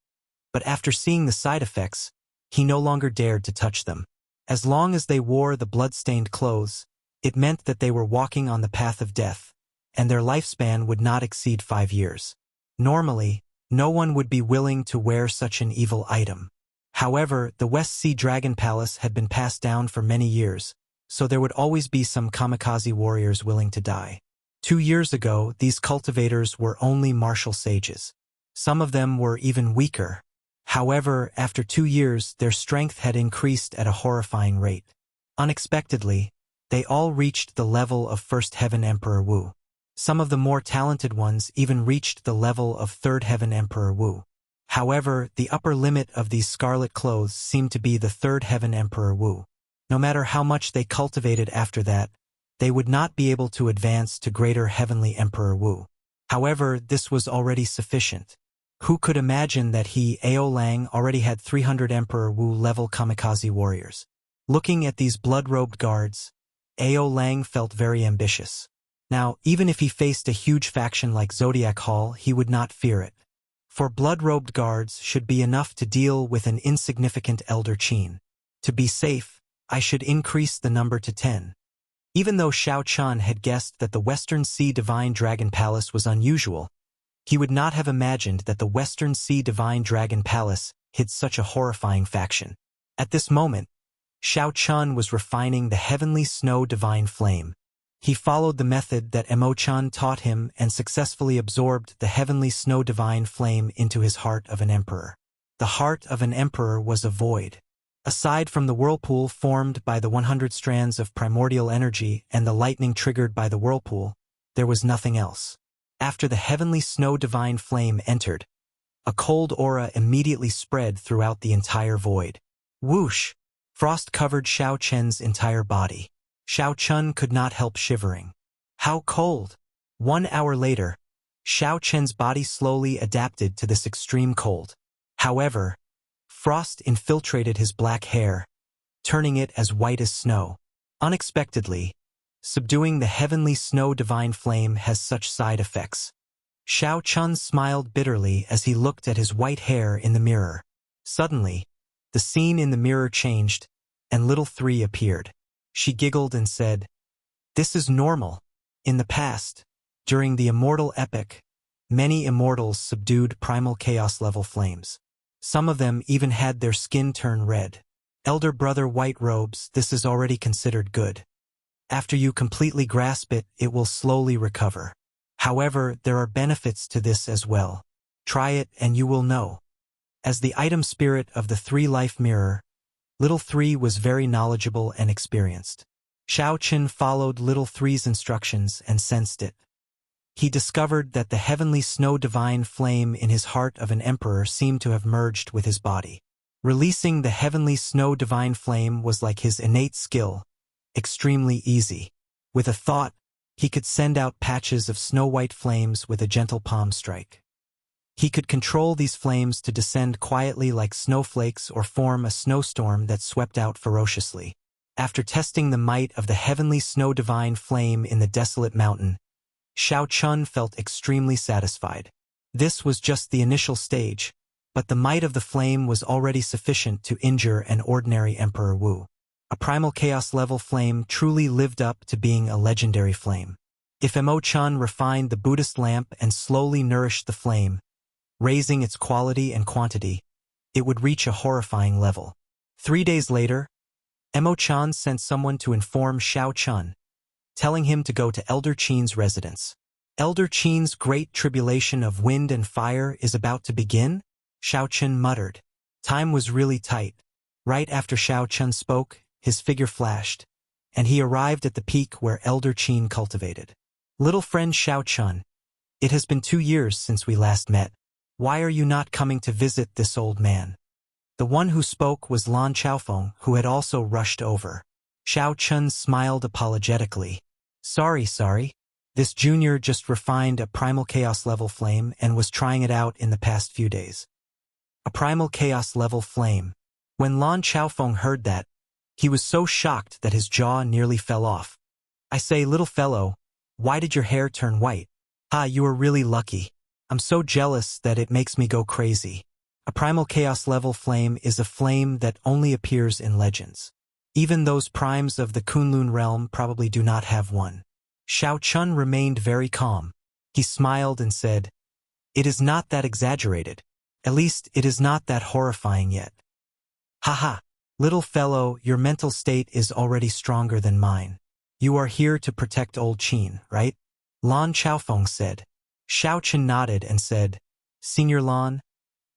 but after seeing the side effects, he no longer dared to touch them. As long as they wore the blood-stained clothes, it meant that they were walking on the path of death, and their lifespan would not exceed 5 years. Normally, no one would be willing to wear such an evil item. However, the West Sea Dragon Palace had been passed down for many years, so there would always be some kamikaze warriors willing to die. 2 years ago, these cultivators were only martial sages. Some of them were even weaker. However, after 2 years, their strength had increased at a horrifying rate. Unexpectedly, they all reached the level of First Heaven Emperor Wu. Some of the more talented ones even reached the level of Third Heaven Emperor Wu. However, the upper limit of these scarlet clothes seemed to be the Third Heaven Emperor Wu. No matter how much they cultivated after that, they would not be able to advance to Greater Heavenly Emperor Wu. However, this was already sufficient. Who could imagine that he, Ao Lang, already had 300 Emperor Wu-level kamikaze warriors? Looking at these blood-robed guards, Ao Lang felt very ambitious. Now, even if he faced a huge faction like Zodiac Hall, he would not fear it. For blood-robed guards should be enough to deal with an insignificant Elder Qin. To be safe, I should increase the number to 10. Even though Xiao Chun had guessed that the Western Sea Divine Dragon Palace was unusual, he would not have imagined that the Western Sea Divine Dragon Palace hid such a horrifying faction. At this moment, Xiao Chun was refining the Heavenly Snow Divine Flame. He followed the method that Mo Chun taught him and successfully absorbed the Heavenly Snow Divine Flame into his heart of an emperor. The heart of an emperor was a void. Aside from the whirlpool formed by the 100 strands of primordial energy and the lightning triggered by the whirlpool, there was nothing else. After the heavenly snow divine flame entered, a cold aura immediately spread throughout the entire void. Whoosh! Frost covered Xiao Chen's entire body. Xiao Chun could not help shivering. How cold! 1 hour later, Xiao Chen's body slowly adapted to this extreme cold. However, frost infiltrated his black hair, turning it as white as snow. Unexpectedly, subduing the heavenly snow divine flame has such side effects. Xiao Chun smiled bitterly as he looked at his white hair in the mirror. Suddenly, the scene in the mirror changed, and little Three appeared. She giggled and said, "This is normal. In the past, during the Immortal epic, many immortals subdued primal chaos-level flames. Some of them even had their skin turn red. Elder brother White Robes, this is already considered good. After you completely grasp it, it will slowly recover. However, there are benefits to this as well. Try it and you will know." As the item spirit of the Three-Life Mirror, Little Three was very knowledgeable and experienced. Xiao Chen followed Little Three's instructions and sensed it. He discovered that the heavenly snow divine flame in his heart of an emperor seemed to have merged with his body. Releasing the heavenly snow divine flame was like his innate skill, extremely easy. With a thought, he could send out patches of snow-white flames with a gentle palm strike. He could control these flames to descend quietly like snowflakes or form a snowstorm that swept out ferociously. After testing the might of the heavenly snow divine flame in the desolate mountain, Xiao Chun felt extremely satisfied. This was just the initial stage, but the might of the flame was already sufficient to injure an ordinary Emperor Wu. A primal chaos-level flame truly lived up to being a legendary flame. If Mo Chun refined the Buddhist lamp and slowly nourished the flame, raising its quality and quantity, it would reach a horrifying level. 3 days later, Mo Chun sent someone to inform Xiao Chun, telling him to go to Elder Qin's residence. Elder Qin's great tribulation of wind and fire is about to begin? Xiao Chun muttered. Time was really tight. Right after Xiao Chun spoke, his figure flashed, and he arrived at the peak where Elder Qin cultivated. Little friend Xiao Chun, it has been 2 years since we last met. Why are you not coming to visit this old man? The one who spoke was Lan Chaofeng, who had also rushed over. Xiao Chun smiled apologetically. Sorry. This junior just refined a primal chaos level flame and was trying it out in the past few days. A primal chaos level flame. When Lan Chaofeng heard that, he was so shocked that his jaw nearly fell off. I say, little fellow, why did your hair turn white? You are really lucky. I'm so jealous that it makes me go crazy. A primal chaos level flame is a flame that only appears in legends. Even those primes of the Kunlun realm probably do not have one. Xiao Chun remained very calm. He smiled and said, "It is not that exaggerated. At least it is not that horrifying yet." Haha, little fellow, your mental state is already stronger than mine. You are here to protect old Qin, right? Lan Chaofeng said. Xiao Chun nodded and said, Senior Lan,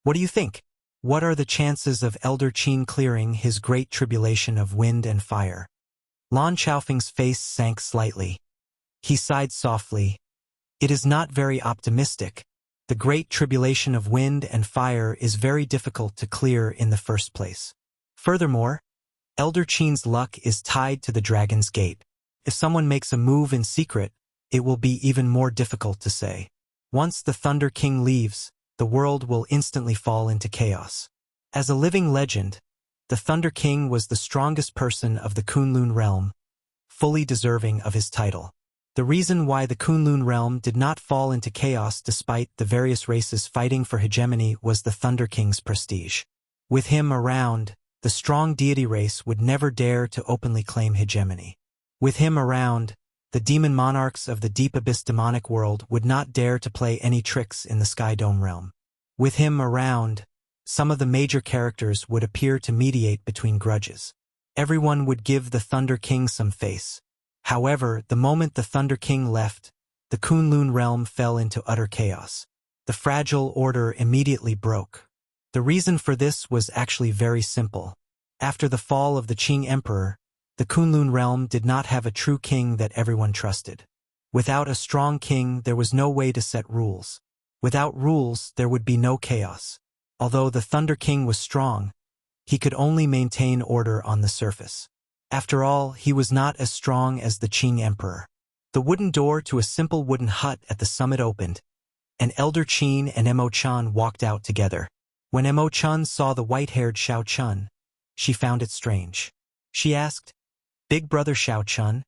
what do you think? What are the chances of Elder Qin clearing his great tribulation of wind and fire? Lan Chaofeng's face sank slightly. He sighed softly. It is not very optimistic. The great tribulation of wind and fire is very difficult to clear in the first place. Furthermore, Elder Qin's luck is tied to the Dragon's Gate. If someone makes a move in secret, it will be even more difficult to say. Once the Thunder King leaves, the world will instantly fall into chaos. As a living legend, the Thunder King was the strongest person of the Kunlun realm, fully deserving of his title. The reason why the Kunlun realm did not fall into chaos despite the various races fighting for hegemony was the Thunder King's prestige. With him around, the strong deity race would never dare to openly claim hegemony. With him around, the demon monarchs of the Deep Abyss demonic world would not dare to play any tricks in the Sky Dome realm. With him around, some of the major characters would appear to mediate between grudges. Everyone would give the Thunder King some face. However, the moment the Thunder King left, the Kunlun realm fell into utter chaos. The fragile order immediately broke. The reason for this was actually very simple. After the fall of the Qing Emperor, the Kunlun realm did not have a true king that everyone trusted. Without a strong king, there was no way to set rules. Without rules, there would be no chaos. Although the Thunder King was strong, he could only maintain order on the surface. After all, he was not as strong as the Qing Emperor. The wooden door to a simple wooden hut at the summit opened, and Elder Qin and Emo-chan walked out together. When Emo-chan saw the white-haired Xiao-chun, she found it strange. She asked, "Big brother Xiao-chun,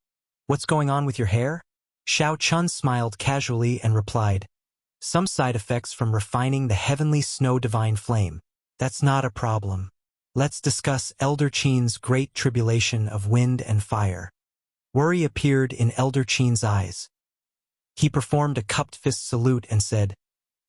what's going on with your hair?" Xiao-chun smiled casually and replied, "Some side effects from refining the heavenly snow divine flame. That's not a problem. Let's discuss Elder Qin's great tribulation of wind and fire." Worry appeared in Elder Qin's eyes. He performed a cupped fist salute and said,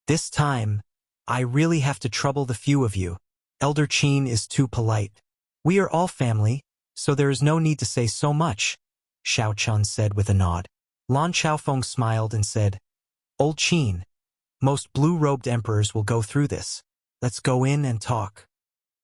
"This time, I really have to trouble the few of you. Elder Qin is too polite. We are all family, so there is no need to say so much," Xiao-chun said with a nod. Lan Xiaofeng smiled and said, "Old Qin, most blue-robed emperors will go through this. Let's go in and talk."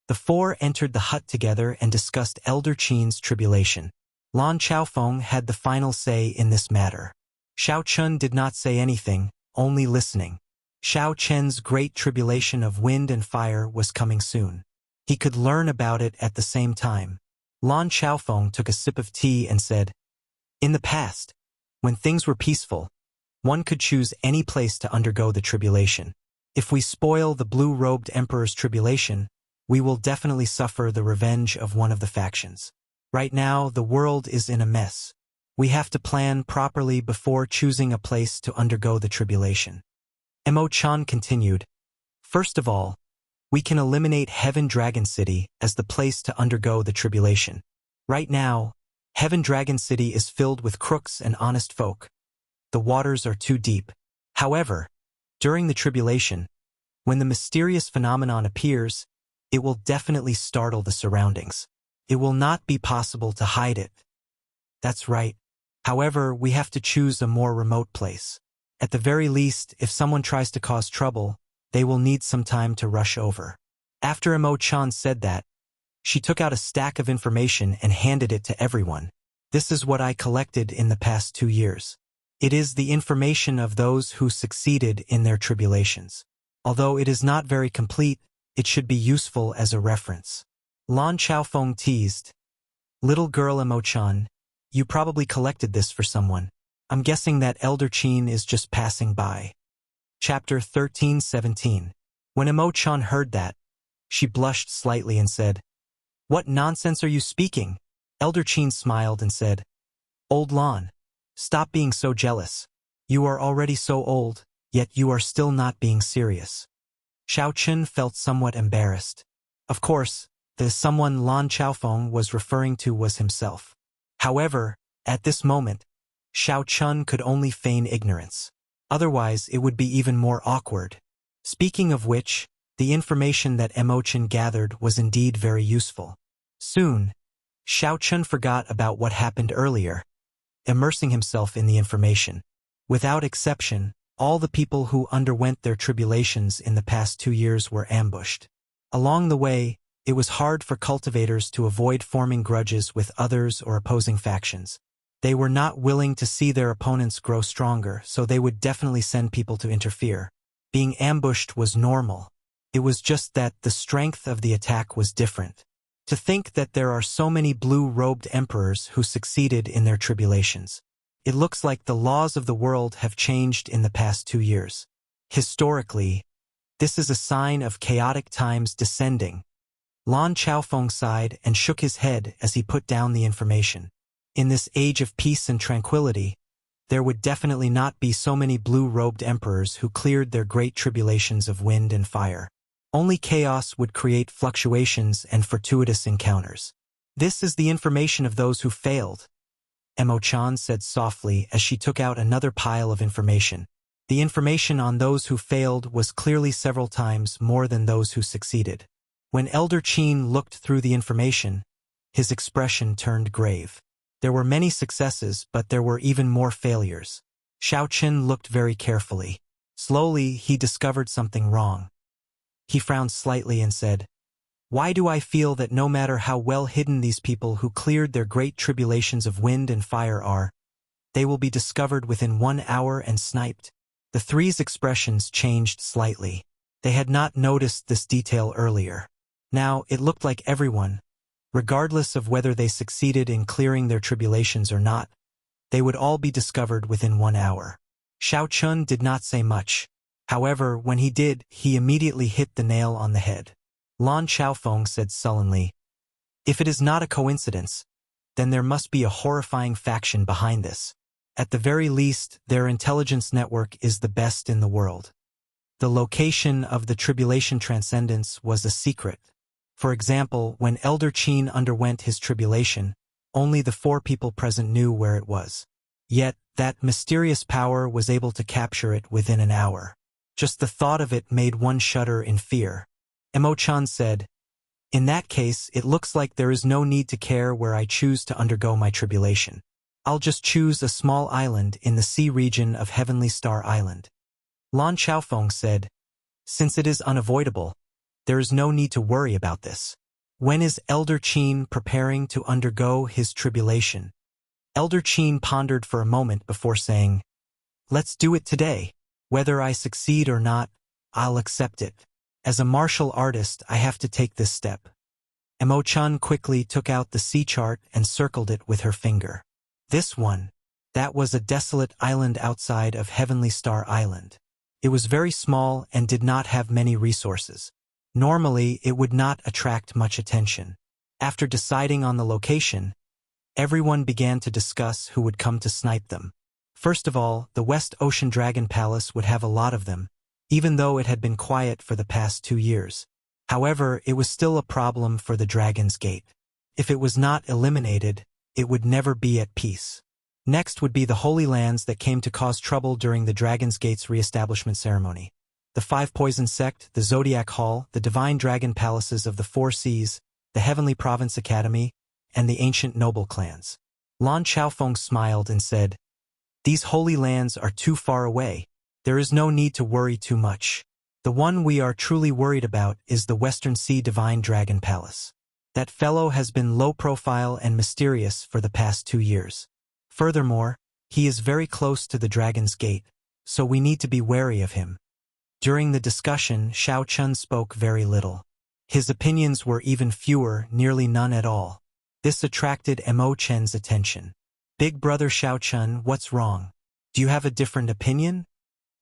The four entered the hut together and discussed Elder Qin's tribulation. Lan Xiaofeng had the final say in this matter. Xiao-chun did not say anything, only listening. Xiao Chen's great tribulation of wind and fire was coming soon. He could learn about it at the same time. Lan Xiaofeng took a sip of tea and said, "In the past, when things were peaceful, one could choose any place to undergo the tribulation. If we spoil the blue-robed emperor's tribulation, we will definitely suffer the revenge of one of the factions. Right now, the world is in a mess. We have to plan properly before choosing a place to undergo the tribulation." Emo-chan continued, "First of all, we can eliminate Heaven Dragon City as the place to undergo the tribulation. Right now, Heaven Dragon City is filled with crooks and honest folk. The waters are too deep. However, during the tribulation, when the mysterious phenomenon appears, it will definitely startle the surroundings. It will not be possible to hide it." "That's right. However, we have to choose a more remote place. At the very least, if someone tries to cause trouble, they will need some time to rush over." After Emo-chan said that, she took out a stack of information and handed it to everyone. "This is what I collected in the past 2 years. It is the information of those who succeeded in their tribulations. Although it is not very complete, it should be useful as a reference." Lan Xiaofeng teased, "Little girl Emo-chan, you probably collected this for someone. I'm guessing that Elder Qin is just passing by." Chapter 13:17. When Emo-chan heard that, she blushed slightly and said, "What nonsense are you speaking?" Elder Qin smiled and said, "Old Lan, stop being so jealous. You are already so old, yet you are still not being serious." Xiao Chen felt somewhat embarrassed. Of course, the someone Lan Xiaofeng was referring to was himself. However, at this moment, Xiao Chun could only feign ignorance. Otherwise, it would be even more awkward. Speaking of which, the information that Emo-chan gathered was indeed very useful. Soon, Xiao Chun forgot about what happened earlier, immersing himself in the information. Without exception, all the people who underwent their tribulations in the past 2 years were ambushed. Along the way, it was hard for cultivators to avoid forming grudges with others or opposing factions. They were not willing to see their opponents grow stronger, so they would definitely send people to interfere. Being ambushed was normal. It was just that the strength of the attack was different. To think that there are so many blue-robed emperors who succeeded in their tribulations. It looks like the laws of the world have changed in the past 2 years. Historically, this is a sign of chaotic times descending. Lan Xiaofeng sighed and shook his head as he put down the information. In this age of peace and tranquility, there would definitely not be so many blue-robed emperors who cleared their great tribulations of wind and fire. Only chaos would create fluctuations and fortuitous encounters. "This is the information of those who failed," Emo-chan said softly as she took out another pile of information. The information on those who failed was clearly several times more than those who succeeded. When Elder Qin looked through the information, his expression turned grave. There were many successes, but there were even more failures. Xiao Chen looked very carefully. Slowly, he discovered something wrong. He frowned slightly and said, "Why do I feel that no matter how well hidden these people who cleared their great tribulations of wind and fire are, they will be discovered within 1 hour and sniped?" The three's expressions changed slightly. They had not noticed this detail earlier. Now, it looked like everyone, regardless of whether they succeeded in clearing their tribulations or not, they would all be discovered within 1 hour. Xiao Chun did not say much. However, when he did, he immediately hit the nail on the head. Lan Xiaofeng said sullenly, "If it is not a coincidence, then there must be a horrifying faction behind this. At the very least, their intelligence network is the best in the world." The location of the tribulation transcendence was a secret. For example, when Elder Qin underwent his tribulation, only the 4 people present knew where it was. Yet, that mysterious power was able to capture it within an hour. Just the thought of it made one shudder in fear. Emo-chan said, "In that case, it looks like there is no need to care where I choose to undergo my tribulation. I'll just choose a small island in the sea region of Heavenly Star Island." Lan Xiaofeng said, "Since it is unavoidable, there is no need to worry about this. When is Elder Qin preparing to undergo his tribulation?" Elder Qin pondered for a moment before saying, "Let's do it today. Whether I succeed or not, I'll accept it. As a martial artist, I have to take this step." Emo-chan quickly took out the sea chart and circled it with her finger. This one, that was a desolate island outside of Heavenly Star Island. It was very small and did not have many resources. Normally, it would not attract much attention. After deciding on the location, everyone began to discuss who would come to snipe them. First of all, the West Ocean Dragon Palace would have a lot of them, even though it had been quiet for the past 2 years. However, it was still a problem for the Dragon's Gate. If it was not eliminated, it would never be at peace. Next would be the Holy Lands that came to cause trouble during the Dragon's Gate's re-establishment ceremony. The 5 Poison Sect, the Zodiac Hall, the Divine Dragon Palaces of the 4 Seas, the Heavenly Province Academy, and the ancient noble clans. Lan Xiaofeng smiled and said, "These Holy Lands are too far away. There is no need to worry too much. The one we are truly worried about is the Western Sea Divine Dragon Palace. That fellow has been low profile and mysterious for the past 2 years. Furthermore, he is very close to the Dragon's Gate, so we need to be wary of him." During the discussion, Xiao Chun spoke very little. His opinions were even fewer, nearly none at all. This attracted Mo Chen's attention. "Big brother Xiao Chun, what's wrong? Do you have a different opinion?"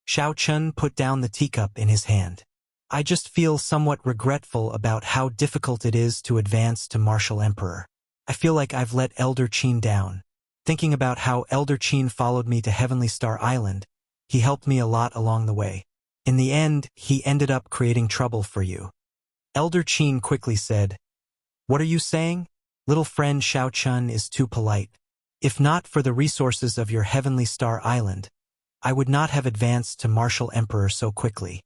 Xiao Chun put down the teacup in his hand. "I just feel somewhat regretful about how difficult it is to advance to Martial Emperor. I feel like I've let Elder Qin down. Thinking about how Elder Qin followed me to Heavenly Star Island, he helped me a lot along the way. In the end, he ended up creating trouble for you." Elder Qin quickly said, "What are you saying? Little friend Xiao Chun is too polite. If not for the resources of your Heavenly Star Island, I would not have advanced to Martial Emperor so quickly."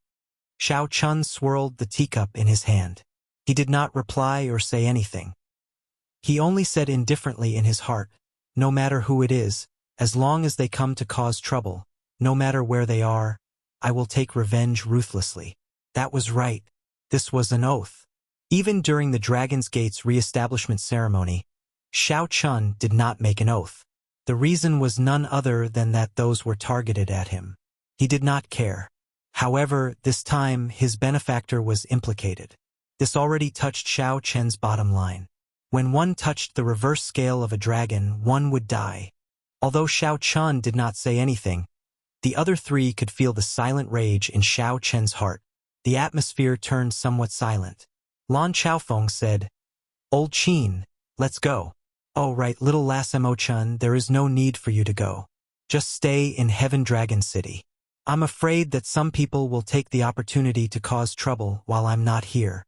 Xiao Chun swirled the teacup in his hand. He did not reply or say anything. He only said indifferently in his heart, "No matter who it is, as long as they come to cause trouble, no matter where they are, I will take revenge ruthlessly." That was right. This was an oath. Even during the Dragon's Gate's re-establishment ceremony, Xiao Chun did not make an oath. The reason was none other than that those were targeted at him. He did not care. However, this time his benefactor was implicated. This already touched Xiao Chen's bottom line. When one touched the reverse scale of a dragon, one would die. Although Xiao Chun did not say anything, the other 3 could feel the silent rage in Xiao Chen's heart. The atmosphere turned somewhat silent. Lan Xiaofeng said, "Old Qin, let's go." "Oh right, little lass Emo-chan, there is no need for you to go. Just stay in Heaven Dragon City. I'm afraid that some people will take the opportunity to cause trouble while I'm not here.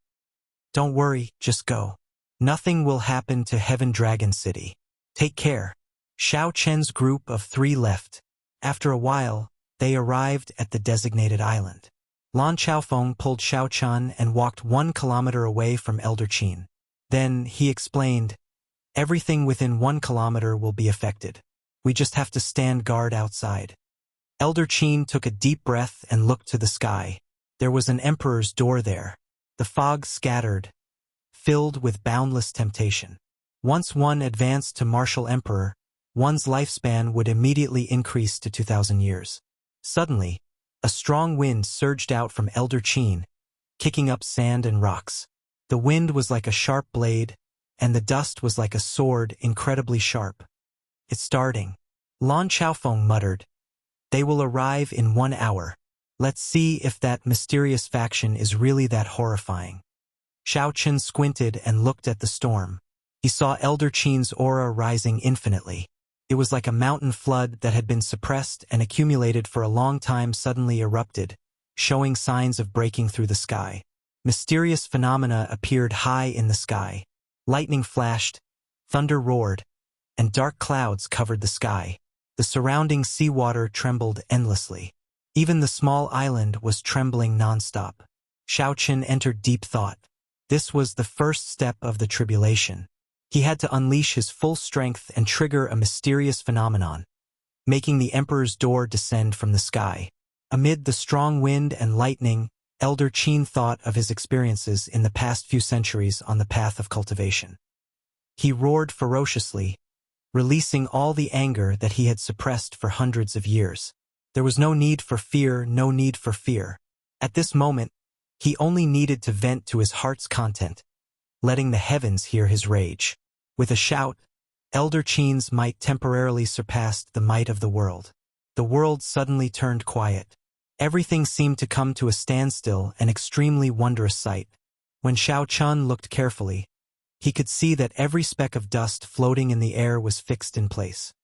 Don't worry, just go. Nothing will happen to Heaven Dragon City. Take care." Xiao Chen's group of 3 left. After a while, they arrived at the designated island. Lan Xiaofeng pulled Xiao Chun and walked 1 kilometer away from Elder Qin. Then he explained, "Everything within 1 kilometer will be affected. We just have to stand guard outside." Elder Qin took a deep breath and looked to the sky. There was an emperor's door there. The fog scattered, filled with boundless temptation. Once one advanced to martial emperor, one's lifespan would immediately increase to 2,000 years. Suddenly, a strong wind surged out from Elder Qin, kicking up sand and rocks. The wind was like a sharp blade, and the dust was like a sword, incredibly sharp. It's starting. Lan Xiaofeng muttered. They will arrive in 1 hour. Let's see if that mysterious faction is really that horrifying. Xiao Chen squinted and looked at the storm. He saw Elder Qin's aura rising infinitely. It was like a mountain flood that had been suppressed and accumulated for a long time suddenly erupted, showing signs of breaking through the sky. Mysterious phenomena appeared high in the sky. Lightning flashed, thunder roared, and dark clouds covered the sky. The surrounding seawater trembled endlessly. Even the small island was trembling nonstop. Xiao Chen entered deep thought. This was the first step of the tribulation. He had to unleash his full strength and trigger a mysterious phenomenon, making the emperor's door descend from the sky. Amid the strong wind and lightning, Elder Qin thought of his experiences in the past few centuries on the path of cultivation. He roared ferociously, releasing all the anger that he had suppressed for hundreds of years. There was no need for fear, no need for fear. At this moment, he only needed to vent to his heart's content, letting the heavens hear his rage. With a shout, Elder Qin's might temporarily surpassed the might of the world. The world suddenly turned quiet. Everything seemed to come to a standstill, an extremely wondrous sight. When Xiao Chen looked carefully, he could see that every speck of dust floating in the air was fixed in place.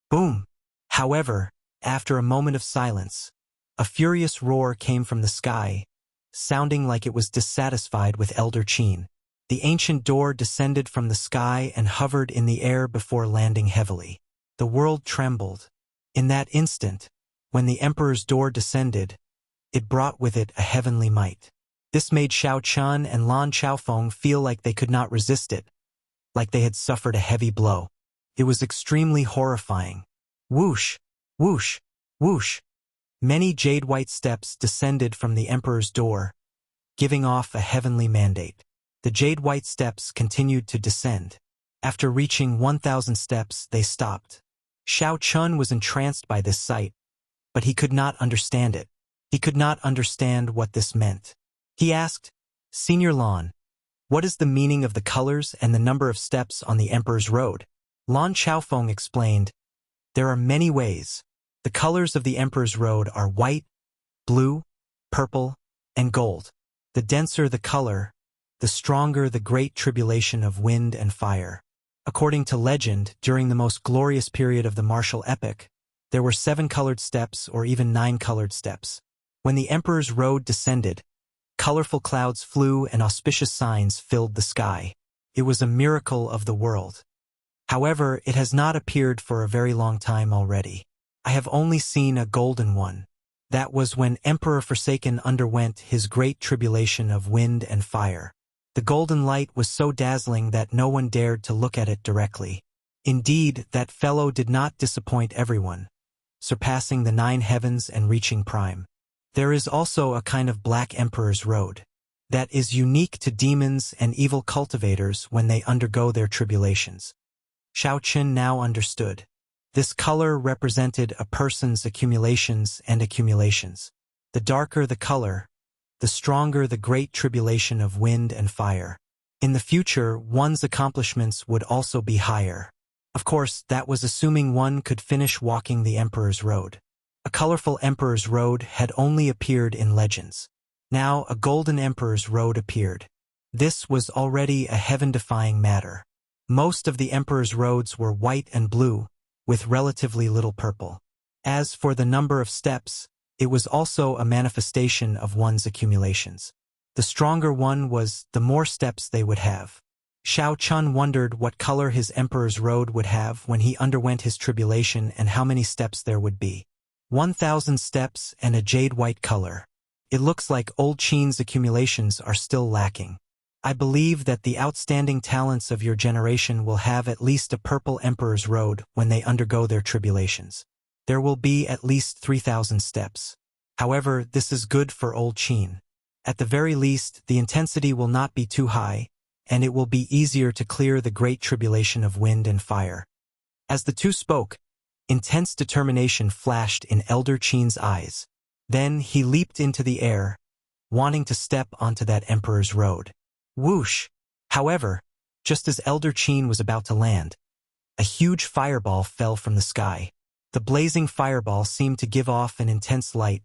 Boom! However, after a moment of silence, a furious roar came from the sky, sounding like it was dissatisfied with Elder Qin. The ancient door descended from the sky and hovered in the air before landing heavily. The world trembled. In that instant, when the emperor's door descended, it brought with it a heavenly might. This made Xiao Chen and Lan Xiaofeng feel like they could not resist it, like they had suffered a heavy blow. It was extremely horrifying. Whoosh! Whoosh! Whoosh! Many jade-white steps descended from the emperor's door, giving off a heavenly mandate. The jade-white steps continued to descend. After reaching 1,000 steps, they stopped. Xiao Chen was entranced by this sight, but he could not understand it. He could not understand what this meant. He asked, Senior Lan, what is the meaning of the colors and the number of steps on the emperor's road? Lan Xiaofeng explained, there are many ways. The colors of the emperor's road are white, blue, purple, and gold. The denser the color, the stronger the great tribulation of wind and fire. According to legend, during the most glorious period of the martial epoch, there were 7 colored steps or even 9 colored steps. When the emperor's road descended, colorful clouds flew and auspicious signs filled the sky. It was a miracle of the world. However, it has not appeared for a very long time already. I have only seen a golden one. That was when Emperor Forsaken underwent his great tribulation of wind and fire. The golden light was so dazzling that no one dared to look at it directly. Indeed, that fellow did not disappoint everyone, surpassing the 9 heavens and reaching prime. There is also a kind of black emperor's road that is unique to demons and evil cultivators when they undergo their tribulations. Xiao Chen now understood. This color represented a person's accumulations and accumulations. The darker the color, the stronger the great tribulation of wind and fire. In the future, one's accomplishments would also be higher. Of course, that was assuming one could finish walking the Emperor's Road. A colorful Emperor's Road had only appeared in legends. Now a golden Emperor's Road appeared. This was already a heaven-defying matter. Most of the Emperor's roads were white and blue, with relatively little purple. As for the number of steps, it was also a manifestation of one's accumulations. The stronger one was, the more steps they would have. Xiao Chen wondered what color his Emperor's Road would have when he underwent his tribulation and how many steps there would be. 1,000 steps and a jade-white color. It looks like old Qin's accumulations are still lacking. I believe that the outstanding talents of your generation will have at least a purple Emperor's Road when they undergo their tribulations. There will be at least 3,000 steps. However, this is good for old Qin. At the very least, the intensity will not be too high, and it will be easier to clear the great tribulation of wind and fire. As the two spoke, intense determination flashed in Elder Qin's eyes. Then he leaped into the air, wanting to step onto that Emperor's road. Whoosh! However, just as Elder Qin was about to land, a huge fireball fell from the sky. The blazing fireball seemed to give off an intense light,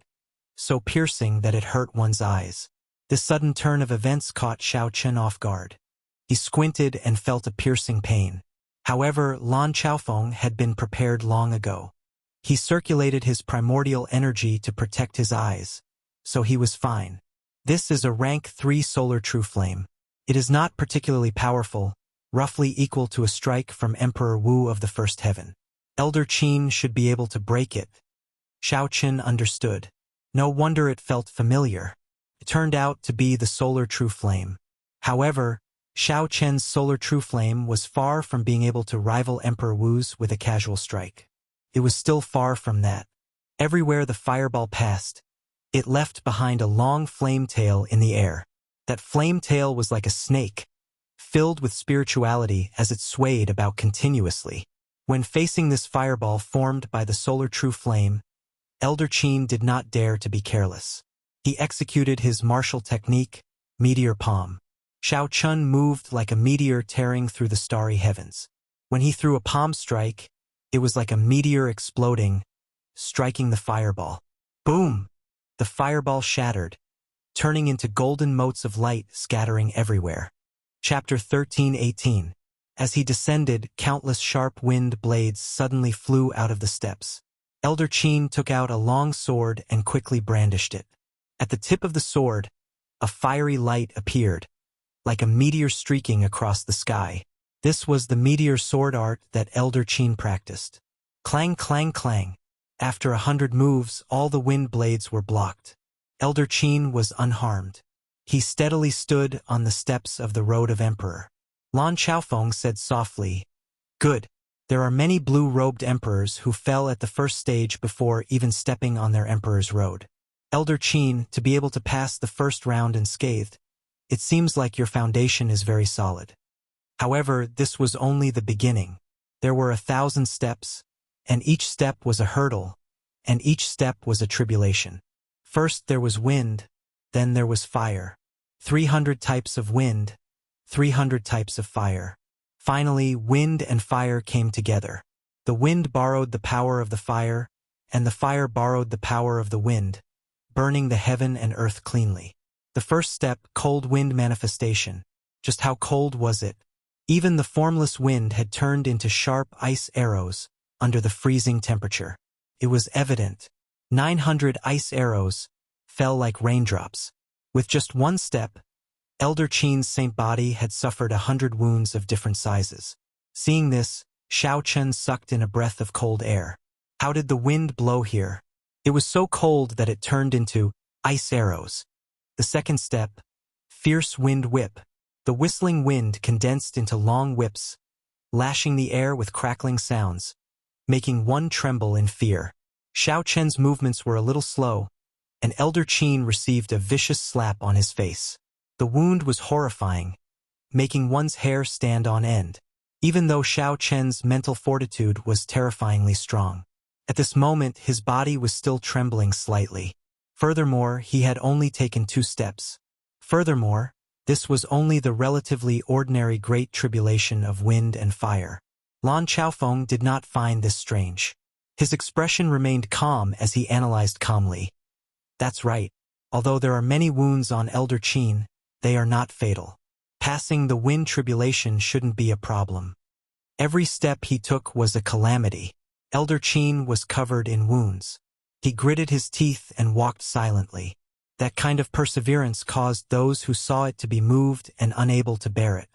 so piercing that it hurt one's eyes. This sudden turn of events caught Xiao Chen off guard. He squinted and felt a piercing pain. However, Lan Chaofeng had been prepared long ago. He circulated his primordial energy to protect his eyes, so he was fine. This is a rank 3 solar true flame. It is not particularly powerful, roughly equal to a strike from Emperor Wu of the First Heaven. Elder Qin should be able to break it. Xiao Chen understood. No wonder it felt familiar. It turned out to be the solar true flame. However, Xiao Chen's solar true flame was far from being able to rival Emperor Wu's with a casual strike. It was still far from that. Everywhere the fireball passed, it left behind a long flame tail in the air. That flame tail was like a snake, filled with spirituality as it swayed about continuously. When facing this fireball formed by the solar true flame, Elder Qin did not dare to be careless. He executed his martial technique, Meteor Palm. Xiao Chen moved like a meteor tearing through the starry heavens. When he threw a palm strike, it was like a meteor exploding, striking the fireball. Boom! The fireball shattered, turning into golden motes of light scattering everywhere. Chapter 13:18. As he descended, countless sharp wind blades suddenly flew out of the steps. Elder Qin took out a long sword and quickly brandished it. At the tip of the sword, a fiery light appeared, like a meteor streaking across the sky. This was the meteor sword art that Elder Qin practiced. Clang, clang, clang. After 100 moves, all the wind blades were blocked. Elder Qin was unharmed. He steadily stood on the steps of the Road of Emperor. Lan Chaofeng said softly, "Good. There are many blue-robed emperors who fell at the first stage before even stepping on their emperor's road. Elder Qin, to be able to pass the first round unscathed, it seems like your foundation is very solid. However, this was only the beginning. There were 1,000 steps, and each step was a hurdle, and each step was a tribulation. First there was wind, then there was fire. 300 types of wind, 300 types of fire. Finally, wind and fire came together. The wind borrowed the power of the fire, and the fire borrowed the power of the wind, burning the heaven and earth cleanly. The first step, cold wind manifestation. Just how cold was it? Even the formless wind had turned into sharp ice arrows under the freezing temperature. It was evident. 900 ice arrows fell like raindrops. With just one step, Elder Qin's saint body had suffered 100 wounds of different sizes. Seeing this, Xiao Chen sucked in a breath of cold air. How did the wind blow here? It was so cold that it turned into ice arrows. The second step, fierce wind whip. The whistling wind condensed into long whips, lashing the air with crackling sounds, making one tremble in fear. Xiao Chen's movements were a little slow, and Elder Qin received a vicious slap on his face. The wound was horrifying, making one's hair stand on end, even though Xiao Chen's mental fortitude was terrifyingly strong. At this moment, his body was still trembling slightly. Furthermore, he had only taken 2 steps. Furthermore, this was only the relatively ordinary great tribulation of wind and fire. Lan Chaofeng did not find this strange. His expression remained calm as he analyzed calmly. That's right. Although there are many wounds on Elder Qin, they are not fatal. Passing the wind tribulation shouldn't be a problem. Every step he took was a calamity. Elder Qin was covered in wounds. He gritted his teeth and walked silently. That kind of perseverance caused those who saw it to be moved and unable to bear it.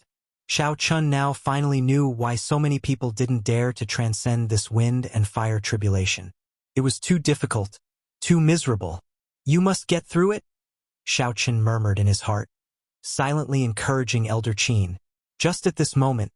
Xiao Chen now finally knew why so many people didn't dare to transcend this wind and fire tribulation. It was too difficult, too miserable. You must get through it? Xiao Chen murmured in his heart, silently encouraging Elder Qin. Just at this moment,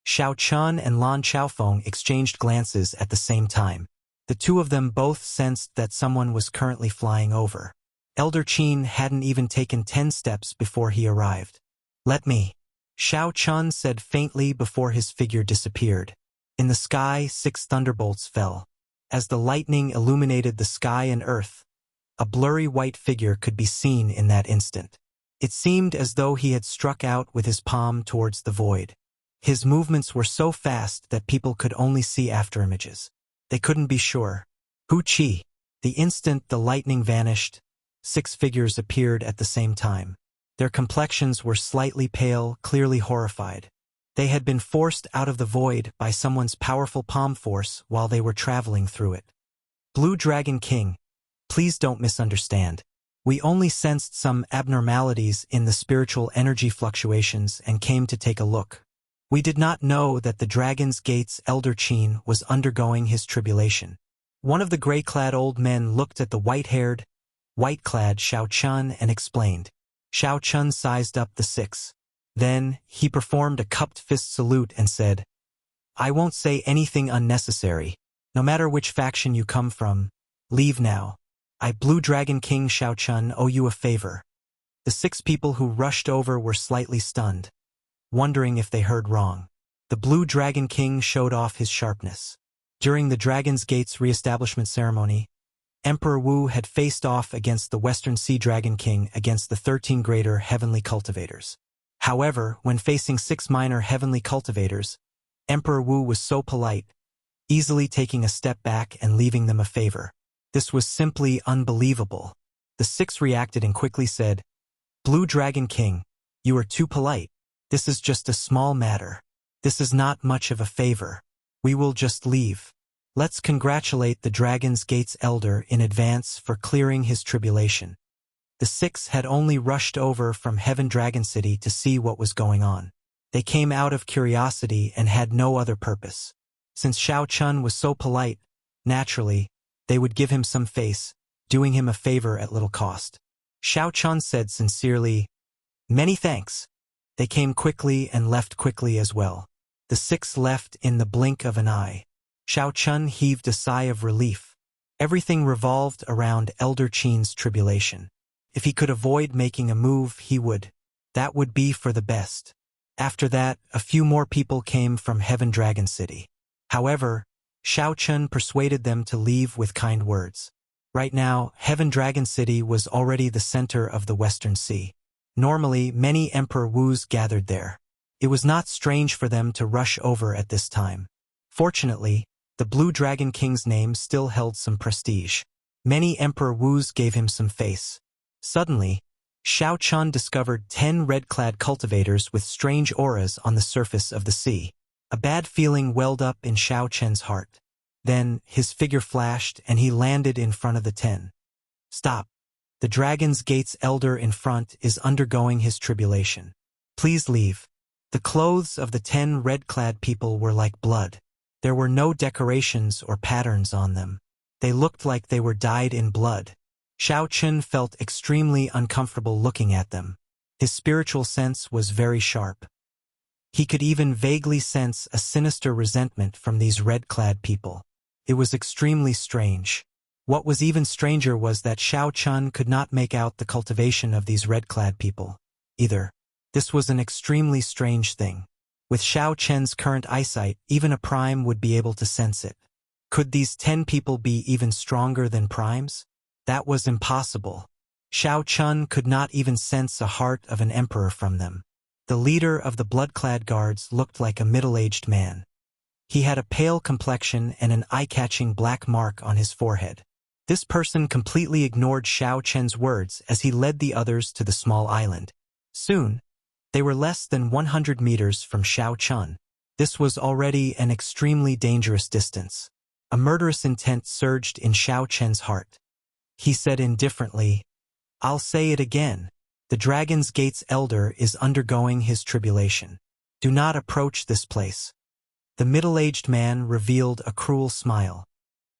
Xiao Chen and Lan Chaofeng exchanged glances at the same time. The two of them both sensed that someone was currently flying over. Elder Qin hadn't even taken 10 steps before he arrived. "Let me," Xiao Chun said faintly before his figure disappeared. In the sky, 6 thunderbolts fell. As the lightning illuminated the sky and earth, a blurry white figure could be seen in that instant. It seemed as though he had struck out with his palm towards the void. His movements were so fast that people could only see afterimages. They couldn't be sure. Hu Qi. The instant the lightning vanished, 6 figures appeared at the same time. Their complexions were slightly pale, clearly horrified. They had been forced out of the void by someone's powerful palm force while they were traveling through it. "Blue Dragon King, please don't misunderstand. We only sensed some abnormalities in the spiritual energy fluctuations and came to take a look. We did not know that the Dragon's Gate's Elder Qin was undergoing his tribulation." One of the gray-clad old men looked at the white-haired, white-clad Xiao Chun and explained. Xiao Chun sized up the 6. Then, he performed a cupped fist salute and said, "I won't say anything unnecessary. No matter which faction you come from, leave now. I, Blue Dragon King Xiao Chun, owe you a favor." The 6 people who rushed over were slightly stunned, wondering if they heard wrong. The Blue Dragon King showed off his sharpness. During the Dragon's Gate's re-establishment ceremony, Emperor Wu had faced off against the Western Sea Dragon King against the 13 greater heavenly cultivators. However, when facing 6 minor heavenly cultivators, Emperor Wu was so polite, easily taking a step back and leaving them a favor. This was simply unbelievable. The 6 reacted and quickly said, "Blue Dragon King, you are too polite. This is just a small matter. This is not much of a favor. We will just leave. Let's congratulate the Dragon's Gate's Elder in advance for clearing his tribulation." The 6 had only rushed over from Heaven Dragon City to see what was going on. They came out of curiosity and had no other purpose. Since Xiao Chun was so polite, naturally, they would give him some face, doing him a favor at little cost. Xiao Chun said sincerely, "Many thanks." They came quickly and left quickly as well. The 6 left in the blink of an eye. Xiao Chun heaved a sigh of relief. Everything revolved around Elder Qin's tribulation. If he could avoid making a move, he would. That would be for the best. After that, a few more people came from Heaven Dragon City. However, Xiao Chun persuaded them to leave with kind words. Right now, Heaven Dragon City was already the center of the Western Sea. Normally, many Emperor Wus gathered there. It was not strange for them to rush over at this time. Fortunately, the Blue Dragon King's name still held some prestige. Many Emperor Wus gave him some face. Suddenly, Xiao Chun discovered 10 red-clad cultivators with strange auras on the surface of the sea. A bad feeling welled up in Xiao Chun's heart. Then, his figure flashed and he landed in front of the 10. "Stop. The Dragon's Gate's Elder in front is undergoing his tribulation. Please leave." The clothes of the 10 red-clad people were like blood. There were no decorations or patterns on them. They looked like they were dyed in blood. Xiao Chun felt extremely uncomfortable looking at them. His spiritual sense was very sharp. He could even vaguely sense a sinister resentment from these red-clad people. It was extremely strange. What was even stranger was that Xiao Chun could not make out the cultivation of these red-clad people, either. This was an extremely strange thing. With Xiao Chun's current eyesight, even a prime would be able to sense it. Could these 10 people be even stronger than primes? That was impossible. Xiao Chun could not even sense a heart of an emperor from them. The leader of the blood-clad guards looked like a middle-aged man. He had a pale complexion and an eye-catching black mark on his forehead. This person completely ignored Xiao Chun's words as he led the others to the small island. Soon, they were less than 100 meters from Xiao Chun. This was already an extremely dangerous distance. A murderous intent surged in Xiao Chun's heart. He said indifferently, "I'll say it again. The Dragon's Gate's Elder is undergoing his tribulation. Do not approach this place." The middle-aged man revealed a cruel smile.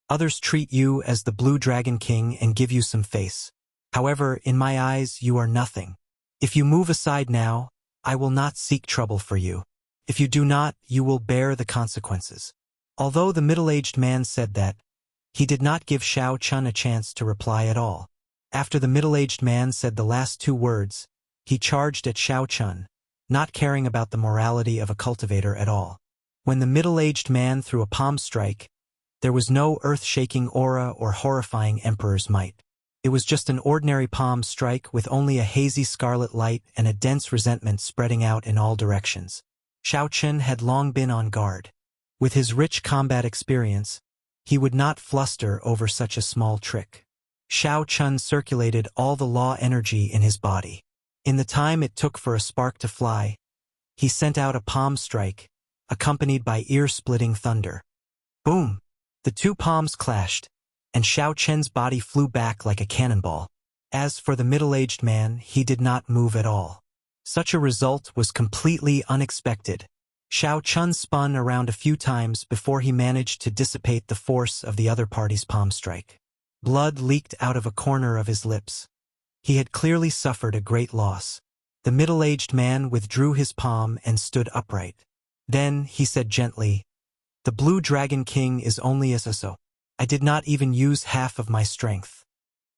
"Others treat you as the Blue Dragon King and give you some face. However, in my eyes, you are nothing. If you move aside now, I will not seek trouble for you. If you do not, you will bear the consequences." Although the middle-aged man said that, he did not give Xiao Chun a chance to reply at all. After the middle-aged man said the last two words, he charged at Xiao Chun, not caring about the morality of a cultivator at all. When the middle-aged man threw a palm strike, there was no earth-shaking aura or horrifying emperor's might. It was just an ordinary palm strike with only a hazy scarlet light and a dense resentment spreading out in all directions. Xiao Chun had long been on guard. With his rich combat experience, he would not fluster over such a small trick. Xiao Chun circulated all the law energy in his body. In the time it took for a spark to fly, he sent out a palm strike, accompanied by ear-splitting thunder. Boom! The two palms clashed, and Xiao Chun's body flew back like a cannonball. As for the middle-aged man, he did not move at all. Such a result was completely unexpected. Xiao Chun spun around a few times before he managed to dissipate the force of the other party's palm strike. Blood leaked out of a corner of his lips. He had clearly suffered a great loss. The middle-aged man withdrew his palm and stood upright. Then he said gently, "The Blue Dragon King is only a so. I did not even use half of my strength."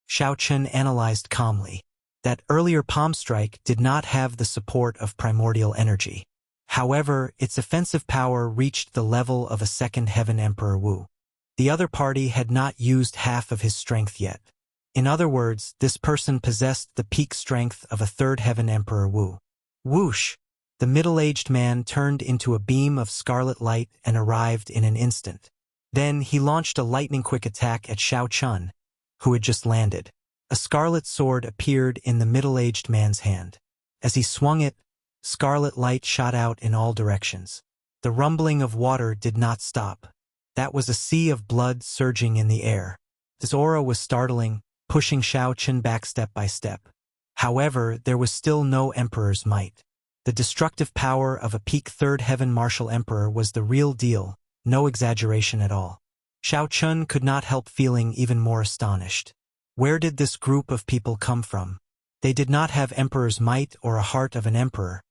Xiao Chun analyzed calmly. That earlier palm strike did not have the support of primordial energy. However, its offensive power reached the level of a second Heaven Emperor Wu. The other party had not used half of his strength yet. In other words, this person possessed the peak strength of a third Heaven Emperor Wu. Whoosh! The middle-aged man turned into a beam of scarlet light and arrived in an instant. Then he launched a lightning-quick attack at Xiao Chun, who had just landed. A scarlet sword appeared in the middle-aged man's hand. As he swung it, scarlet light shot out in all directions. The rumbling of water did not stop. That was a sea of blood surging in the air. This aura was startling, pushing Xiao Chun back step by step. However, there was still no emperor's might. The destructive power of a peak third heaven martial emperor was the real deal, no exaggeration at all. Xiao Chun could not help feeling even more astonished. Where did this group of people come from? They did not have emperor's might or a heart of an emperor,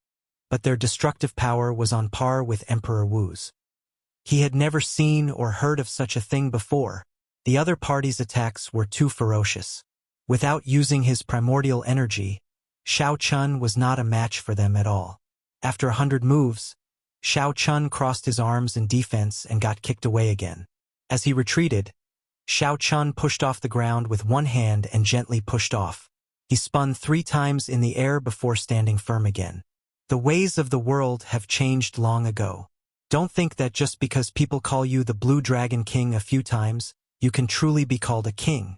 but their destructive power was on par with Emperor Wu's. He had never seen or heard of such a thing before. The other party's attacks were too ferocious. Without using his primordial energy, Xiao Chun was not a match for them at all. After 100 moves, Xiao Chun crossed his arms in defense and got kicked away again. As he retreated, Xiao Chun pushed off the ground with one hand and gently pushed off. He spun 3 times in the air before standing firm again. The ways of the world have changed long ago. Don't think that just because people call you the Blue Dragon King a few times, you can truly be called a king.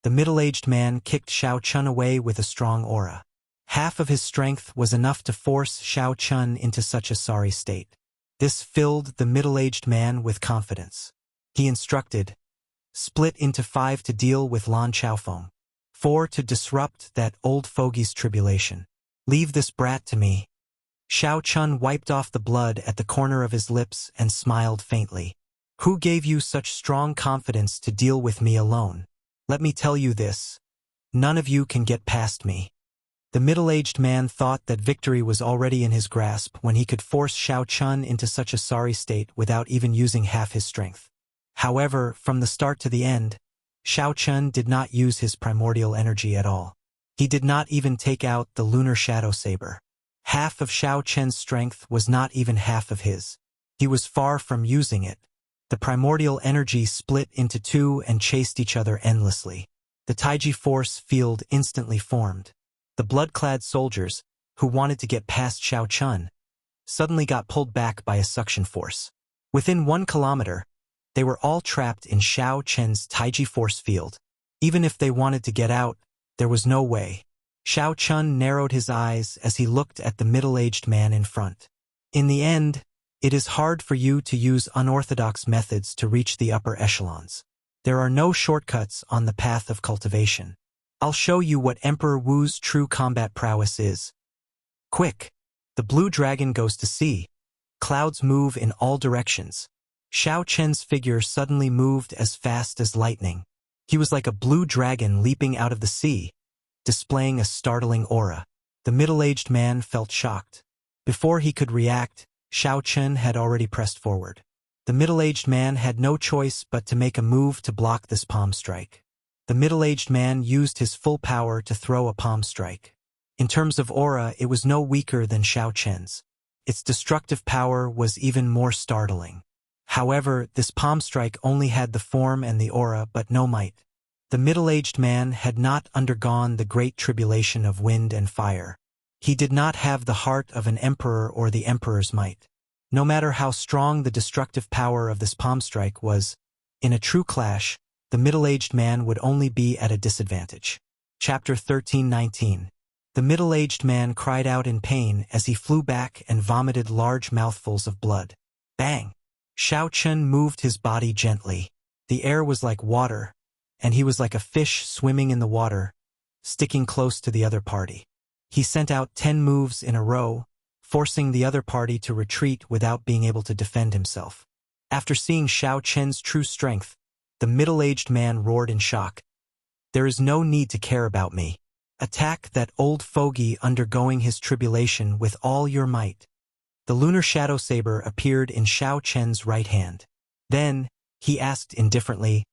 The middle-aged man kicked Xiao Chun away with a strong aura. Half of his strength was enough to force Xiao Chun into such a sorry state. This filled the middle-aged man with confidence. He instructed, "Split into 5 to deal with Lan Chaofeng. 4 to disrupt that old fogey's tribulation. Leave this brat to me." Xiao Chun wiped off the blood at the corner of his lips and smiled faintly. "Who gave you such strong confidence to deal with me alone? Let me tell you this. None of you can get past me." The middle-aged man thought that victory was already in his grasp when he could force Xiao Chun into such a sorry state without even using half his strength. However, from the start to the end, Xiao Chun did not use his primordial energy at all. He did not even take out the lunar shadow saber. Half of Xiao Chun's strength was not even half of his. He was far from using it. The primordial energy split into 2 and chased each other endlessly. The Taiji force field instantly formed. The blood-clad soldiers, who wanted to get past Xiao Chun, suddenly got pulled back by a suction force. Within 1 kilometer, they were all trapped in Xiao Chun's Taiji force field. Even if they wanted to get out, there was no way. Xiao Chun narrowed his eyes as he looked at the middle-aged man in front. In the end, it is hard for you to use unorthodox methods to reach the upper echelons. There are no shortcuts on the path of cultivation. I'll show you what Emperor Wu's true combat prowess is. Quick! The blue dragon goes to sea. Clouds move in all directions. Xiao Chun's figure suddenly moved as fast as lightning. He was like a blue dragon leaping out of the sea, displaying a startling aura. The middle-aged man felt shocked. Before he could react, Xiao Chun had already pressed forward. The middle-aged man had no choice but to make a move to block this palm strike. The middle-aged man used his full power to throw a palm strike. In terms of aura, it was no weaker than Xiao Chen's. Its destructive power was even more startling. However, this palm strike only had the form and the aura but no might. The middle-aged man had not undergone the great tribulation of wind and fire. He did not have the heart of an emperor or the emperor's might. No matter how strong the destructive power of this palm strike was, in a true clash, the middle-aged man would only be at a disadvantage. Chapter 13:19. The middle-aged man cried out in pain as he flew back and vomited large mouthfuls of blood. Bang! Xiao Chen moved his body gently. The air was like water, and he was like a fish swimming in the water, sticking close to the other party. He sent out 10 moves in a row, forcing the other party to retreat without being able to defend himself. After seeing Xiao Chen's true strength, the middle-aged man roared in shock. There is no need to care about me. Attack that old fogey undergoing his tribulation with all your might. The lunar shadow saber appeared in Xiao Chen's right hand. Then, he asked indifferently,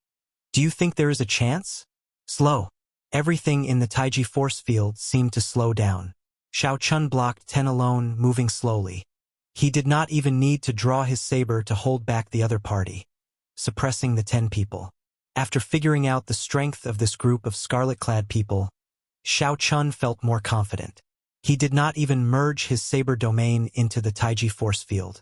"Do you think there is a chance?" Slow. Everything in the Taiji force field seemed to slow down. Xiao Chen blocked 10 alone, moving slowly. He did not even need to draw his saber to hold back the other party, suppressing the 10 people. After figuring out the strength of this group of scarlet-clad people, Xiao Chen felt more confident. He did not even merge his saber domain into the Taiji force field.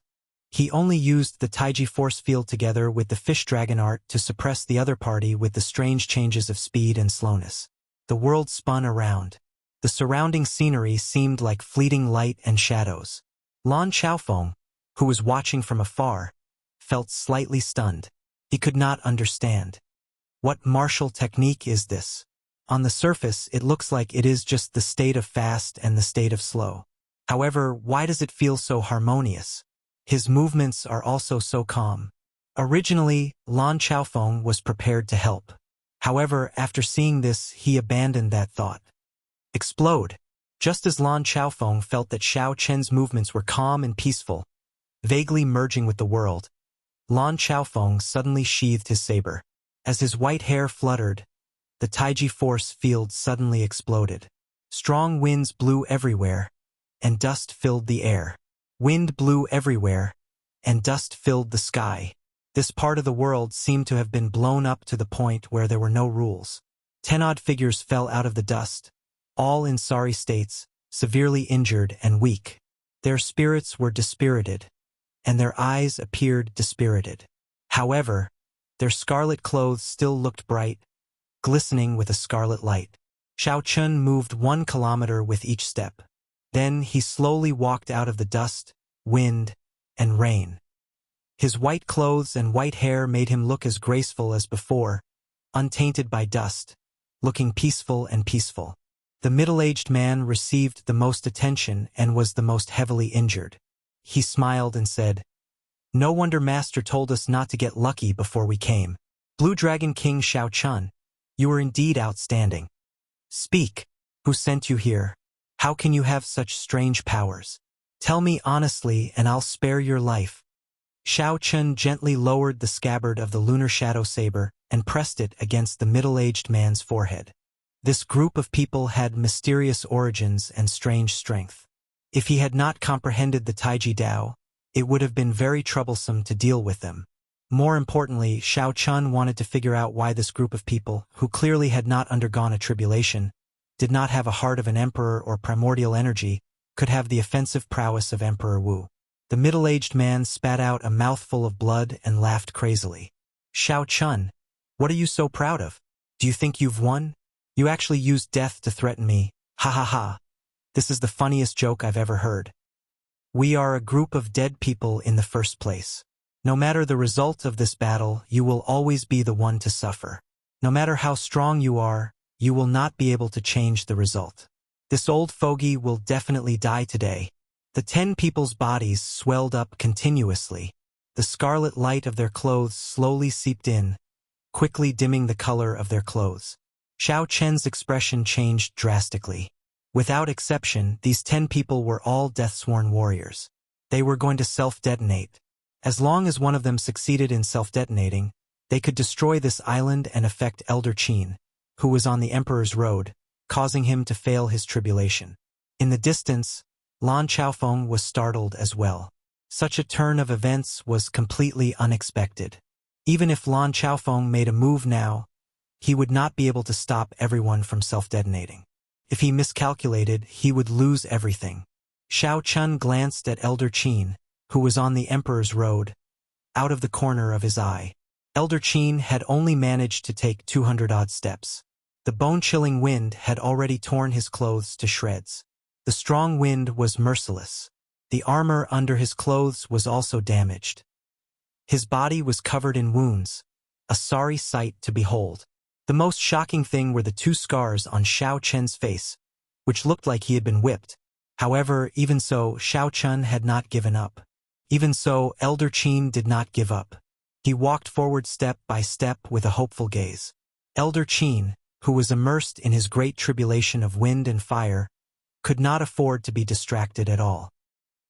He only used the Taiji force field together with the fish dragon art to suppress the other party with the strange changes of speed and slowness. The world spun around. The surrounding scenery seemed like fleeting light and shadows. Lan Xiaofeng, who was watching from afar, felt slightly stunned. He could not understand. What martial technique is this? On the surface, it looks like it is just the state of fast and the state of slow. However, why does it feel so harmonious? His movements are also so calm. Originally, Lan Xiaofeng was prepared to help. However, after seeing this, he abandoned that thought. Explode! Just as Lan Xiaofeng felt that Xiao Chen's movements were calm and peaceful, vaguely merging with the world, Lan Xiaofeng suddenly sheathed his saber. As his white hair fluttered, the Taiji force field suddenly exploded. Strong winds blew everywhere, and dust filled the air. Wind blew everywhere, and dust filled the sky. This part of the world seemed to have been blown up to the point where there were no rules. 10 odd figures fell out of the dust, all in sorry states, severely injured and weak. Their spirits were dispirited, and their eyes appeared dispirited. However, their scarlet clothes still looked bright, glistening with a scarlet light. Xiao Chen moved 1 kilometer with each step. Then he slowly walked out of the dust, wind, and rain. His white clothes and white hair made him look as graceful as before, untainted by dust, looking peaceful and peaceful. The middle-aged man received the most attention and was the most heavily injured. He smiled and said, "No wonder Master told us not to get lucky before we came. Blue Dragon King Xiao Chen, you are indeed outstanding. Speak, who sent you here? How can you have such strange powers? Tell me honestly and I'll spare your life." Xiao Chen gently lowered the scabbard of the lunar shadow saber and pressed it against the middle-aged man's forehead. This group of people had mysterious origins and strange strength. If he had not comprehended the Taiji Dao, it would have been very troublesome to deal with them. More importantly, Xiao Chen wanted to figure out why this group of people, who clearly had not undergone a tribulation, did not have a heart of an emperor or primordial energy, could have the offensive prowess of Emperor Wu. The middle-aged man spat out a mouthful of blood and laughed crazily. "Xiao Chen, what are you so proud of? Do you think you've won? You actually used death to threaten me. Ha ha ha. This is the funniest joke I've ever heard. We are a group of dead people in the first place. No matter the result of this battle, you will always be the one to suffer. No matter how strong you are, you will not be able to change the result. This old fogey will definitely die today." The 10 people's bodies swelled up continuously. The scarlet light of their clothes slowly seeped in, quickly dimming the color of their clothes. Xiao Chen's expression changed drastically. Without exception, these 10 people were all death-sworn warriors. They were going to self-detonate. As long as one of them succeeded in self-detonating, they could destroy this island and affect Elder Qin, who was on the emperor's road, causing him to fail his tribulation. In the distance, Lan Chaofeng was startled as well. Such a turn of events was completely unexpected. Even if Lan Chaofeng made a move now, he would not be able to stop everyone from self-detonating. If he miscalculated, he would lose everything. Xiao Chun glanced at Elder Qin, who was on the emperor's road, out of the corner of his eye. Elder Qin had only managed to take 200-odd steps. The bone-chilling wind had already torn his clothes to shreds. The strong wind was merciless. The armor under his clothes was also damaged. His body was covered in wounds, a sorry sight to behold. The most shocking thing were the 2 scars on Xiao Chen's face, which looked like he had been whipped. However, even so, Xiao Chun had not given up. Even so, Elder Qin did not give up. He walked forward step by step with a hopeful gaze. Elder Qin, who was immersed in his great tribulation of wind and fire, could not afford to be distracted at all.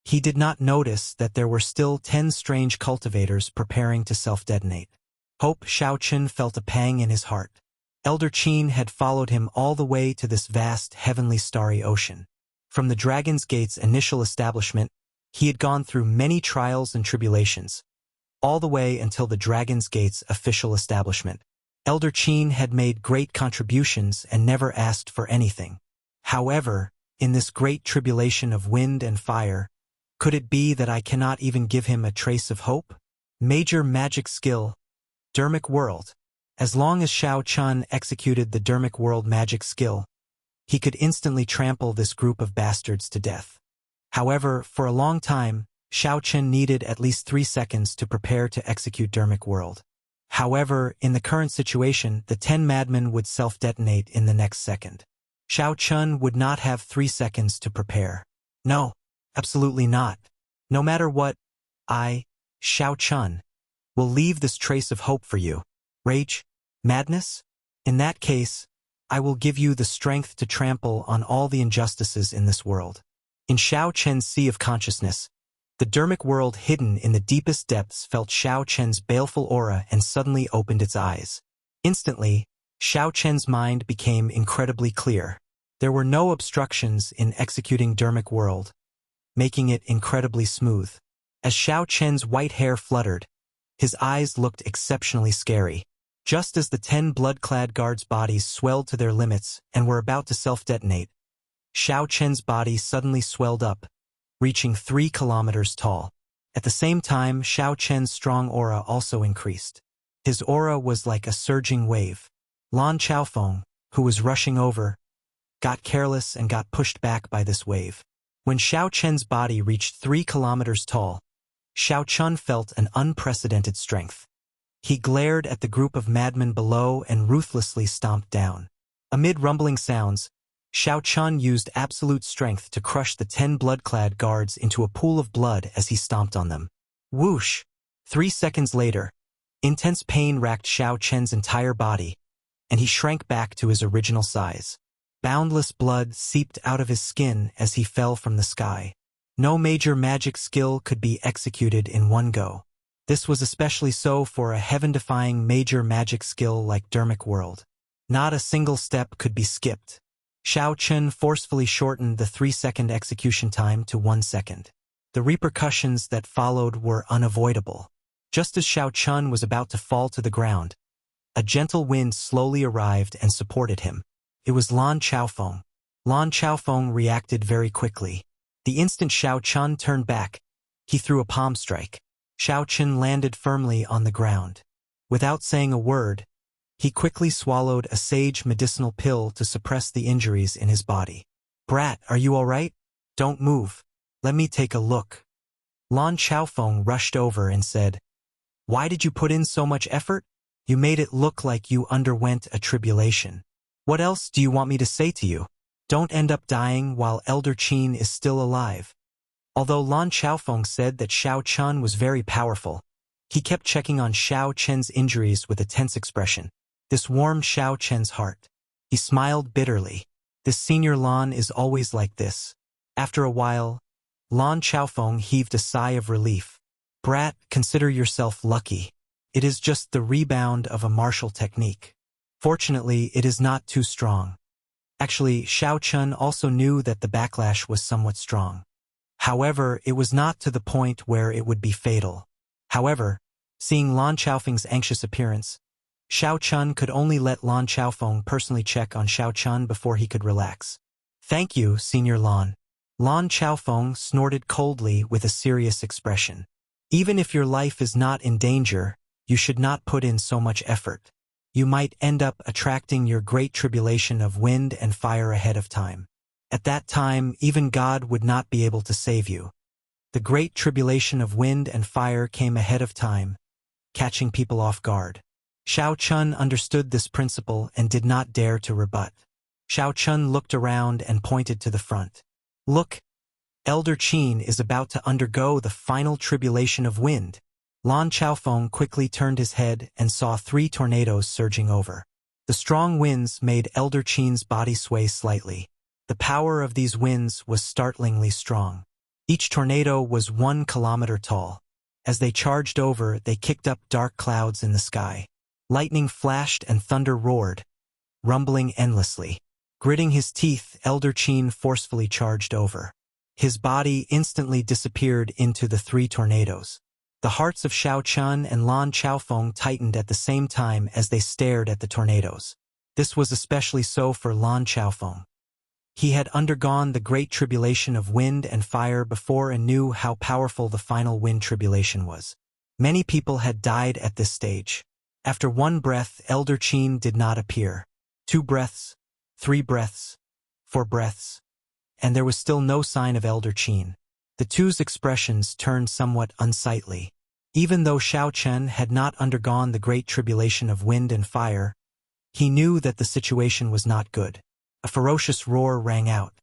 He did not notice that there were still 10 strange cultivators preparing to self-detonate. Hope Xiao Chun felt a pang in his heart. Elder Qin had followed him all the way to this vast, heavenly starry ocean. From the Dragon's Gate's initial establishment, he had gone through many trials and tribulations, all the way until the Dragon's Gate's official establishment. Elder Qin had made great contributions and never asked for anything. However, in this great tribulation of wind and fire, could it be that I cannot even give him a trace of hope? Major magic skill, Dermic World. As long as Xiao Chun executed the Dermic World magic skill, he could instantly trample this group of bastards to death. However, for a long time, Xiao Chun needed at least 3 seconds to prepare to execute Dermic World. However, in the current situation, the 10 madmen would self-detonate in the next second. Xiao Chun would not have 3 seconds to prepare. No, absolutely not. No matter what, I, Xiao Chun, will leave this trace of hope for you. Rage? Madness? In that case, I will give you the strength to trample on all the injustices in this world. In Xiao Chen's sea of consciousness, the Dermic world hidden in the deepest depths felt Xiao Chen's baleful aura and suddenly opened its eyes. Instantly, Xiao Chen's mind became incredibly clear. There were no obstructions in executing Dermic world, making it incredibly smooth. As Xiao Chen's white hair fluttered, his eyes looked exceptionally scary. Just as the 10 blood-clad guards' bodies swelled to their limits and were about to self-detonate, Xiao Chen's body suddenly swelled up, reaching 3 kilometers tall. At the same time, Xiao Chen's strong aura also increased. His aura was like a surging wave. Lan Chaofeng, who was rushing over, got careless and got pushed back by this wave. When Xiao Chen's body reached 3 kilometers tall, Xiao Chun felt an unprecedented strength. He glared at the group of madmen below and ruthlessly stomped down. Amid rumbling sounds, Xiao Chun used absolute strength to crush the 10 blood-clad guards into a pool of blood as he stomped on them. Whoosh! 3 seconds later, intense pain racked Xiao Chen's entire body, and he shrank back to his original size. Boundless blood seeped out of his skin as he fell from the sky. No major magic skill could be executed in one go. This was especially so for a heaven-defying major magic skill like Dermic World. Not a single step could be skipped. Xiao Chun forcefully shortened the 3-second execution time to 1 second. The repercussions that followed were unavoidable. Just as Xiao Chun was about to fall to the ground, a gentle wind slowly arrived and supported him. It was Lan Chaofeng. Lan Chaofeng reacted very quickly. The instant Xiao Chun turned back, he threw a palm strike. Xiao Chun landed firmly on the ground. Without saying a word, he quickly swallowed a sage medicinal pill to suppress the injuries in his body. "Brat, are you all right? Don't move. Let me take a look." Lan Chaofeng rushed over and said, "Why did you put in so much effort? You made it look like you underwent a tribulation. What else do you want me to say to you? Don't end up dying while Elder Qin is still alive." Although Lan Chaofeng said that Xiao Chun was very powerful, he kept checking on Xiao Chen's injuries with a tense expression. This warmed Xiao Chen's heart. He smiled bitterly. This senior Lan is always like this. After a while, Lan Chaofeng heaved a sigh of relief. "Brat, consider yourself lucky. It is just the rebound of a martial technique. Fortunately, it is not too strong. Actually, Xiao Chun also knew that the backlash was somewhat strong. However, it was not to the point where it would be fatal. However, seeing Lan Chaofeng's anxious appearance, Xiao Chun could only let Lan Chaofeng personally check on Xiao Chun before he could relax. "Thank you, Senior Lan." Lan Chaofeng snorted coldly with a serious expression. "Even if your life is not in danger, you should not put in so much effort. You might end up attracting your great tribulation of wind and fire ahead of time. At that time, even God would not be able to save you." The great tribulation of wind and fire came ahead of time, catching people off guard. Xiao Chun understood this principle and did not dare to rebut. Xiao Chun looked around and pointed to the front. "Look, Elder Qin is about to undergo the final tribulation of wind." Lan Chaofeng quickly turned his head and saw 3 tornadoes surging over. The strong winds made Elder Qin's body sway slightly. The power of these winds was startlingly strong. Each tornado was 1 kilometer tall. As they charged over, they kicked up dark clouds in the sky. Lightning flashed and thunder roared, rumbling endlessly. Gritting his teeth, Elder Qin forcefully charged over. His body instantly disappeared into the 3 tornadoes. The hearts of Xiao Chun and Lan Chaofeng tightened at the same time as they stared at the tornadoes. This was especially so for Lan Chaofeng. He had undergone the great tribulation of wind and fire before and knew how powerful the final wind tribulation was. Many people had died at this stage. After 1 breath, Elder Qin did not appear. 2 breaths, 3 breaths, 4 breaths, and there was still no sign of Elder Qin. The two's expressions turned somewhat unsightly. Even though Xiao Chun had not undergone the great tribulation of wind and fire, he knew that the situation was not good. A ferocious roar rang out.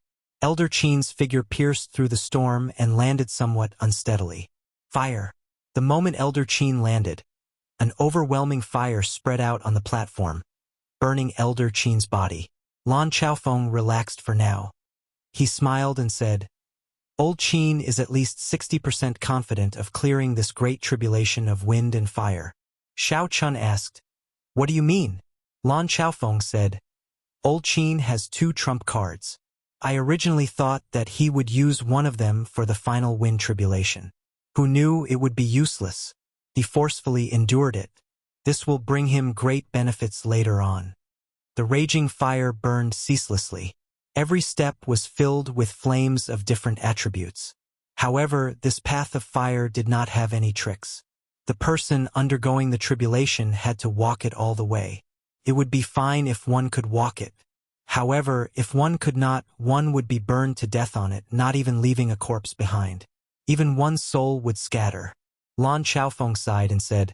Elder Qin's figure pierced through the storm and landed somewhat unsteadily. Fire! The moment Elder Qin landed, an overwhelming fire spread out on the platform, burning Elder Qin's body. Lan Chaofeng relaxed for now. He smiled and said, "Old Qin is at least 60% confident of clearing this great tribulation of wind and fire." Xiao Chun asked, "What do you mean?" Lan Chaofeng said, "Old Qin has 2 trump cards. I originally thought that he would use one of them for the final wind tribulation. Who knew it would be useless? He forcefully endured it. This will bring him great benefits later on." The raging fire burned ceaselessly. Every step was filled with flames of different attributes. However, this path of fire did not have any tricks. The person undergoing the tribulation had to walk it all the way. It would be fine if one could walk it. However, if one could not, one would be burned to death on it, not even leaving a corpse behind. Even one's soul would scatter. Lan Chaofeng sighed and said,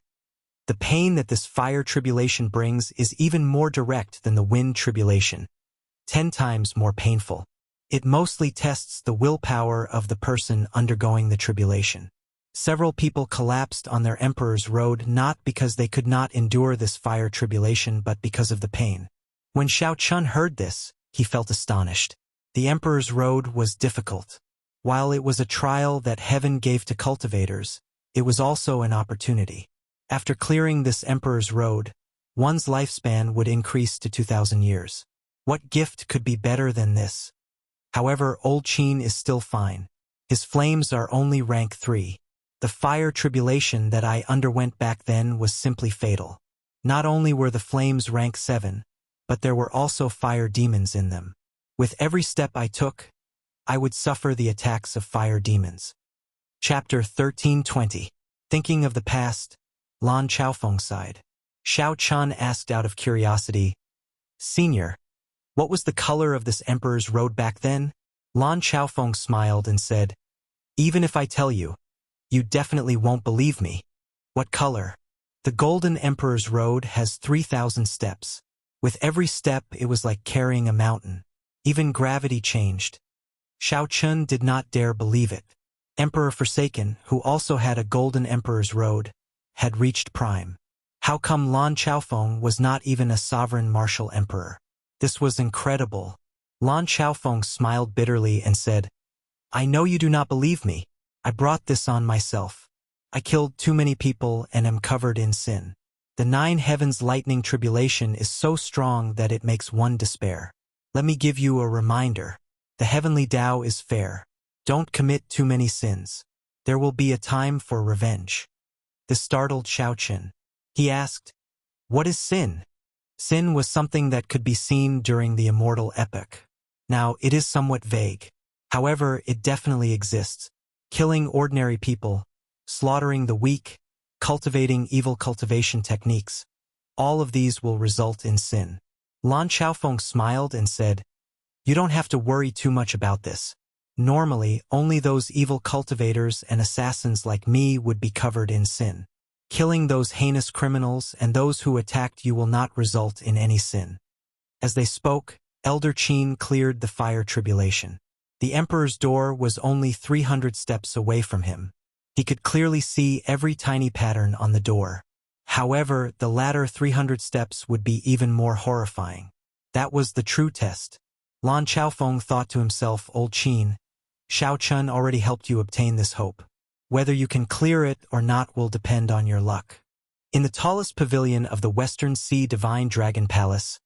"The pain that this fire tribulation brings is even more direct than the wind tribulation. 10 times more painful. It mostly tests the willpower of the person undergoing the tribulation." Several people collapsed on their Emperor's Road not because they could not endure this fire tribulation but because of the pain. When Xiao Chun heard this, he felt astonished. The Emperor's Road was difficult. While it was a trial that heaven gave to cultivators, it was also an opportunity. After clearing this Emperor's Road, one's lifespan would increase to 2,000 years. What gift could be better than this? However, Old Qin is still fine. His flames are only rank 3. The fire tribulation that I underwent back then was simply fatal. Not only were the flames rank 7, but there were also fire demons in them. With every step I took, I would suffer the attacks of fire demons. Chapter 1320. Thinking of the past, Lan Chaofeng sighed. Xiao Chun asked out of curiosity, "Senior, what was the color of this Emperor's Road back then?" Lan Chaofeng smiled and said, "Even if I tell you, you definitely won't believe me." "What color?" "The Golden Emperor's Road has 3,000 steps. With every step, it was like carrying a mountain. Even gravity changed." Xiao Chun did not dare believe it. Emperor Forsaken, who also had a Golden Emperor's Road, had reached prime. How come Lan Chaofeng was not even a sovereign martial emperor? This was incredible. Lan Chaofeng smiled bitterly and said, "I know you do not believe me. I brought this on myself. I killed too many people and am covered in sin. The 9 heavens lightning tribulation is so strong that it makes one despair. Let me give you a reminder. The heavenly Tao is fair. Don't commit too many sins. There will be a time for revenge. This startled Xiaochen. He asked, "What is sin?" Sin was something that could be seen during the Immortal epoch. Now, it is somewhat vague. However, it definitely exists. Killing ordinary people, slaughtering the weak, cultivating evil cultivation techniques. All of these will result in sin. Lan Xiaofeng smiled and said, "You don't have to worry too much about this. Normally, only those evil cultivators and assassins like me would be covered in sin. Killing those heinous criminals and those who attacked you will not result in any sin." As they spoke, Elder Qin cleared the fire tribulation. The Emperor's door was only 300 steps away from him. He could clearly see every tiny pattern on the door. However, the latter 300 steps would be even more horrifying. That was the true test. Lan Xiaofeng thought to himself, "Old Qin, Xiao Chun already helped you obtain this hope. Whether you can clear it or not will depend on your luck." In the tallest pavilion of the Western Sea Divine Dragon Palace,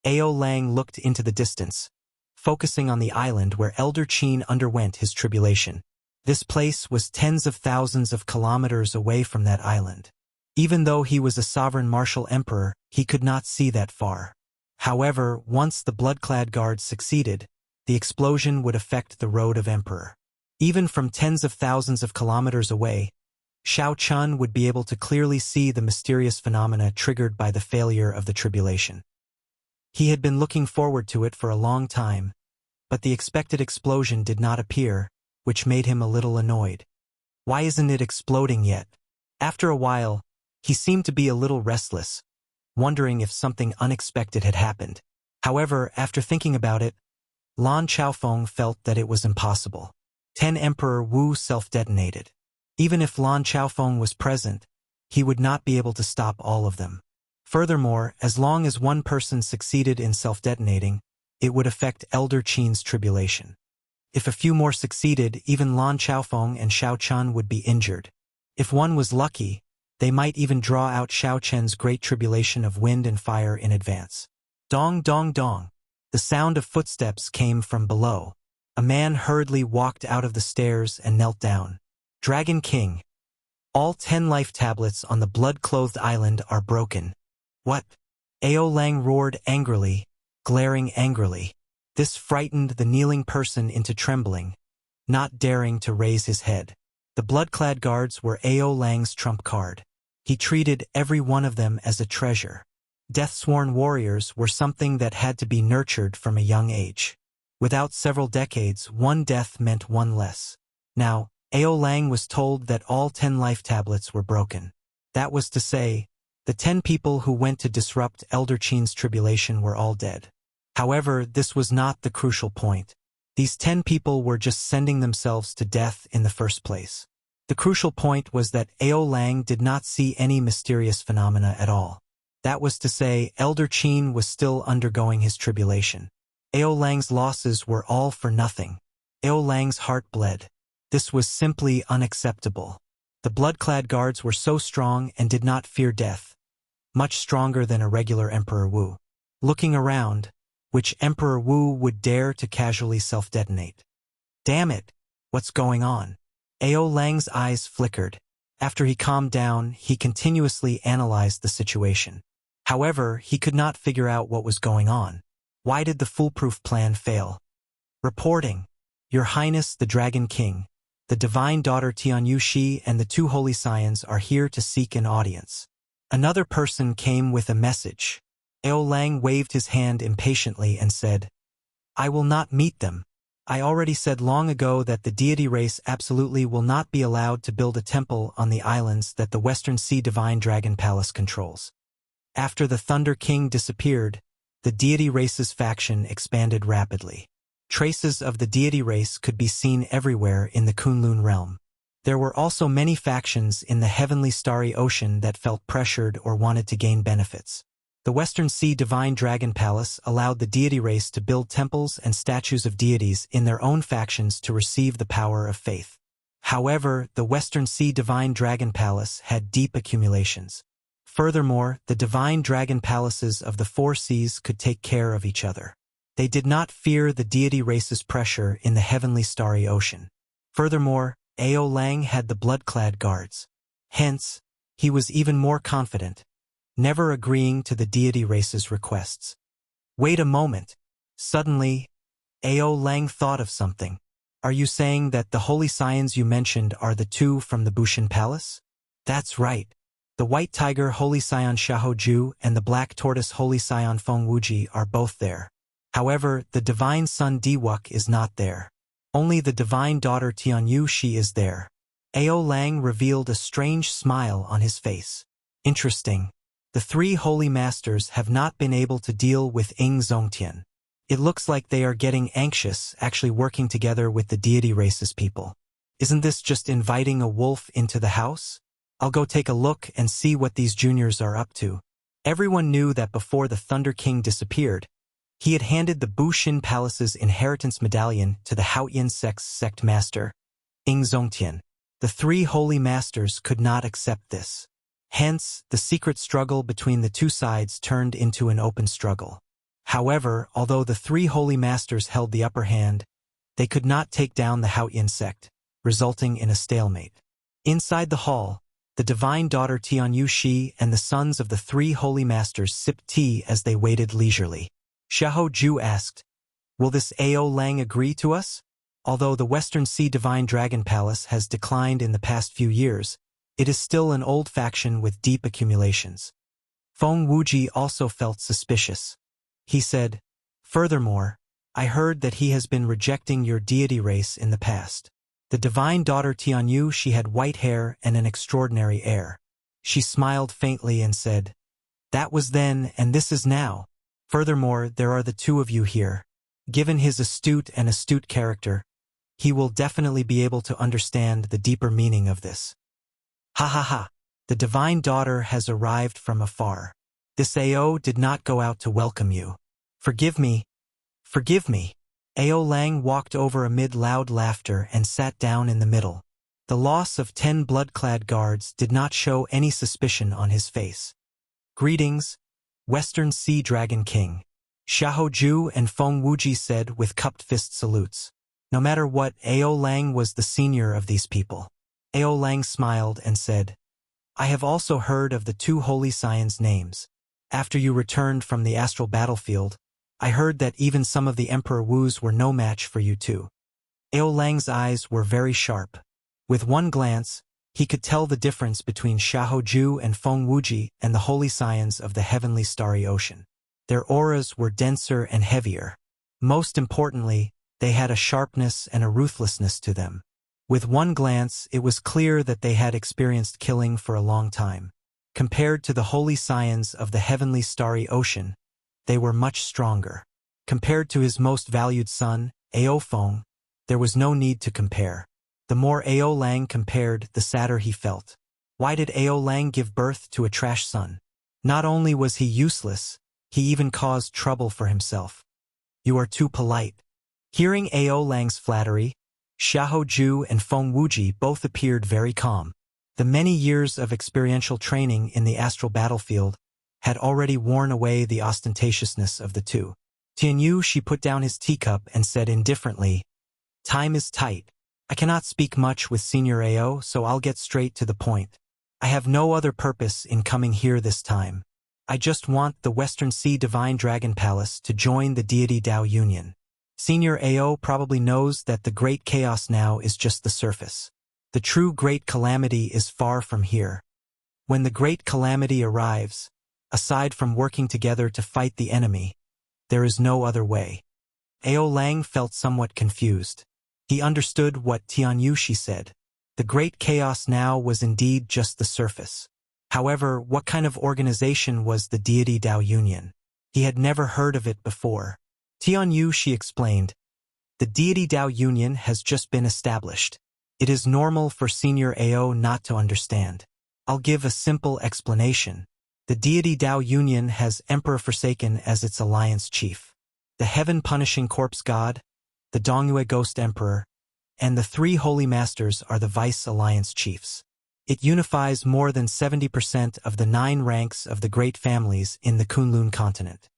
Ao Lang looked into the distance, focusing on the island where Elder Qin underwent his tribulation. This place was tens of thousands of kilometers away from that island. Even though he was a sovereign martial emperor, he could not see that far. However, once the blood-clad guards succeeded, the explosion would affect the Road of Emperor. Even from tens of thousands of kilometers away, Xiao Chun would be able to clearly see the mysterious phenomena triggered by the failure of the tribulation. He had been looking forward to it for a long time, but the expected explosion did not appear, which made him a little annoyed. Why isn't it exploding yet? After a while, he seemed to be a little restless, wondering if something unexpected had happened. However, after thinking about it, Lan Xiaofeng felt that it was impossible. 10 Emperor Wu self-detonated. Even if Lan Xiaofeng was present, he would not be able to stop all of them. Furthermore, as long as one person succeeded in self-detonating, it would affect Elder Qin's tribulation. If a few more succeeded, even Lan Xiaofeng and Xiao Chun would be injured. If one was lucky, they might even draw out Xiao Chen's great tribulation of wind and fire in advance. Dong dong dong. The sound of footsteps came from below. A man hurriedly walked out of the stairs and knelt down. "Dragon King. All 10 life tablets on the blood-clothed island are broken." "What?" Ao Lang roared angrily, glaring angrily. This frightened the kneeling person into trembling, not daring to raise his head. The blood-clad guards were Ao Lang's trump card. He treated every one of them as a treasure. Death-sworn warriors were something that had to be nurtured from a young age. Without several decades, one death meant one less. Now, Ao Lang was told that all 10 life tablets were broken. That was to say, the 10 people who went to disrupt Elder Qin's tribulation were all dead. However, this was not the crucial point. These 10 people were just sending themselves to death in the first place. The crucial point was that Ao Lang did not see any mysterious phenomena at all. That was to say, Elder Qin was still undergoing his tribulation. Ao Lang's losses were all for nothing. Ao Lang's heart bled. This was simply unacceptable. The blood-clad guards were so strong and did not fear death, much stronger than a regular Emperor Wu. Looking around, which Emperor Wu would dare to casually self-detonate? Damn it! What's going on? Ao Lang's eyes flickered. After he calmed down, he continuously analyzed the situation. However, he could not figure out what was going on. Why did the foolproof plan fail? Reporting. Your Highness the Dragon King, the divine daughter Tianyu Shi and the 2 holy scions are here to seek an audience. Another person came with a message. Ao Lang waved his hand impatiently and said, "I will not meet them. I already said long ago that the deity race absolutely will not be allowed to build a temple on the islands that the Western Sea Divine Dragon Palace controls." After the Thunder King disappeared, the deity race's faction expanded rapidly. Traces of the deity race could be seen everywhere in the Kunlun realm. There were also many factions in the heavenly starry ocean that felt pressured or wanted to gain benefits. The Western Sea Divine Dragon Palace allowed the deity race to build temples and statues of deities in their own factions to receive the power of faith. However, the Western Sea Divine Dragon Palace had deep accumulations. Furthermore, the divine dragon palaces of the four seas could take care of each other. They did not fear the deity race's pressure in the heavenly starry ocean. Furthermore, Ao Lang had the blood-clad guards. Hence, he was even more confident, never agreeing to the deity race's requests. Wait a moment. Suddenly, Ao Lang thought of something. Are you saying that the holy scions you mentioned are the two from the Bushin Palace? That's right. The white tiger Holy Scion Xiaoju and the black tortoise Holy Scion Fengwuji are both there. However, the divine son Diwuk is not there. Only the divine daughter Tianyu Shi is there. Ao Lang revealed a strange smile on his face. Interesting. The three holy masters have not been able to deal with Ing Zongtian. It looks like they are getting anxious, actually working together with the deity race's people. Isn't this just inviting a wolf into the house? I'll go take a look and see what these juniors are up to. Everyone knew that before the Thunder King disappeared, he had handed the Bushin Palace's inheritance medallion to the Haoyan sect master, Ing Zongtian. The three holy masters could not accept this. Hence, the secret struggle between the two sides turned into an open struggle. However, although the three holy masters held the upper hand, they could not take down the Haoyan sect, resulting in a stalemate. Inside the hall, the divine daughter Tianyu Shi and the sons of the three holy masters sipped tea as they waited leisurely. Xiahou Ju asked, "Will this Ao Lang agree to us?" Although the Western Sea Divine Dragon Palace has declined in the past few years, it is still an old faction with deep accumulations. Feng Wuji also felt suspicious. He said, "Furthermore, I heard that he has been rejecting your deity race in the past." The divine daughter Tianyu, she had white hair and an extraordinary air. She smiled faintly and said, "That was then and this is now. Furthermore, there are the two of you here. Given his astute character, he will definitely be able to understand the deeper meaning of this." Ha ha ha. The divine daughter has arrived from afar. This Ao did not go out to welcome you. Forgive me. Forgive me. Ao Lang walked over amid loud laughter and sat down in the middle. The loss of 10 blood-clad guards did not show any suspicion on his face. "Greetings, Western Sea Dragon King," Xiahou Ju and Feng Wuji said with cupped fist salutes. No matter what, Ao Lang was the senior of these people. Ao Lang smiled and said, "I have also heard of the two holy scions' names. After you returned from the astral battlefield, I heard that even some of the Emperor Wu's were no match for you too." Ao Lang's eyes were very sharp. With one glance, he could tell the difference between Xiahou Ju and Feng Wuji and the holy scions of the heavenly starry ocean. Their auras were denser and heavier. Most importantly, they had a sharpness and a ruthlessness to them. With one glance, it was clear that they had experienced killing for a long time. Compared to the holy scions of the heavenly starry ocean, they were much stronger. Compared to his most valued son, Ao Feng, there was no need to compare. The more Ao Lang compared, the sadder he felt. Why did Ao Lang give birth to a trash son? Not only was he useless, he even caused trouble for himself. "You are too polite." Hearing Ao Lang's flattery, Xiahou Ju and Feng Wuji both appeared very calm. The many years of experiential training in the astral battlefield had already worn away the ostentatiousness of the two. Tianyu, she put down his teacup and said indifferently, "Time is tight. I cannot speak much with Senior Ao, so I'll get straight to the point. I have no other purpose in coming here this time. I just want the Western Sea Divine Dragon Palace to join the Deity Dao Union. Senior Ao probably knows that the Great Chaos now is just the surface. The true Great Calamity is far from here. When the Great Calamity arrives, aside from working together to fight the enemy, there is no other way." Ao Lang felt somewhat confused. He understood what Tianyu Shi said. The Great Chaos now was indeed just the surface. However, what kind of organization was the Deity Dao Union? He had never heard of it before. Tianyu Shi explained, "The Deity Dao Union has just been established. It is normal for Senior Ao not to understand. I'll give a simple explanation. The Deity Dao Union has Emperor Forsaken as its alliance chief. The Heaven-Punishing Corpse God, the Dongyue Ghost Emperor, and the three Holy Masters are the Vice Alliance chiefs. It unifies more than 70% of the 9 ranks of the great families in the Kunlun continent.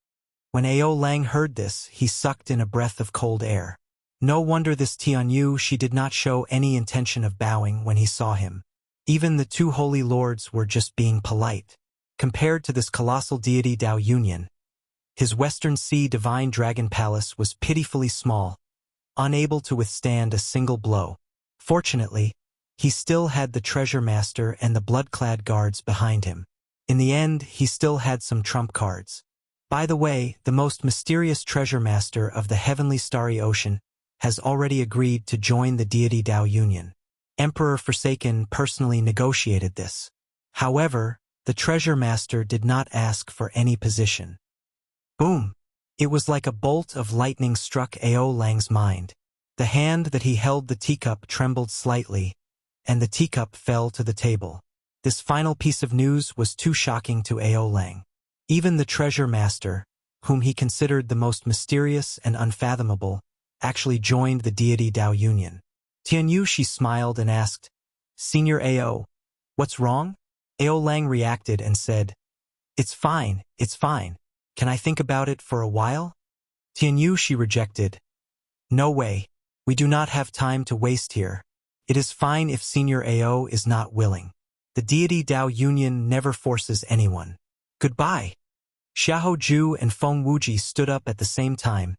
When Ao Lang heard this, he sucked in a breath of cold air. No wonder this Tianyu Shi did not show any intention of bowing when he saw him. Even the 2 holy lords were just being polite. Compared to this colossal deity Dao Union, his Western Sea Divine Dragon Palace was pitifully small, unable to withstand a single blow. Fortunately, he still had the Treasure Master and the blood-clad guards behind him. In the end, he still had some trump cards. By the way, the most mysterious Treasure Master of the Heavenly Starry Ocean has already agreed to join the deity Dao Union. Emperor Forsaken personally negotiated this. However, the Treasure Master did not ask for any position. Boom! It was like a bolt of lightning struck Ao Lang's mind. The hand that he held the teacup trembled slightly, and the teacup fell to the table. This final piece of news was too shocking to Ao Lang. Even the Treasure Master, whom he considered the most mysterious and unfathomable, actually joined the deity Dao Union. Tianyu Shi smiled and asked, "Senior Ao, what's wrong?" Ao Lang reacted and said, it's fine. Can I think about it for a while?" Tianyu Shi rejected. "No way. We do not have time to waste here. It is fine if Senior Ao is not willing. The deity Dao Union never forces anyone. Goodbye." Xiahou Ju and Feng Wuji stood up at the same time,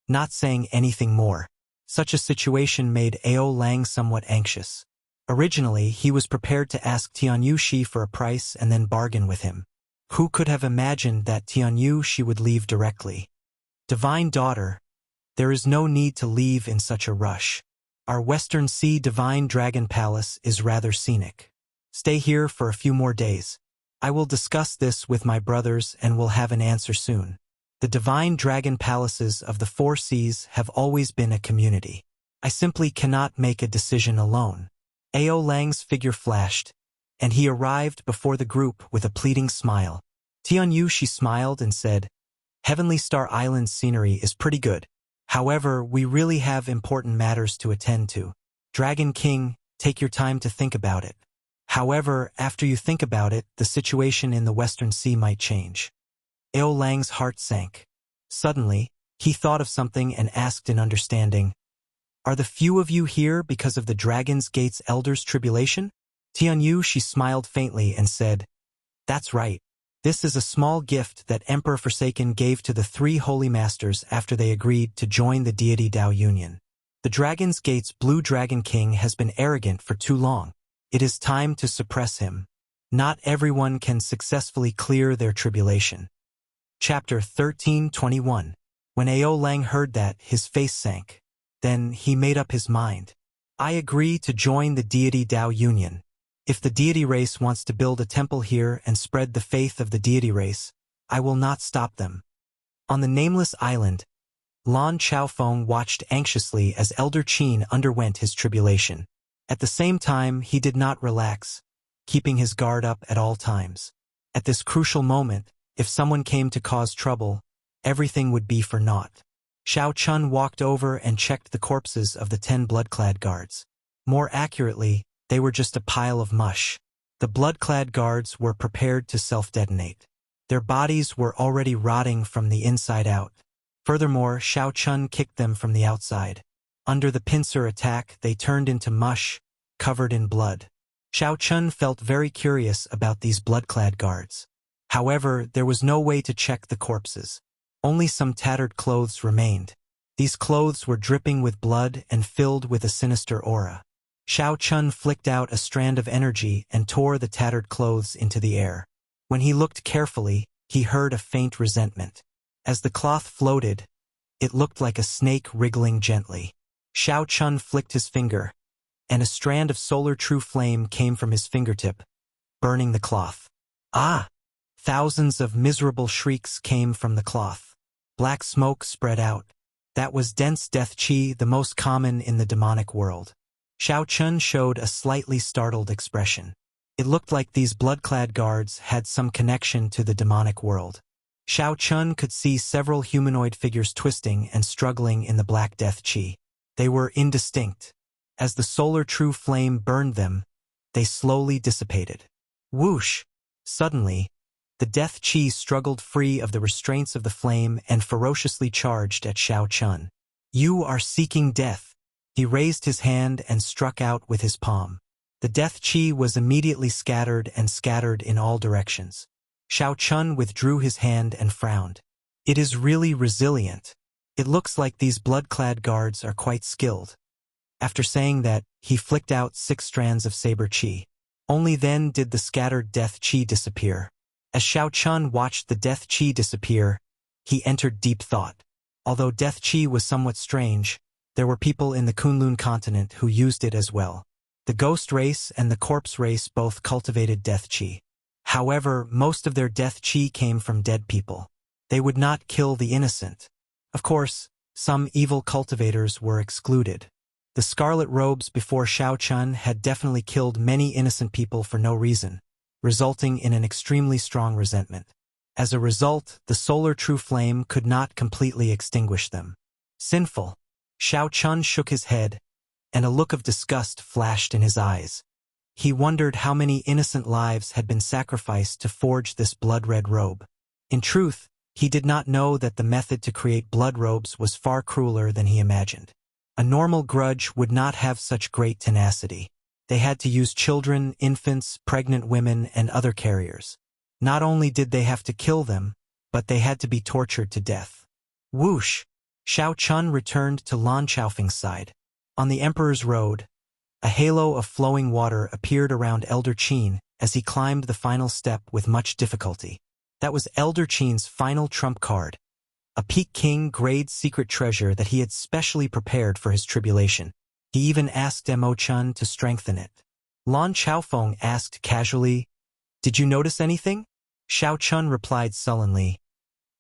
not saying anything more. Such a situation made Ao Lang somewhat anxious. Originally, he was prepared to ask Tianyu Shi for a price and then bargain with him. Who could have imagined that Tianyu Shi would leave directly? "Divine Daughter, there is no need to leave in such a rush. Our Western Sea Divine Dragon Palace is rather scenic. Stay here for a few more days. I will discuss this with my brothers and will have an answer soon. The Divine Dragon Palaces of the 4 seas have always been a community. I simply cannot make a decision alone." Ao Lang's figure flashed, and he arrived before the group with a pleading smile. Tianyu Shi smiled and said, "Heavenly Star Island's scenery is pretty good. However, we really have important matters to attend to. Dragon King, take your time to think about it. However, after you think about it, the situation in the Western Sea might change." Ao Lang's heart sank. Suddenly, he thought of something and asked in understanding, "Are the few of you here because of the Dragon's Gate's Elder's tribulation?" Tianyu Shi smiled faintly and said, "That's right. This is a small gift that Emperor Forsaken gave to the 3 holy masters after they agreed to join the deity Dao Union. The Dragon's Gate's Blue Dragon King has been arrogant for too long. It is time to suppress him. Not everyone can successfully clear their tribulation." Chapter 13:21. When Ao Lang heard that, his face sank. Then he made up his mind. "I agree to join the deity Dao Union. If the deity race wants to build a temple here and spread the faith of the deity race, I will not stop them." On the nameless island, Lan Chaofeng watched anxiously as Elder Qin underwent his tribulation. At the same time, he did not relax, keeping his guard up at all times. At this crucial moment, if someone came to cause trouble, everything would be for naught. Xiao Chun walked over and checked the corpses of the 10 blood-clad guards. More accurately, they were just a pile of mush. The blood-clad guards were prepared to self-detonate. Their bodies were already rotting from the inside out. Furthermore, Xiao Chun kicked them from the outside. Under the pincer attack, they turned into mush, covered in blood. Xiao Chun felt very curious about these blood-clad guards. However, there was no way to check the corpses. Only some tattered clothes remained. These clothes were dripping with blood and filled with a sinister aura. Xiao Chun flicked out a strand of energy and tore the tattered clothes into the air. When he looked carefully, he heard a faint resentment. As the cloth floated, it looked like a snake wriggling gently. Xiao Chun flicked his finger, and a strand of solar true flame came from his fingertip, burning the cloth. Ah! Thousands of miserable shrieks came from the cloth. Black smoke spread out. That was dense death qi, the most common in the demonic world. Xiao Chun showed a slightly startled expression. It looked like these blood-clad guards had some connection to the demonic world. Xiao Chun could see several humanoid figures twisting and struggling in the black death qi. They were indistinct. As the solar true flame burned them, They slowly dissipated. Whoosh! Suddenly, the death chi struggled free of the restraints of the flame and ferociously charged at Xiao Chun. You are seeking death. He raised his hand and struck out with his palm. The death chi was immediately scattered in all directions. Xiao Chun withdrew his hand and frowned. It is really resilient. It looks like these blood-clad guards are quite skilled. After saying that, he flicked out 6 strands of saber chi. Only then did the scattered death chi disappear. As Xiao Chun watched the death chi disappear, he entered deep thought. Although death chi was somewhat strange, there were people in the Kunlun continent who used it as well. The ghost race and the corpse race both cultivated death chi. However, most of their death chi came from dead people. They would not kill the innocent. Of course, some evil cultivators were excluded. The scarlet robes before Xiao Chun had definitely killed many innocent people for no reason, resulting in an extremely strong resentment. As a result, the solar true flame could not completely extinguish them. Sinful. Xiao Chun shook his head, and a look of disgust flashed in his eyes. He wondered how many innocent lives had been sacrificed to forge this blood-red robe. In truth, he did not know that the method to create blood robes was far crueler than he imagined. A normal grudge would not have such great tenacity. They had to use children, infants, pregnant women, and other carriers. Not only did they have to kill them, but they had to be tortured to death. Whoosh! Xiao Chun returned to Lan Chaofeng's side. On the Emperor's Road, a halo of flowing water appeared around Elder Qin as he climbed the final step with much difficulty. That was Elder Qin's final trump card, a Peak King grade secret treasure that he had specially prepared for his tribulation. He even asked Mo Chun to strengthen it. Lan Chaofeng asked casually, "Did you notice anything?" Xiao Chun replied sullenly,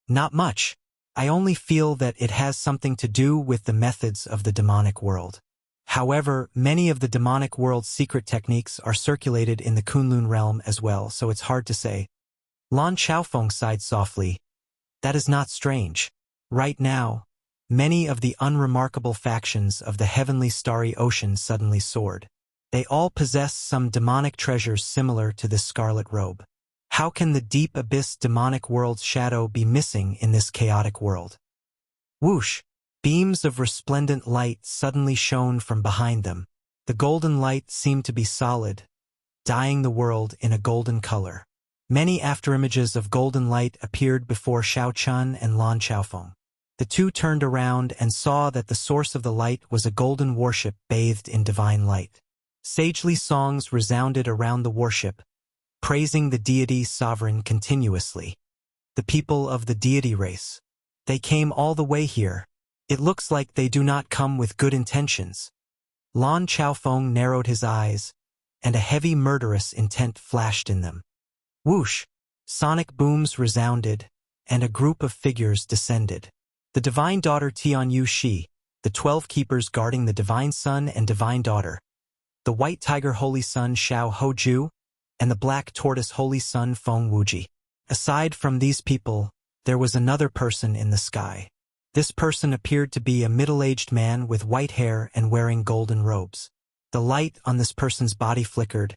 "Not much. I only feel that it has something to do with the methods of the demonic world. However, many of the demonic world's secret techniques are circulated in the Kunlun realm as well, so it's hard to say." Lan Chaofeng sighed softly. That is not strange. Right now, many of the unremarkable factions of the heavenly starry ocean suddenly soared. They all possess some demonic treasures similar to this scarlet robe. How can the deep abyss demonic world's shadow be missing in this chaotic world? Whoosh! Beams of resplendent light suddenly shone from behind them. The golden light seemed to be solid, dyeing the world in a golden color. Many afterimages of golden light appeared before Xiao Chun and Lan Chaofeng. The two turned around and saw that the source of the light was a golden warship bathed in divine light. Sagely songs resounded around the warship, praising the deity sovereign continuously. The people of the deity race. They came all the way here. It looks like they do not come with good intentions. Lan Chaofeng narrowed his eyes, and a heavy murderous intent flashed in them. Whoosh! Sonic booms resounded, and a group of figures descended. The divine daughter Tianyu Shi, the 12 keepers guarding the divine son and divine daughter, the white tiger holy son Xiao Hoju, and the black tortoise holy son Feng Wuji. Aside from these people, there was another person in the sky. This person appeared to be a middle-aged man with white hair and wearing golden robes. The light on this person's body flickered,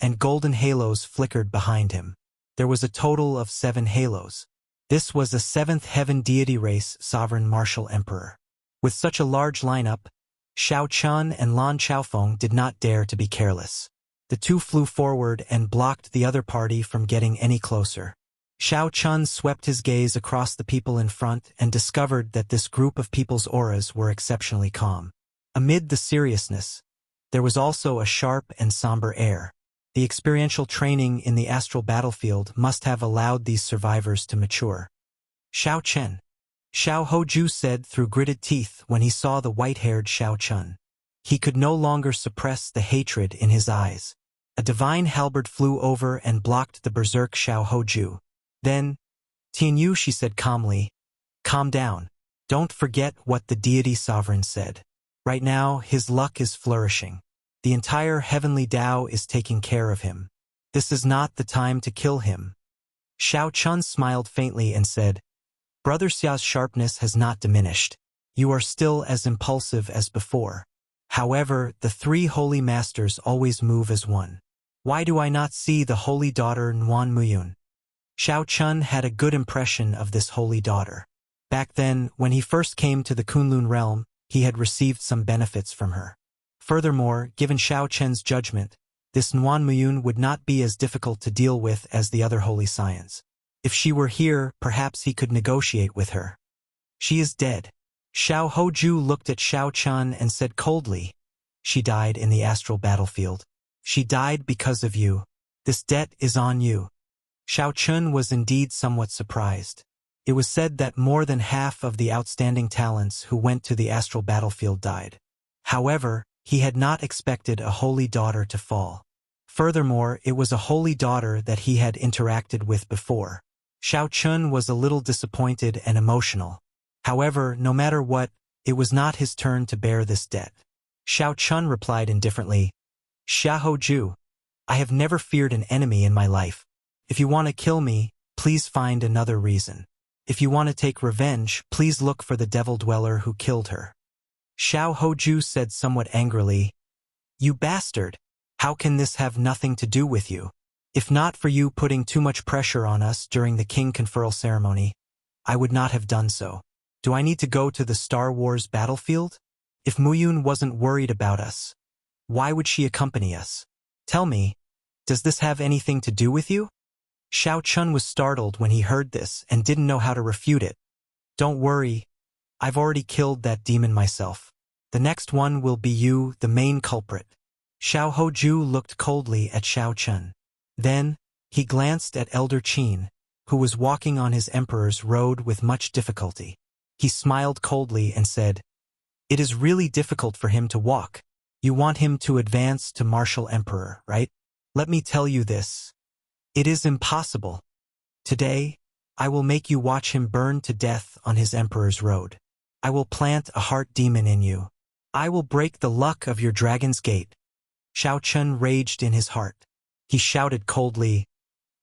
and golden halos flickered behind him. There was a total of 7 halos. This was a 7th heaven deity race sovereign martial emperor. With such a large lineup, Xiao Chun and Lan Chaofeng did not dare to be careless. The two flew forward and blocked the other party from getting any closer. Xiao Chun swept his gaze across the people in front and discovered that this group of people's auras were exceptionally calm. Amid the seriousness, there was also a sharp and somber air. The experiential training in the astral battlefield must have allowed these survivors to mature. Xiao Chen. Xiao Hoju said through gritted teeth when he saw the white-haired Xiao Chun. He could no longer suppress the hatred in his eyes. A divine halberd flew over and blocked the berserk Xiao Hoju. Then, Tianyu, she said calmly, "Calm down. Don't forget what the deity sovereign said. Right now, his luck is flourishing. The entire heavenly Tao is taking care of him. This is not the time to kill him." Xiao Chun smiled faintly and said, "Brother Xiao's sharpness has not diminished. You are still as impulsive as before. However, the three holy masters always move as one. Why do I not see the holy daughter Nguyen Muyun? Xiao Chun had a good impression of this holy daughter. Back then, when he first came to the Kunlun realm, he had received some benefits from her. Furthermore, given Xiao Chen's judgment, this Nguyen Muyun would not be as difficult to deal with as the other holy scions. If she were here, perhaps he could negotiate with her. She is dead. Xiao Hoju looked at Xiao Chun and said coldly, "She died in the astral battlefield. She died because of you. This debt is on you." Xiao Chun was indeed somewhat surprised. It was said that more than half of the outstanding talents who went to the astral battlefield died. However, he had not expected a holy daughter to fall. Furthermore, it was a holy daughter that he had interacted with before. Xiao Chun was a little disappointed and emotional. However, no matter what, it was not his turn to bear this debt. Xiao Chun replied indifferently, "Xiaoju, I have never feared an enemy in my life. If you want to kill me, please find another reason. If you want to take revenge, please look for the devil dweller who killed her." Xiao Hoju said somewhat angrily, "You bastard! How can this have nothing to do with you? If not for you putting too much pressure on us during the king conferral ceremony, I would not have done so. Do I need to go to the Star Wars battlefield? If Muyun wasn't worried about us, why would she accompany us? Tell me, does this have anything to do with you?" Xiao Chun was startled when he heard this and didn't know how to refute it. "Don't worry, I've already killed that demon myself. The next one will be you, the main culprit." Xiao Hoju looked coldly at Xiao Chun. Then, he glanced at Elder Qin, who was walking on his emperor's road with much difficulty. He smiled coldly and said, "It is really difficult for him to walk. You want him to advance to martial emperor, right? Let me tell you this. It is impossible. Today, I will make you watch him burn to death on his emperor's road. I will plant a heart demon in you. I will break the luck of your dragon's gate." Xiao Chun raged in his heart. He shouted coldly,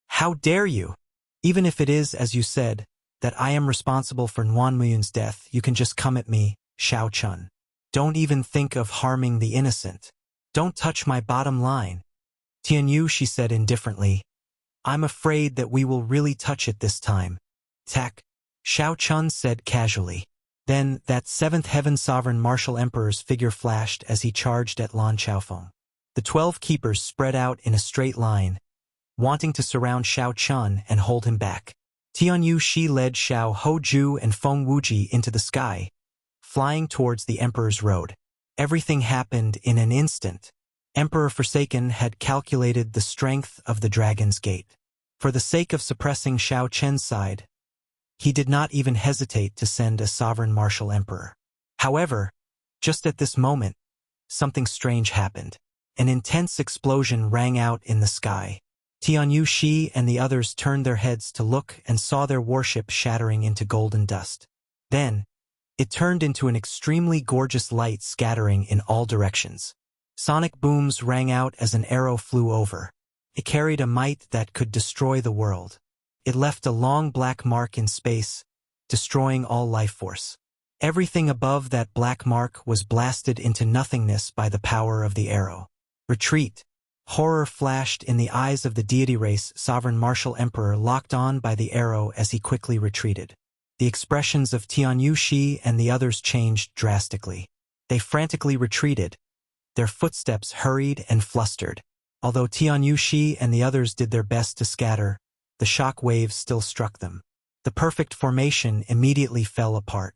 "How dare you? Even if it is, as you said, that I am responsible for Nguyen Muyun's death, you can just come at me, Xiao Chun. Don't even think of harming the innocent. Don't touch my bottom line." "Tianyu," she said indifferently, "I'm afraid that we will really touch it this time." "Tak," Xiao Chun said casually. Then, that seventh heaven sovereign martial emperor's figure flashed as he charged at Lan Chaofeng. The 12 keepers spread out in a straight line, wanting to surround Xiao Chun and hold him back. Tianyu Shi led Xiao Hoju and Feng Wuji into the sky, flying towards the emperor's road. Everything happened in an instant. Emperor Forsaken had calculated the strength of the dragon's gate. For the sake of suppressing Xiao Chen's side, he did not even hesitate to send a sovereign martial emperor. However, just at this moment, something strange happened. An intense explosion rang out in the sky. Tianyu Shi and the others turned their heads to look and saw their warship shattering into golden dust. Then, it turned into an extremely gorgeous light scattering in all directions. Sonic booms rang out as an arrow flew over. It carried a might that could destroy the world. It left a long black mark in space, destroying all life force. Everything above that black mark was blasted into nothingness by the power of the arrow. "Retreat!" Horror flashed in the eyes of the deity race sovereign martial emperor, locked on by the arrow as he quickly retreated. The expressions of Tianyu Shi and the others changed drastically. They frantically retreated. Their footsteps hurried and flustered. Although Tianyu Shi and the others did their best to scatter, the shock waves still struck them. The perfect formation immediately fell apart.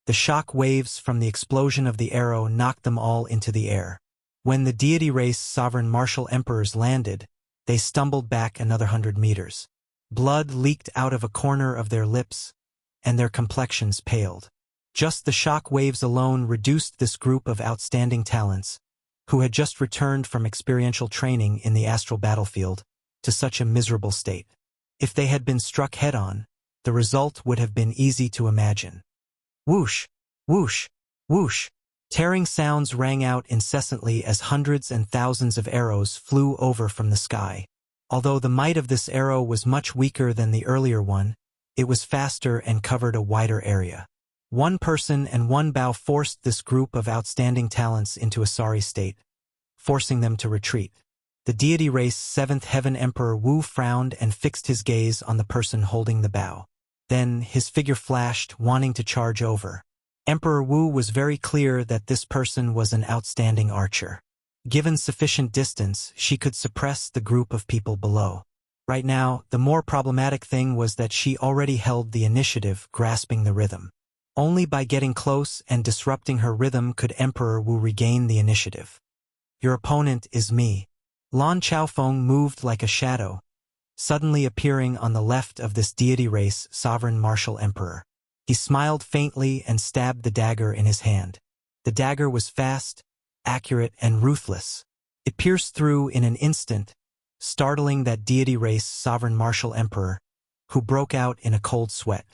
The shock waves from the explosion of the arrow knocked them all into the air. When the deity race sovereign martial emperors landed, they stumbled back another 100 meters. Blood leaked out of a corner of their lips, and their complexions paled. Just the shock waves alone reduced this group of outstanding talents, who had just returned from experiential training in the astral battlefield, to such a miserable state. If they had been struck head-on, the result would have been easy to imagine. Whoosh! Whoosh! Whoosh! Tearing sounds rang out incessantly as hundreds and thousands of arrows flew over from the sky. Although the might of this arrow was much weaker than the earlier one, it was faster and covered a wider area. One person and one bow forced this group of outstanding talents into a sorry state, forcing them to retreat. The deity race 7th Heaven Emperor Wu frowned and fixed his gaze on the person holding the bow. Then his figure flashed, wanting to charge over. Emperor Wu was very clear that this person was an outstanding archer. Given sufficient distance, she could suppress the group of people below. Right now, the more problematic thing was that she already held the initiative, grasping the rhythm. Only by getting close and disrupting her rhythm could Emperor Wu regain the initiative. Your opponent is me. Lan Chaofeng moved like a shadow, suddenly appearing on the left of this deity race sovereign martial emperor. He smiled faintly and stabbed the dagger in his hand. The dagger was fast, accurate, and ruthless. It pierced through in an instant, startling that deity race sovereign martial emperor, who broke out in a cold sweat.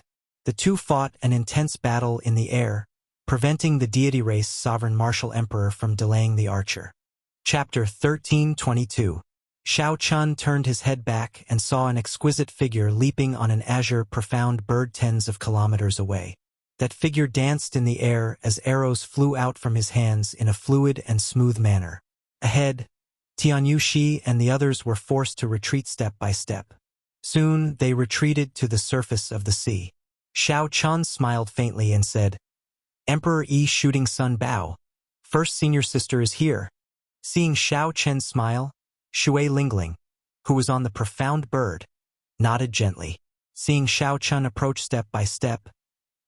The two fought an intense battle in the air, preventing the deity race sovereign martial emperor from delaying the archer. Chapter 1322. Shao Chun turned his head back and saw an exquisite figure leaping on an azure profound bird tens of kilometers away. That figure danced in the air as arrows flew out from his hands in a fluid and smooth manner. Ahead, Tianyu Shi and the others were forced to retreat step by step. Soon they retreated to the surface of the sea. Shao Chun smiled faintly and said, Emperor Yi Shooting Sun Bao, first senior sister is here. Seeing Shao Chen smile, Shui Lingling, who was on the profound bird, nodded gently. Seeing Shao Chun approach step by step,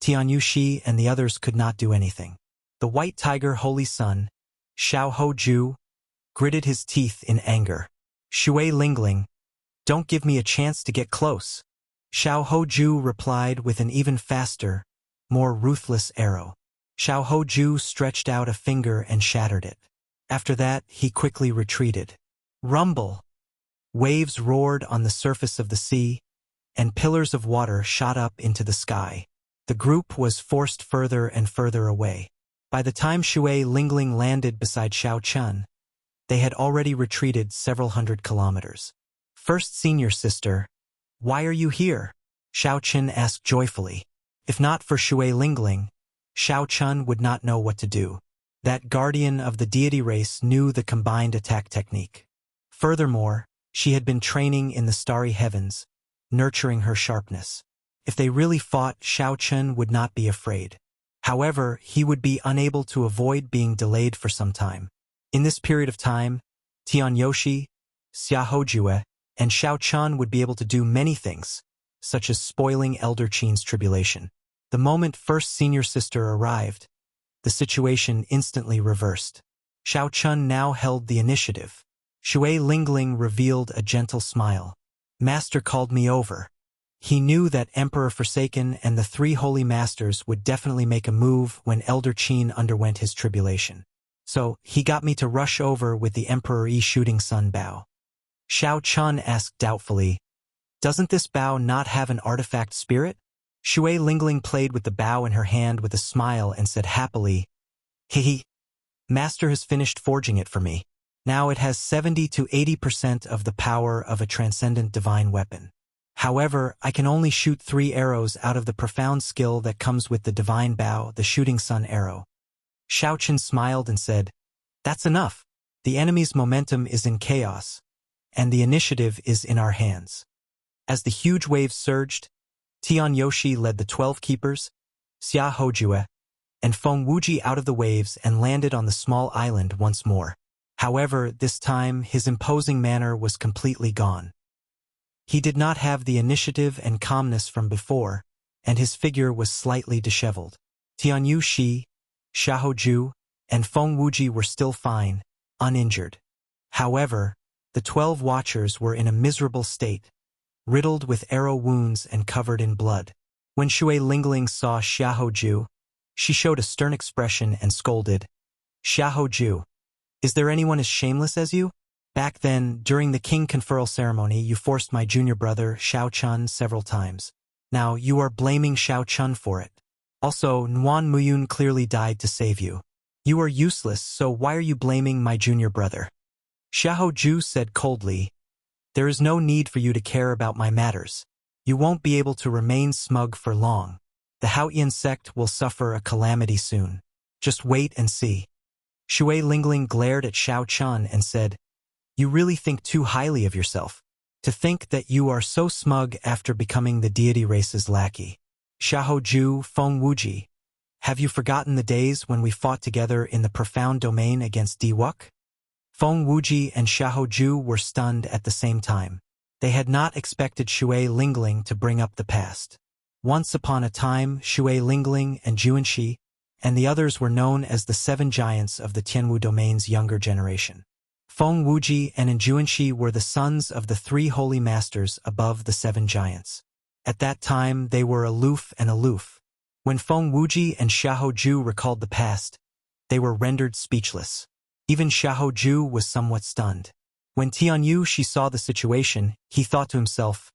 Tianyu Shi and the others could not do anything. The white tiger Holy Sun, Xiao Hoju, gritted his teeth in anger. Shui Lingling, don't give me a chance to get close. Xiao Hoju replied with an even faster, more ruthless arrow. Xiao Hoju stretched out a finger and shattered it. After that, he quickly retreated. Rumble! Waves roared on the surface of the sea, and pillars of water shot up into the sky. The group was forced further and further away. By the time Shui Lingling landed beside Shao Chun, they had already retreated several hundred kilometers. First senior sister, why are you here? Shao Chun asked joyfully. If not for Shui Lingling, Shao Chun would not know what to do. That guardian of the deity race knew the combined attack technique. Furthermore, she had been training in the starry heavens, nurturing her sharpness. If they really fought, Shao Chun would not be afraid. However, he would be unable to avoid being delayed for some time. In this period of time, Tian Yoshi, Xia Hojue, and Shao Chun would be able to do many things, such as spoiling Elder Qin's tribulation. The moment first senior sister arrived, the situation instantly reversed. Shao Chun now held the initiative. Shui Lingling revealed a gentle smile. Master called me over. He knew that Emperor Forsaken and the three holy masters would definitely make a move when Elder Qin underwent his tribulation. So, he got me to rush over with the Emperor Yi Shooting Sun Bao. Shao Chun asked doubtfully, doesn't this bow not have an artifact spirit? Shui Lingling played with the bow in her hand with a smile and said happily, Hehe. Master has finished forging it for me. Now it has 70 to 80% of the power of a transcendent divine weapon. However, I can only shoot 3 arrows out of the profound skill that comes with the divine bow, the shooting sun arrow. Shao Chun smiled and said, that's enough. The enemy's momentum is in chaos, and the initiative is in our hands. As the huge waves surged, Tian Yoshi led the 12 keepers, Xia Hojue, and Feng Wuji out of the waves and landed on the small island once more. However, this time his imposing manner was completely gone. He did not have the initiative and calmness from before, and his figure was slightly disheveled. Tianyu Shi, Xia Hoju, and Feng Wuji were still fine, uninjured. However, the 12 watchers were in a miserable state, riddled with arrow wounds and covered in blood. When Shui Lingling saw Xia Hoju, she showed a stern expression and scolded, Xia Hoju, is there anyone as shameless as you? Back then, during the king conferral ceremony, you forced my junior brother, Shao Chun, several times. Now, you are blaming Shao Chun for it. Also, Nguyen Muyun clearly died to save you. You are useless, so why are you blaming my junior brother? Xia Hoju said coldly, there is no need for you to care about my matters. You won't be able to remain smug for long. The Haoyan sect will suffer a calamity soon. Just wait and see. Shui Lingling glared at Xiao Chun and said, "You really think too highly of yourself. To think that you are so smug after becoming the deity race's lackey. Xiahou Ju, Feng Wuji, have you forgotten the days when we fought together in the profound domain against Diwuk?" Feng Wuji and Xiahou Ju were stunned at the same time. They had not expected Shui Lingling to bring up the past. Once upon a time, Shui Lingling and Juanxi and the others were known as the 7 giants of the Tianwu domain's younger generation. Feng Wuji and Juanxi were the sons of the 3 holy masters above the 7 giants. At that time, they were aloof and aloof. When Feng Wuji and Xiahou Ju recalled the past, they were rendered speechless. Even Xiahou Ju was somewhat stunned. When Tianyu Shi saw the situation, he thought to himself,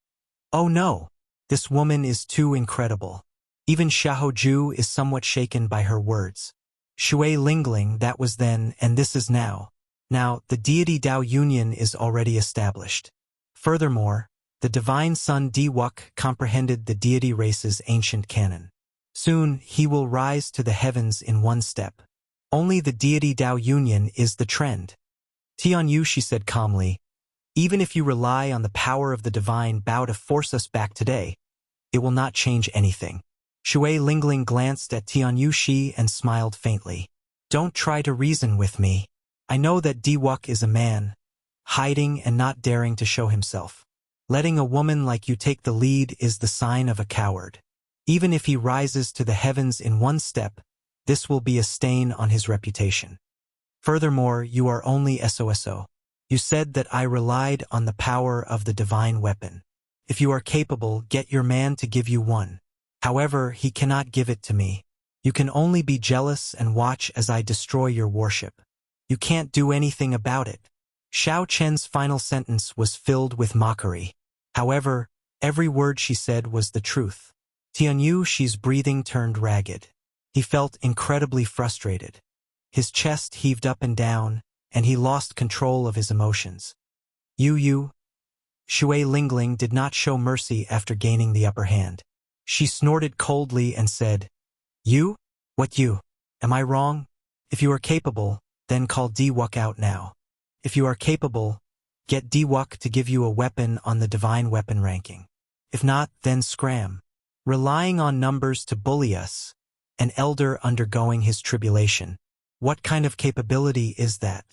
"Oh no, this woman is too incredible." Even Xiahou Ju is somewhat shaken by her words. Shui Lingling, that was then, and this is now. Now, the deity Dao union is already established. Furthermore, the divine son Diwuk comprehended the deity race's ancient canon. Soon, he will rise to the heavens in one step. Only the deity Dao union is the trend. Tianyu Shi said calmly, "Even if you rely on the power of the divine Bao to force us back today, it will not change anything." Shui Lingling glanced at Tianyu Shi and smiled faintly. "Don't try to reason with me. I know that Diwuk is a man, hiding and not daring to show himself. Letting a woman like you take the lead is the sign of a coward. Even if he rises to the heavens in one step, this will be a stain on his reputation. Furthermore, you are only SOSO. You said that I relied on the power of the divine weapon. If you are capable, get your man to give you one. However, he cannot give it to me. You can only be jealous and watch as I destroy your worship. You can't do anything about it." Xiao Chen's final sentence was filled with mockery. However, every word she said was the truth. Tianyu Shi's breathing turned ragged. He felt incredibly frustrated. His chest heaved up and down, and he lost control of his emotions. You. Shui Lingling did not show mercy after gaining the upper hand. She snorted coldly and said, "You? What you? Am I wrong? If you are capable, then call Diwuk out now. If you are capable, get Diwuk to give you a weapon on the divine weapon ranking. If not, then scram. Relying on numbers to bully us, an elder undergoing his tribulation. What kind of capability is that?"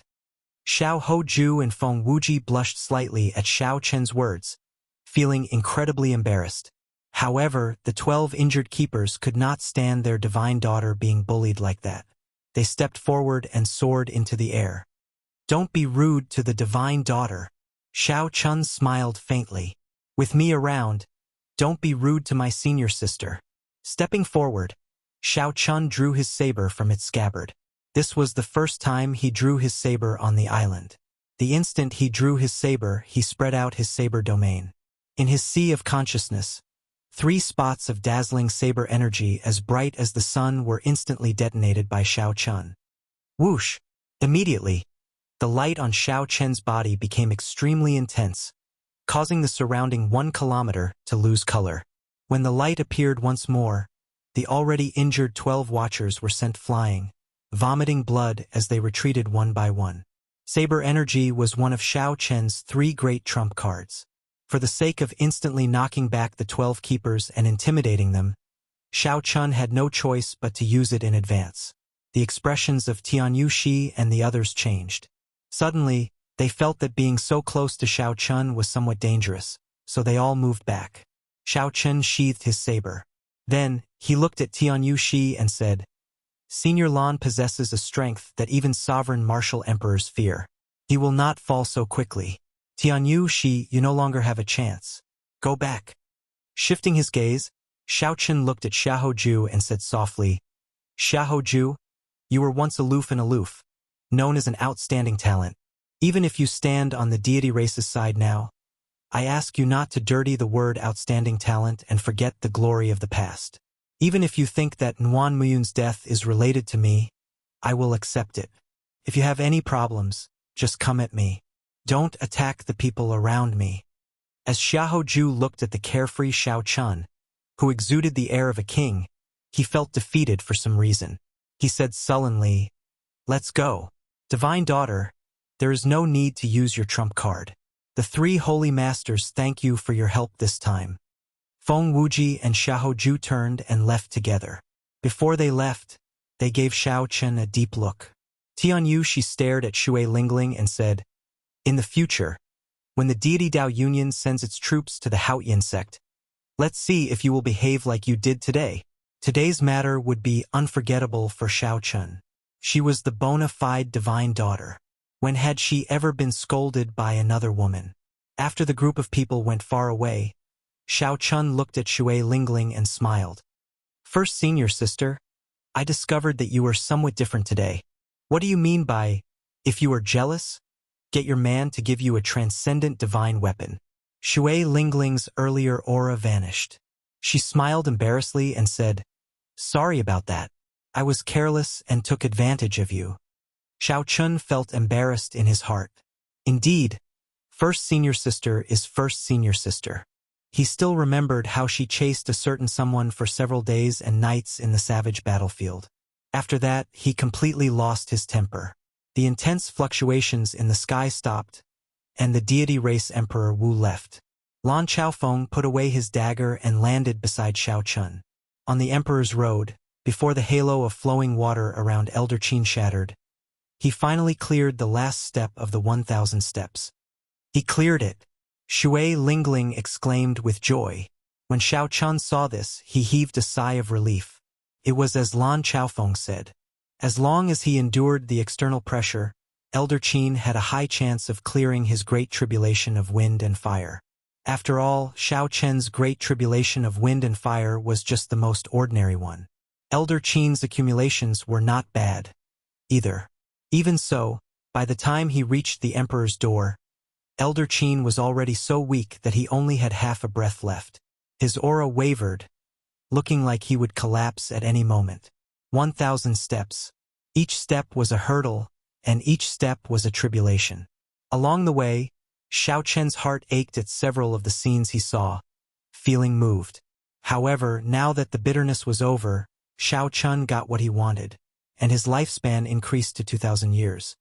Xiahou Ju and Feng Wuji blushed slightly at Xiao Chen's words, feeling incredibly embarrassed. However, the 12 injured keepers could not stand their divine daughter being bullied like that. They stepped forward and soared into the air. "Don't be rude to the divine daughter." Xiao Chun smiled faintly. "With me around, don't be rude to my senior sister." Stepping forward, Xiao Chun drew his saber from its scabbard. This was the first time he drew his saber on the island. The instant he drew his saber, he spread out his saber domain. In his sea of consciousness, 3 spots of dazzling saber energy as bright as the sun were instantly detonated by Xiao Chun. Whoosh! Immediately, the light on Xiao Chen's body became extremely intense, causing the surrounding 1 kilometer to lose color. When the light appeared once more, the already injured 12 watchers were sent flying, vomiting blood as they retreated one by one. Saber energy was one of Xiao Chen's 3 great trump cards. For the sake of instantly knocking back the 12 keepers and intimidating them, Xiao Chun had no choice but to use it in advance. The expressions of Tianyu Shi and the others changed. Suddenly, they felt that being so close to Xiao Chun was somewhat dangerous, so they all moved back. Xiao Chun sheathed his saber. Then, he looked at Tianyu Shi and said, "Senior Lan possesses a strength that even sovereign martial emperors fear. He will not fall so quickly. Tianyu Shi, you no longer have a chance. Go back." Shifting his gaze, Xiao Chun looked at Xiahou Ju and said softly, "Xiahou Ju, you were once aloof and aloof, known as an outstanding talent. Even if you stand on the deity race's side now, I ask you not to dirty the word outstanding talent and forget the glory of the past. Even if you think that Nguyen Muyun's death is related to me, I will accept it. If you have any problems, just come at me. Don't attack the people around me." As Xiahou Ju looked at the carefree Xiao Chun, who exuded the air of a king, He felt defeated for some reason. He said sullenly, "Let's go. Divine Daughter, there is no need to use your trump card. The three holy masters thank you for your help this time." Feng Wuji and Xiahou Ju turned and left together. Before they left, they gave Xiao Chen a deep look. Tianyu she stared at Shui Lingling and said, "In the future, when the deity Dao Union sends its troops to the Haotian sect, let's see if you will behave like you did today." Today's matter would be unforgettable for Xiao Chen. She was the bona fide divine daughter. When had she ever been scolded by another woman? After the group of people went far away, Xiao Chen looked at Shui Lingling and smiled. "First senior sister, I discovered that you are somewhat different today. What do you mean by, if you are jealous, get your man to give you a transcendent divine weapon?" Shui Lingling's earlier aura vanished. She smiled embarrassedly and said, "Sorry about that. I was careless and took advantage of you." Xiao Chun felt embarrassed in his heart. Indeed, first senior sister is first senior sister. He still remembered how she chased a certain someone for several days and nights in the savage battlefield. After that, he completely lost his temper. The intense fluctuations in the sky stopped, and the deity race Emperor Wu left. Lan Chaofeng put away his dagger and landed beside Xiao Chun. On the Emperor's road, before the halo of flowing water around Elder Qin shattered, he finally cleared the last step of the 1,000 steps. He cleared it. Shui Lingling exclaimed with joy. When Xiao Chun saw this, he heaved a sigh of relief. It was as Lan Chaofeng said. As long as he endured the external pressure, Elder Qin had a high chance of clearing his great tribulation of wind and fire. After all, Xiao Chen's great tribulation of wind and fire was just the most ordinary one. Elder Qin's accumulations were not bad, either. Even so, by the time he reached the Emperor's door, Elder Qin was already so weak that he only had half a breath left. His aura wavered, looking like he would collapse at any moment. 1,000 steps. Each step was a hurdle, and each step was a tribulation. Along the way, Xiao Chen's heart ached at several of the scenes he saw, feeling moved. However, now that the bitterness was over, Xiao Chen got what he wanted, and his lifespan increased to 2,000 years.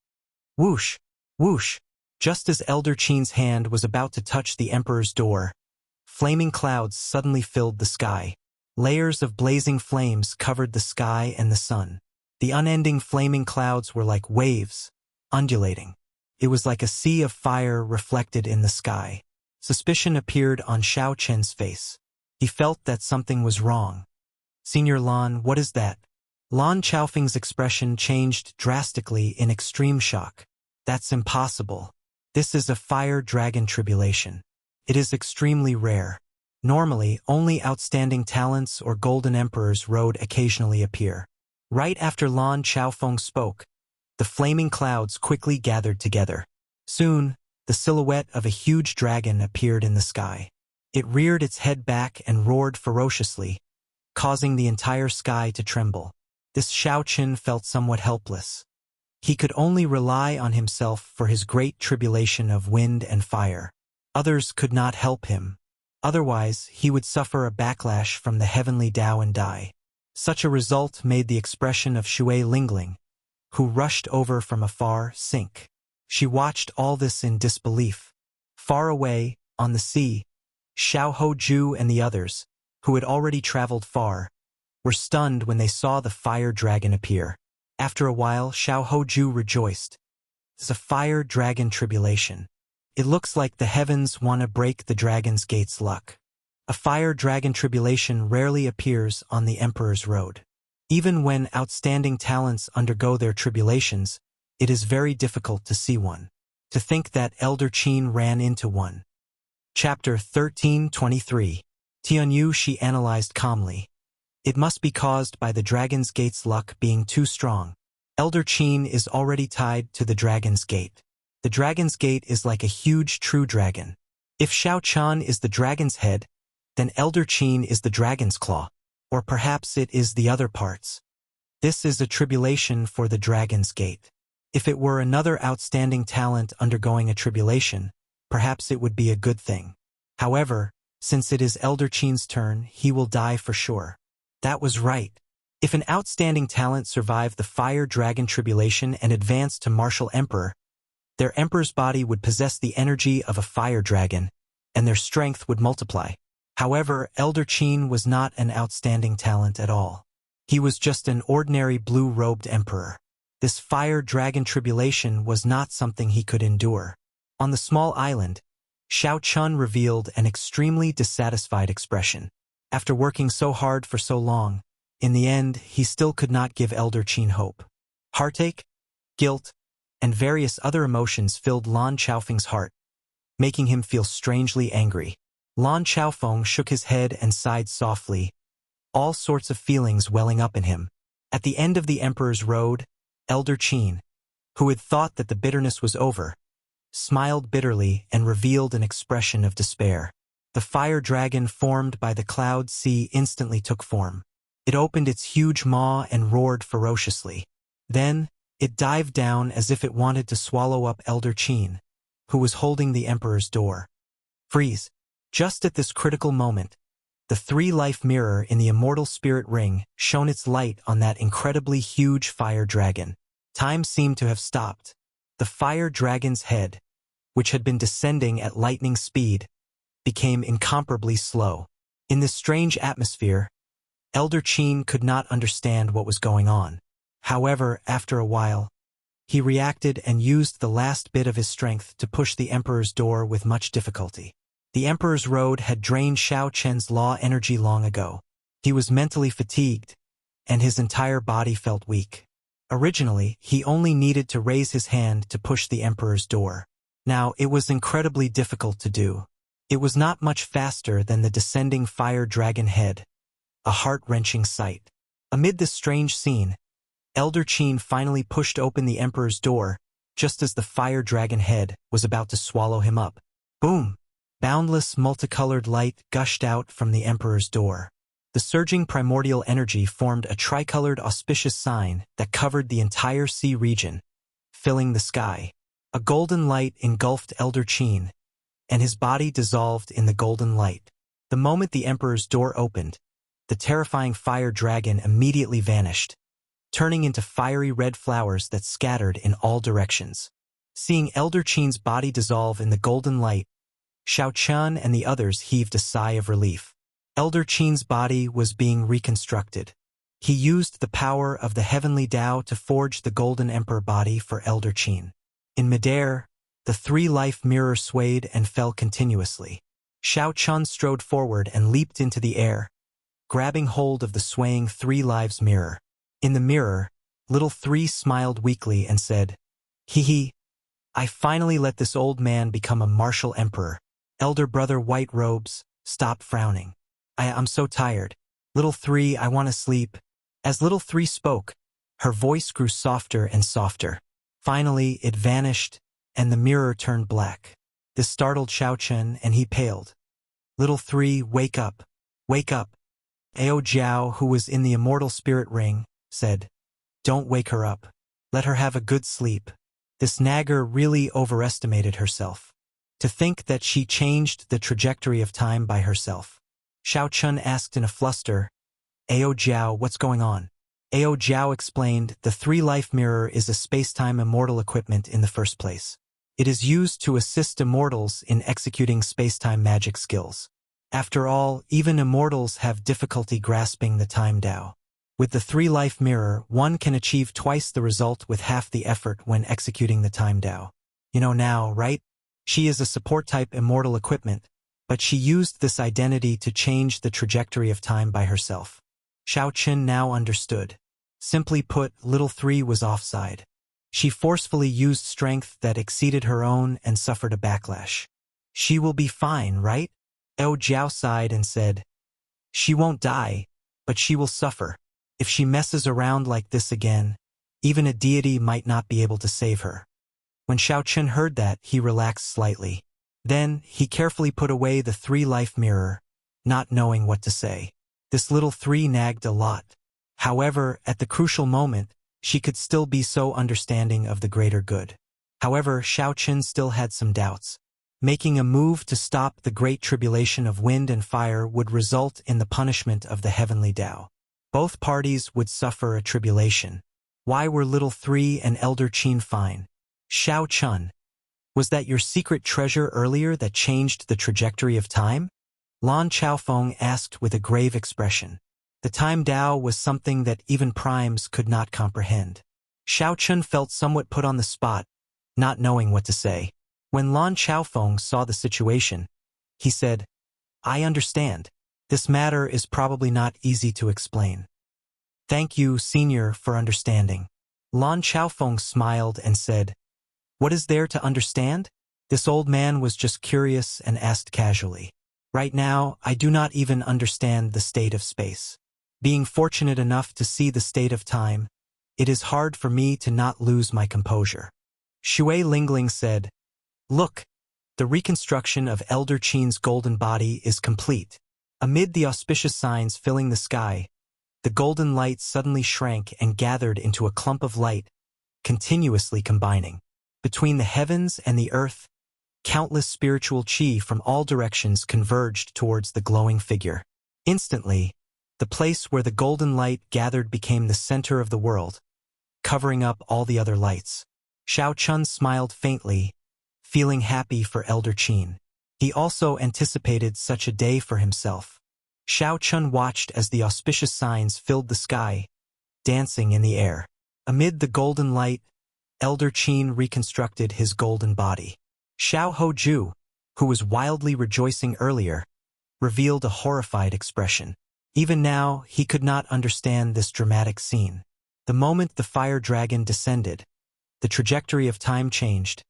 Whoosh! Whoosh! Just as Elder Qin's hand was about to touch the Emperor's door, flaming clouds suddenly filled the sky. Layers of blazing flames covered the sky and the sun. The unending flaming clouds were like waves, undulating. It was like a sea of fire reflected in the sky. Suspicion appeared on Xiao Chen's face. He felt that something was wrong. "Senior Lan, what is that?" Lan Chaofeng's expression changed drastically in extreme shock. "That's impossible. This is a fire dragon tribulation. It is extremely rare. Normally, only outstanding talents or golden emperors' road occasionally appear." Right after Lan Chaofeng spoke, the flaming clouds quickly gathered together. Soon, the silhouette of a huge dragon appeared in the sky. It reared its head back and roared ferociously, causing the entire sky to tremble. This Xiao Chen felt somewhat helpless. He could only rely on himself for his great tribulation of wind and fire. Others could not help him. Otherwise, he would suffer a backlash from the heavenly Tao and die. Such a result made the expression of Shui Lingling, who rushed over from afar, sink. She watched all this in disbelief. Far away, on the sea, Xiahou Ju and the others, who had already traveled far, were stunned when they saw the fire dragon appear. After a while, Xiahou Ju rejoiced. "It's a fire dragon tribulation. It looks like the heavens want to break the dragon's gate's luck." A fire dragon tribulation rarely appears on the Emperor's road. Even when outstanding talents undergo their tribulations, it is very difficult to see one. To think that Elder Qin ran into one. Chapter 13:23. Tianyu she analyzed calmly. It must be caused by the dragon's gate's luck being too strong. Elder Qin is already tied to the dragon's gate. The dragon's gate is like a huge true dragon. If Xiao Chan is the dragon's head, then Elder Qin is the dragon's claw. Or perhaps it is the other parts. This is a tribulation for the dragon's gate. If it were another outstanding talent undergoing a tribulation, perhaps it would be a good thing. However, since it is Elder Qin's turn, he will die for sure. That was right. If an outstanding talent survived the fire dragon tribulation and advanced to martial emperor, their emperor's body would possess the energy of a fire dragon, and their strength would multiply. However, Elder Qin was not an outstanding talent at all. He was just an ordinary blue-robed emperor. This fire dragon tribulation was not something he could endure. On the small island, Xiao Chun revealed an extremely dissatisfied expression. After working so hard for so long, in the end, he still could not give Elder Qin hope. Heartache, guilt, and various other emotions filled Lan Chaofeng's heart, making him feel strangely angry. Lan Chaofeng shook his head and sighed softly, all sorts of feelings welling up in him. At the end of the Emperor's Road, Elder Qin, who had thought that the bitterness was over, smiled bitterly and revealed an expression of despair. The fire dragon formed by the cloud sea instantly took form. It opened its huge maw and roared ferociously. Then, it dived down as if it wanted to swallow up Elder Qin, who was holding the Emperor's door. Freeze! Just at this critical moment, the three-life mirror in the immortal spirit ring shone its light on that incredibly huge fire dragon. Time seemed to have stopped. The fire dragon's head, which had been descending at lightning speed, became incomparably slow. In this strange atmosphere, Elder Qin could not understand what was going on. However, after a while, he reacted and used the last bit of his strength to push the Emperor's door with much difficulty. The Emperor's Road had drained Xiao Chen's law energy long ago. He was mentally fatigued, and his entire body felt weak. Originally, he only needed to raise his hand to push the Emperor's door. Now, it was incredibly difficult to do. It was not much faster than the descending fire dragon head, a heart-wrenching sight. Amid this strange scene, Elder Qin finally pushed open the Emperor's door, just as the fire dragon head was about to swallow him up. Boom! Boundless multicolored light gushed out from the Emperor's door. The surging primordial energy formed a tricolored auspicious sign that covered the entire sea region, filling the sky. A golden light engulfed Elder Qin, and his body dissolved in the golden light. The moment the Emperor's door opened, the terrifying fire dragon immediately vanished, turning into fiery red flowers that scattered in all directions. Seeing Elder Qin's body dissolve in the golden light, Xiao Chun and the others heaved a sigh of relief. Elder Qin's body was being reconstructed. He used the power of the heavenly Tao to forge the golden emperor body for Elder Qin. In midair, the three-life mirror swayed and fell continuously. Xiao Chun strode forward and leaped into the air, grabbing hold of the swaying three-lives mirror. In the mirror, Little Three smiled weakly and said, "Hee hee, I finally let this old man become a martial emperor." Elder brother White Robes, stop frowning. I'm so tired. Little Three, I want to sleep. As Little Three spoke, her voice grew softer and softer. Finally, it vanished, and the mirror turned black. This startled Xiao Chen, and he paled. Little Three, wake up. Wake up. Ao Jiao, who was in the immortal spirit ring, said, "Don't wake her up. Let her have a good sleep." This nagger really overestimated herself. To think that she changed the trajectory of time by herself. Xiao Chun asked in a fluster, "Ao Jiao, what's going on?" Ao Jiao explained, the three-life mirror is a space-time immortal equipment in the first place. It is used to assist immortals in executing space-time magic skills. After all, even immortals have difficulty grasping the time Tao. With the three-life mirror, one can achieve twice the result with half the effort when executing the time Tao. You know now, right? She is a support-type immortal equipment, but she used this identity to change the trajectory of time by herself. Xiao Chen now understood. Simply put, Little Three was offside. She forcefully used strength that exceeded her own and suffered a backlash. She will be fine, right? Ao Jiao sighed and said, "She won't die, but she will suffer. If she messes around like this again, even a deity might not be able to save her." When Xiao Chen heard that, he relaxed slightly. Then, he carefully put away the three-life mirror, not knowing what to say. This Little Three nagged a lot. However, at the crucial moment, she could still be so understanding of the greater good. However, Xiao Chen still had some doubts. Making a move to stop the great tribulation of wind and fire would result in the punishment of the heavenly Tao. Both parties would suffer a tribulation. Why were little 3 and Elder Qin fine? Xiao Chun, was that your secret treasure earlier that changed the trajectory of time? Lan Chaofeng asked with a grave expression. The time Dao was something that even primes could not comprehend. Xiao Chun felt somewhat put on the spot, not knowing what to say. When Lan Chaofeng saw the situation, he said, I understand. This matter is probably not easy to explain. Thank you, Senior, for understanding. Lan Chaofeng smiled and said, What is there to understand? This old man was just curious and asked casually. Right now, I do not even understand the state of space. Being fortunate enough to see the state of time, it is hard for me to not lose my composure. Shui Lingling said, Look, the reconstruction of Elder Qin's golden body is complete. Amid the auspicious signs filling the sky, the golden light suddenly shrank and gathered into a clump of light, continuously combining. Between the heavens and the earth, countless spiritual qi from all directions converged towards the glowing figure. Instantly, the place where the golden light gathered became the center of the world, covering up all the other lights. Xiao Chun smiled faintly, feeling happy for Elder Qin. He also anticipated such a day for himself. Xiao Chun watched as the auspicious signs filled the sky, dancing in the air. Amid the golden light, Elder Qin reconstructed his golden body. Xiao Hoju, who was wildly rejoicing earlier, revealed a horrified expression. Even now, he could not understand this dramatic scene. The moment the fire dragon descended, the trajectory of time changed,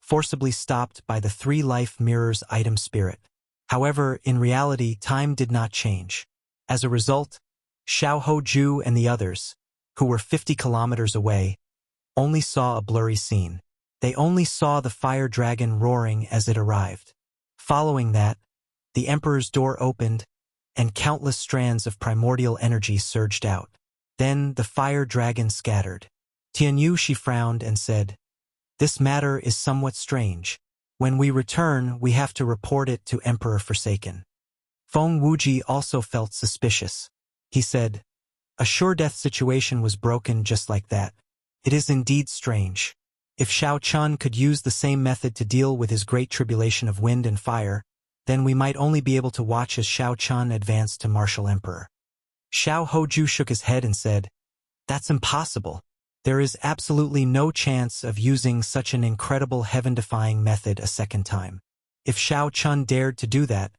forcibly stopped by the 3 life mirrors item spirit. However, in reality, time did not change. As a result, Xiao Hoju and the others, who were 50 kilometers away, only saw a blurry scene. They only saw the fire dragon roaring as it arrived. Following that, the Emperor's door opened, and countless strands of primordial energy surged out. Then the fire dragon scattered. Tianyu Shi frowned and said, This matter is somewhat strange. When we return, we have to report it to Emperor Forsaken. Feng Wuji also felt suspicious. He said, A sure-death situation was broken just like that. It is indeed strange. If Xiao Chun could use the same method to deal with his great tribulation of wind and fire, then we might only be able to watch as Xiao Chun advanced to Martial Emperor. Xiao Hoju shook his head and said, That's impossible. There is absolutely no chance of using such an incredible heaven-defying method a second time. If Xiao Chun dared to do that,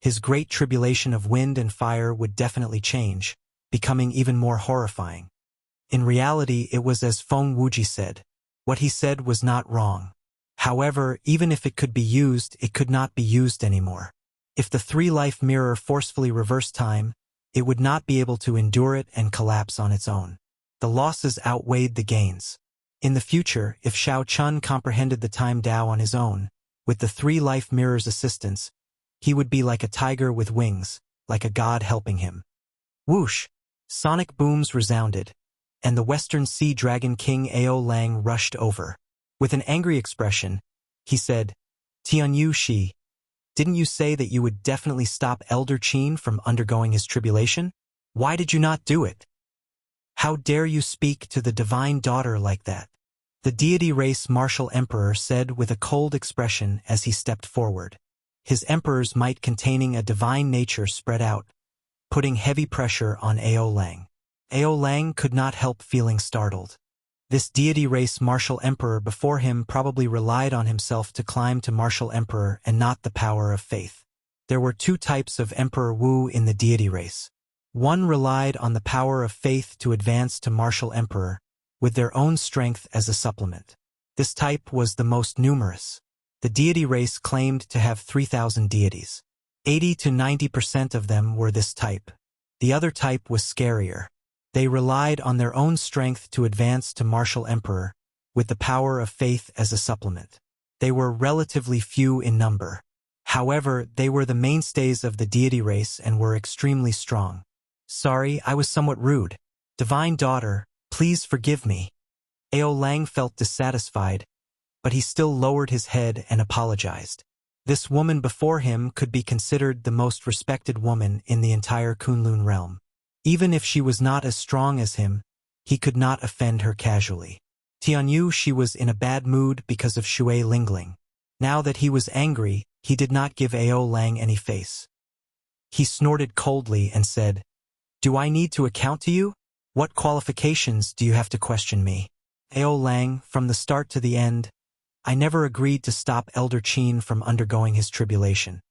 his great tribulation of wind and fire would definitely change, becoming even more horrifying. In reality, it was as Feng Wuji said. What he said was not wrong. However, even if it could be used, it could not be used anymore. If the 3-life mirror forcefully reversed time, it would not be able to endure it and collapse on its own. The losses outweighed the gains. In the future, if Xiao Chun comprehended the time Dao on his own, with the 3-life mirror's assistance, he would be like a tiger with wings, like a god helping him. Whoosh! Sonic booms resounded, and the Western Sea Dragon King Ao Lang rushed over. With an angry expression, he said, Tianyu Shi, didn't you say that you would definitely stop Elder Qin from undergoing his tribulation? Why did you not do it? How dare you speak to the divine daughter like that? The deity race Martial Emperor said with a cold expression as he stepped forward. His emperor's might containing a divine nature spread out, putting heavy pressure on Ao Lang. Ao Lang could not help feeling startled. This deity race Martial Emperor before him probably relied on himself to climb to Martial Emperor and not the power of faith. There were 2 types of Emperor Wu in the deity race. One relied on the power of faith to advance to Martial Emperor, with their own strength as a supplement. This type was the most numerous. The deity race claimed to have 3,000 deities. 80 to 90% of them were this type. The other type was scarier. They relied on their own strength to advance to Martial Emperor, with the power of faith as a supplement. They were relatively few in number. However, they were the mainstays of the deity race and were extremely strong. Sorry, I was somewhat rude. Divine Daughter, please forgive me. Ao Lang felt dissatisfied, but he still lowered his head and apologized. This woman before him could be considered the most respected woman in the entire Kunlun realm. Even if she was not as strong as him, he could not offend her casually. Tianyu, she was in a bad mood because of Shui Lingling. Now that he was angry, he did not give Ao Lang any face. He snorted coldly and said, "Do I need to account to you? What qualifications do you have to question me?" Ao Lang, from the start to the end, I never agreed to stop Elder Qin from undergoing his tribulation.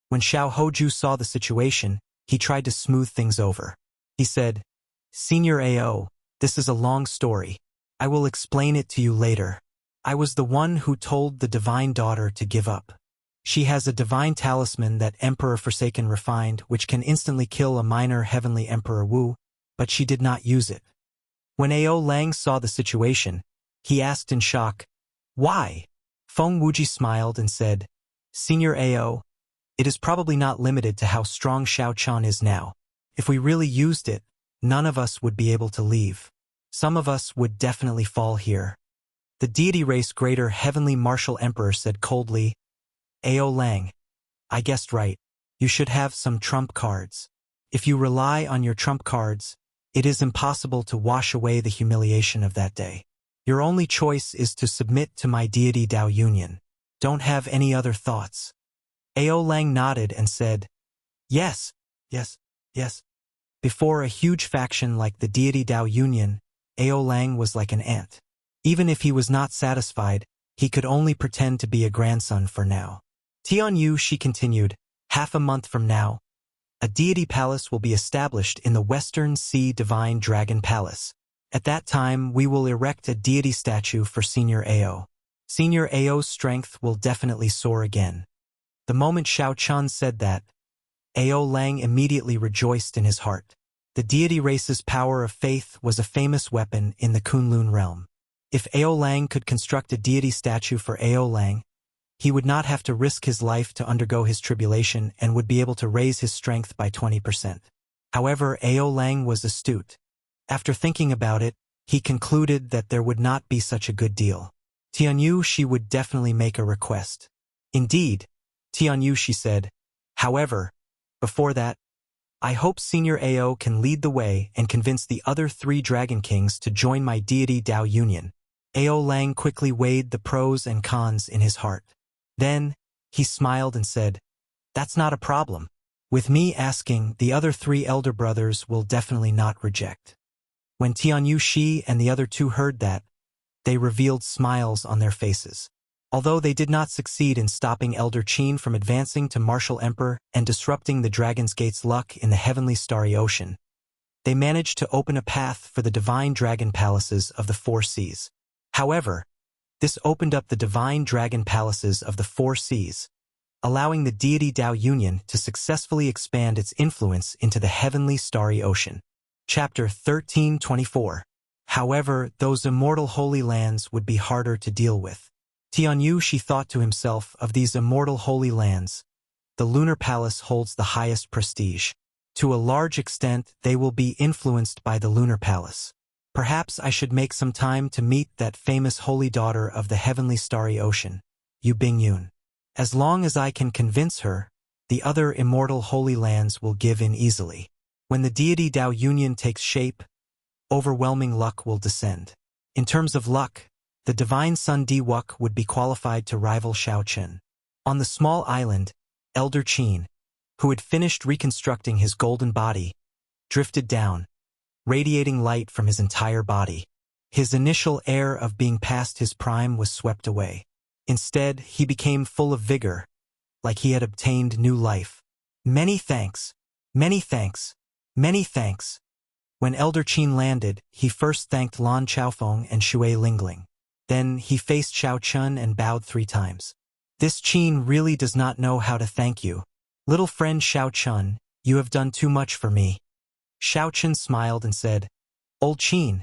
When Xiao Hoju saw the situation, he tried to smooth things over. He said, "Senior Ao, this is a long story. I will explain it to you later. I was the one who told the divine daughter to give up. She has a divine talisman that Emperor Forsaken refined, which can instantly kill a minor heavenly Emperor Wu, but she did not use it." When Ao Lang saw the situation, he asked in shock, "Why?" Feng Wuji smiled and said, "Senior Ao, it is probably not limited to how strong Xiao Chan is now. If we really used it, none of us would be able to leave. Some of us would definitely fall here." The deity race greater heavenly martial emperor said coldly, "Ao Lang, I guessed right. You should have some trump cards. If you rely on your trump cards, it is impossible to wash away the humiliation of that day. Your only choice is to submit to my deity Dao Union. Don't have any other thoughts." Ao Lang nodded and said, "Yes, yes, yes." Before a huge faction like the deity Dao Union, Ao Lang was like an ant. Even if he was not satisfied, he could only pretend to be a grandson for now. Tianyu, she continued, "Half a month from now, a deity palace will be established in the Western Sea Divine Dragon Palace. At that time, we will erect a deity statue for Senior Ao. Senior Ao's strength will definitely soar again." The moment Xiao Chun said that, Ao Lang immediately rejoiced in his heart. The deity race's power of faith was a famous weapon in the Kunlun realm. If Ao Lang could construct a deity statue for Ao Lang, he would not have to risk his life to undergo his tribulation and would be able to raise his strength by 20%. However, Ao Lang was astute. After thinking about it, he concluded that there would not be such a good deal. Tianyu, she would definitely make a request. Indeed, Tianyu, she said. However, before that, I hope Senior Ao can lead the way and convince the other 3 Dragon Kings to join my deity Dao Union. Ao Lang quickly weighed the pros and cons in his heart. Then, he smiled and said, "That's not a problem. With me asking, the other 3 elder brothers will definitely not reject." When Tianyu Shi and the other 2 heard that, they revealed smiles on their faces. Although they did not succeed in stopping Elder Qin from advancing to Martial Emperor and disrupting the Dragon's Gate's luck in the heavenly starry ocean, they managed to open a path for the divine dragon palaces of the 4 seas. However, this opened up the divine dragon palaces of the 4 seas, allowing the deity Dao Union to successfully expand its influence into the heavenly starry ocean. Chapter 1324. However, those immortal holy lands would be harder to deal with. Tianyu, she thought to himself, of these immortal holy lands, the lunar palace holds the highest prestige. To a large extent, they will be influenced by the lunar palace. Perhaps I should make some time to meet that famous holy daughter of the heavenly starry ocean, Yu Bingyun. As long as I can convince her, the other immortal holy lands will give in easily. When the deity Dao Union takes shape, overwhelming luck will descend. In terms of luck, the divine son Diwuk would be qualified to rival Xiao Chen. On the small island, Elder Qin, who had finished reconstructing his golden body, drifted down, radiating light from his entire body. His initial air of being past his prime was swept away. Instead, he became full of vigor, like he had obtained new life. "Many thanks, many thanks, many thanks." When Elder Qin landed, he first thanked Lan Chaofeng and Shui Lingling. Then he faced Xiao Chun and bowed 3 times. "This Qin really does not know how to thank you. Little friend Xiao Chun, you have done too much for me." Xiao Chun smiled and said, "Old Qin,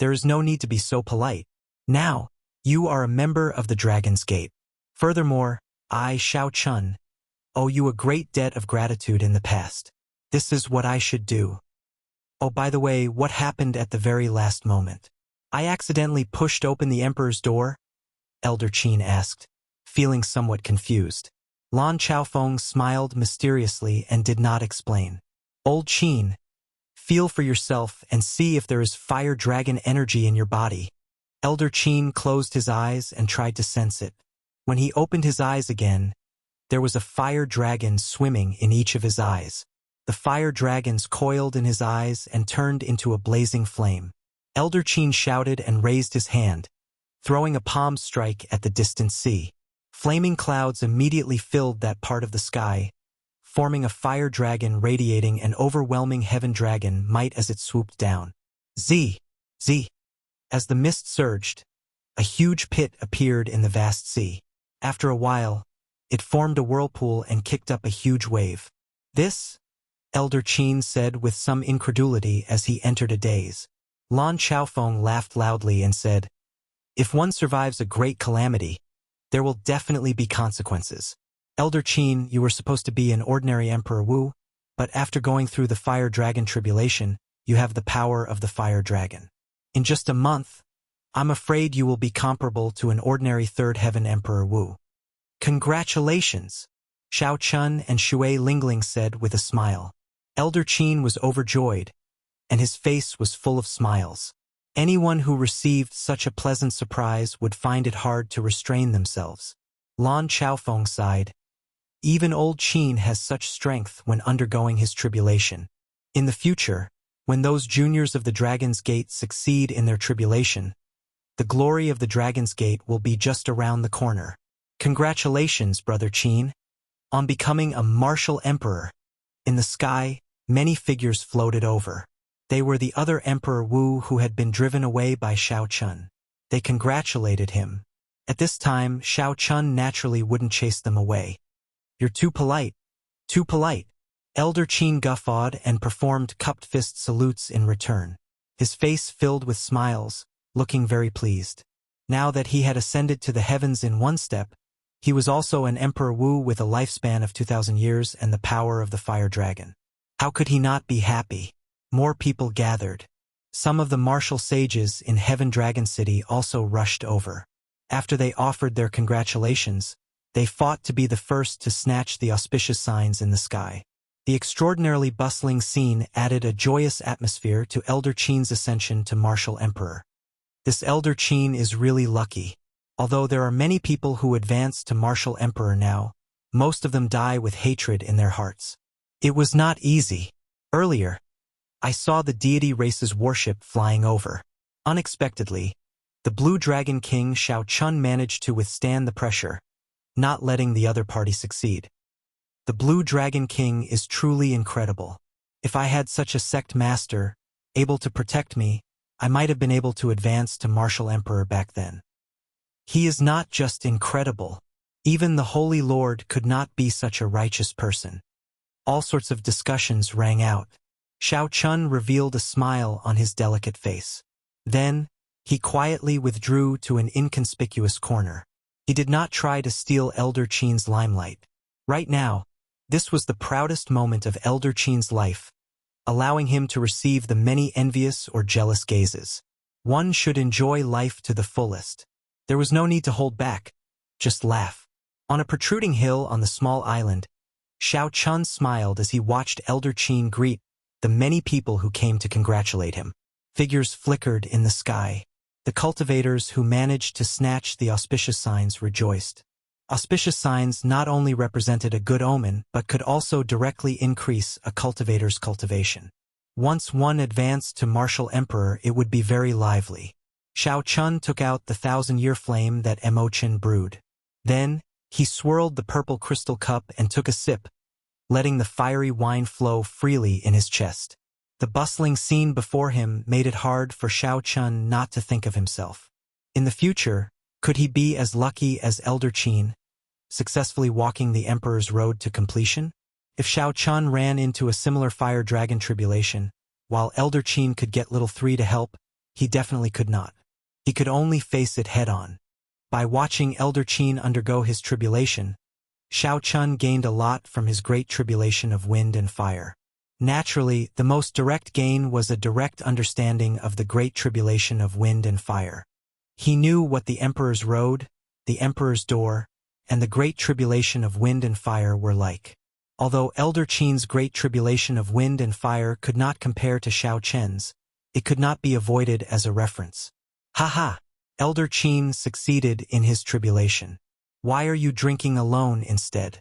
there is no need to be so polite. Now, you are a member of the Dragon's Gate. Furthermore, I, Xiao Chun, owe you a great debt of gratitude in the past. This is what I should do. Oh, by the way, what happened at the very last moment? I accidentally pushed open the Emperor's door?" Elder Qin asked, feeling somewhat confused. Lan Chaofeng smiled mysteriously and did not explain. Old Qin, Feel for yourself and see if there is fire dragon energy in your body. Elder Qin closed his eyes and tried to sense it. When he opened his eyes again, there was a fire dragon swimming in each of his eyes. The fire dragons coiled in his eyes and turned into a blazing flame. Elder Qin shouted and raised his hand, throwing a palm strike at the distant sea. Flaming clouds immediately filled that part of the sky, forming a fire dragon radiating an overwhelming heaven dragon might as it swooped down. Z! As the mist surged, a huge pit appeared in the vast sea. After a while, it formed a whirlpool and kicked up a huge wave. This, Elder Qin said with some incredulity as he entered a daze. Lan Xiaofeng laughed loudly and said, "If one survives a great calamity, there will definitely be consequences. Elder Qin, you were supposed to be an ordinary Emperor Wu, but after going through the fire dragon tribulation, you have the power of the fire dragon. In just a month, I'm afraid you will be comparable to an ordinary third heaven Emperor Wu." "Congratulations," Xiao Chun and Shui Lingling said with a smile. Elder Qin was overjoyed, and his face was full of smiles. Anyone who received such a pleasant surprise would find it hard to restrain themselves. Lan Xiaofeng sighed. Even old Qin has such strength when undergoing his tribulation. In the future, when those juniors of the Dragon's Gate succeed in their tribulation, the glory of the Dragon's Gate will be just around the corner. Congratulations, Brother Qin, on becoming a martial emperor. In the sky, many figures floated over. They were the other Emperor Wu who had been driven away by Xiao Chun. They congratulated him. At this time, Xiao Chun naturally wouldn't chase them away. "You're too polite. Too polite." Elder Qin guffawed and performed cupped fist salutes in return. His face filled with smiles, looking very pleased. Now that he had ascended to the heavens in one step, he was also an Emperor Wu with a lifespan of 2,000 years and the power of the fire dragon. How could he not be happy? More people gathered. Some of the martial sages in Heaven Dragon City also rushed over. After they offered their congratulations, they fought to be the first to snatch the auspicious signs in the sky. The extraordinarily bustling scene added a joyous atmosphere to Elder Qin's ascension to martial emperor. This Elder Qin is really lucky. Although there are many people who advance to martial emperor now, most of them die with hatred in their hearts. It was not easy. Earlier, I saw the deity race's warship flying over. Unexpectedly, the Blue Dragon King Xiao Chun managed to withstand the pressure, not letting the other party succeed. The Blue Dragon King is truly incredible. If I had such a sect master, able to protect me, I might have been able to advance to martial emperor back then. He is not just incredible. Even the Holy Lord could not be such a righteous person. All sorts of discussions rang out. Xiao Chun revealed a smile on his delicate face. Then, he quietly withdrew to an inconspicuous corner. He did not try to steal Elder Qin's limelight. Right now, this was the proudest moment of Elder Qin's life, allowing him to receive the many envious or jealous gazes. One should enjoy life to the fullest. There was no need to hold back, just laugh. On a protruding hill on the small island, Xiao Chun smiled as he watched Elder Qin greet the many people who came to congratulate him. Figures flickered in the sky. The cultivators who managed to snatch the auspicious signs rejoiced. Auspicious signs not only represented a good omen but could also directly increase a cultivator's cultivation. Once one advanced to martial emperor, it would be very lively. Xiao Chun took out the 1,000-year flame that Emochen brewed. Then, he swirled the purple crystal cup and took a sip, letting the fiery wine flow freely in his chest. The bustling scene before him made it hard for Xiao Chun not to think of himself. In the future, could he be as lucky as Elder Qin, successfully walking the Emperor's road to completion? If Xiao Chun ran into a similar fire dragon tribulation, while Elder Qin could get little 3 to help, he definitely could not. He could only face it head-on. By watching Elder Qin undergo his tribulation, Xiao Chun gained a lot from his great tribulation of wind and fire. Naturally, the most direct gain was a direct understanding of the great tribulation of wind and fire. He knew what the Emperor's road, the Emperor's door, and the great tribulation of wind and fire were like. Although Elder Qin's great tribulation of wind and fire could not compare to Xiao Chen's, it could not be avoided as a reference. Ha! Elder Qin succeeded in his tribulation. Why are you drinking alone instead?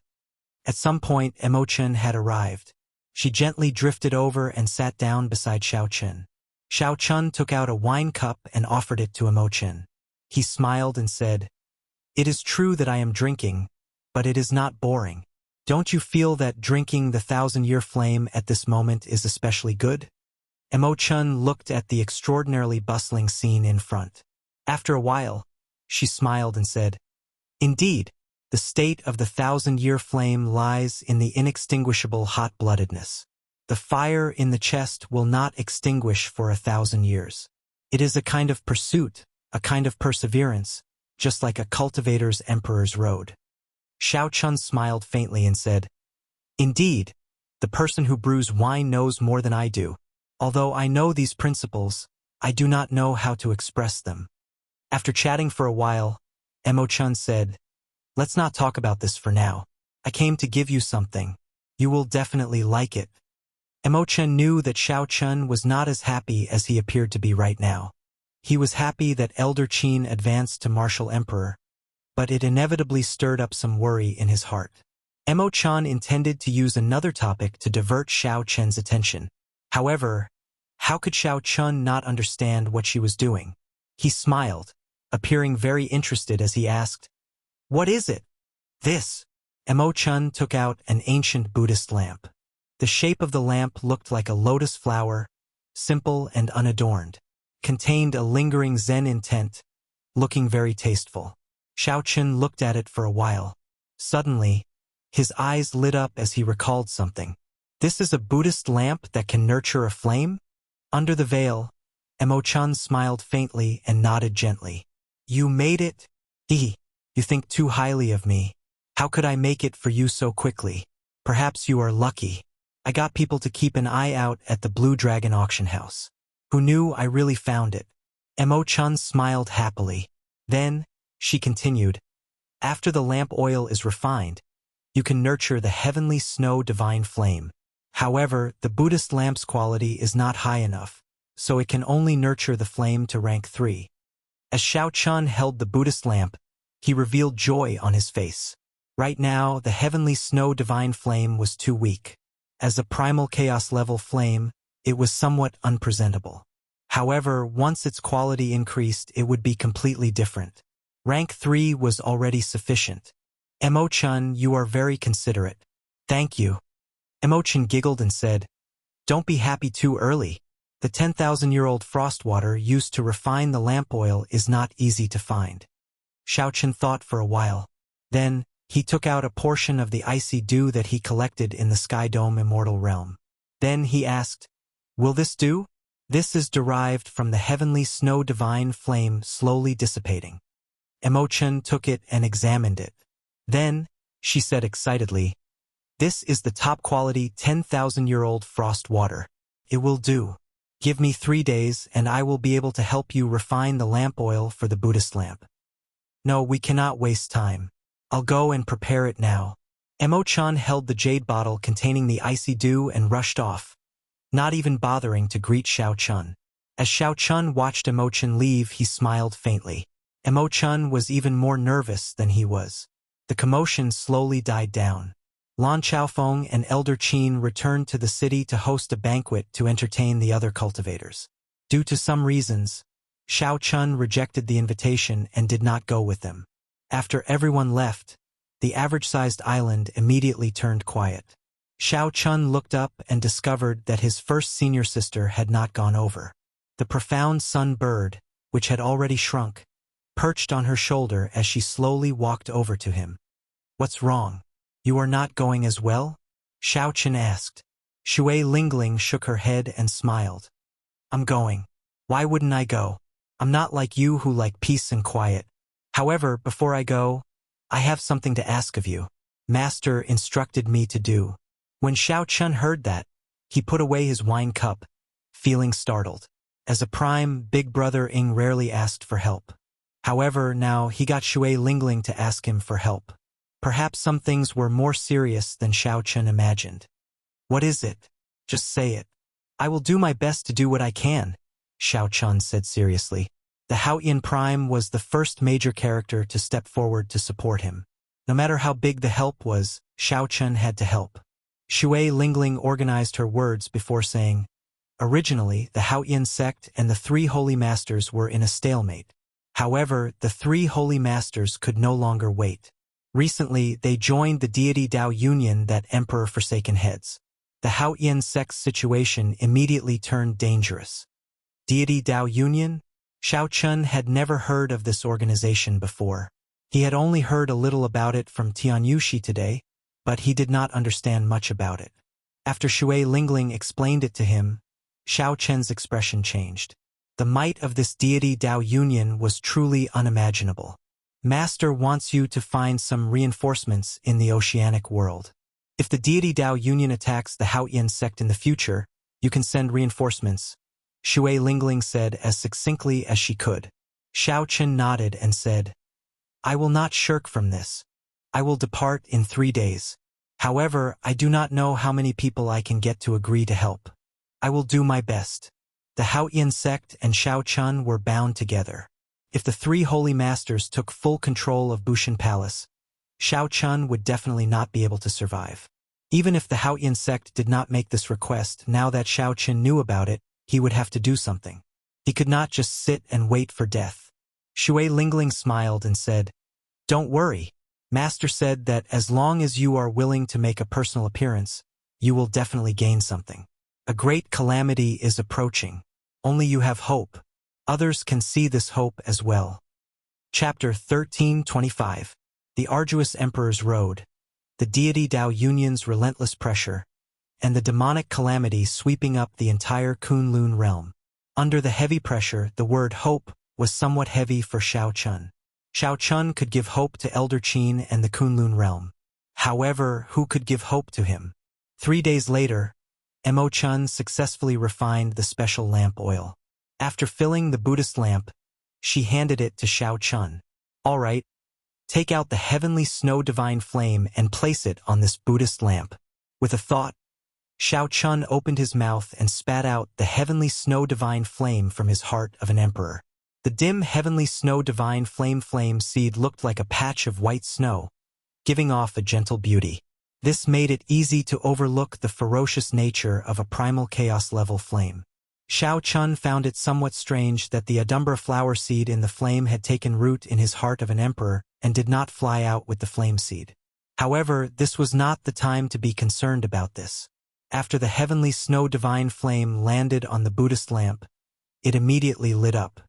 At some point, Imochen had arrived. She gently drifted over and sat down beside Xiao Chen. Xiao Chen took out a wine cup and offered it to Imochen. He smiled and said, "It is true that I am drinking, but it is not boring. Don't you feel that drinking the 1,000-year flame at this moment is especially good?" Imochen looked at the extraordinarily bustling scene in front. After a while, she smiled and said, "Indeed, the state of the 1,000-year flame lies in the inextinguishable hot-bloodedness. The fire in the chest will not extinguish for 1,000 years. It is a kind of pursuit, a kind of perseverance, just like a cultivator's emperor's road." Xiao Chun smiled faintly and said, "Indeed, the person who brews wine knows more than I do. Although I know these principles, I do not know how to express them." After chatting for a while, Imochen said, "Let's not talk about this for now. I came to give you something. You will definitely like it." Imochen knew that Xiao Chun was not as happy as he appeared to be right now. He was happy that Elder Qin advanced to martial emperor, but it inevitably stirred up some worry in his heart. Imochen intended to use another topic to divert Xiao Chen's attention. However, how could Xiao Chun not understand what she was doing? He smiled, appearing very interested as he asked, "What is it?" "This." Imochen took out an ancient Buddhist lamp. The shape of the lamp looked like a lotus flower, simple and unadorned, contained a lingering Zen intent, looking very tasteful. Xiao Chun looked at it for a while. Suddenly, his eyes lit up as he recalled something. "This is a Buddhist lamp that can nurture a flame?" Under the veil, Imochen smiled faintly and nodded gently. "You made it? You think too highly of me. How could I make it for you so quickly? Perhaps you are lucky. I got people to keep an eye out at the Blue Dragon auction house. Who knew I really found it?" Imochen smiled happily. Then, she continued, "After the lamp oil is refined, you can nurture the heavenly snow divine flame. However, the Buddhist lamp's quality is not high enough, so it can only nurture the flame to rank 3. As Xiao Chun held the Buddhist lamp, he revealed joy on his face. Right now, the heavenly snow divine flame was too weak. As a primal chaos level flame, it was somewhat unpresentable. However, once its quality increased, it would be completely different. Rank 3 was already sufficient. "Imochen, you are very considerate. Thank you." Imochen giggled and said, "Don't be happy too early. The 10,000-year-old frost water used to refine the lamp oil is not easy to find." Xiao Chen thought for a while. Then, he took out a portion of the icy dew that he collected in the Sky Dome Immortal realm. Then he asked, "Will this do?" "This is derived from the heavenly snow divine flame slowly dissipating." Imochen took it and examined it. Then, she said excitedly, "This is the top-quality 10,000-year-old frost water. It will do. Give me 3 days and I will be able to help you refine the lamp oil for the Buddhist lamp." "No, we cannot waste time. I'll go and prepare it now." Imochen held the jade bottle containing the icy dew and rushed off, not even bothering to greet Xiao Chun. As Xiao Chun watched Imochen leave, he smiled faintly. Imochen was even more nervous than he was. The commotion slowly died down. Lan Chaofeng and Elder Qin returned to the city to host a banquet to entertain the other cultivators. Due to some reasons, Xiao Chun rejected the invitation and did not go with them. After everyone left, the average-sized island immediately turned quiet. Xiao Chun looked up and discovered that his first senior sister had not gone over. The profound sun bird, which had already shrunk, perched on her shoulder as she slowly walked over to him. "What's wrong? You are not going as well?" Xiao Chen asked. Shui Lingling shook her head and smiled. "I'm going. Why wouldn't I go? I'm not like you who like peace and quiet. However, before I go, I have something to ask of you. Master instructed me to do." When Xiao Chen heard that, he put away his wine cup, feeling startled. As a prime, big brother Ing rarely asked for help. However, now he got Shui Lingling to ask him for help. Perhaps some things were more serious than Xiao Chen imagined. What is it? Just say it. I will do my best to do what I can, Xiao Chen said seriously. The Haoyan Prime was the first major character to step forward to support him. No matter how big the help was, Xiao Chen had to help. Shui Lingling organized her words before saying, originally, the Haoyan sect and the three holy masters were in a stalemate. However, the three holy masters could no longer wait. Recently, they joined the deity Dao Union that Emperor Forsaken heads. The Haoyan sect's situation immediately turned dangerous. Deity Dao Union? Xiao Chen had never heard of this organization before. He had only heard a little about it from Tianyushi today, but he did not understand much about it. After Shui Lingling explained it to him, Xiao Chen's expression changed. The might of this deity Dao Union was truly unimaginable. Master wants you to find some reinforcements in the oceanic world. If the deity Dao Union attacks the Haoyan sect in the future, you can send reinforcements, Shui Lingling said as succinctly as she could. Xiao Chen nodded and said, I will not shirk from this. I will depart in 3 days. However, I do not know how many people I can get to agree to help. I will do my best. The Haoyan sect and Xiao Chen were bound together. If the three holy masters took full control of Bushan Palace, Xiao Chen would definitely not be able to survive. Even if the Haoyan sect did not make this request, now that Xiao Chen knew about it, he would have to do something. He could not just sit and wait for death. Shui Lingling smiled and said, Don't worry. Master said that as long as you are willing to make a personal appearance, you will definitely gain something. A great calamity is approaching. Only you have hope. Others can see this hope as well. Chapter 1325. The Arduous Emperor's Road. The deity Dao Union's relentless pressure, and the demonic calamity sweeping up the entire Kunlun realm. Under the heavy pressure, the word hope was somewhat heavy for Xiao Chen. Xiao Chen could give hope to Elder Qin and the Kunlun realm. However, who could give hope to him? 3 days later, Mo Chen successfully refined the special lamp oil. After filling the Buddhist lamp, she handed it to Xiao Chen. All right, take out the heavenly snow divine flame and place it on this Buddhist lamp. With a thought, Xiao Chen opened his mouth and spat out the heavenly snow divine flame from his heart of an emperor. The dim heavenly snow divine flame seed looked like a patch of white snow, giving off a gentle beauty. This made it easy to overlook the ferocious nature of a primal chaos-level flame. Xiao Chen found it somewhat strange that the Adumbra flower seed in the flame had taken root in his heart of an emperor and did not fly out with the flame seed. However, this was not the time to be concerned about this. After the heavenly snow divine flame landed on the Buddhist lamp, it immediately lit up.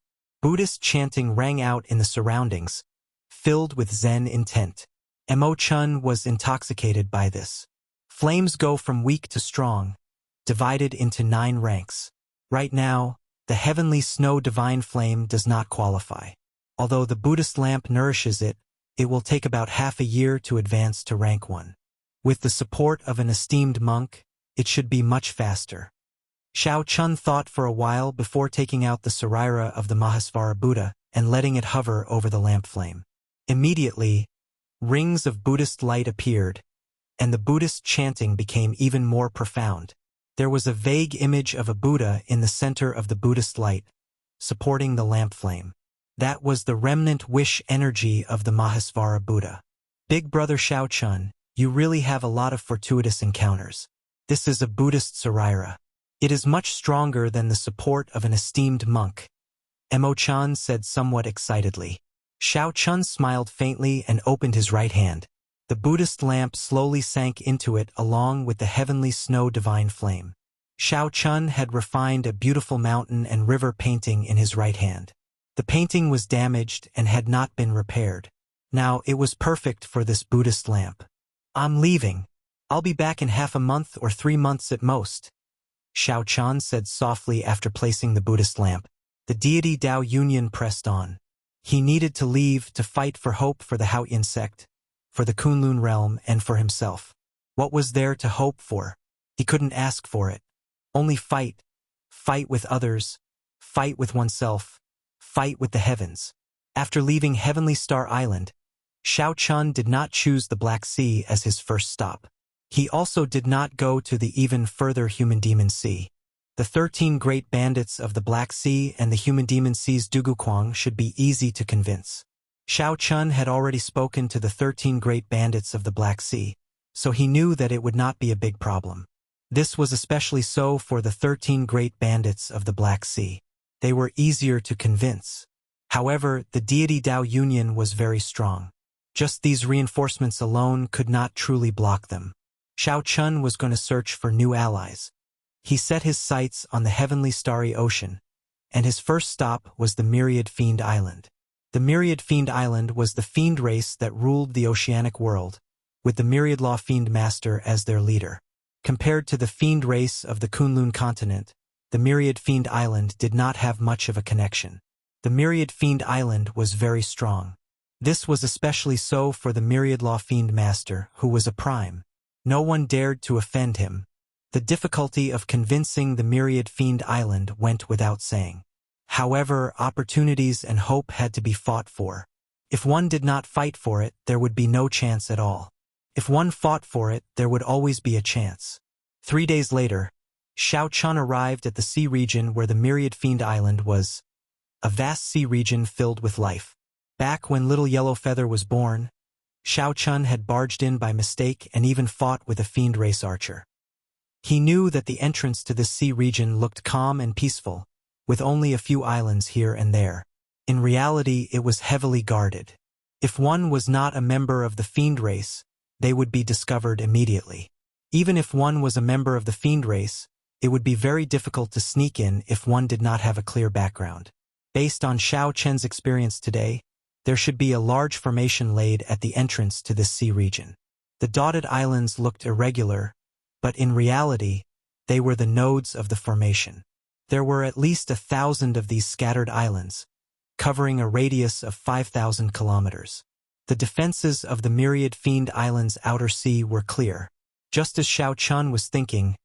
Buddhist chanting rang out in the surroundings, filled with Zen intent. Mo Chen was intoxicated by this. Flames go from weak to strong, divided into 9 ranks. Right now, the heavenly snow divine flame does not qualify. Although the Buddhist lamp nourishes it, it will take about half a year to advance to rank 1. With the support of an esteemed monk, it should be much faster. Xiao Chen thought for a while before taking out the Sarira of the Mahasvara Buddha and letting it hover over the lamp flame. Immediately, rings of Buddhist light appeared, and the Buddhist chanting became even more profound. There was a vague image of a Buddha in the center of the Buddhist light, supporting the lamp flame. That was the remnant wish energy of the Mahasvara Buddha. Big brother Xiao Chen, you really have a lot of fortuitous encounters. This is a Buddhist Sarira. It is much stronger than the support of an esteemed monk, Mo Chen said somewhat excitedly. Xiao Chen smiled faintly and opened his right hand. The Buddhist lamp slowly sank into it along with the heavenly snow divine flame. Xiao Chen had refined a beautiful mountain and river painting in his right hand. The painting was damaged and had not been repaired. Now it was perfect for this Buddhist lamp. I'm leaving. I'll be back in half a month or 3 months at most, Xiao Chen said softly after placing the Buddhist lamp. The deity Dao Union pressed on. He needed to leave to fight for hope for the Haoyan sect, for the Kunlun realm, and for himself. What was there to hope for? He couldn't ask for it. Only fight. Fight with others. Fight with oneself. Fight with the heavens. After leaving Heavenly Star Island, Xiao Chun did not choose the Black Sea as his first stop. He also did not go to the even further Human-Demon Sea. The 13 great bandits of the Black Sea and the Human-Demon Sea's Duguquang should be easy to convince. Xiao Chun had already spoken to the 13 great bandits of the Black Sea, so he knew that it would not be a big problem. This was especially so for the 13 great bandits of the Black Sea. They were easier to convince. However, the deity Dao Union was very strong. Just these reinforcements alone could not truly block them. Xiao Chun was going to search for new allies. He set his sights on the heavenly starry ocean, and his first stop was the Myriad Fiend Island. The Myriad Fiend Island was the fiend race that ruled the oceanic world, with the Myriad Law Fiend Master as their leader. Compared to the fiend race of the Kunlun continent, the Myriad Fiend Island did not have much of a connection. The Myriad Fiend Island was very strong. This was especially so for the Myriad Law Fiend Master, who was a prime. No one dared to offend him. The difficulty of convincing the Myriad Fiend Island went without saying. However, opportunities and hope had to be fought for. If one did not fight for it, there would be no chance at all. If one fought for it, there would always be a chance. 3 days later, Xiao Chun arrived at the sea region where the Myriad Fiend Island was, a vast sea region filled with life. Back when little Yellow Feather was born, Xiao Chun had barged in by mistake and even fought with a fiend race archer. He knew that the entrance to this sea region looked calm and peaceful, with only a few islands here and there. In reality, it was heavily guarded. If one was not a member of the fiend race, they would be discovered immediately. Even if one was a member of the fiend race, it would be very difficult to sneak in if one did not have a clear background. Based on Xiao Chen's experience today, there should be a large formation laid at the entrance to this sea region. The dotted islands looked irregular, but in reality, they were the nodes of the formation. There were at least 1,000 of these scattered islands, covering a radius of 5,000 kilometers. The defenses of the Myriad Fiend Island's outer sea were clear. Just as Xiao Chun was thinking,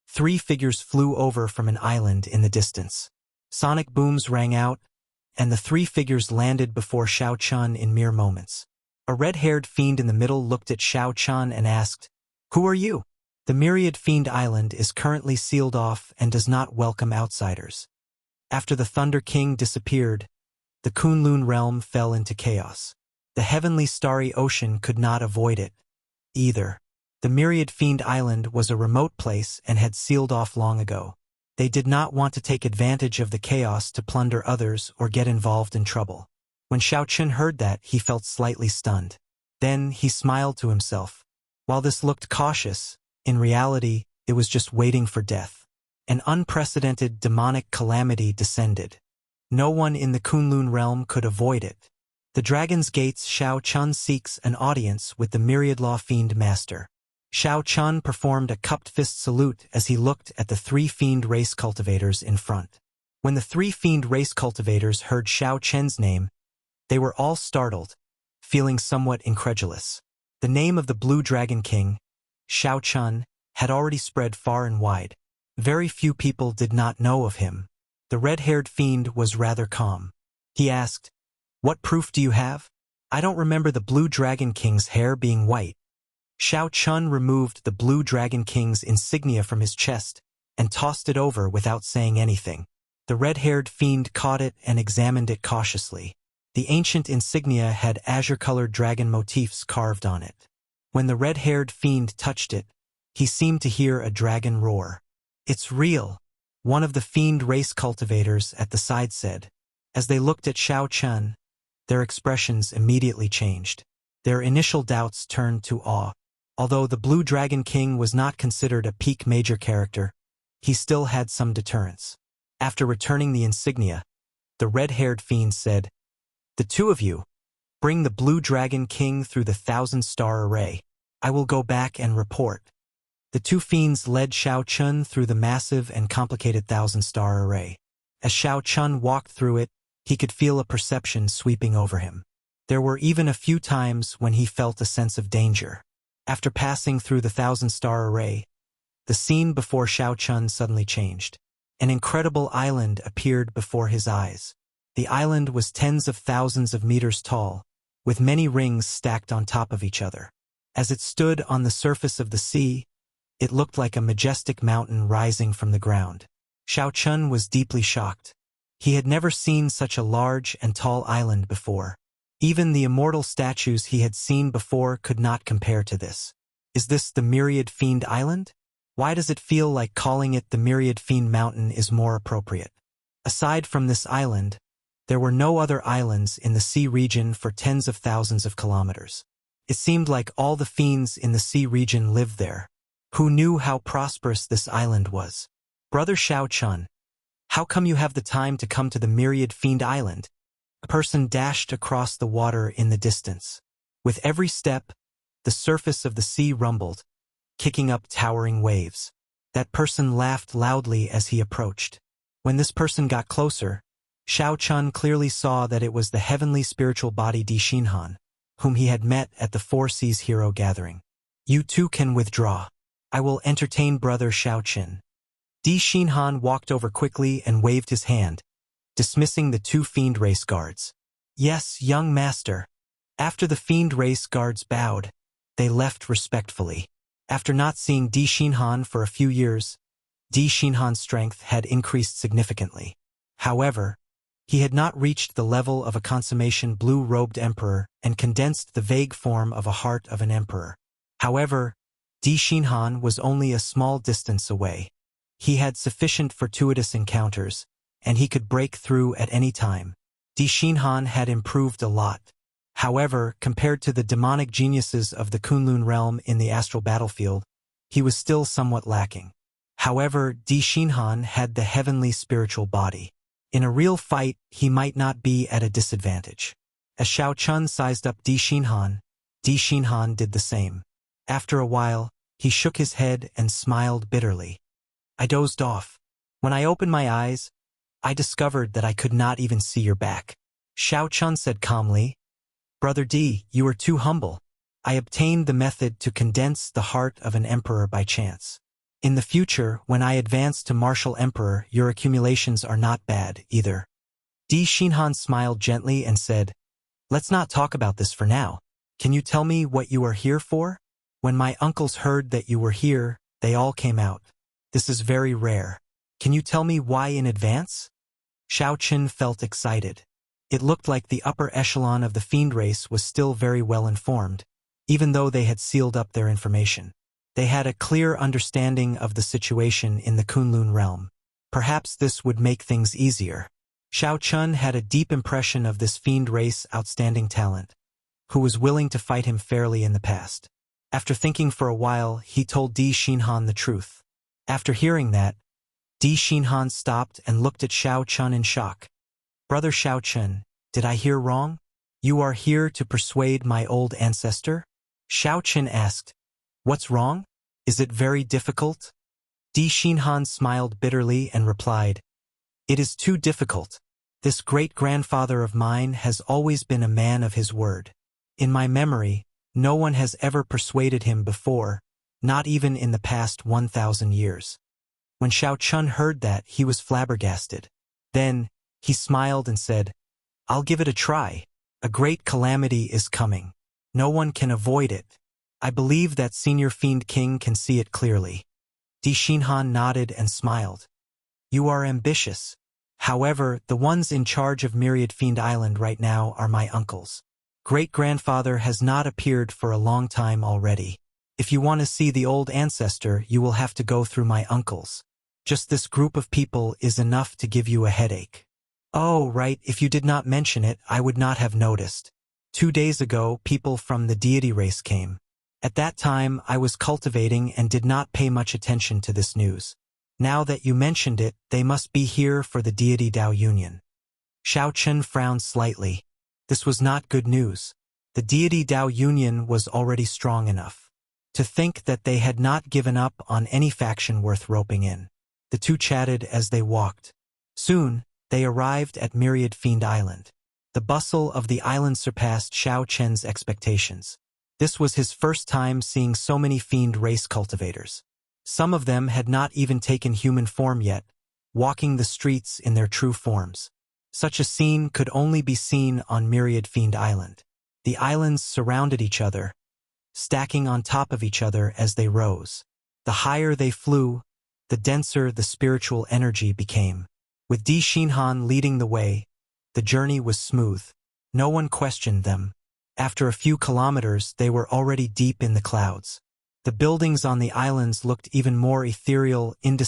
3 figures flew over from an island in the distance. Sonic booms rang out, and the 3 figures landed before Xiao Chun in mere moments. A red-haired fiend in the middle looked at Xiao Chun and asked, "Who are you?" The Myriad Fiend Island is currently sealed off and does not welcome outsiders. After the Thunder King disappeared, the Kunlun realm fell into chaos. The heavenly starry ocean could not avoid it, either. The Myriad Fiend Island was a remote place and had sealed off long ago. They did not want to take advantage of the chaos to plunder others or get involved in trouble. When Xiao Chun heard that, he felt slightly stunned. Then he smiled to himself. While this looked cautious, in reality, it was just waiting for death. An unprecedented demonic calamity descended. No one in the Kunlun realm could avoid it. The Dragon's Gates. Xiao Chun seeks an audience with the Myriad Law Fiend Master. Xiao Chun performed a cupped fist salute as he looked at the 3 fiend race cultivators in front. When the 3 fiend race cultivators heard Xiao Chen's name, they were all startled, feeling somewhat incredulous. The name of the Blue Dragon King, Xiao Chun, had already spread far and wide. Very few people did not know of him. The red-haired fiend was rather calm. He asked, "What proof do you have?" "I don't remember the Blue Dragon King's hair being white." Xiao Chun removed the Blue Dragon King's insignia from his chest and tossed it over without saying anything. The red-haired fiend caught it and examined it cautiously. The ancient insignia had azure-colored dragon motifs carved on it. When the red-haired fiend touched it, he seemed to hear a dragon roar. "It's real," one of the fiend race cultivators at the side said. As they looked at Xiao Chun, their expressions immediately changed. Their initial doubts turned to awe. Although the Blue Dragon King was not considered a peak major character, he still had some deterrence. After returning the insignia, the red-haired fiend said, "The 2 of you, bring the Blue Dragon King through the 1,000-star array. I will go back and report." The 2 fiends led Xiao Chun through the massive and complicated 1,000-star array. As Xiao Chun walked through it, he could feel a perception sweeping over him. There were even a few times when he felt a sense of danger. After passing through the 1,000-star array, the scene before Xiao Chun suddenly changed. An incredible island appeared before his eyes. The island was tens of thousands of meters tall, with many rings stacked on top of each other. As it stood on the surface of the sea, it looked like a majestic mountain rising from the ground. Xiao Chun was deeply shocked. He had never seen such a large and tall island before. Even the immortal statues he had seen before could not compare to this. Is this the Myriad Fiend Island? Why does it feel like calling it the Myriad Fiend Mountain is more appropriate? Aside from this island, there were no other islands in the sea region for tens of thousands of kilometers. It seemed like all the fiends in the sea region lived there. Who knew how prosperous this island was? Brother Xiao Chun, how come you have the time to come to the Myriad Fiend Island? A person dashed across the water in the distance. With every step, the surface of the sea rumbled, kicking up towering waves. That person laughed loudly as he approached. When this person got closer, Xiao Chun clearly saw that it was the heavenly spiritual body Di Xinhan, whom he had met at the Four Seas Hero Gathering. You too can withdraw. I will entertain Brother Xiao Chun. Di Xinhan walked over quickly and waved his hand, dismissing the two fiend race guards. Yes, young master. After the fiend race guards bowed, they left respectfully. After not seeing Di Xinhan for a few years, Di Xinhan's strength had increased significantly. However, he had not reached the level of a consummation blue-robed emperor and condensed the vague form of a heart of an emperor. However, Di Xinhan was only a small distance away. He had sufficient fortuitous encounters, and he could break through at any time. Di Xinhan had improved a lot. However, compared to the demonic geniuses of the Kunlun realm in the astral battlefield, he was still somewhat lacking. However, Di Xinhan had the heavenly spiritual body. In a real fight, he might not be at a disadvantage. As Xiao Chun sized up Di Xinhan did the same. After a while, he shook his head and smiled bitterly. I dozed off. When I opened my eyes, I discovered that I could not even see your back. Xiao Chun said calmly, Brother Di, you are too humble. I obtained the method to condense the heart of an emperor by chance. In the future, when I advance to martial emperor, your accumulations are not bad, either. Di Xinhan smiled gently and said, Let's not talk about this for now. Can you tell me what you are here for? When my uncles heard that you were here, they all came out. This is very rare. Can you tell me why in advance? Xiao Chun felt excited. It looked like the upper echelon of the fiend race was still very well informed, even though they had sealed up their information. They had a clear understanding of the situation in the Kunlun realm. Perhaps this would make things easier. Xiao Chun had a deep impression of this fiend race outstanding talent, who was willing to fight him fairly in the past. After thinking for a while, he told Di Xinhan the truth. After hearing that, Di Xinhan stopped and looked at Xiao Chun in shock. Brother Xiao Chun, did I hear wrong? You are here to persuade my old ancestor? Xiao Chun asked. What's wrong? Is it very difficult? Di Xinhan smiled bitterly and replied, It is too difficult. This great-grandfather of mine has always been a man of his word. In my memory, no one has ever persuaded him before, not even in the past 1,000 years. When Xiao Chun heard that, he was flabbergasted. Then, he smiled and said, I'll give it a try. A great calamity is coming. No one can avoid it. I believe that Senior Fiend King can see it clearly. Di Xinhan nodded and smiled. You are ambitious. However, the ones in charge of Myriad Fiend Island right now are my uncles. Great-grandfather has not appeared for a long time already. If you want to see the old ancestor, you will have to go through my uncles. Just this group of people is enough to give you a headache. Oh, right, if you did not mention it, I would not have noticed. 2 days ago, people from the deity race came. At that time, I was cultivating and did not pay much attention to this news. Now that you mentioned it, they must be here for the deity Dao Union. Xiao Chun frowned slightly. This was not good news. The deity Dao Union was already strong enough. To think that they had not given up on any faction worth roping in. The two chatted as they walked. Soon, they arrived at Myriad Fiend Island. The bustle of the island surpassed Xiao Chen's expectations. This was his first time seeing so many fiend race cultivators. Some of them had not even taken human form yet, walking the streets in their true forms. Such a scene could only be seen on Myriad Fiend Island. The islands surrounded each other, stacking on top of each other as they rose. The higher they flew, the denser the spiritual energy became. With Di Xinhan leading the way, the journey was smooth. No one questioned them. After a few kilometers, they were already deep in the clouds. The buildings on the islands looked even more ethereal, indistinct.